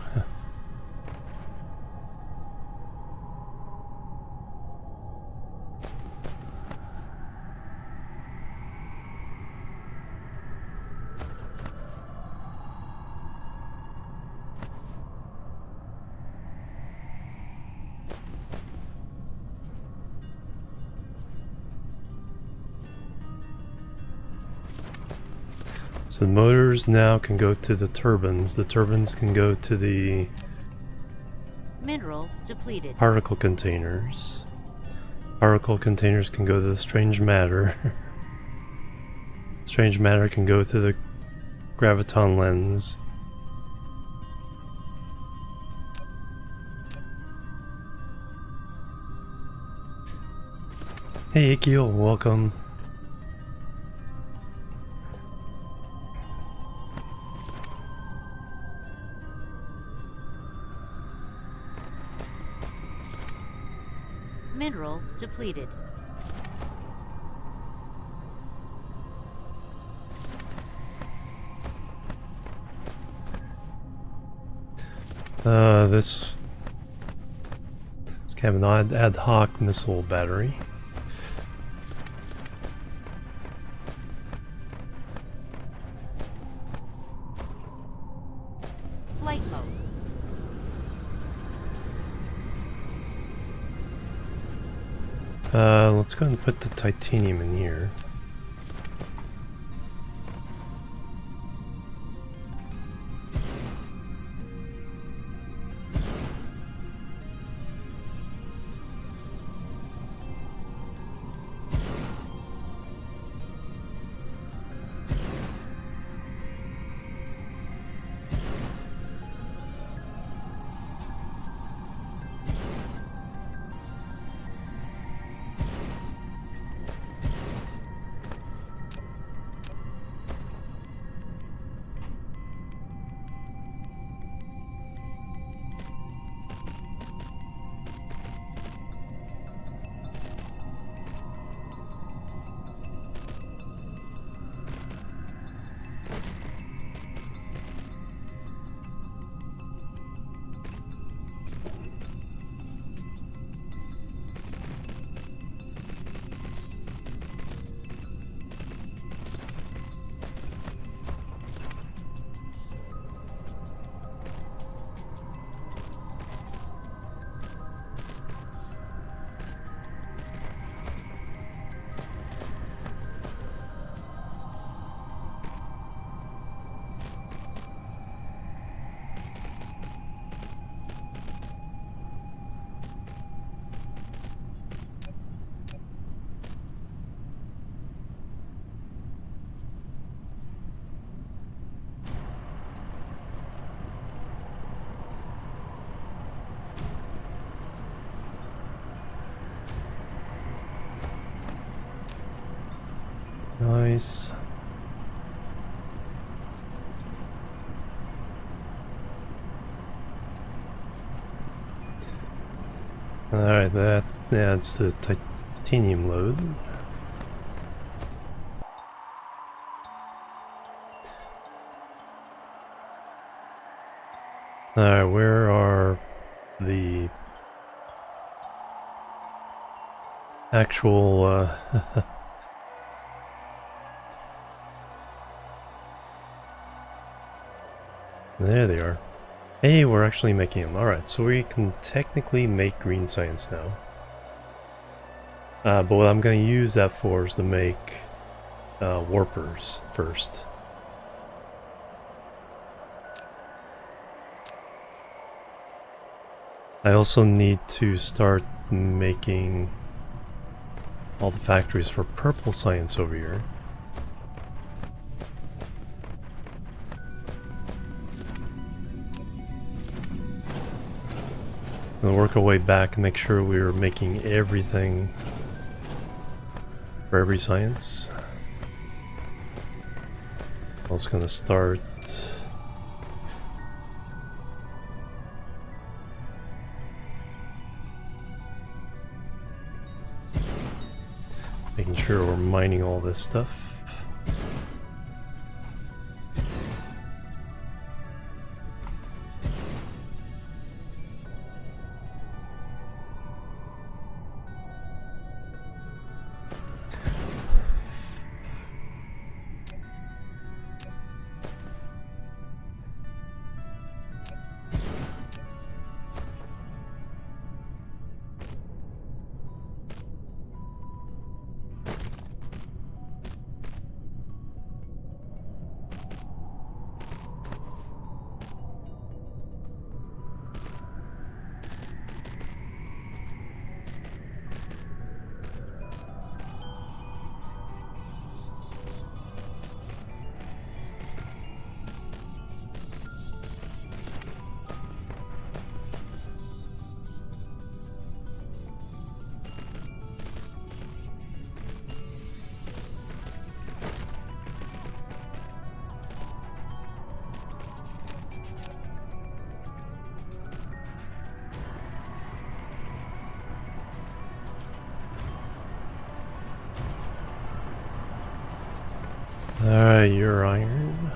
So the motors now can go to the turbines. The turbines can go to the Mineral depleted. particle containers. Particle containers can go to the strange matter. Strange matter can go to the graviton lens. Hey Ikio, welcome. Mineral depleted. This is kind of an ad hoc missile battery. Flight mode. Let's go ahead and put the titanium in here. Nice. Alright, that adds to the titanium load. Alright, where are the actual there they are. Hey, we're actually making them. Alright, so we can technically make green science now. But what I'm going to use that for is to make warpers first. I also need to start making all the factories for purple science over here. We'll work our way back and make sure we're making everything for every science. I was gonna start making sure we're mining all this stuff. Alright, you're iron.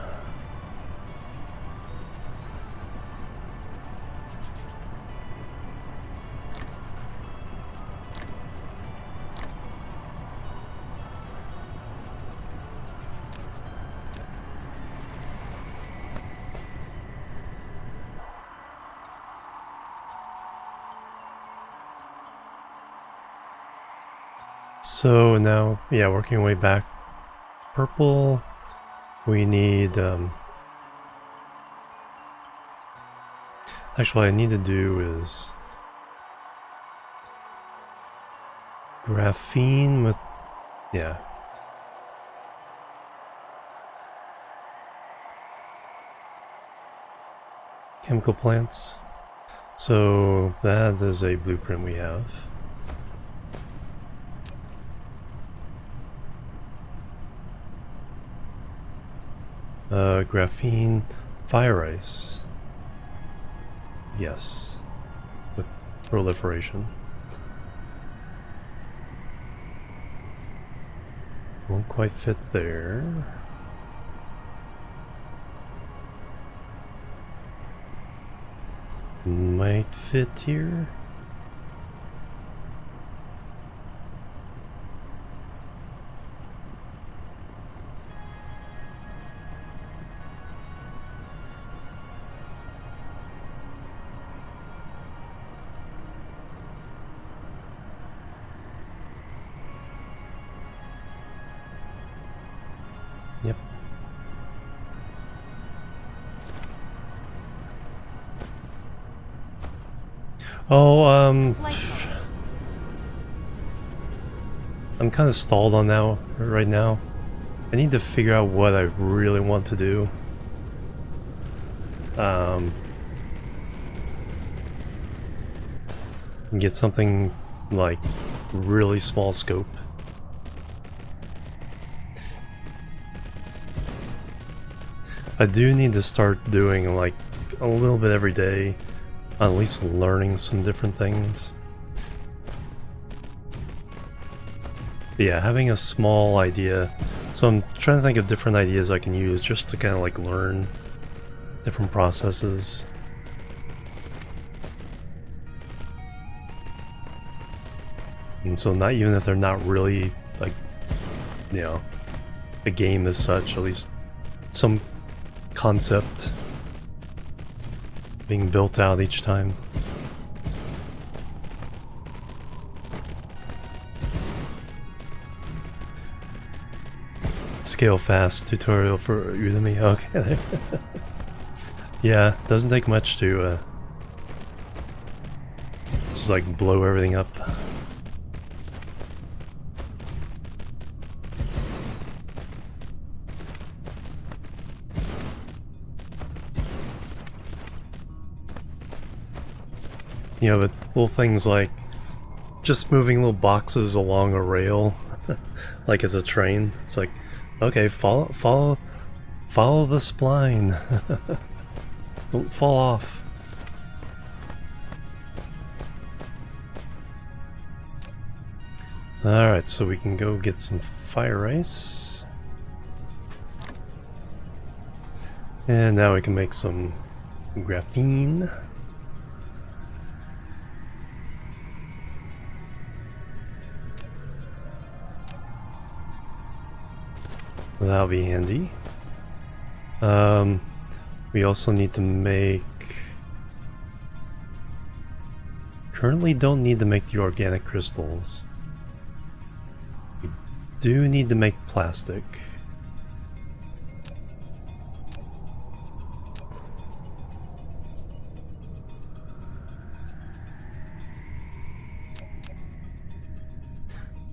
So now, yeah, working our way back. Purple, we need, actually what I need to do is graphene with, yeah. Chemical plants. So that is a blueprint we have. Graphene, fire ice. Yes, with proliferation. Won't quite fit there. Might fit here. Yep. Oh, Flight mode. I'm kind of stalled on that right now. I need to figure out what I really want to do. Get something like really small scope. I do need to start doing like a little bit every day, at least learning some different things. But yeah, having a small idea. So I'm trying to think of different ideas I can use just to kind of like learn different processes. And so not even if they're not really like, you know, a game as such, at least some concept being built out each time. Scale fast tutorial for Udemy. Okay. Yeah, doesn't take much to just like blow everything up. You know, but little things like just moving little boxes along a rail, like it's a train. It's like, okay, follow the spline. Don't fall off. Alright, so we can go get some fire ice. And now we can make some graphene. That'll be handy. We also need to make... Currently don't need to make the organic crystals. We do need to make plastic.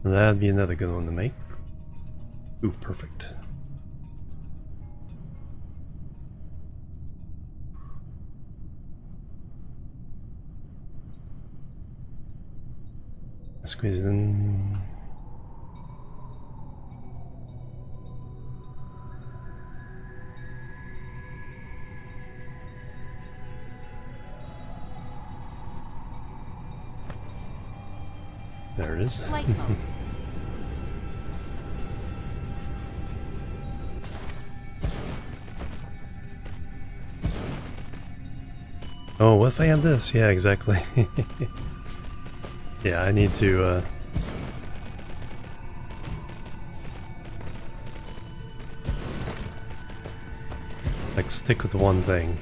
That'd be another good one to make. Ooh, perfect. Squeeze it in. There it is. Flight mode. Oh, what if I had this? Yeah, exactly. Yeah, I need to, like, stick with one thing.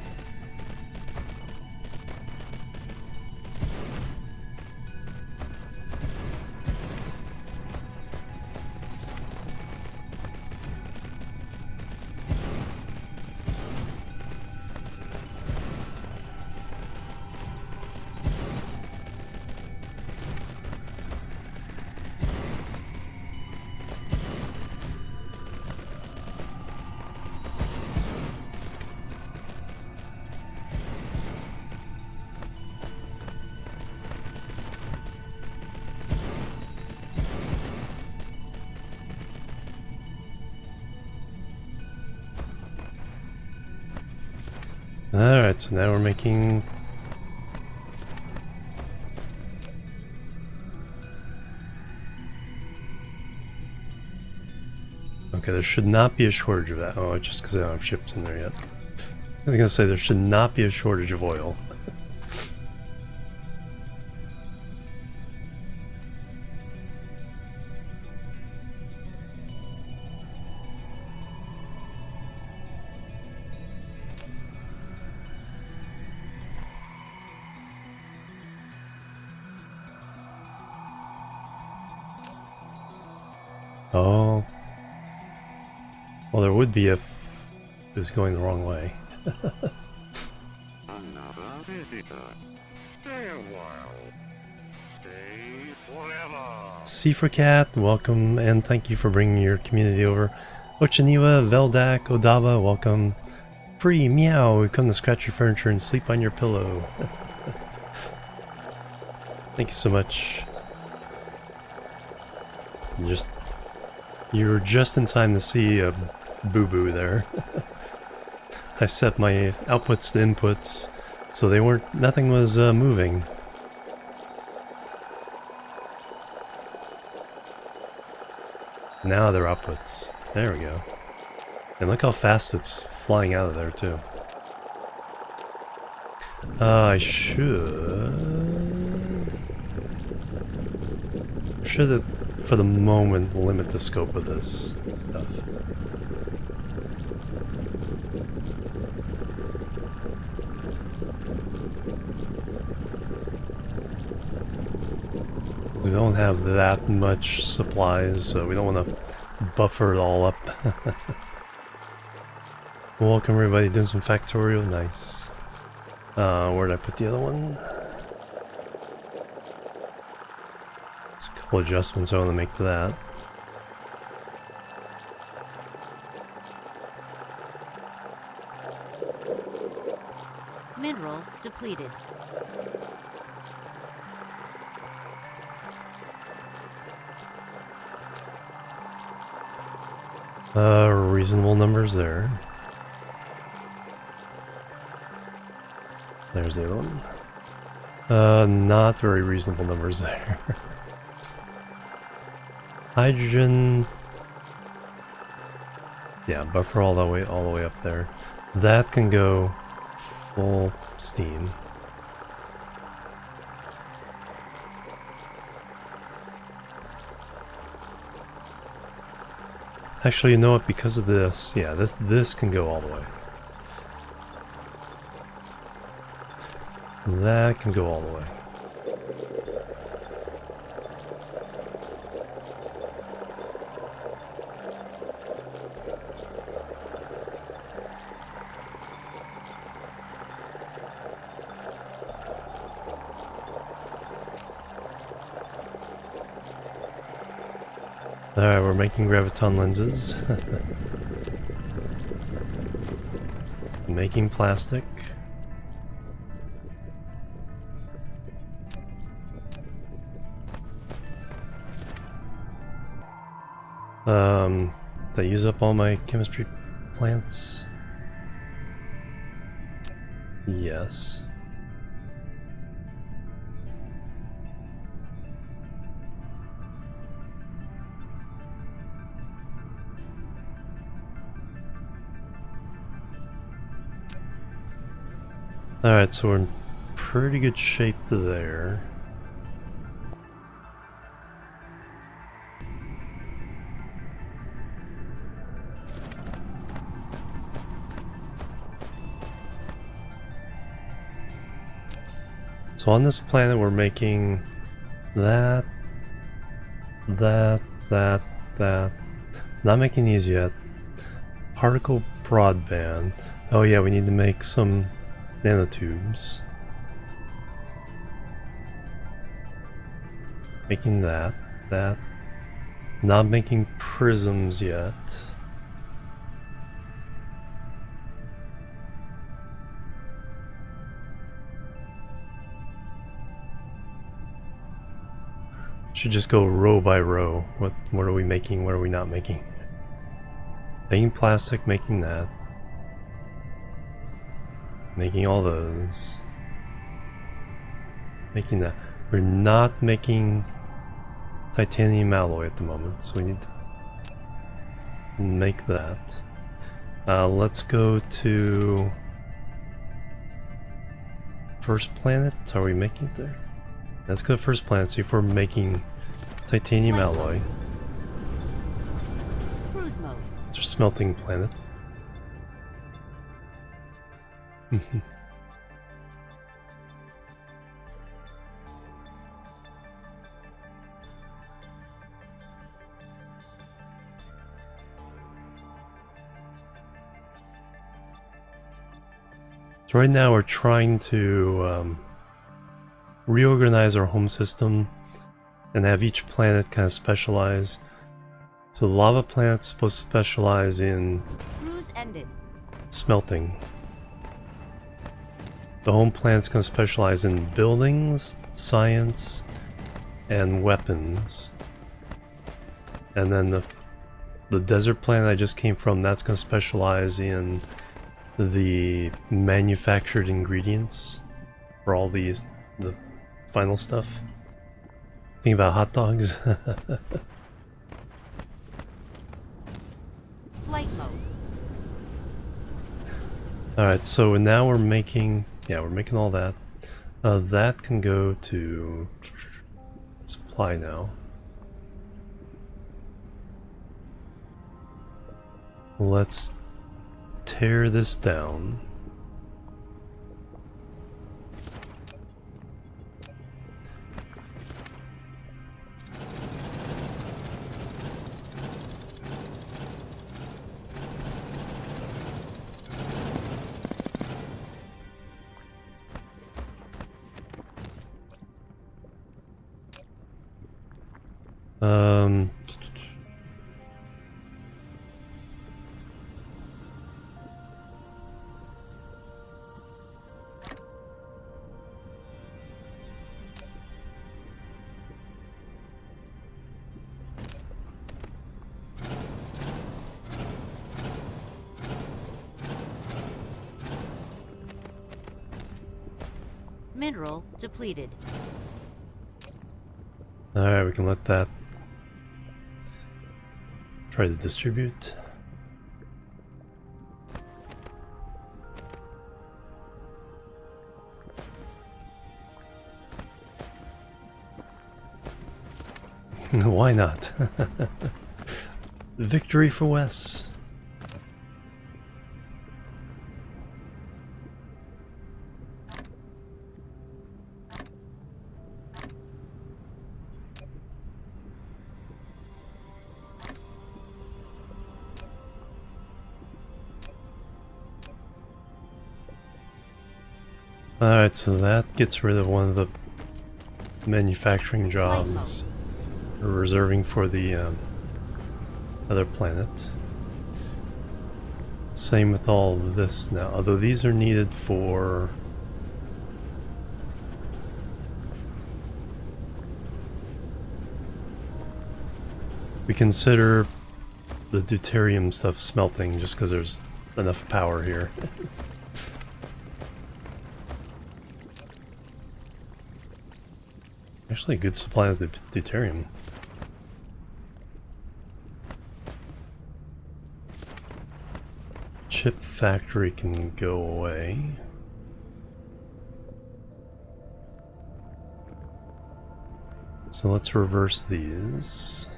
Alright, so now we're making... Okay, there should not be a shortage of that. Oh, just because I don't have ships in there yet. I was gonna say there should not be a shortage of oil. Oh. Well, there would be if it was going the wrong way. Another visitor. Stay a while. Stay forever. C for Cat, welcome, and thank you for bringing your community over. Ochaniwa, Veldak, Odaba, welcome. Free, meow, we've come to scratch your furniture and sleep on your pillow. Thank you so much. You were just in time to see a boo-boo there. I set my outputs to inputs, so they weren't, nothing was moving. Now they're outputs. There we go. And look how fast it's flying out of there too. I should for the moment limit the scope of this stuff. We don't have that much supplies, so we don't want to buffer it all up. Welcome everybody, doing some factorial, nice. Where did I put the other one? There's a couple adjustments I want to make to that. Mineral depleted. Reasonable numbers there. There's the other one. Not very reasonable numbers there. Hydrogen. Yeah, buffer all the way up there. That can go full steam. Actually, you know what? Because of this, yeah, this can go all the way. That can go all the way. Alright, we're making graviton lenses. Making plastic. Did I use up all my chemistry plants? Yes. Alright, so we're in pretty good shape there. So on this planet we're making that. Not making these yet. Particle broadband. Oh yeah, we need to make some nanotubes. Making that. Not making prisms yet. Should just go row by row. What are we making? What are we not making? Making plastic, making that. Making all those. Making that. We're not making titanium alloy at the moment, so we need to make that. Let's go to first planet. Are we making it there? Let's go to first planet, see if we're making titanium alloy. Cruise mode. It's our smelting planet. So right now we're trying to reorganize our home system and have each planet kind of specialize. So the lava planet's supposed to specialize in Cruise ended. smelting. The home planet's going to specialize in buildings, science, and weapons. And then the desert planet I just came from, that's going to specialize in the manufactured ingredients for all the final stuff. Think about hot dogs. Flight mode. Alright, so now we're making, yeah, we're making all that. That can go to supply now. Let's tear this down. Um, Mineral depleted. Alright, we can let that try to distribute. Why not? Victory for Wes. Alright, so that gets rid of one of the manufacturing jobs we're reserving for the other planet. Same with all of this now, although these are needed for we consider the deuterium stuff smelting just because there's enough power here. Actually a good supply of the deuterium. Chip factory can go away. So let's reverse these.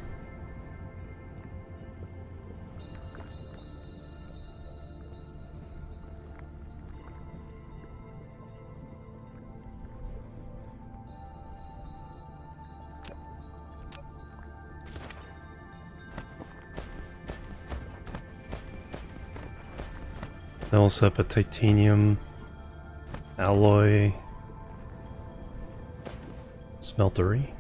Then we'll set up a titanium alloy smeltery.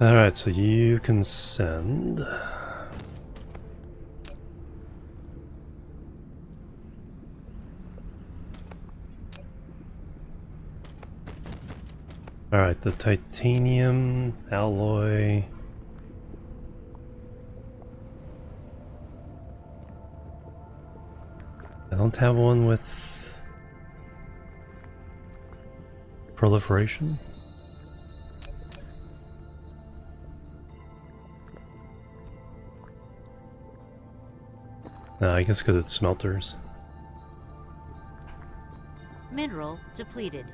Alright, so you can send. Alright, the titanium alloy. I don't have one with proliferation. No, I guess because it's smelters. Mineral depleted.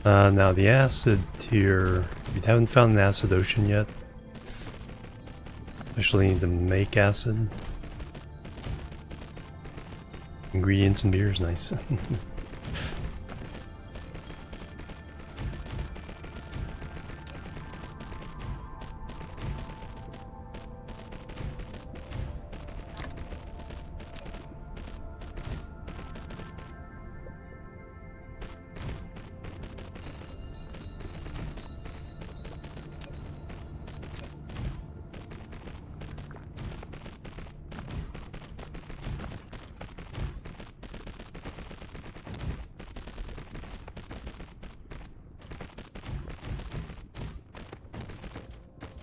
Now the acid here, if you haven't found an acid ocean yet, actually need to make acid. Ingredients and beers, nice.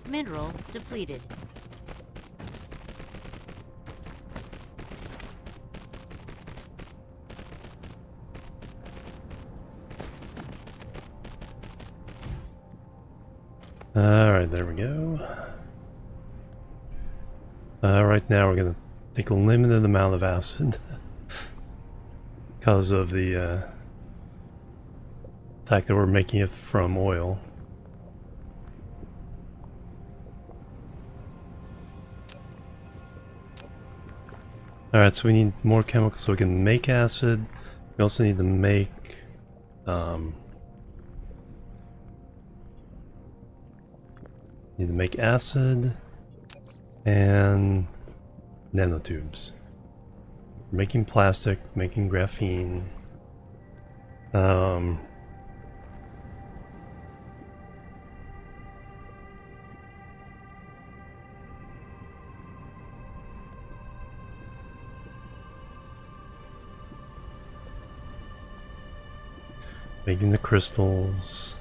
Mineral depleted. Alright, there we go. Right now we're gonna take a limited amount of acid because of the fact that we're making it from oil. Alright, so we need more chemicals so we can make acid. We also need to make acid and nanotubes. We're making plastic, making graphene. Making the crystals.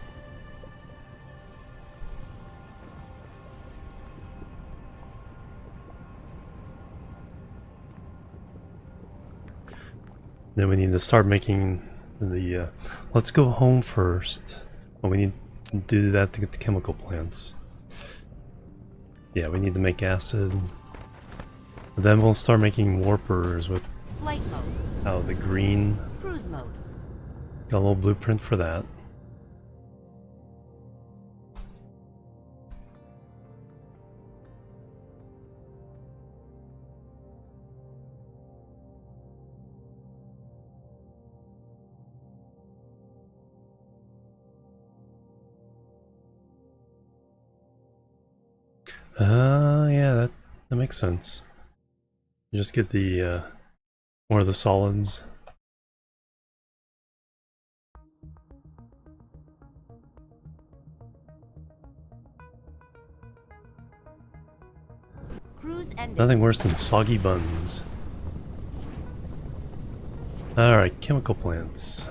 Then we need to start making the, let's go home first. Well, we need to do that to get the chemical plants. Yeah, we need to make acid. And then we'll start making warpers with Flight mode. out of the green. Cruise mode. Got a little blueprint for that. Yeah, that makes sense. You just get the more of the solids. Cruise ended. Nothing worse than soggy buns. Alright, chemical plants.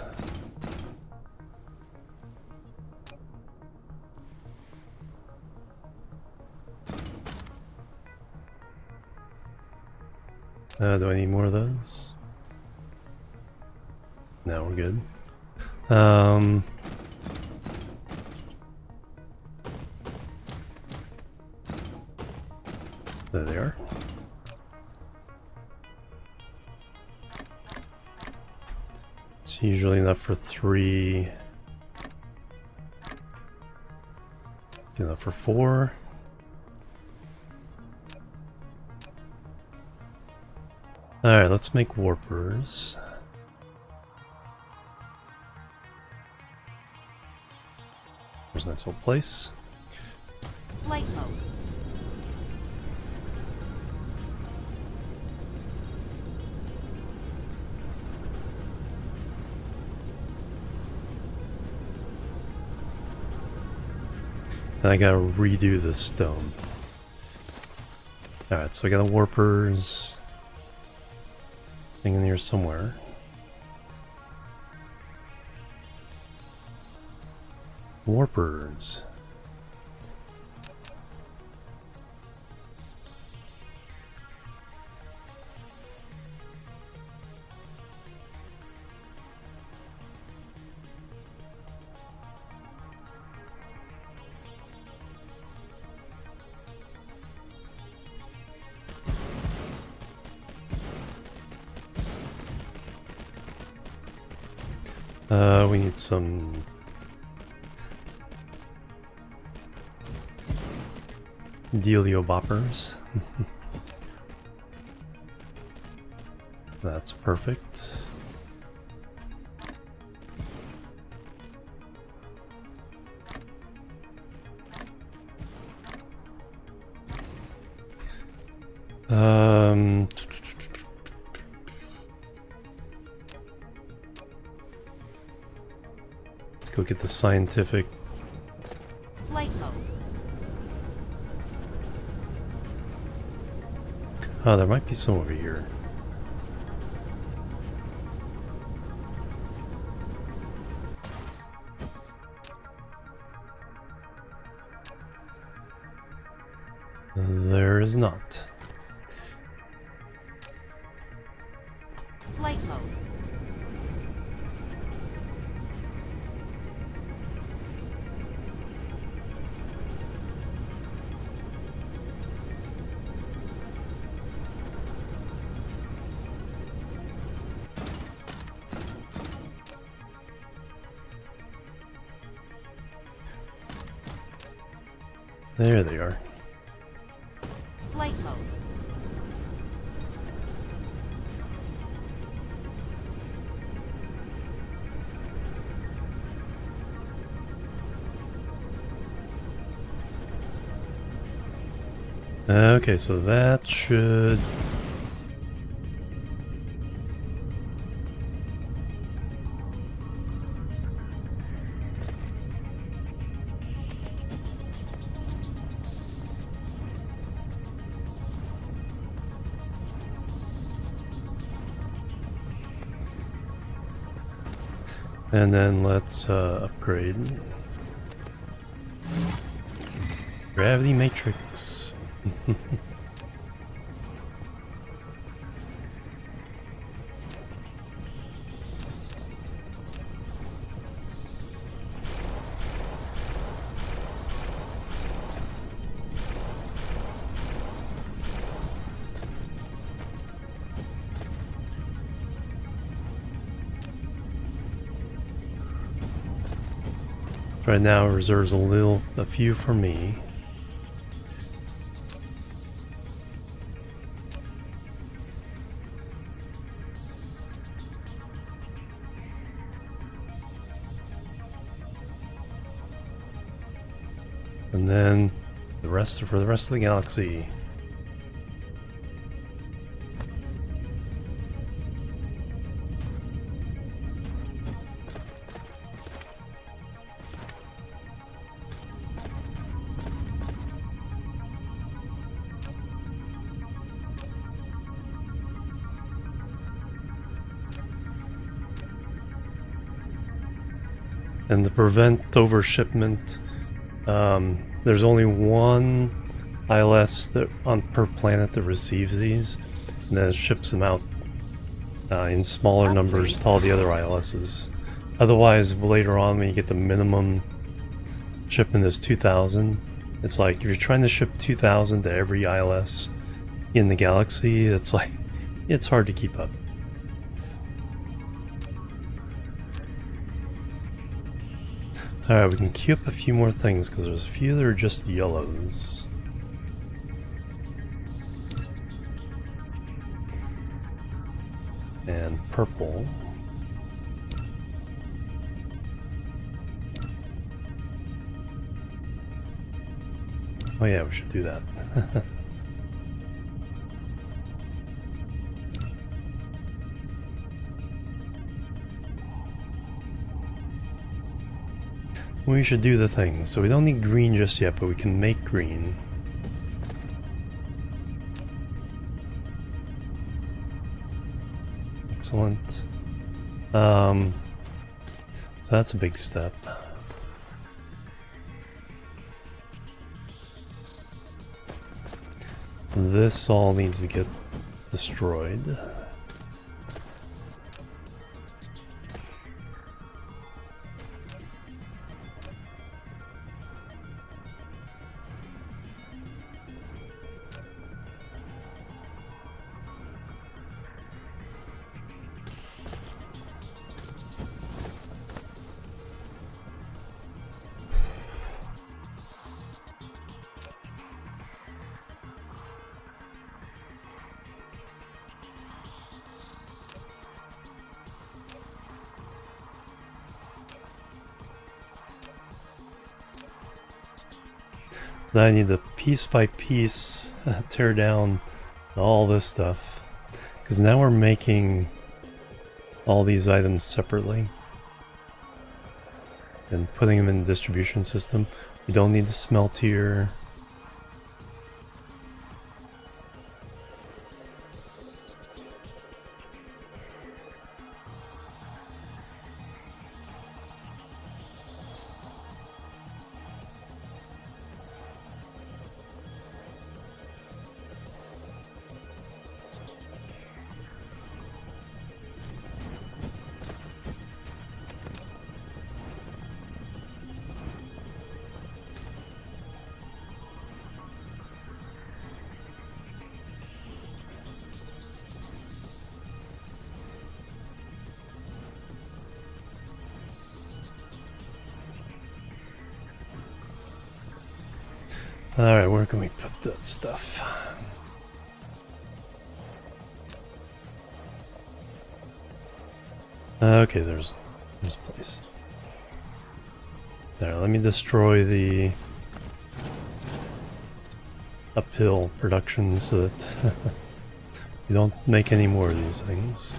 Do I need more of those? No, we're good. There they are. It's usually enough for 3. Enough for 4. Alright, let's make warpers. There's a nice little place. Flight mode. And I gotta redo the stone. Alright, so I got the warpers. Thing in here somewhere. Warpers. We need some Dealio boppers. That's perfect. Let's go get the scientific. Flight mode. Oh, there might be some over here. There is not. Flight mode. There they are. Flight mode. Okay, so that should... And then let's upgrade. Gravity matrix. Right now it reserves a few for me. And then the rest are for the rest of the galaxy. And to prevent overshipment, there's only one ILS per planet that receives these, and then it ships them out in smaller numbers to all the other ILSs. Otherwise, later on, when you get the minimum shipment is 2,000, it's like if you're trying to ship 2,000 to every ILS in the galaxy, it's like it's hard to keep up. Alright, we can queue up a few more things because there's a few that are just yellows. And purple. Oh yeah, we should do that. We should do the thing. So we don't need green just yet, but we can make green. Excellent. So that's a big step. This all needs to get destroyed. Then I need to piece by piece tear down all this stuff. Because now we're making all these items separately. And putting them in the distribution system. We don't need the smelt here. Alright, where can we put that stuff? Okay, there's a place. There, let me destroy the uphill production so that we don't make any more of these things.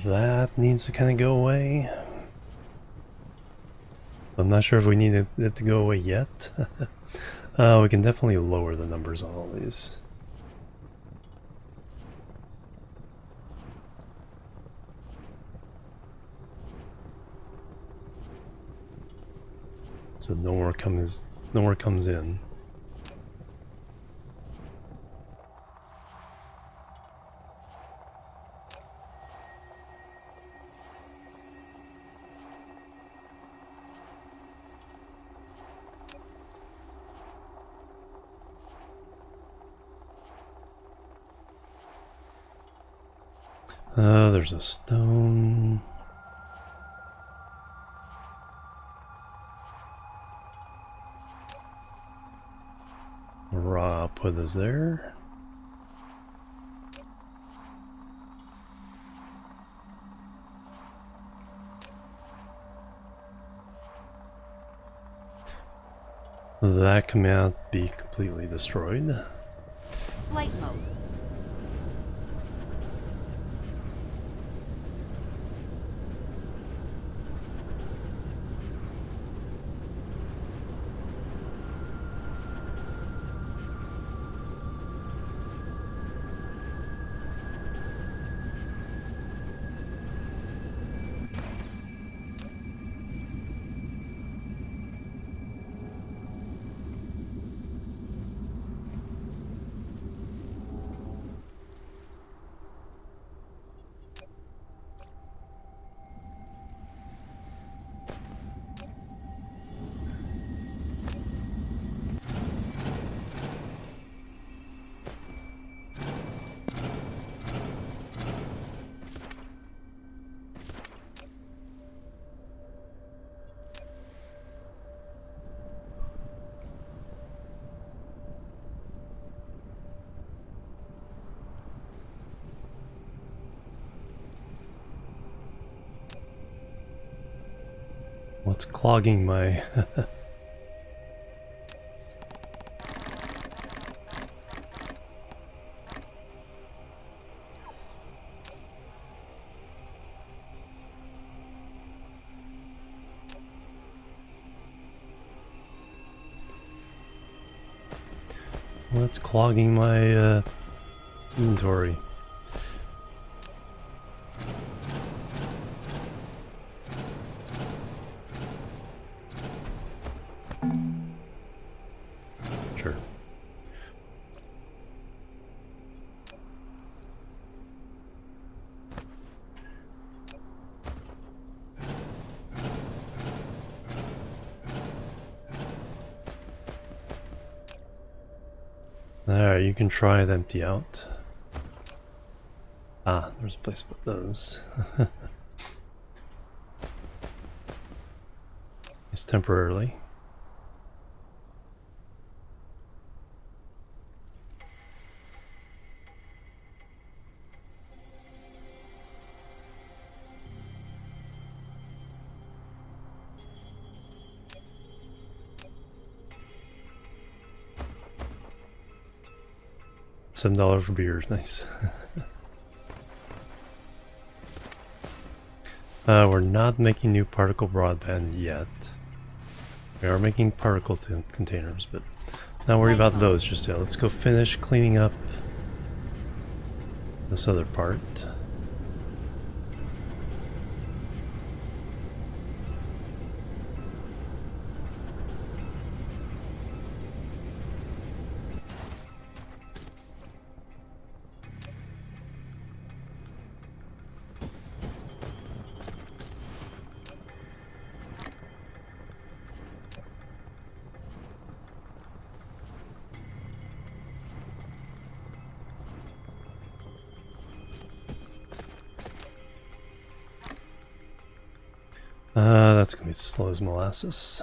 That needs to kind of go away. I'm not sure if we need it to go away yet. We can definitely lower the numbers on all these. So no more comes in. There's a stone. Raw output is there. That command be completely destroyed. Flight mode. What's clogging my... What's clogging my inventory? Sure. There, you can try it empty out. Ah, there's a place to put those. It's temporarily. $7 for beer, nice. We're not making new particle broadband yet. We are making particle containers, but not worry about those just yet. Let's go finish cleaning up this other part. That's gonna be slow as molasses.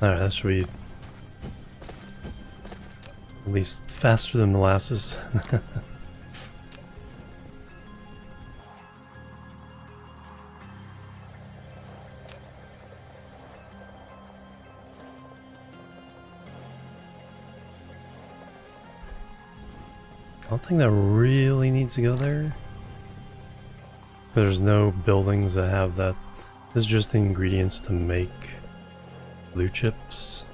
Alright, that should be at least faster than molasses. I don't think that really needs to go there. There's no buildings that have that. This is just the ingredients to make blue chips.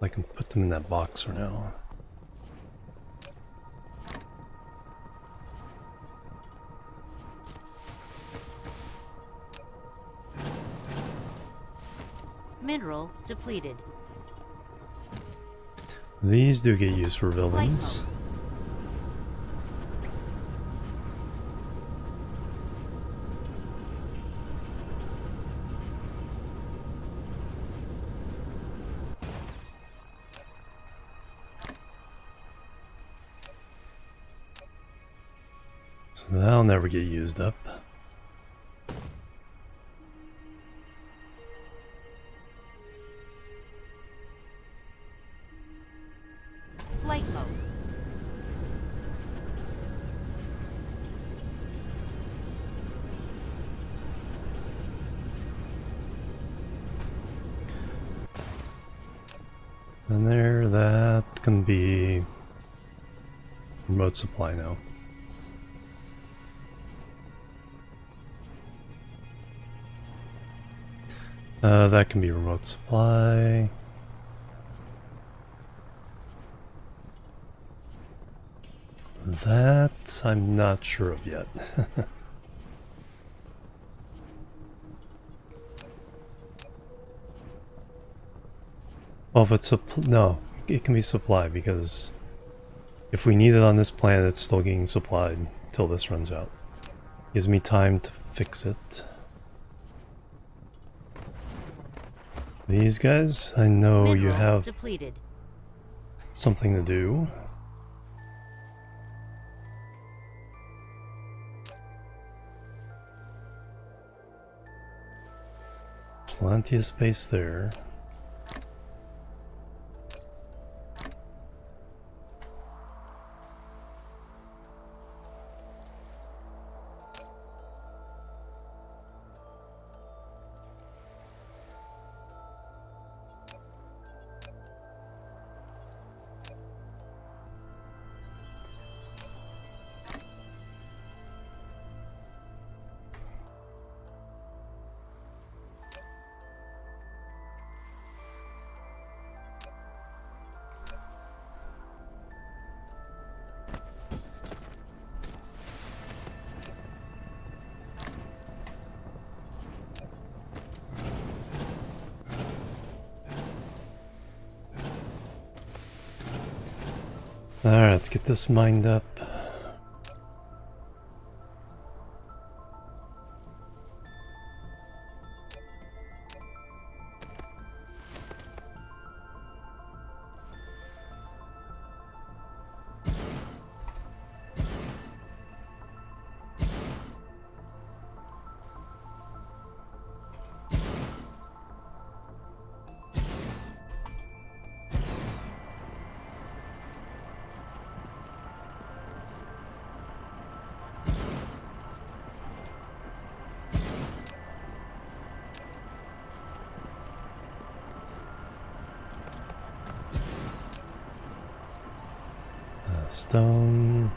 I can put them in that box for now. Mineral depleted. These do get used for buildings. So that'll never get used up. Flight mode. And there, that can be remote supply now. That can be remote supply. That I'm not sure of yet. Well, if it's no, it can be supply because if we need it on this planet, it's still getting supplied till this runs out. Gives me time to fix it. These guys, I know you have depleted. something to do. Plenty of space there. Alright, let's get this mined up. Stone.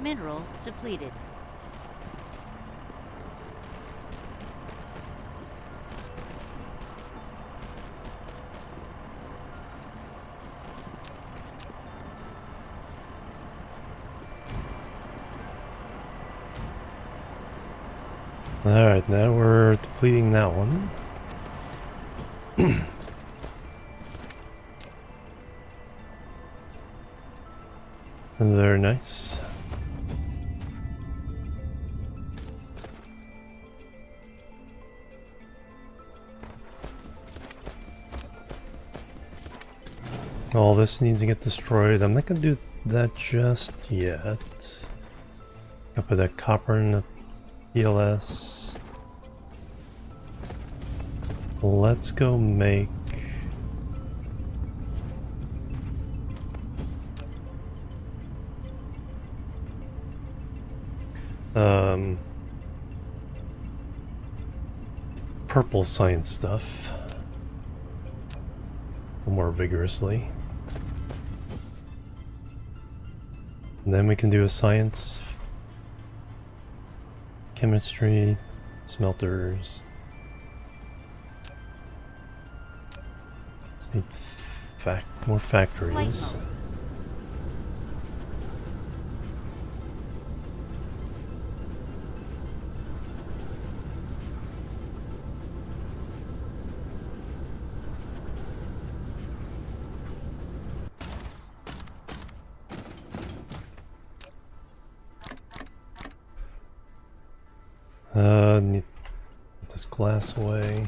Mineral depleted. Alright, now we're depleting that one. Very nice. All this needs to get destroyed. I'm not gonna do that just yet. I'll put that copper in the PLS. Let's go make purple science stuff more vigorously. And then we can do a science, chemistry, smelters. Just need more factories. Need put this glass away.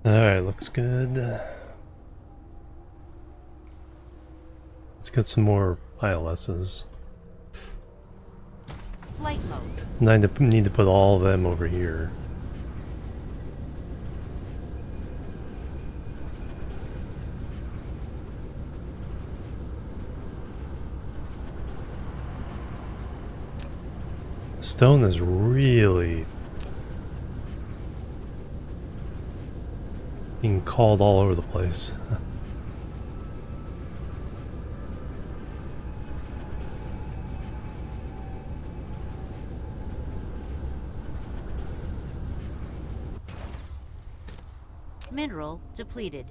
Alright, looks good. Let's get some more ILSs. Flight mode. And I need to put all of them over here. Stone is really being called all over the place. Mineral depleted.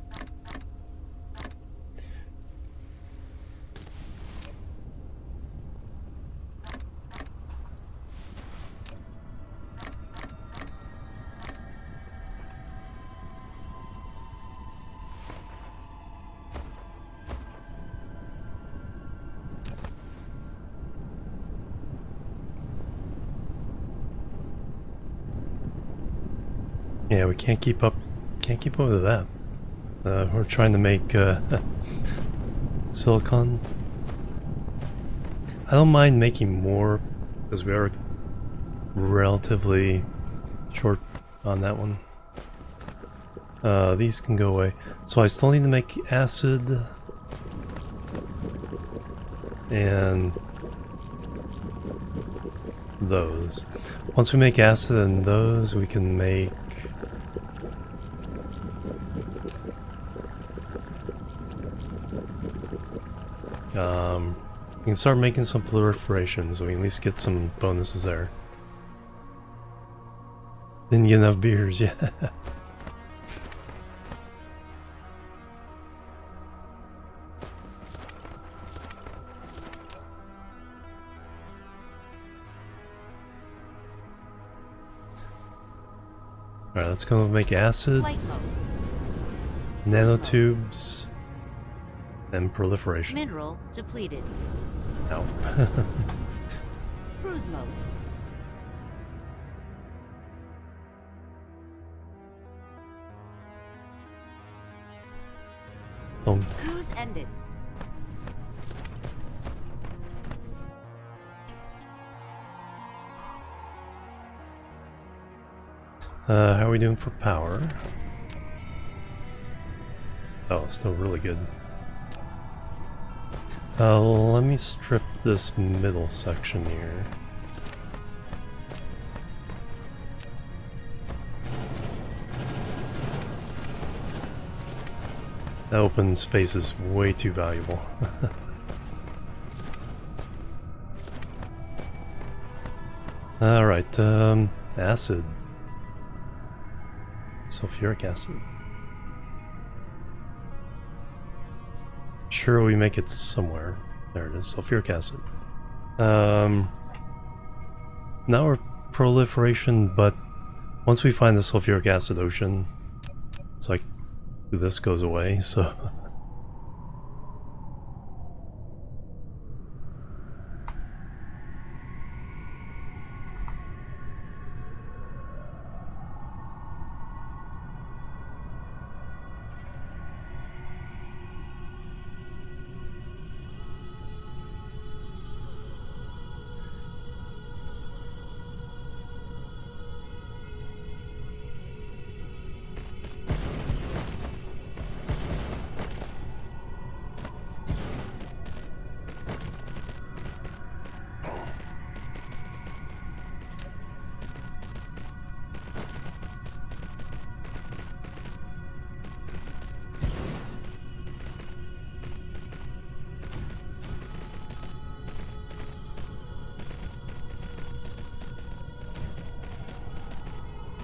Yeah, we can't keep up. Can't keep up with that. We're trying to make silicon. I don't mind making more because we are relatively short on that one. These can go away. So I still need to make acid and those. Once we make acid and those, we can make we can start making some proliferation, so we can at least get some bonuses there. Didn't get enough beers, yeah. Alright, let's go make acid, Flight mode. nanotubes, and proliferation. Mineral depleted. Ow. Cruise mode. Oh, Cruise ended. how are we doing for power? Oh, still really good. Let me strip this middle section here. That open space is way too valuable. Alright, acid. Sulfuric acid. Sure, we make it somewhere. There it is, sulfuric acid. Now we're proliferation, but once we find the sulfuric acid ocean, it's like this goes away, so...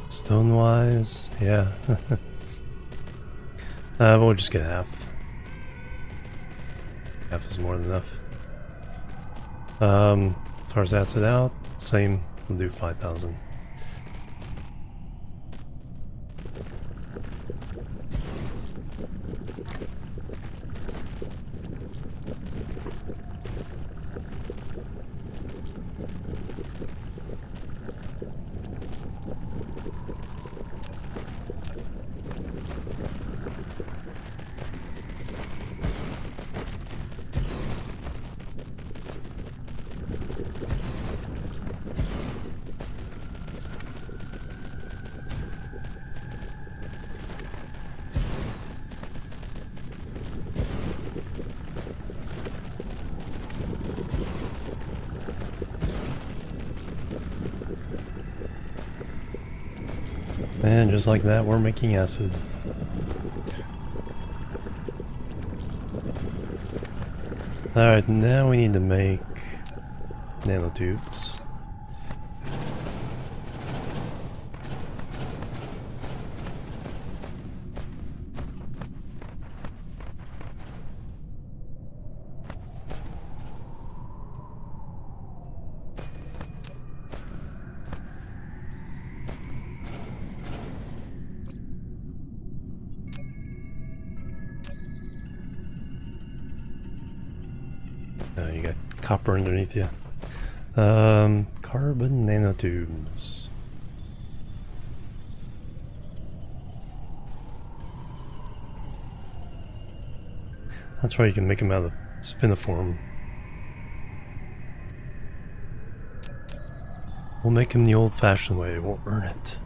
Stone-wise, yeah. We'll just get half. Half is more than enough. As far as acid out, same. We'll do 5,000. And just like that, we're making acid. Alright, now we need to make nanotubes. You got copper underneath you. Carbon nanotubes. That's right, you can make them out of spiniform. We'll make him the old-fashioned way, we'll earn it.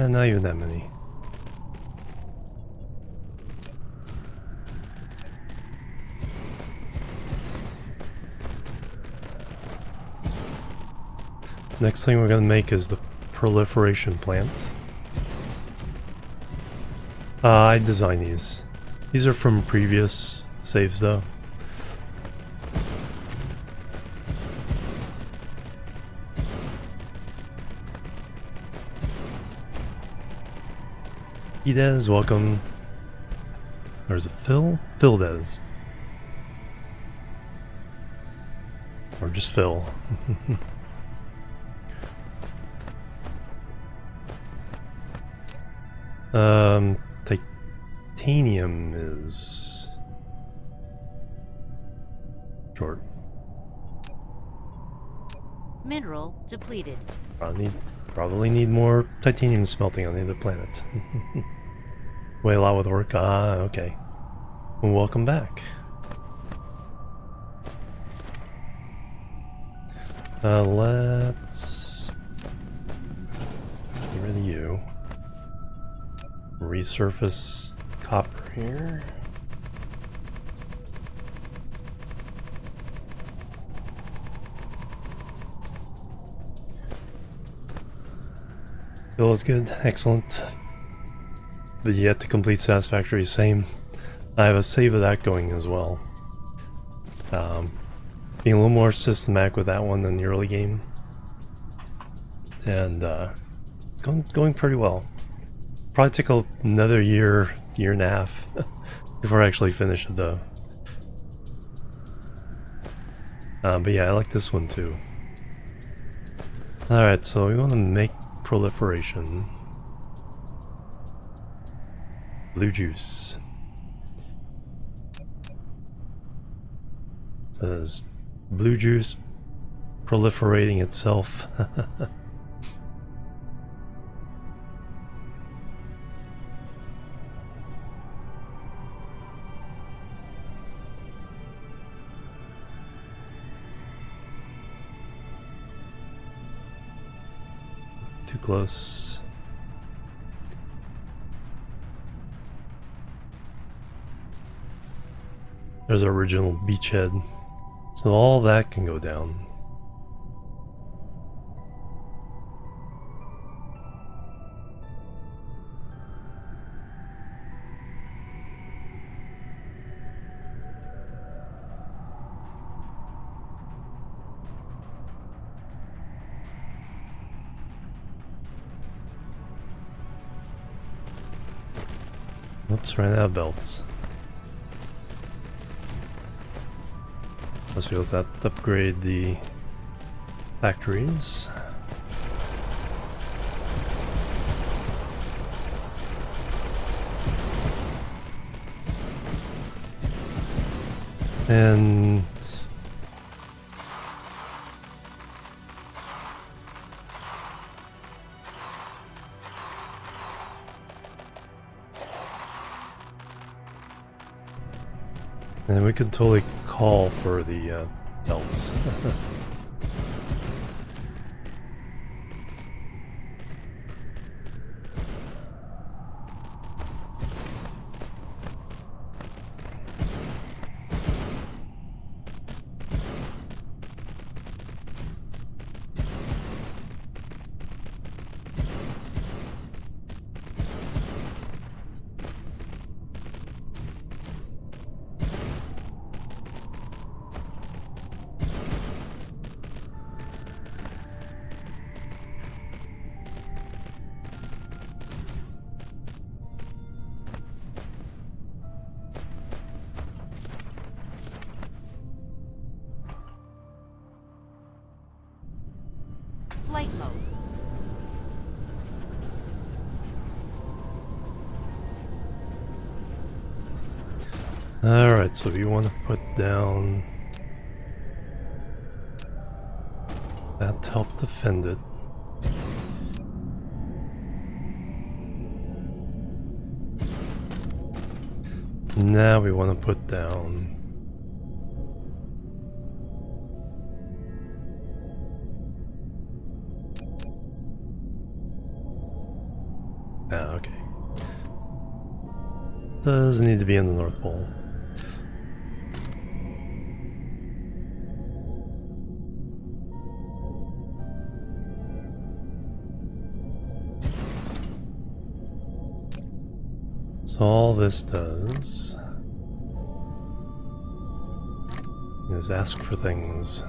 Not even that many. Next thing we're going to make is the proliferation plant. I designed these. These are from previous saves though. Edez, welcome. Or is it Phil? Phil Dez. Or just Phil. Titanium is short. Mineral depleted. Probably need more titanium smelting on the other planet. Way a lot with work. Ah, okay. Well, welcome back. Let's get rid of you. Resurface copper here. Feels good, excellent. But yet to complete Satisfactory, same. I have a save of that going as well. Being a little more systematic with that one than the early game. And going pretty well. Probably take another year and a half before I actually finish it though. But yeah, I like this one too. Alright, so we want to make proliferation. Blue juice. Says blue juice proliferating itself. Too close. There's our original beachhead. So all that can go down. Oops, ran out of belts. Plus we also have to upgrade the factories. And we could totally call for the belts. mode. Alright, so you want to put down that to help defend it. Now we want to put down okay. Doesn't need to be in the North Pole. So all this does is ask for things.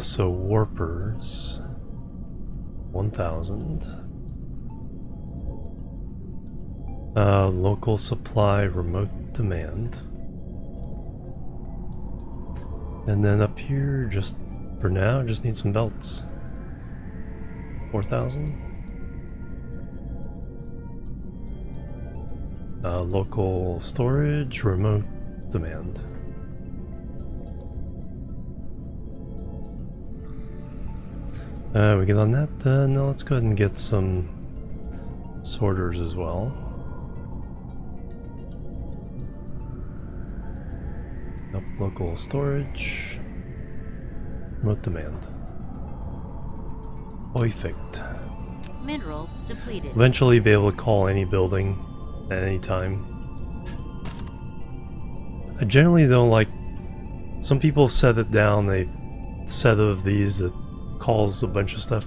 So warpers, 1,000. Local supply, remote demand. And then up here, just for now, just need some belts. 4,000. Local storage, remote demand. We get on that? No, let's go ahead and get some sorters as well. Up local storage. Remote demand. Perfect. Mineral depleted. Eventually be able to call any building at any time. I generally don't like... Some people set it down, a set of these that calls a bunch of stuff.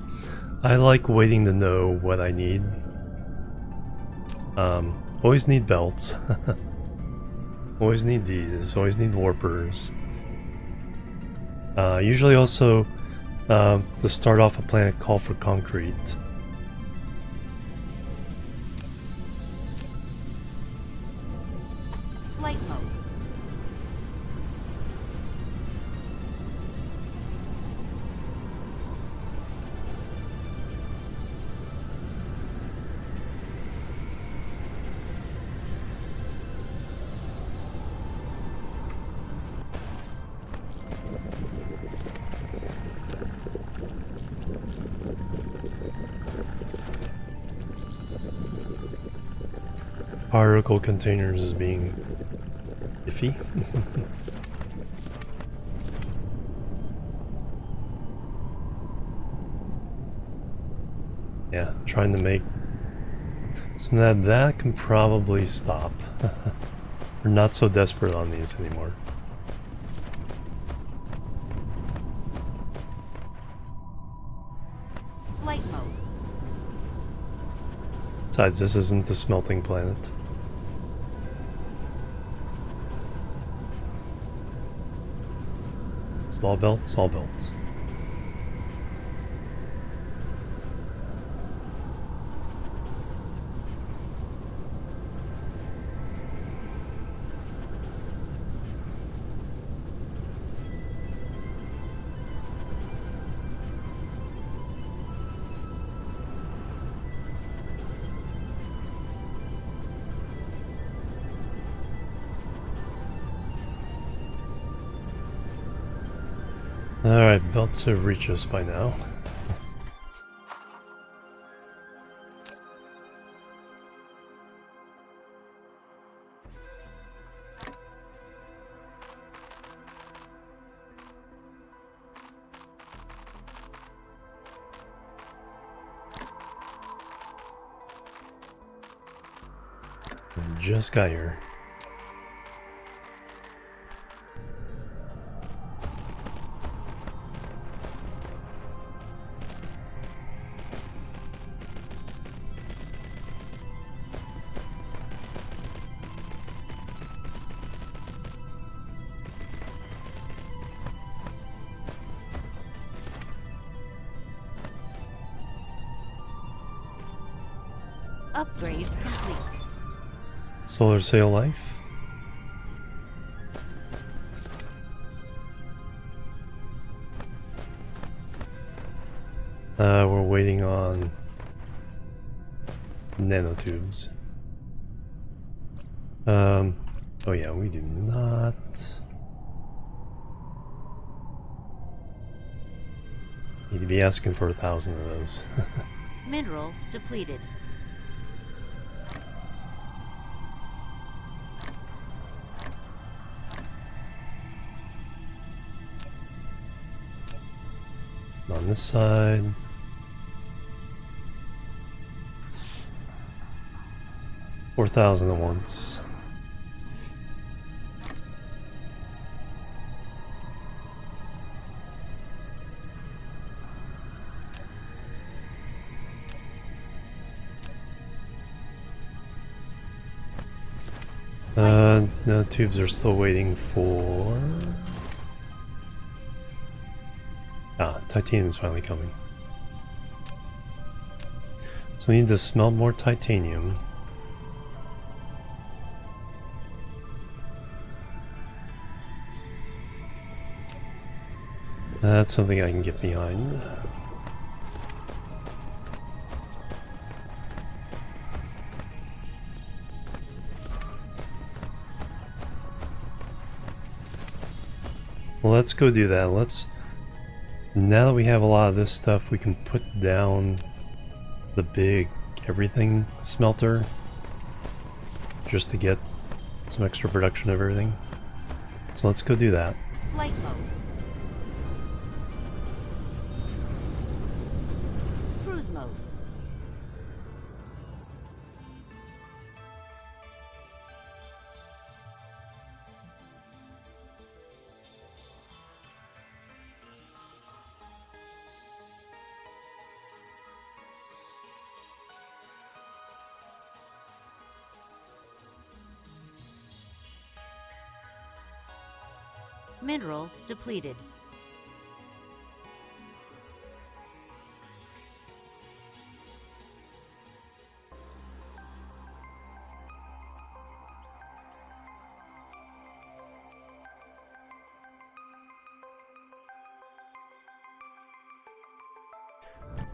I like waiting to know what I need. Always need belts. Always need these. Always need warpers. Usually also to start off a planet, call for concrete. Flight mode. Particle containers is being iffy. Yeah, trying to make some of that can probably stop. We're not so desperate on these anymore. Flight mode. Besides, this isn't the smelting planet. All belts, all belts. Alright, belts have reached us by now. I just got here. Upgrade complete. Solar sail life. We're waiting on nanotubes. Oh yeah, we do not. Need to be asking for 1,000 of those. Mineral depleted. On this side. $4,000 at once. No, tubes are still waiting for... titanium's finally coming. So we need to smelt more titanium. That's something I can get behind. Well, let's go do that. Now that we have a lot of this stuff, we can put down the big everything smelter just to get some extra production of everything. So let's go do that. Flight mode. Cruise mode. Mineral depleted.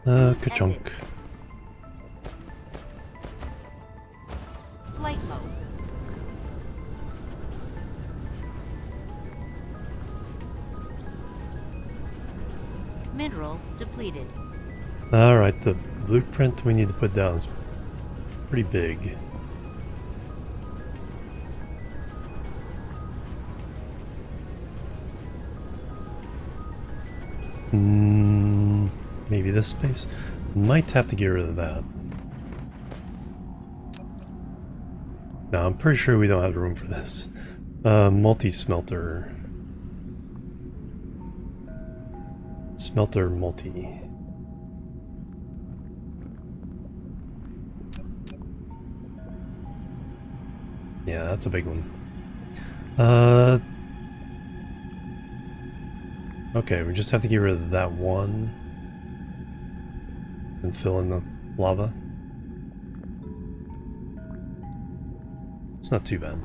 Ka-chunk. Flight mode. Mineral depleted. Alright, the blueprint we need to put down is pretty big. Maybe this space? Might have to get rid of that. No, I'm pretty sure we don't have room for this. Multi-smelter. Smelter multi. Yeah, that's a big one. Okay, we just have to get rid of that one and fill in the lava. It's not too bad.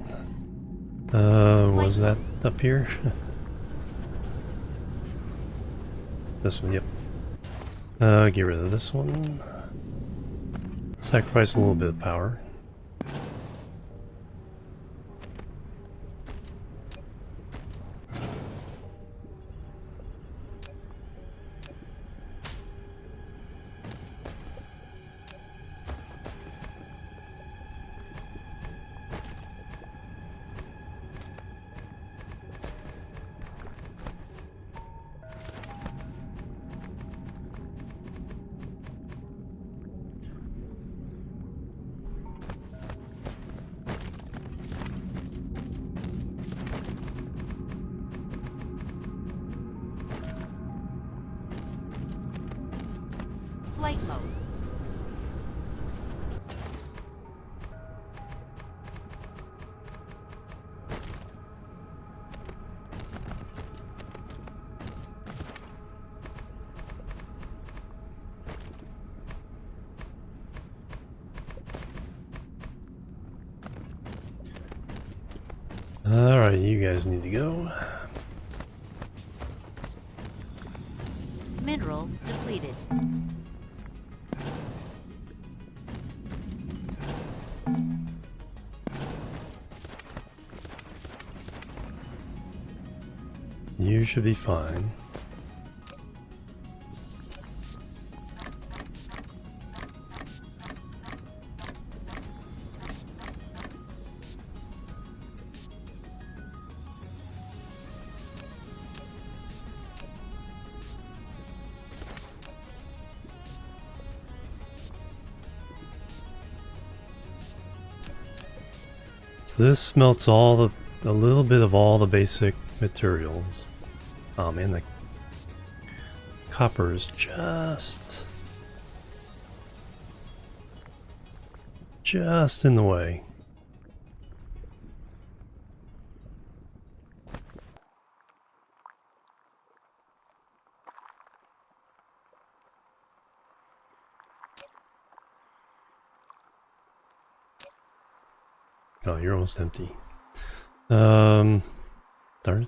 Was that up here? This one, yep. Get rid of this one. Sacrifice a little bit of power. Alright, you guys need to go. Mineral depleted. You should be fine. So this melts a little bit of all the basic materials. Oh man, the copper is just in the way. Oh, you're almost empty. Darn it.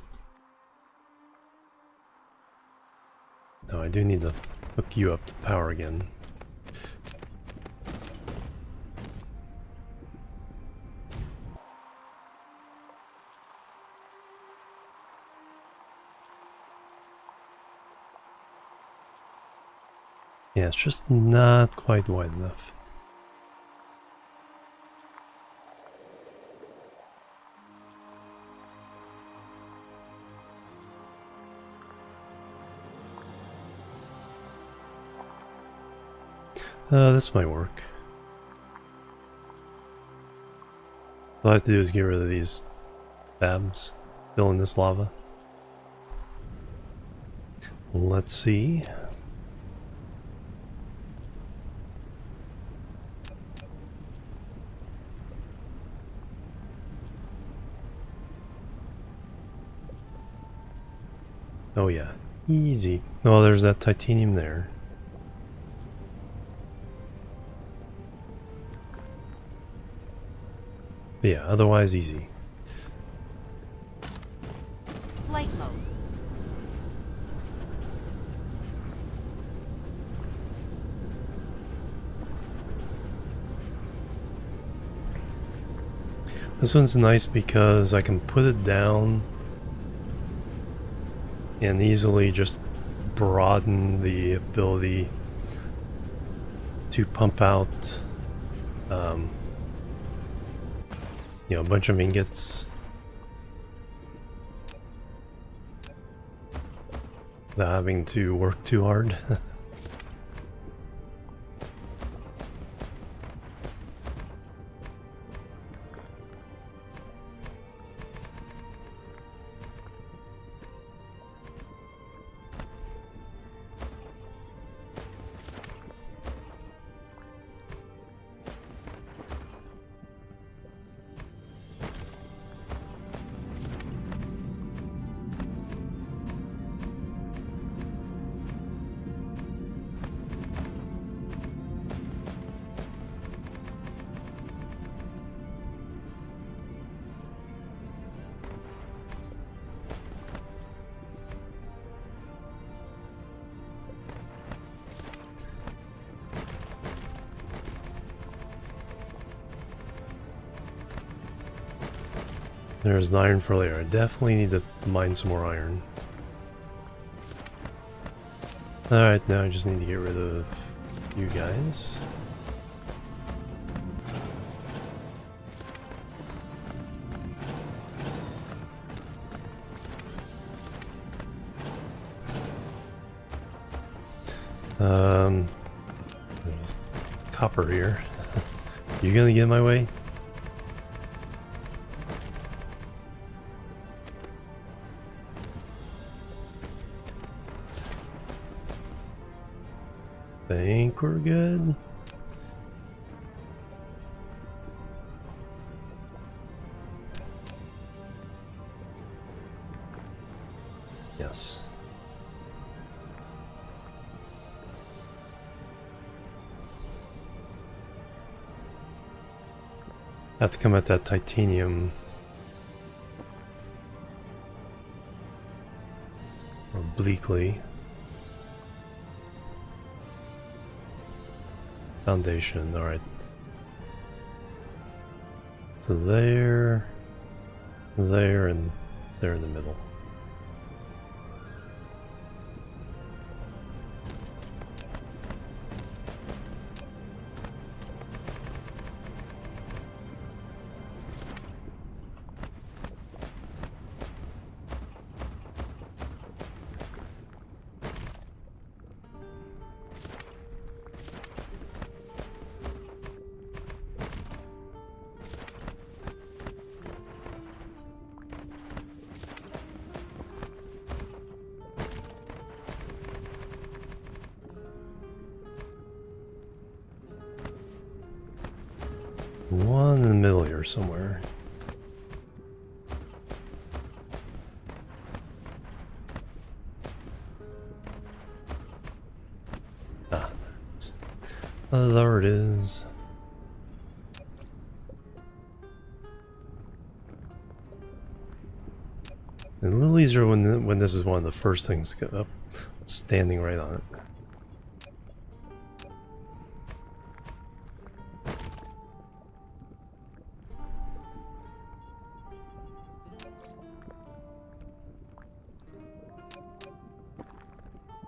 No, I do need to hook you up to power again. Yeah, it's just not quite wide enough. This might work. All I have to do is get rid of these fabs, fill in this lava. Let's see. Oh yeah, easy. Oh, there's that titanium there. But yeah, otherwise easy. Flight mode. This one's nice because I can put it down and easily just broaden the ability to pump out you know, a bunch of ingots without having to work too hard. There's the iron for later. I definitely need to mine some more iron. Alright, now I just need to get rid of you guys. There's copper here. You gonna get in my way? Think we're good. Yes. I have to come at that titanium obliquely. Foundation, alright. So there, there, and there in the middle. One in the middle here somewhere. Ah, there it is. And lilies are when this is one of the first things to get up, standing right on it.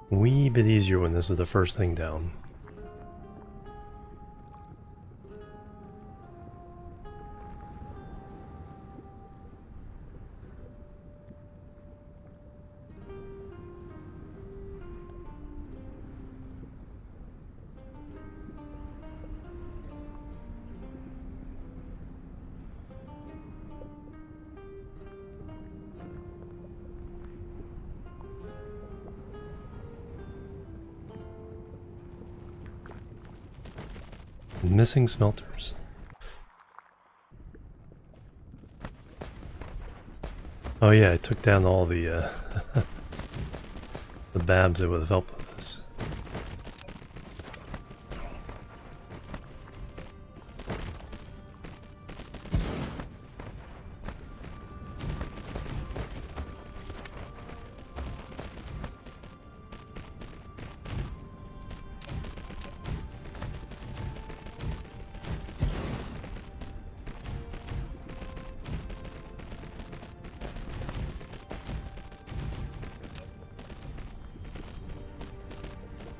Wee bit easier when this is the first thing down. Missing smelters. Oh yeah, I took down all the the babs that would have helped with this.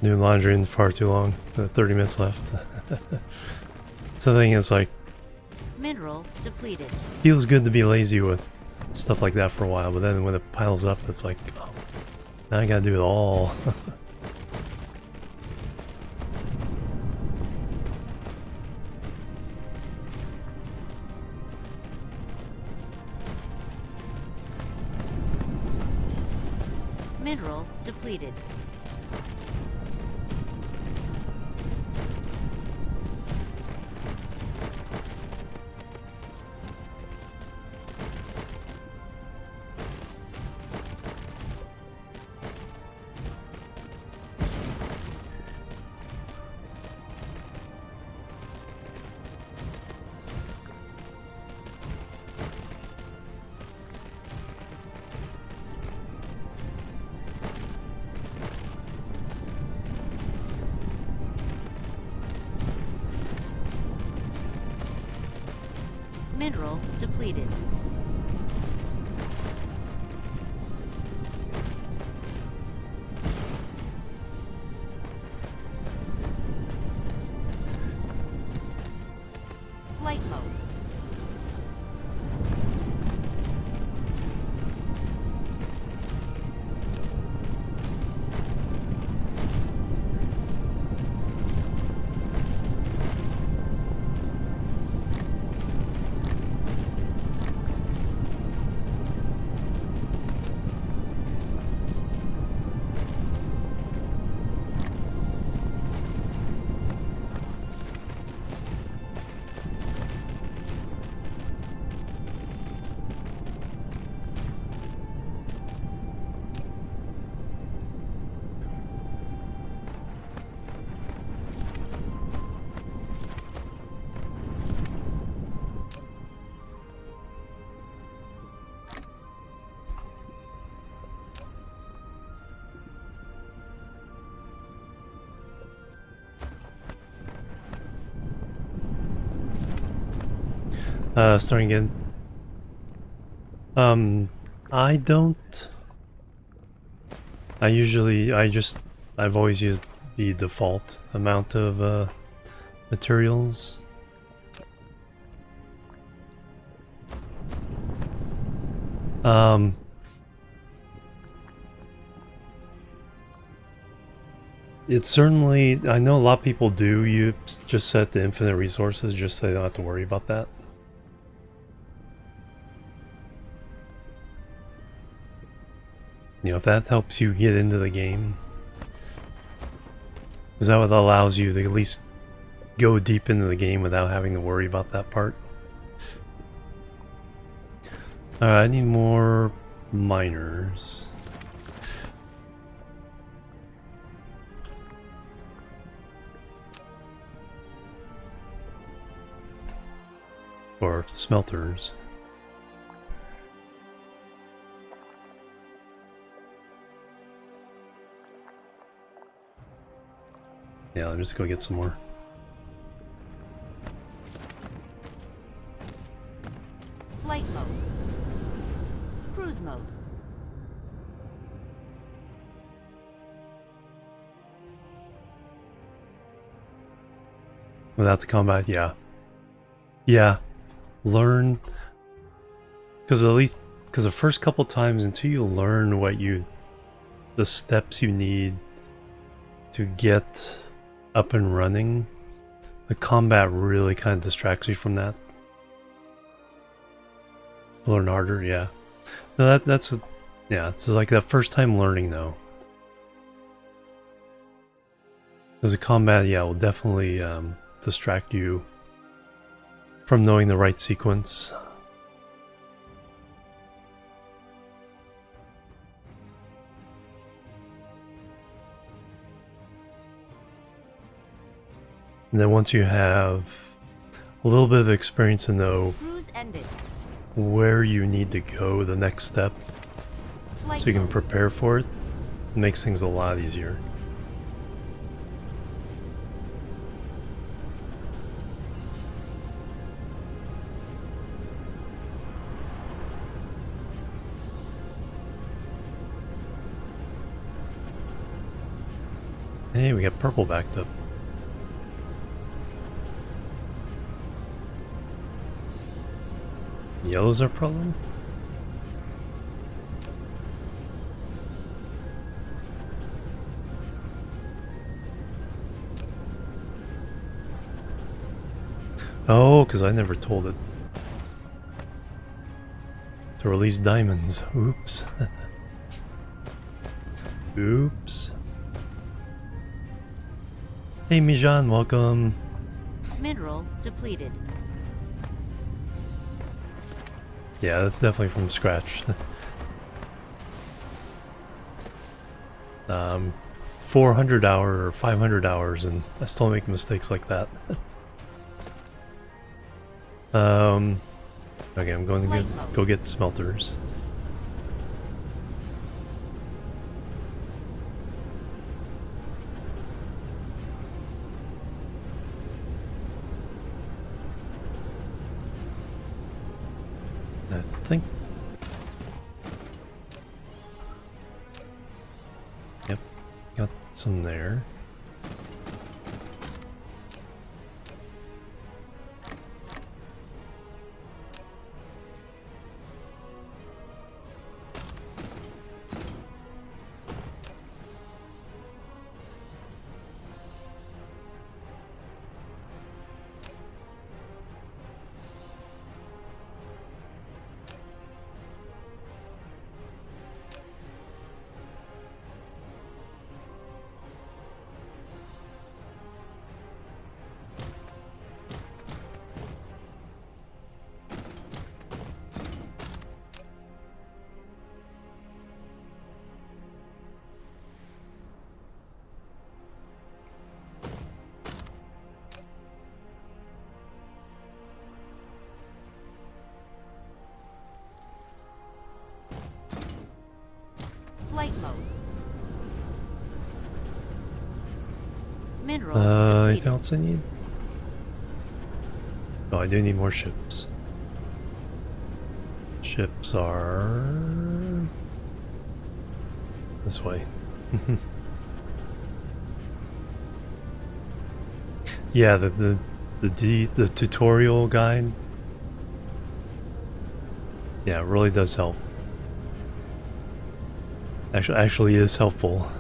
Doing laundry in far too long. 30 minutes left. It's the thing, it's like, Mineral depleted. feels good to be lazy with stuff like that for a while, but then when it piles up, it's like, oh, now I gotta do it all. Mineral depleted. Mineral depleted. Flight mode. Starting again. I don't. I've always used the default amount of materials. It's certainly, I know a lot of people do, you just set the infinite resources just so they don't have to worry about that. You know, if that helps you get into the game, because that allows you to at least go deep into the game without having to worry about that part. Alright, I need more miners. Or smelters. Yeah, I'll just go get some more. Flight mode. Cruise mode. Without the combat, yeah. Yeah. Learn. Because the first couple times until you learn the steps you need to get up and running, the combat really kind of distracts you from that. Learn harder, yeah. No, yeah, it's like that first time learning though. Because the combat, yeah, will definitely distract you from knowing the right sequence. And then once you have a little bit of experience to know Cruise ended. where you need to go, the next step, Flight so you can mode. prepare for it, it makes things a lot easier. Hey, we got purple backed up. Yellow's our problem? Oh, because I never told it to release diamonds. Oops. Oops. Hey Mijan, welcome. Mineral depleted. Yeah, that's definitely from scratch. 400 hour or 500 hours and I still make mistakes like that. Okay, I'm going to go get smelters. I think. Yep, got some there. Flight mode. Mineral Anything depleted. else I need? Oh, I do need more ships. ships are this way. Yeah, the tutorial guide. Yeah, it really does help. Actually is helpful.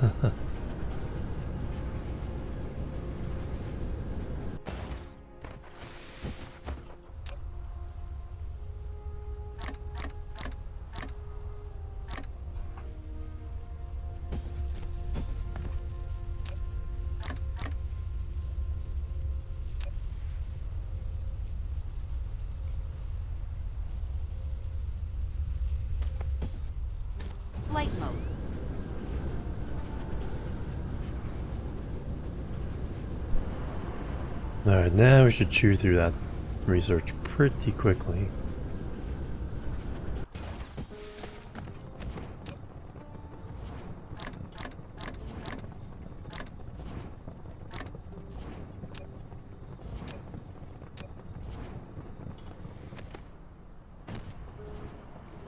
Flight mode. Alright, now we should chew through that research pretty quickly.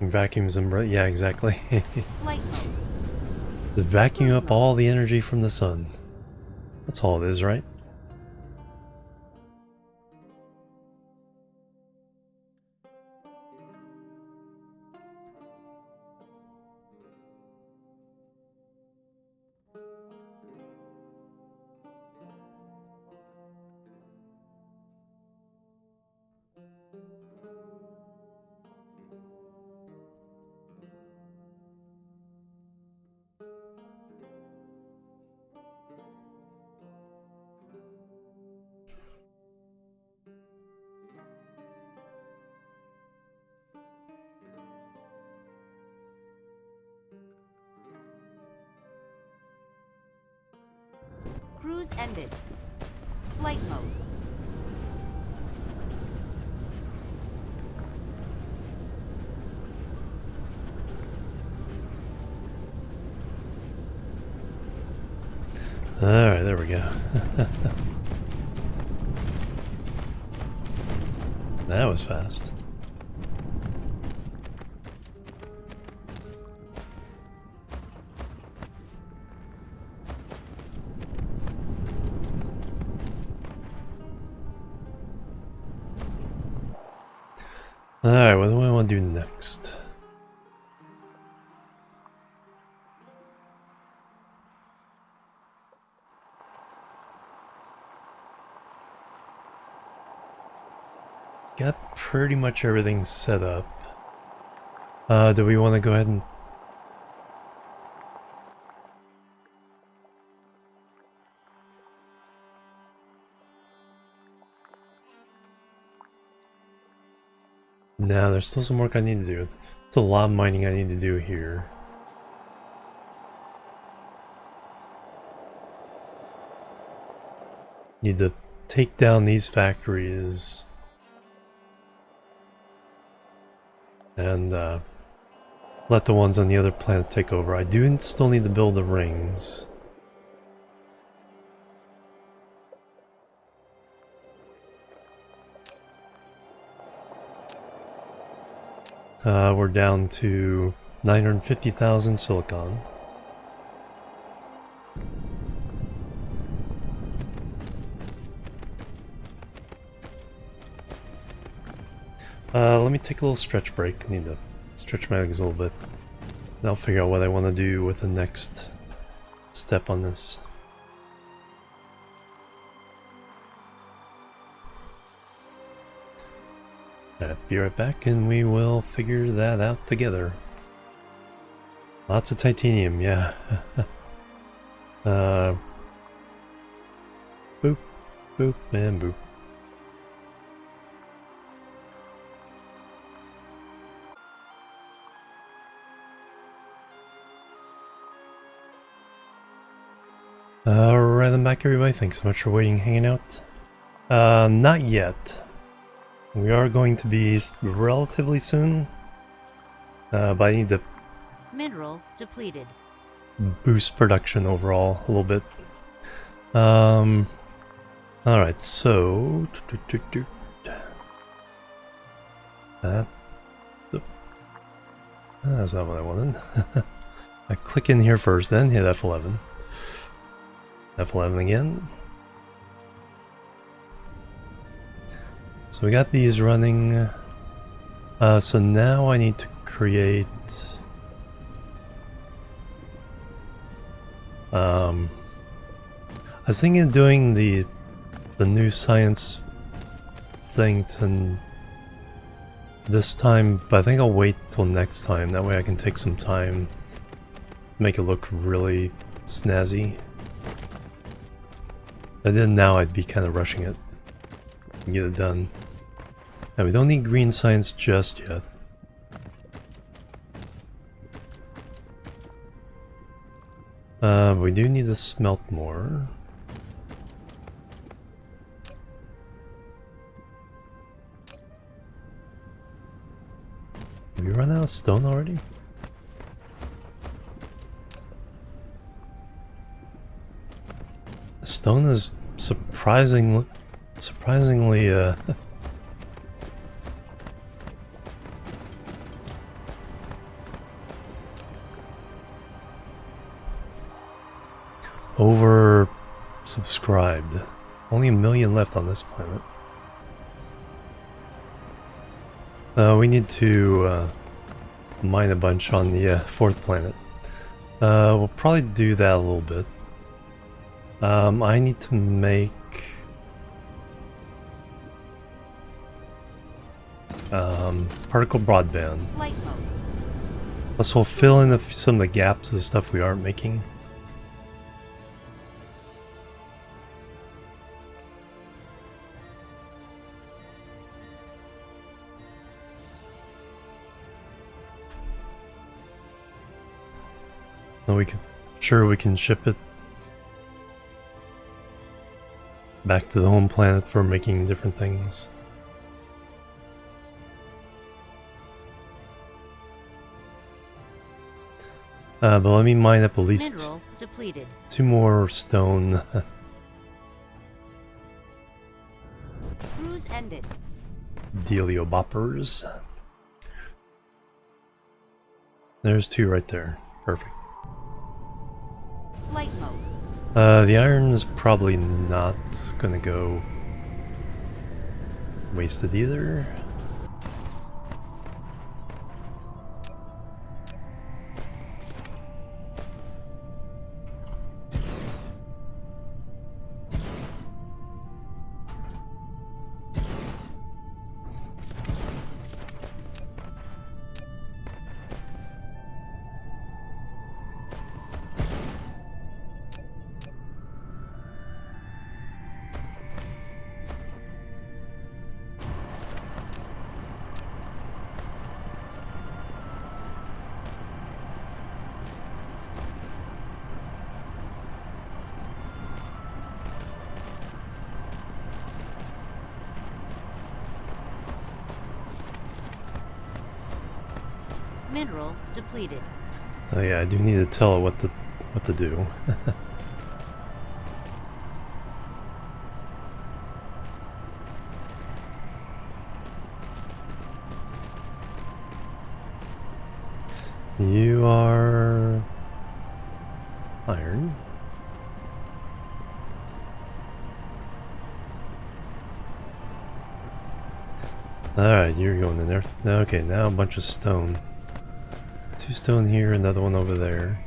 Vacuums and yeah, exactly. Flight mode. To vacuum up all the energy from the sun. That's all it is, right? Cruise ended. Flight mode. Alright, there we go. That was fast. Alright, what do I want to do next? Got pretty much everything set up. Do we want to go ahead and... No, there's still some work I need to do. There's a lot of mining I need to do here. Need to take down these factories. And let the ones on the other planet take over. I do still need to build the rings. We're down to 950,000 silicon. Let me take a little stretch break. I need to stretch my legs a little bit. Then I'll figure out what I want to do with the next step on this. Be right back and we will figure that out together. Lots of titanium, yeah. Boop, boop, and boop. Alright, I'm back everybody. Thanks so much for waiting, hanging out. Not yet. We are going to be relatively soon. But I need to Mineral depleted. boost production overall a little bit. Alright, so... That's not what I wanted. I click in here first, then hit F11. F11 again. So we got these running. So now I need to create I was thinking of doing the new science thing to this time, but I think I'll wait till next time. That way I can take some time, make it look really snazzy. If I did now, I'd be kind of rushing it and get it done. Now we don't need green science just yet. We do need to smelt more. Have we run out of stone already? Stone is surprisingly over subscribed. Only 1 million left on this planet. We need to mine a bunch on the 4th planet. We'll probably do that a little bit. I need to make particle broadband. Flight mode. Plus we'll fill in some of the gaps of the stuff we aren't making. And we can ship it back to the home planet for making different things. But let me mine up at least Mineral depleted. 2 more stone. Cruise ended. Dealio boppers. There's 2 right there. Perfect. Flight mode. The iron's probably not gonna go wasted either. Mineral depleted. Oh yeah, I do need to tell it what to do. You are iron. Alright, you're going in there. Okay, now a bunch of stone. 2 stone here, another one over there.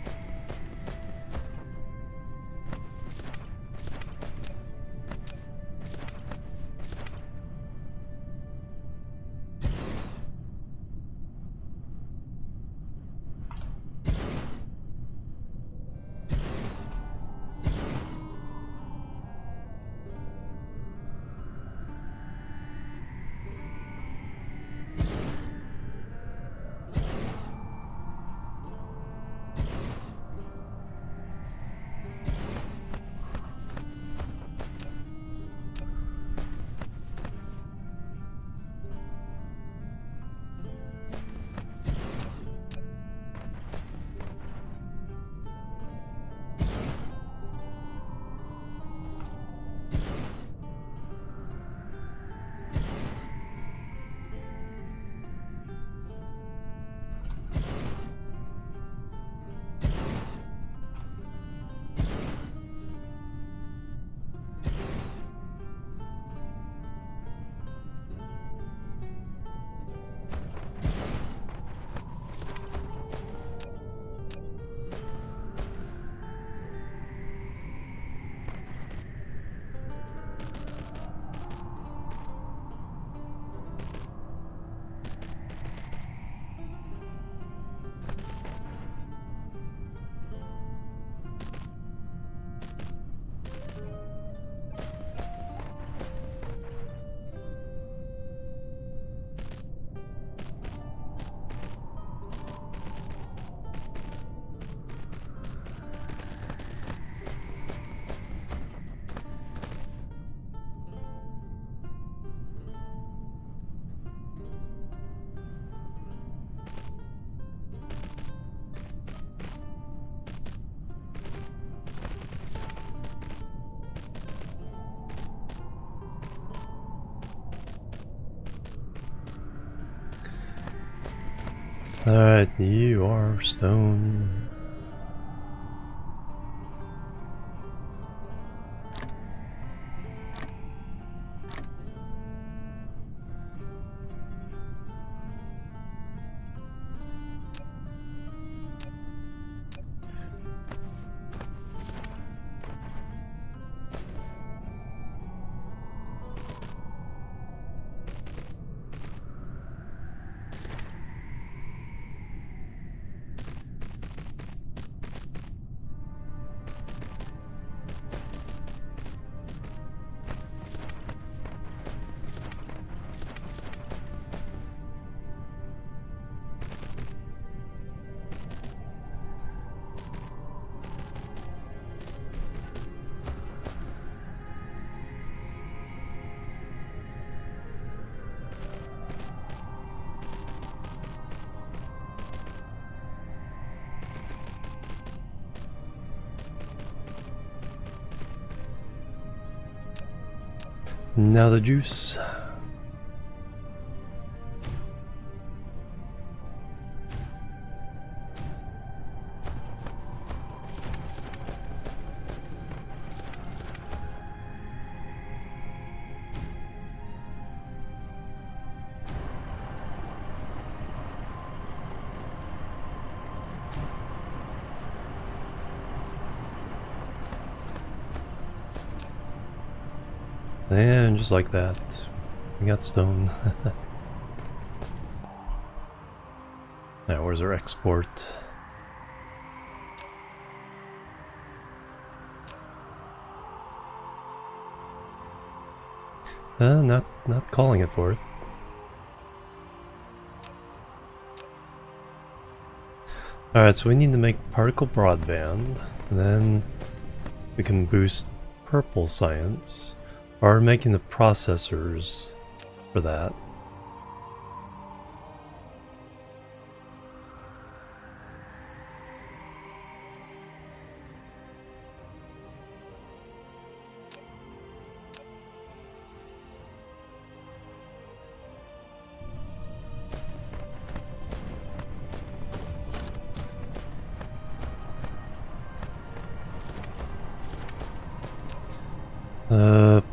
Alright, you are stone. Now the juice. And just like that, we got stone. Now, where's our export? Not calling it for it. Alright, so we need to make particle broadband, and then we can boost purple science. Or making the processors for that.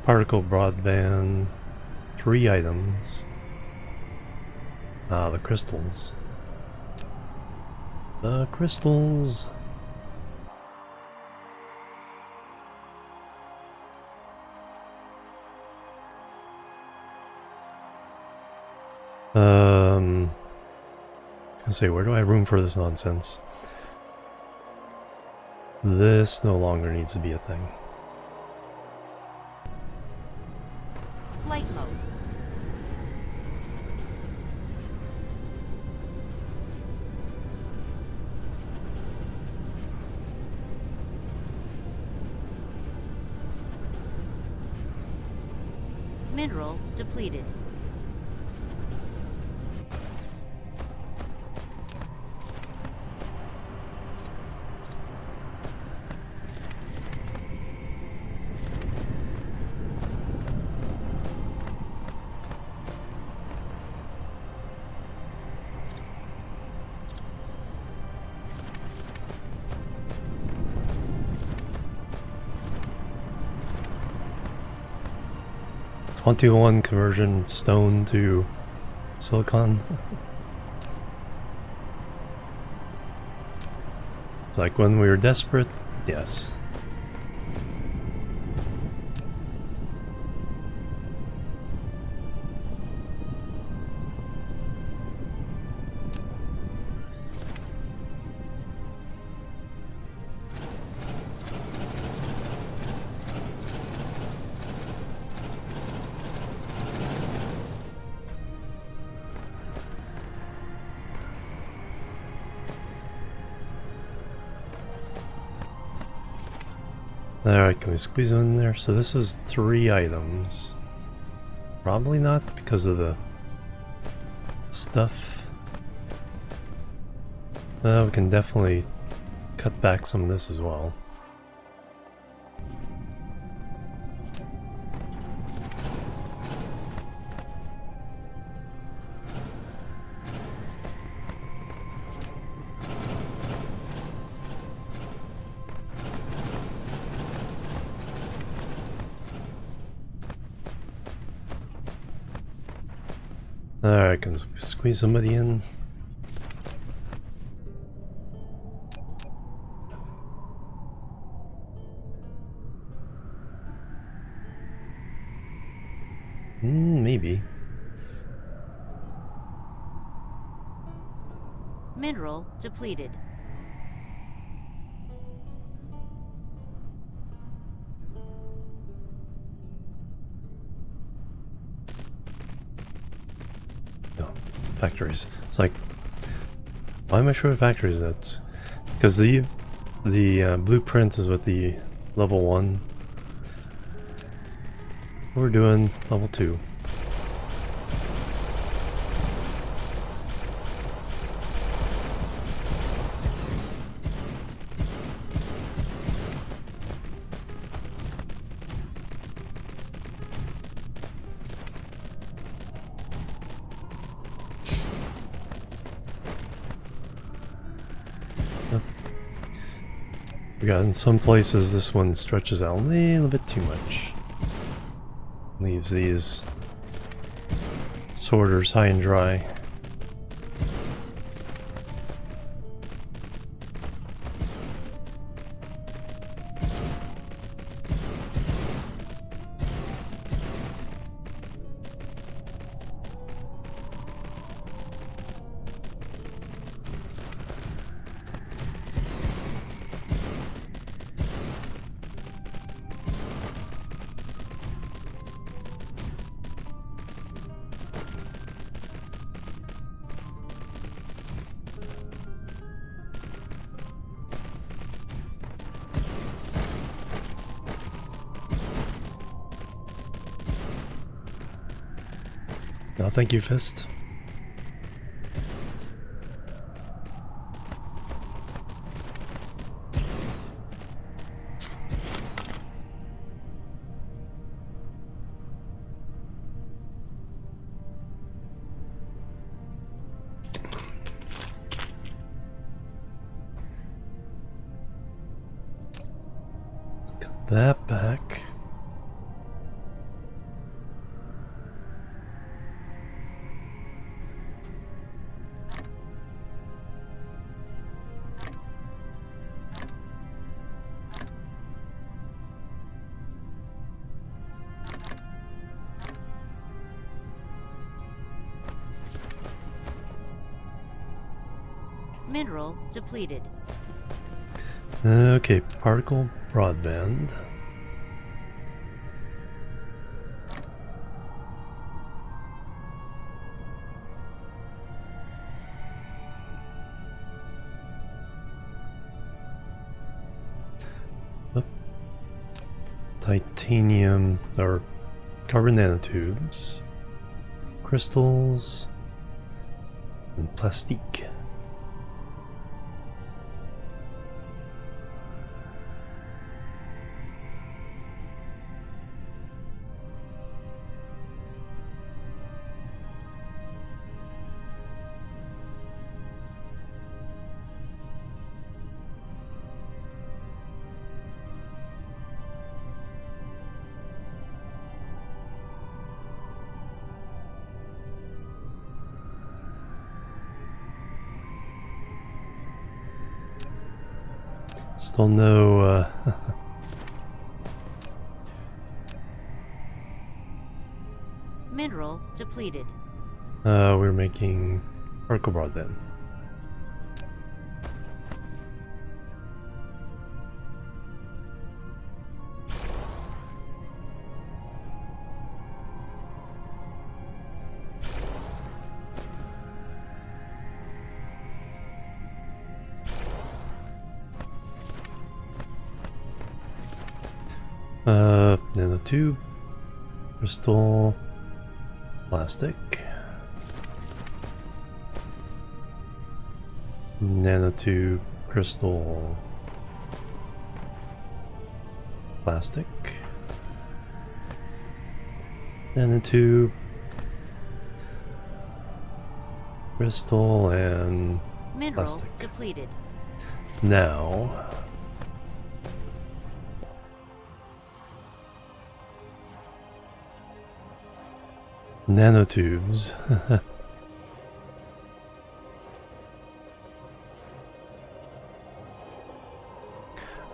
Particle broadband, 3 items. Ah, the crystals. The crystals. I was gonna say, where do I have room for this nonsense? This no longer needs to be a thing. Flight mode. Mineral depleted. .21 conversion stone to silicon. It's like when we were desperate, yes. Alright, can we squeeze them in there? So this is 3 items. Probably not because of the stuff. We can definitely cut back some of this as well. Alright, can squeeze somebody in. Maybe. Mineral depleted. No, factories. It's like, why am I sure of factories? That's because the blueprint is with the level 1. We're doing level 2. Yeah, in some places this one stretches out a little bit too much. Leaves these sorters high and dry. No, thank you, Fist. Let's cut that back. Mineral depleted. Okay, particle broadband. Oh. Titanium or carbon nanotubes, crystals, and plastique. Still no, Mineral depleted. we're making particle broadband. Nanotube, crystal, plastic, nanotube, crystal, plastic, nanotube, crystal, and Mineral plastic. depleted. Now, nanotubes.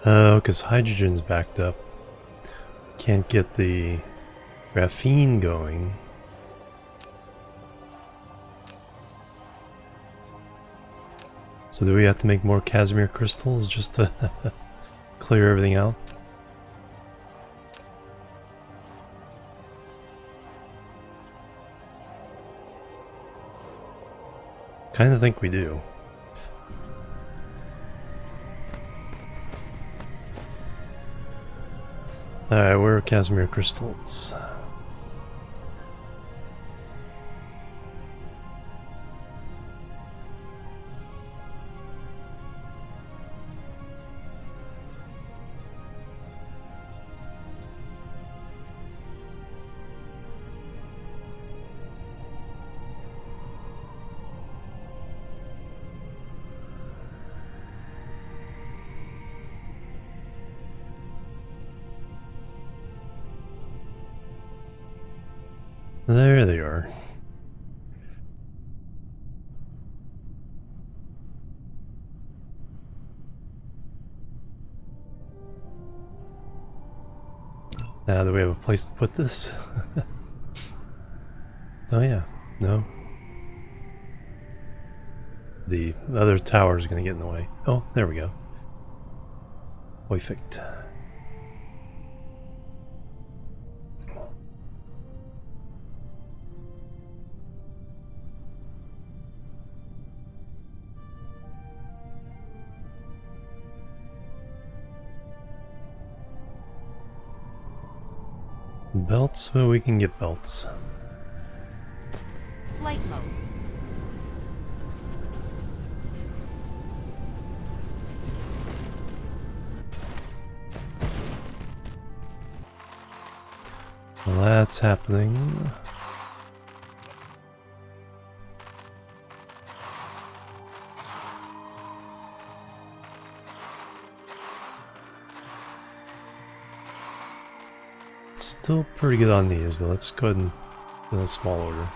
Oh, because hydrogen's backed up. Can't get the graphene going. So do we have to make more Casimir crystals just to clear everything out? Kinda think we do. Alright, where are Casimir crystals? There they are. Now, do we have a place to put this? Oh yeah, no. The other tower is going to get in the way. Oh, there we go. Perfect. Belts? Well, we can get belts. Flight mode. Well, that's happening. Still pretty good on these, but let's go ahead and do a small order.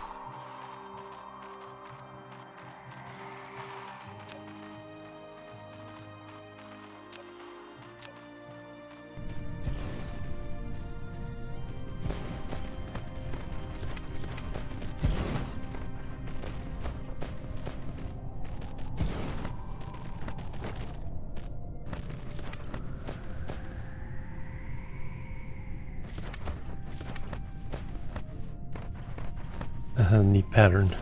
Neat pattern.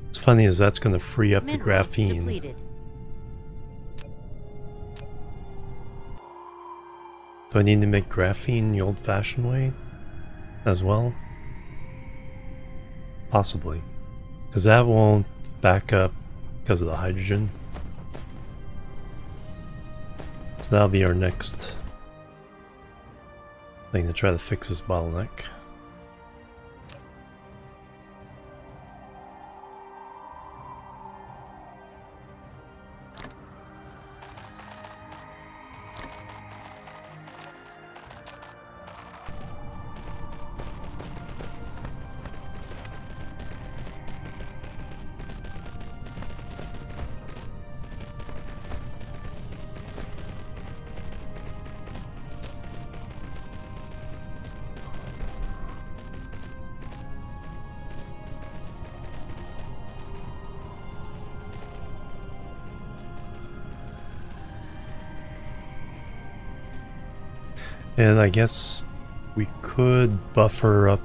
What's funny is that's going to free up the Mineral graphene. depleted. Do I need to make graphene the old-fashioned way as well? Possibly. Because that won't back up because of the hydrogen. So that'll be our next thing to try to fix this bottleneck. And I guess we could buffer up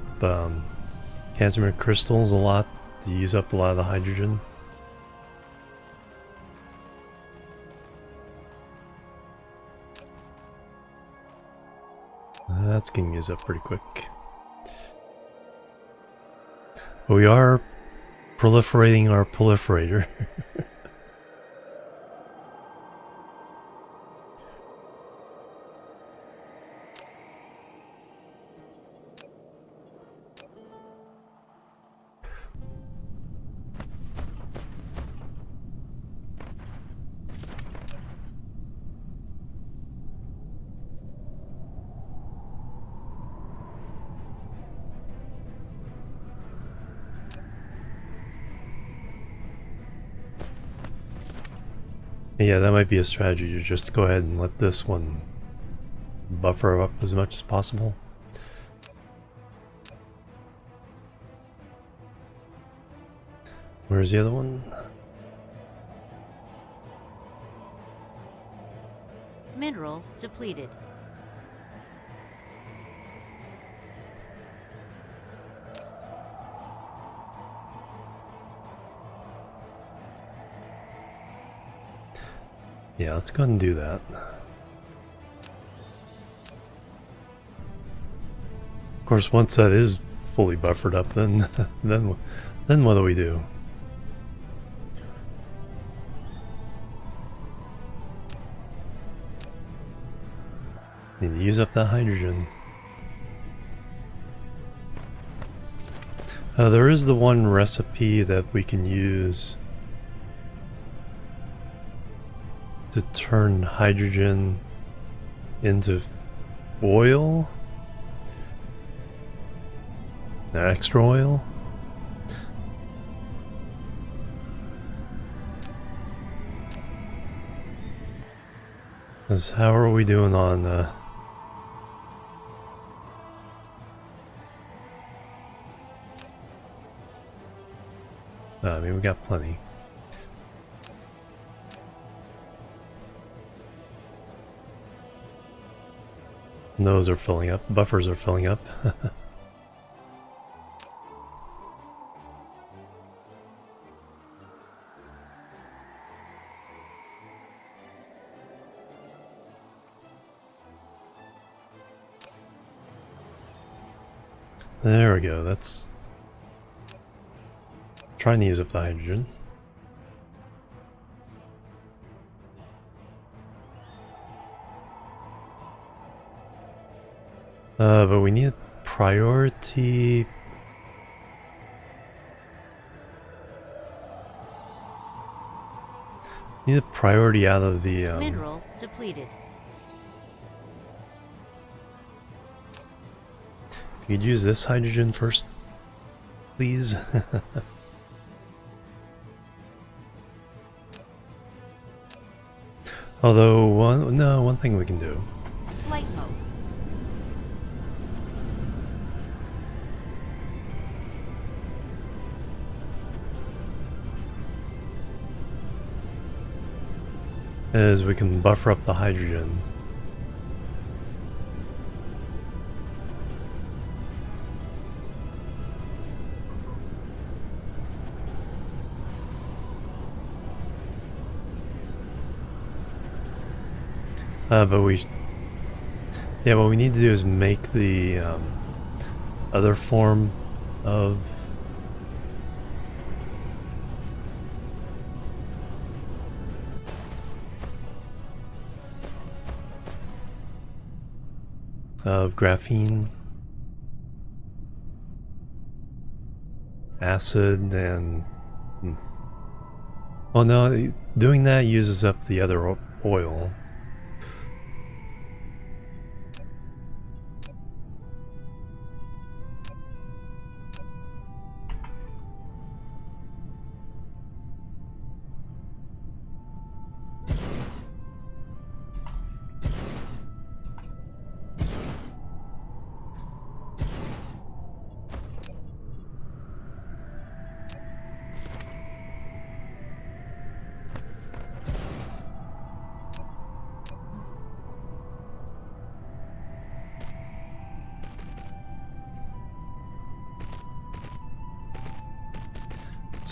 Casimir crystals a lot to use up a lot of the hydrogen. That's getting used up pretty quick. But we are proliferating our proliferator. Yeah, that might be a strategy to just go ahead and let this one buffer up as much as possible. Where's the other one? Mineral depleted. Yeah, let's go ahead and do that. Of course, once that is fully buffered up, then then what do we do? Need to use up that hydrogen. There is the one recipe that we can use to turn hydrogen into oil, extra oil. Because how are we doing on I mean, we got plenty. Those are filling up. Buffers are filling up. There we go. That's trying to use up the hydrogen. But we need priority. Need a priority out of the Mineral depleted. If you could use this hydrogen first, please. Although one thing we can do. Flight mode. Is we can buffer up the hydrogen. But what we need to do is make the other form of graphene, acid, and well, no, doing that uses up the other oil.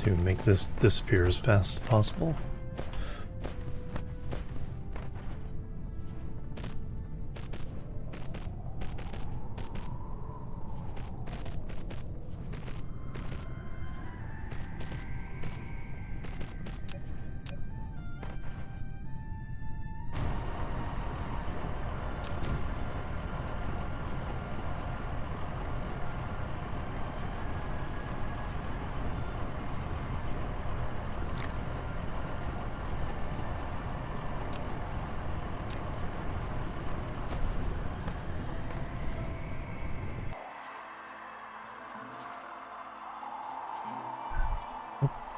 To make this disappear as fast as possible.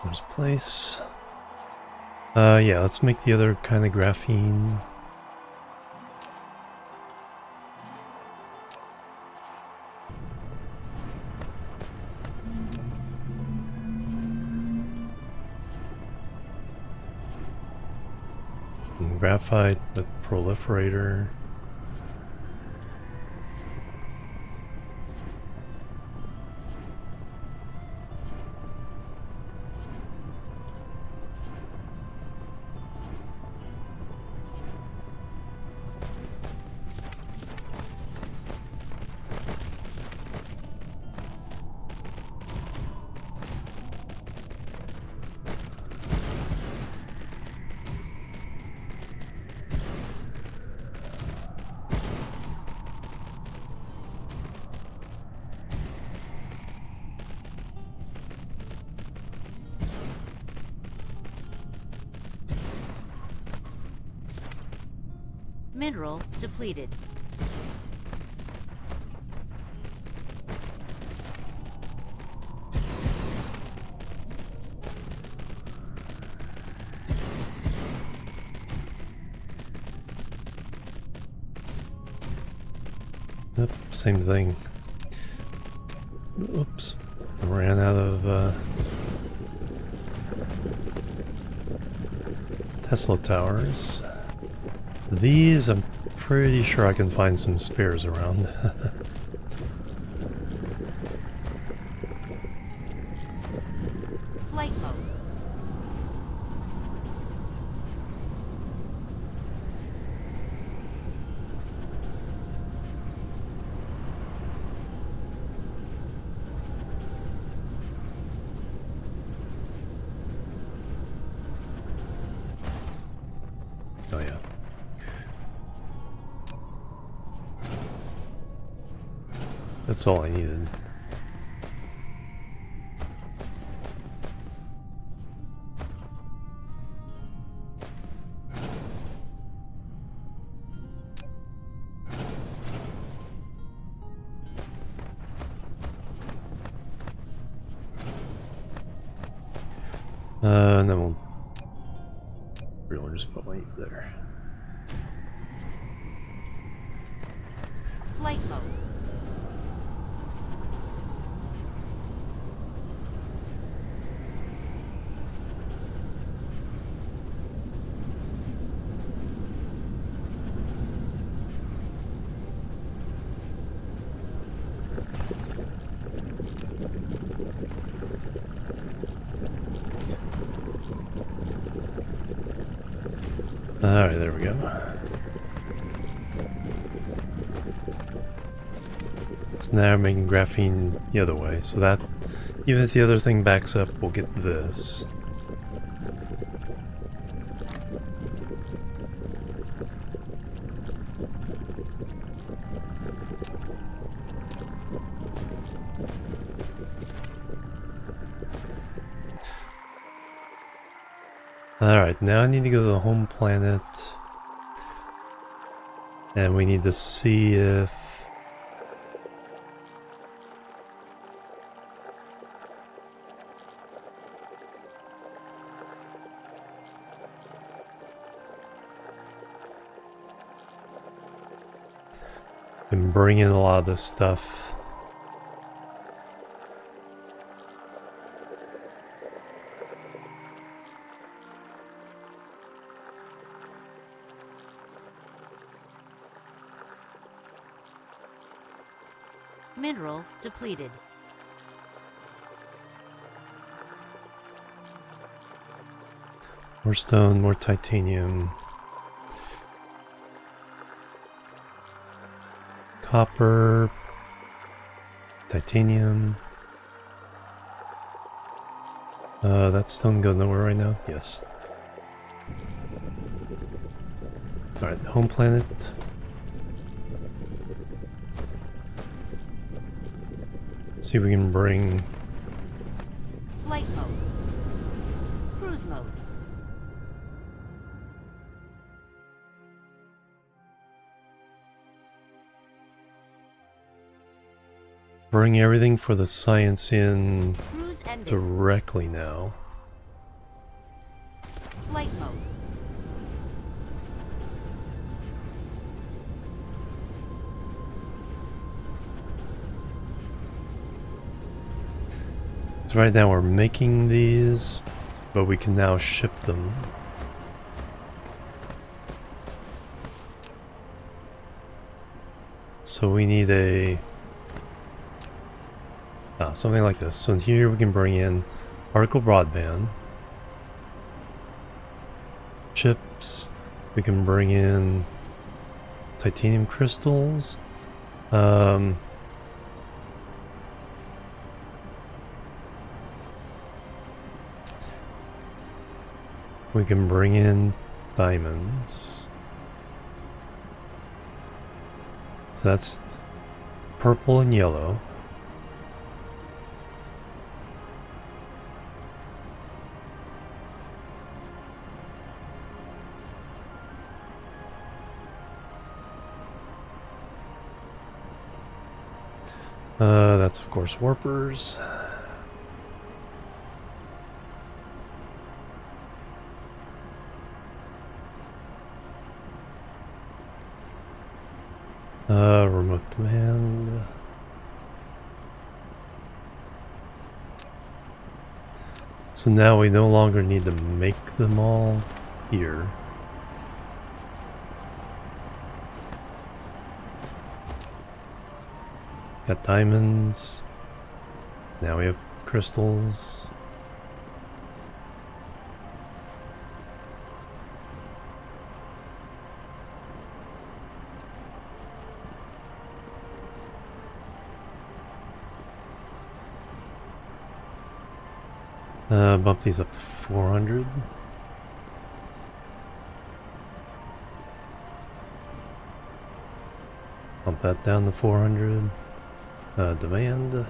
There's a place. Yeah, let's make the other kind of graphene. And graphite with proliferator. Mineral depleted. Yep, same thing. Oops, ran out of Tesla towers. These, I'm pretty sure I can find some spares around. Flight mode. Oh yeah. That's all I needed. And then we'll just put my there. Flight mode. Alright, there we go. So now I'm making graphene the other way, so that even if the other thing backs up, we'll get this. Alright, now I need to go to the home planet. And we need to see if... and bring in a lot of this stuff. Mineral depleted. More stone, more titanium. Copper. Titanium. That stone go nowhere right now? Yes. Alright, home planet. See if we can bring... Flight mode. Cruise mode. bring everything for the science in Cruise ended. directly now. Flight mode. So right now we're making these, but we can now ship them. So we need a something like this. So here we can bring in particle broadband, chips. We can bring in titanium crystals. We can bring in diamonds. So that's purple and yellow. That's of course warpers. Remote demand. So now we no longer need to make them all here. Got diamonds. Now we have crystals. Bump these up to 400. Bump that down to 400. Demand.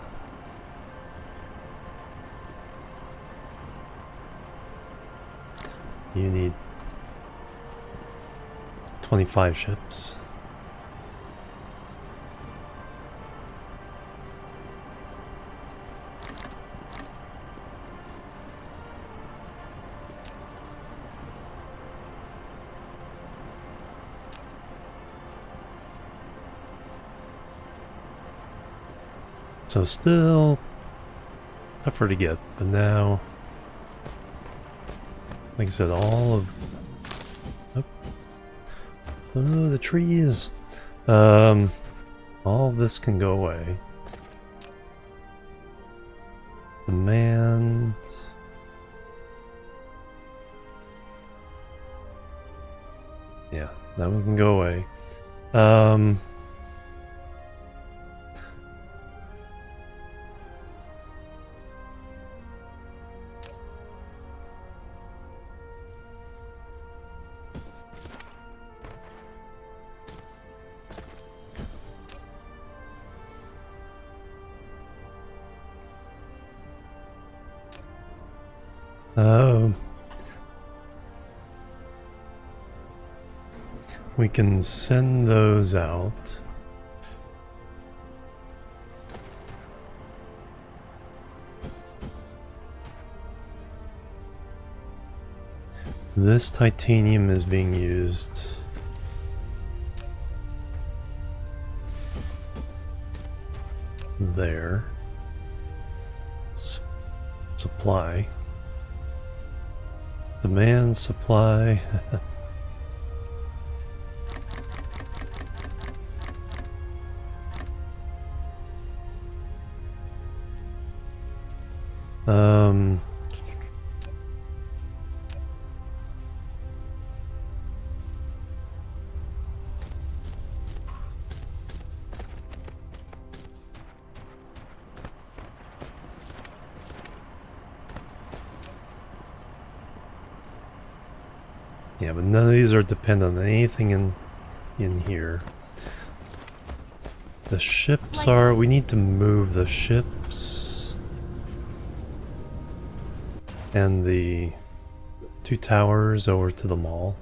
You need 25 ships. So still tougher to get, but now, like I said, all of oh, the trees. All of this can go away. Demand. Yeah, that one can go away. We can send those out. This titanium is being used there. Supply. Demand, supply. Yeah, but none of these are dependent on anything in here. The ships are... we need to move the ships and the 2 towers over to the mall.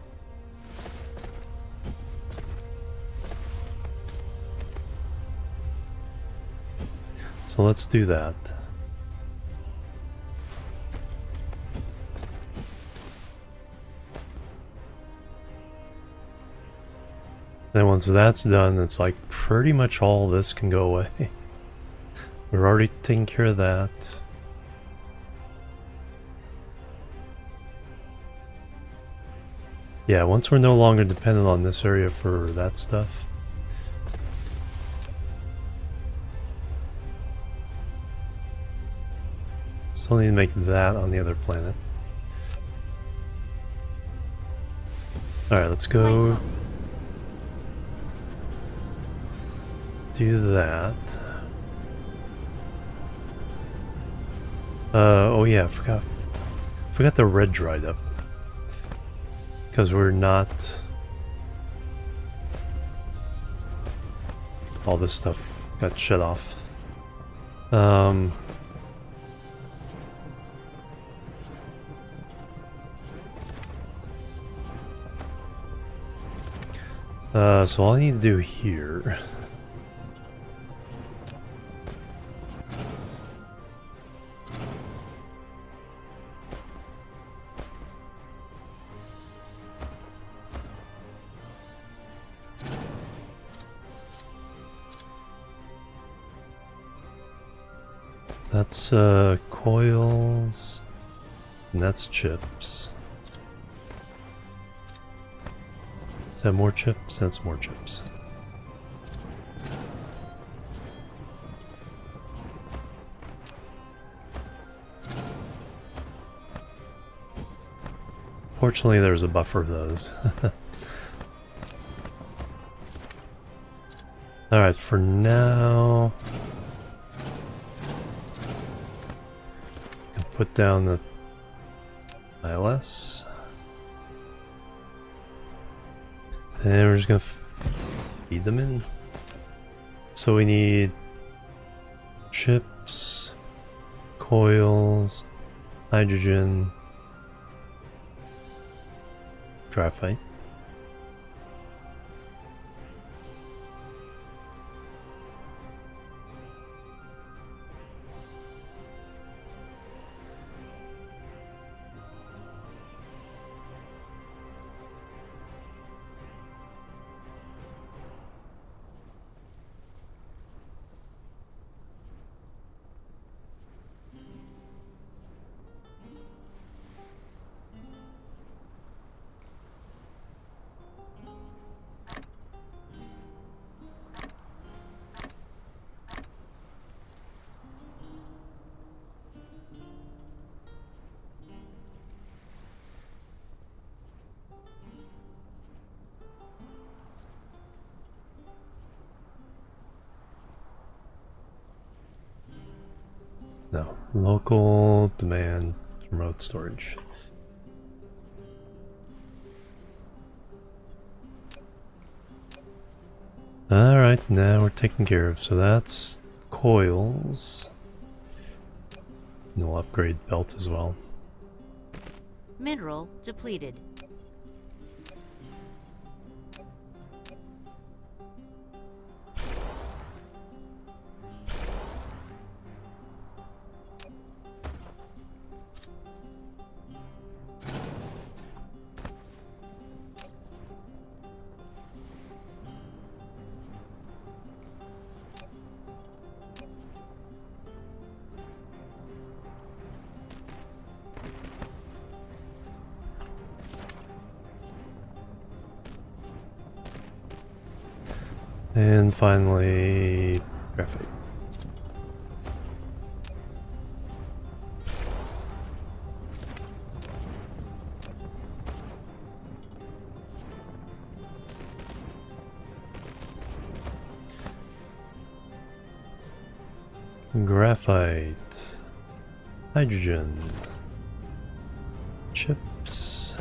So let's do that. Then once that's done, it's like pretty much all this can go away. We're already taking care of that. Yeah, once we're no longer dependent on this area for that stuff. Still need to make that on the other planet. Alright, let's go do that. Oh yeah, I forgot the red dried up. Because we're not... all this stuff got shut off. So all I need to do here... that's coils, and that's chips. Is that more chips? That's more chips. Fortunately, there's a buffer of those. Alright, for now... put down the ILS. And we're just gonna feed them in. So we need chips, coils, hydrogen, graphite. No, local demand remote storage. Alright, now we're taken care of. So that's coils. And we'll upgrade belts as well. Mineral depleted. And finally, graphite. Graphite, hydrogen, chips,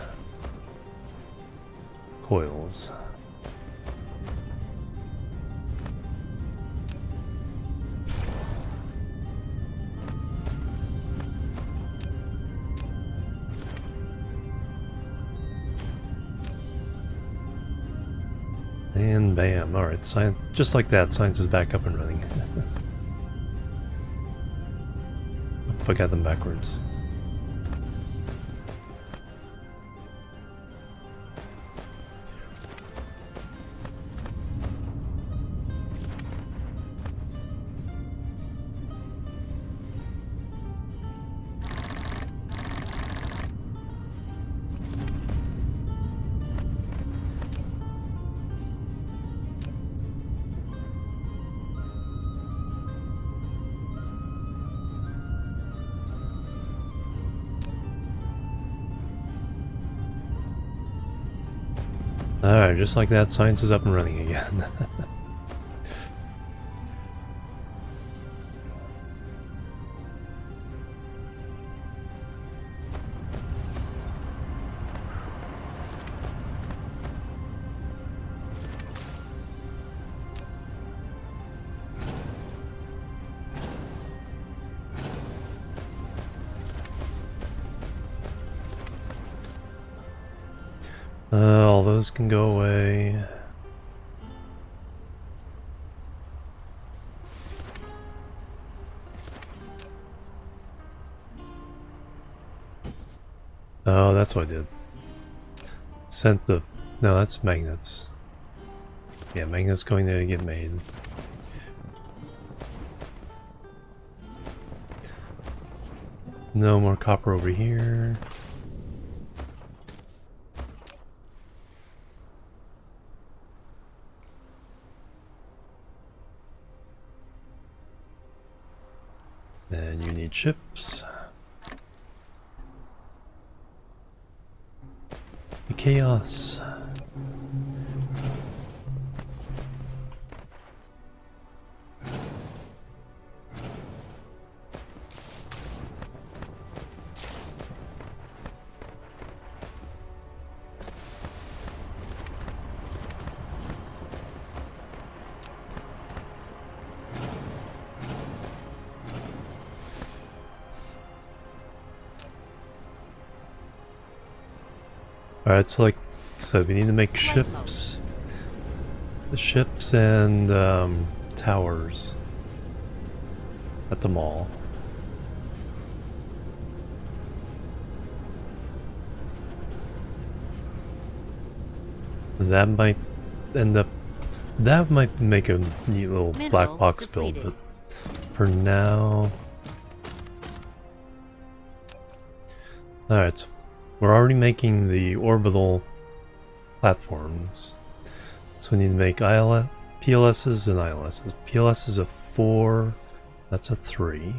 coils. And bam, alright, science, just like that, science is back up and running. If I got them backwards. Alright, just like that, science is up and running again. All those can go away. Oh, that's what I did. Sent the... No, that's magnets. Yeah, magnets going to get made. No more copper over here. And you need chips. The chaos. Alright, so like I said, we need to make ships. The ships and towers at the mall. That might end up... That might make a neat little black box build, but for now... Alright, so we're already making the orbital platforms. So we need to make PLSs and ILSs. PLS is a 4, that's a 3.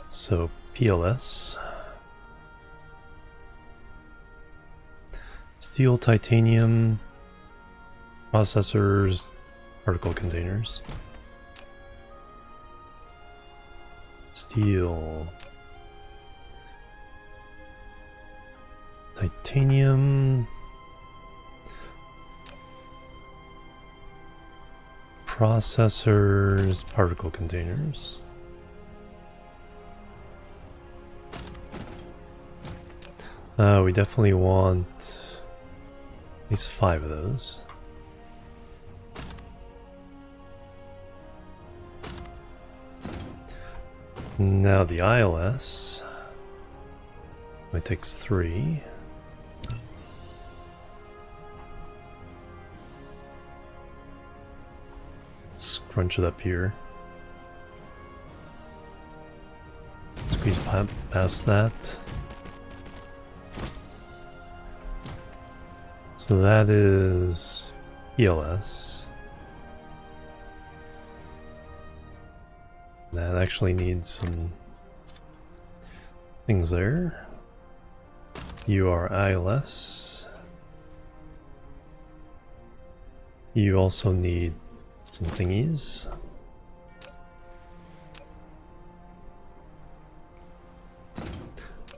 So PLS, steel, titanium, processors, particle containers, steel, titanium, processors, particle containers. We definitely want at least 5 of those. Now the ILS only takes 3. Scrunch it up here. Squeeze past that. So that is ELS. That actually needs some things there. You are ILS. You also need some thingies.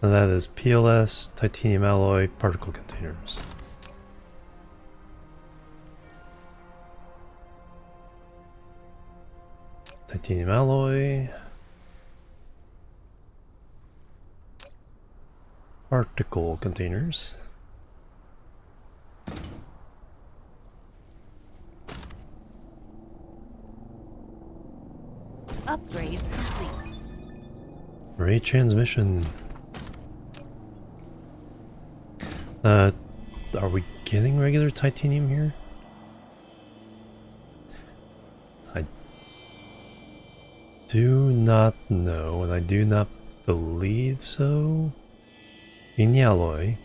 And that is PLS, titanium alloy, particle containers. Titanium alloy, particle containers, Upgrade complete. ray transmission. Are we getting regular titanium here? do not know, and I do not believe so. In the alloy.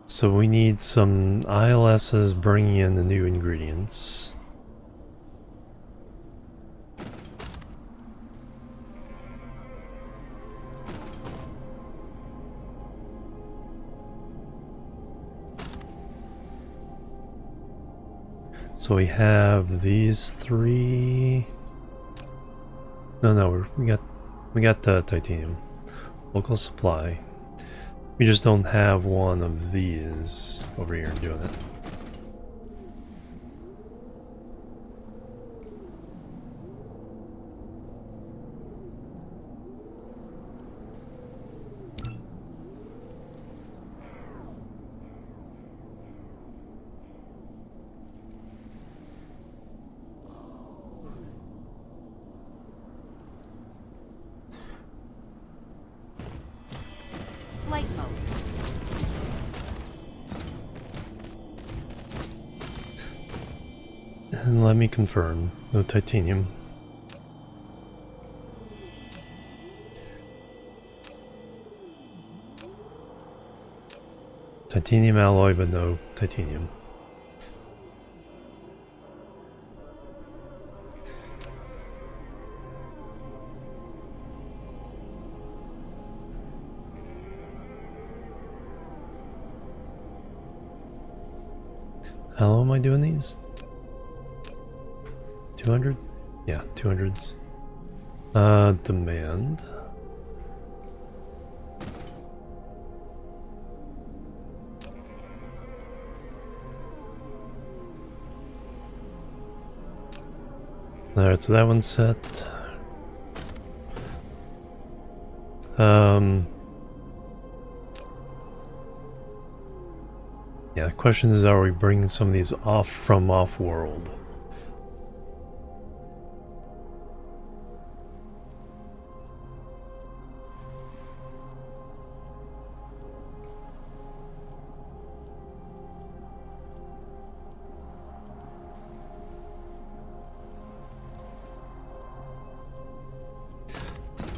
So we need some ILSs bringing in the new ingredients. So we have these three. No, we got titanium, local supply. We just don't have one of these over here doing it. Flight mode. And let me confirm, no titanium. Titanium alloy, but no titanium. How am I doing these? 200? Yeah, 200s. Demand. Alright, so that one's set. Yeah, the question is, are we bringing some of these off from off-world?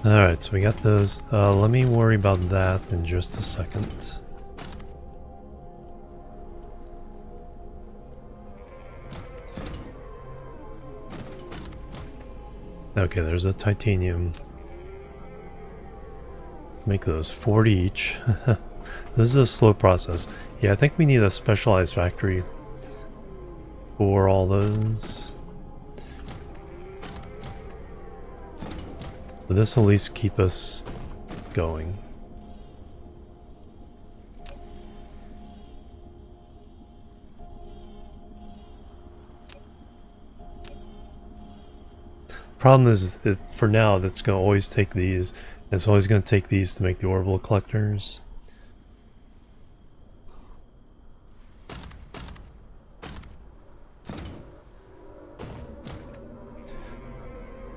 Alright, so we got those. Let me worry about that in just a second. Okay, there's a titanium. Make those 40 each. This is a slow process. Yeah, I think we need a specialized factory for all those. But this will at least keep us going. Problem is for now, that's going to always take these. And it's always going to take these to make the orbital collectors.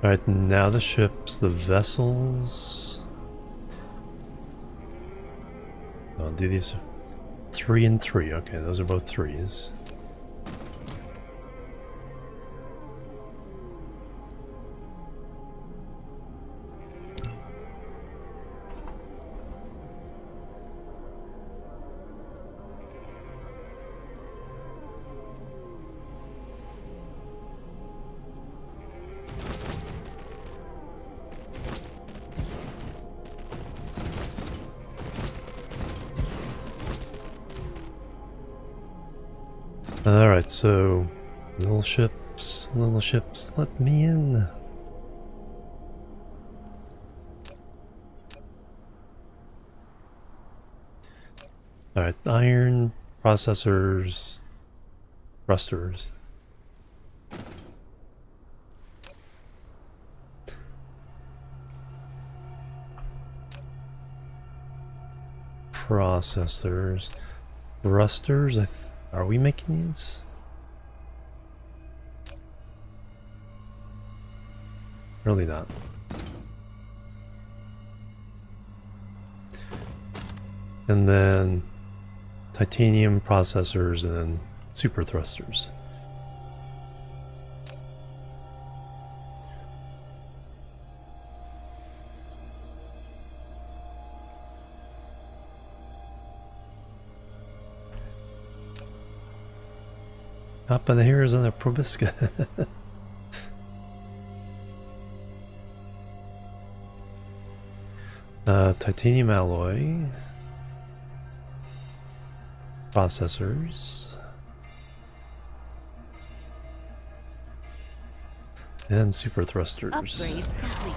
Alright, now the ships, the vessels. I'll do these 3 and 3. Okay, those are both 3s. Alright, so little ships, let me in. Alright, iron, processors, thrusters. Processors, thrusters, are we making these? Really not. And then titanium processors and then super thrusters. Up by the hairs on a proboscis. Titanium alloy. Processors. And super thrusters. Upgrade complete.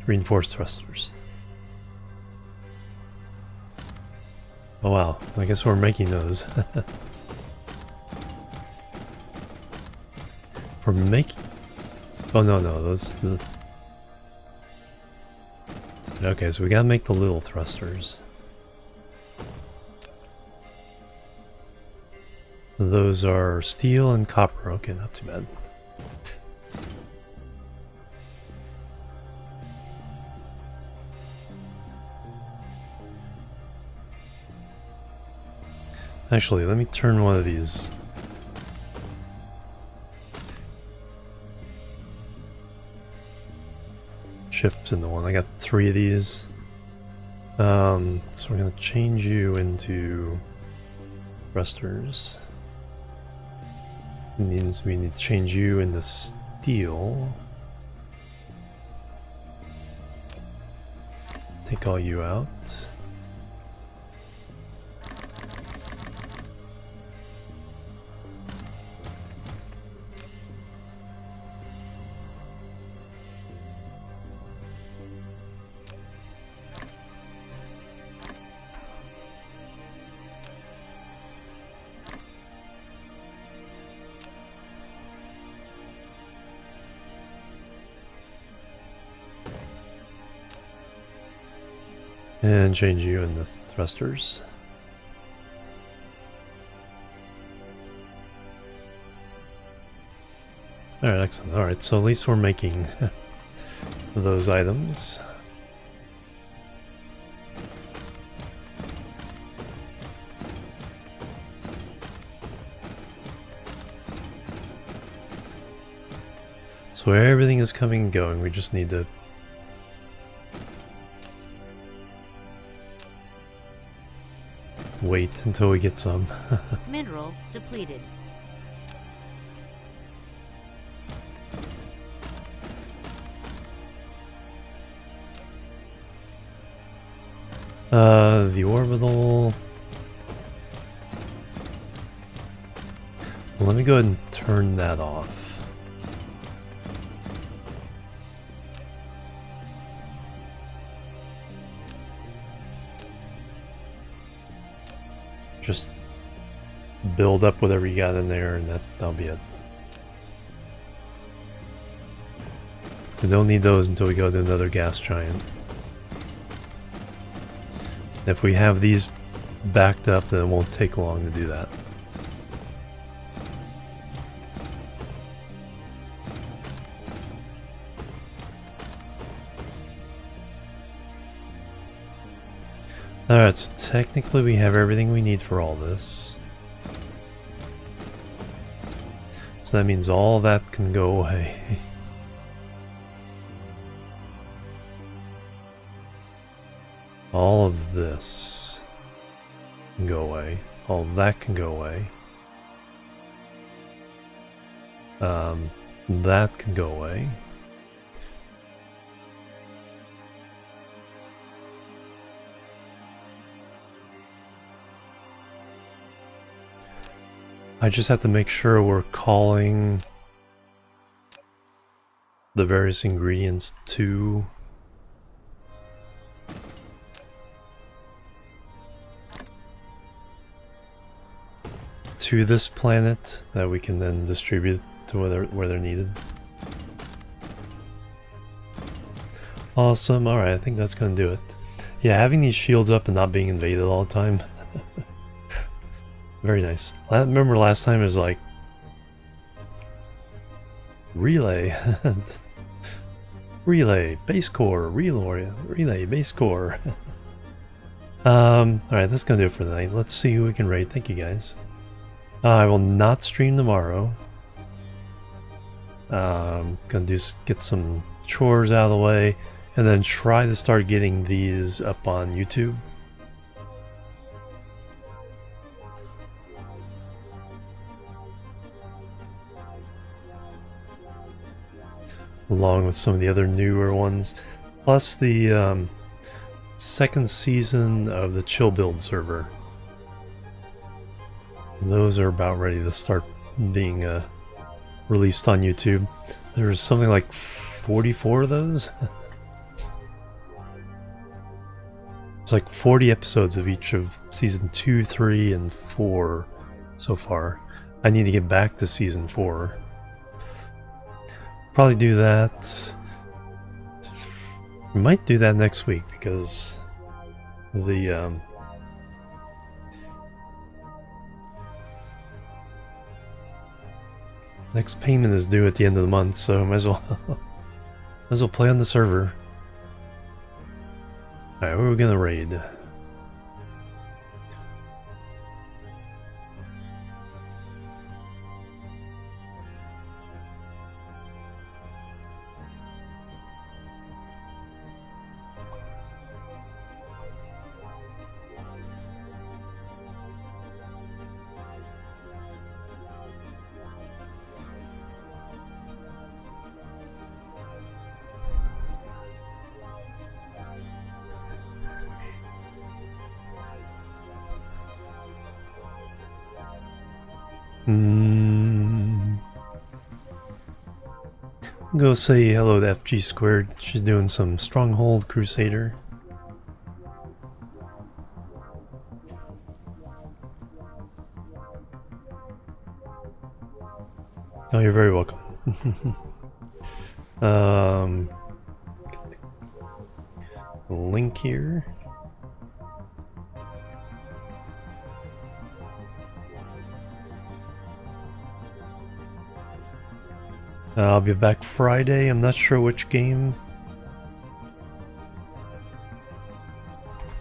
Reinforced thrusters. Oh wow, I guess we're making those. We're making... Oh no, those... Okay, so we gotta make the little thrusters. Those are steel and copper. Okay, not too bad. Actually, let me turn one of these. Chips into one. I got 3 of these. So we're gonna change you into thrusters. It means we need to change you into steel. Take all you out. And change you in the thrusters. Alright, excellent. Alright, so at least we're making those items. So everything is coming and going, we just need to wait until we get some. Mineral depleted. The orbital. Well, let me go ahead and turn that off. Just build up whatever you got in there and that'll be it. We don't need those until we go to another gas giant. If we have these backed up, then it won't take long to do that. Alright, so technically we have everything we need for all this. So that means all that can go away. All of this can go away. All of that can go away. That can go away. I just have to make sure we're calling the various ingredients to this planet that we can then distribute to where they're needed. Awesome. Alright, I think that's gonna do it. Yeah, having these shields up and not being invaded all the time. Very nice. I remember last time it was like Relay. Relay, base core, relay, base core. Alright, that's gonna do it for the night. Let's see who we can raid. Thank you guys. I will not stream tomorrow. Gonna get some chores out of the way and then try to start getting these up on YouTube. Along with some of the other newer ones. Plus the second season of the Chill Build server. Those are about ready to start being released on YouTube. There's something like 44 of those. It's like 40 episodes of each of season 2, 3, and 4 so far. I need to get back to season 4. Probably do that. We might do that next week because the next payment is due at the end of the month, so might as well play on the server. Alright, where are we gonna raid? Go say hello to FG Squared. She's doing some Stronghold Crusader. Oh, you're very welcome. Link here. I'll be back Friday. I'm not sure which game.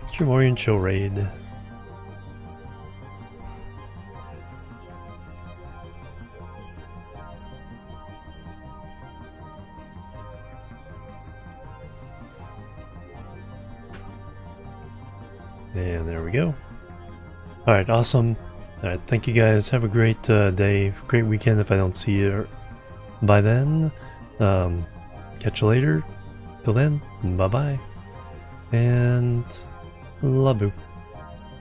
Jimorian Chill Raid. And there we go. Alright, awesome. Alright, thank you guys. Have a great day, great weekend if I don't see you by then. Catch you later. Till then, bye bye. And Labu.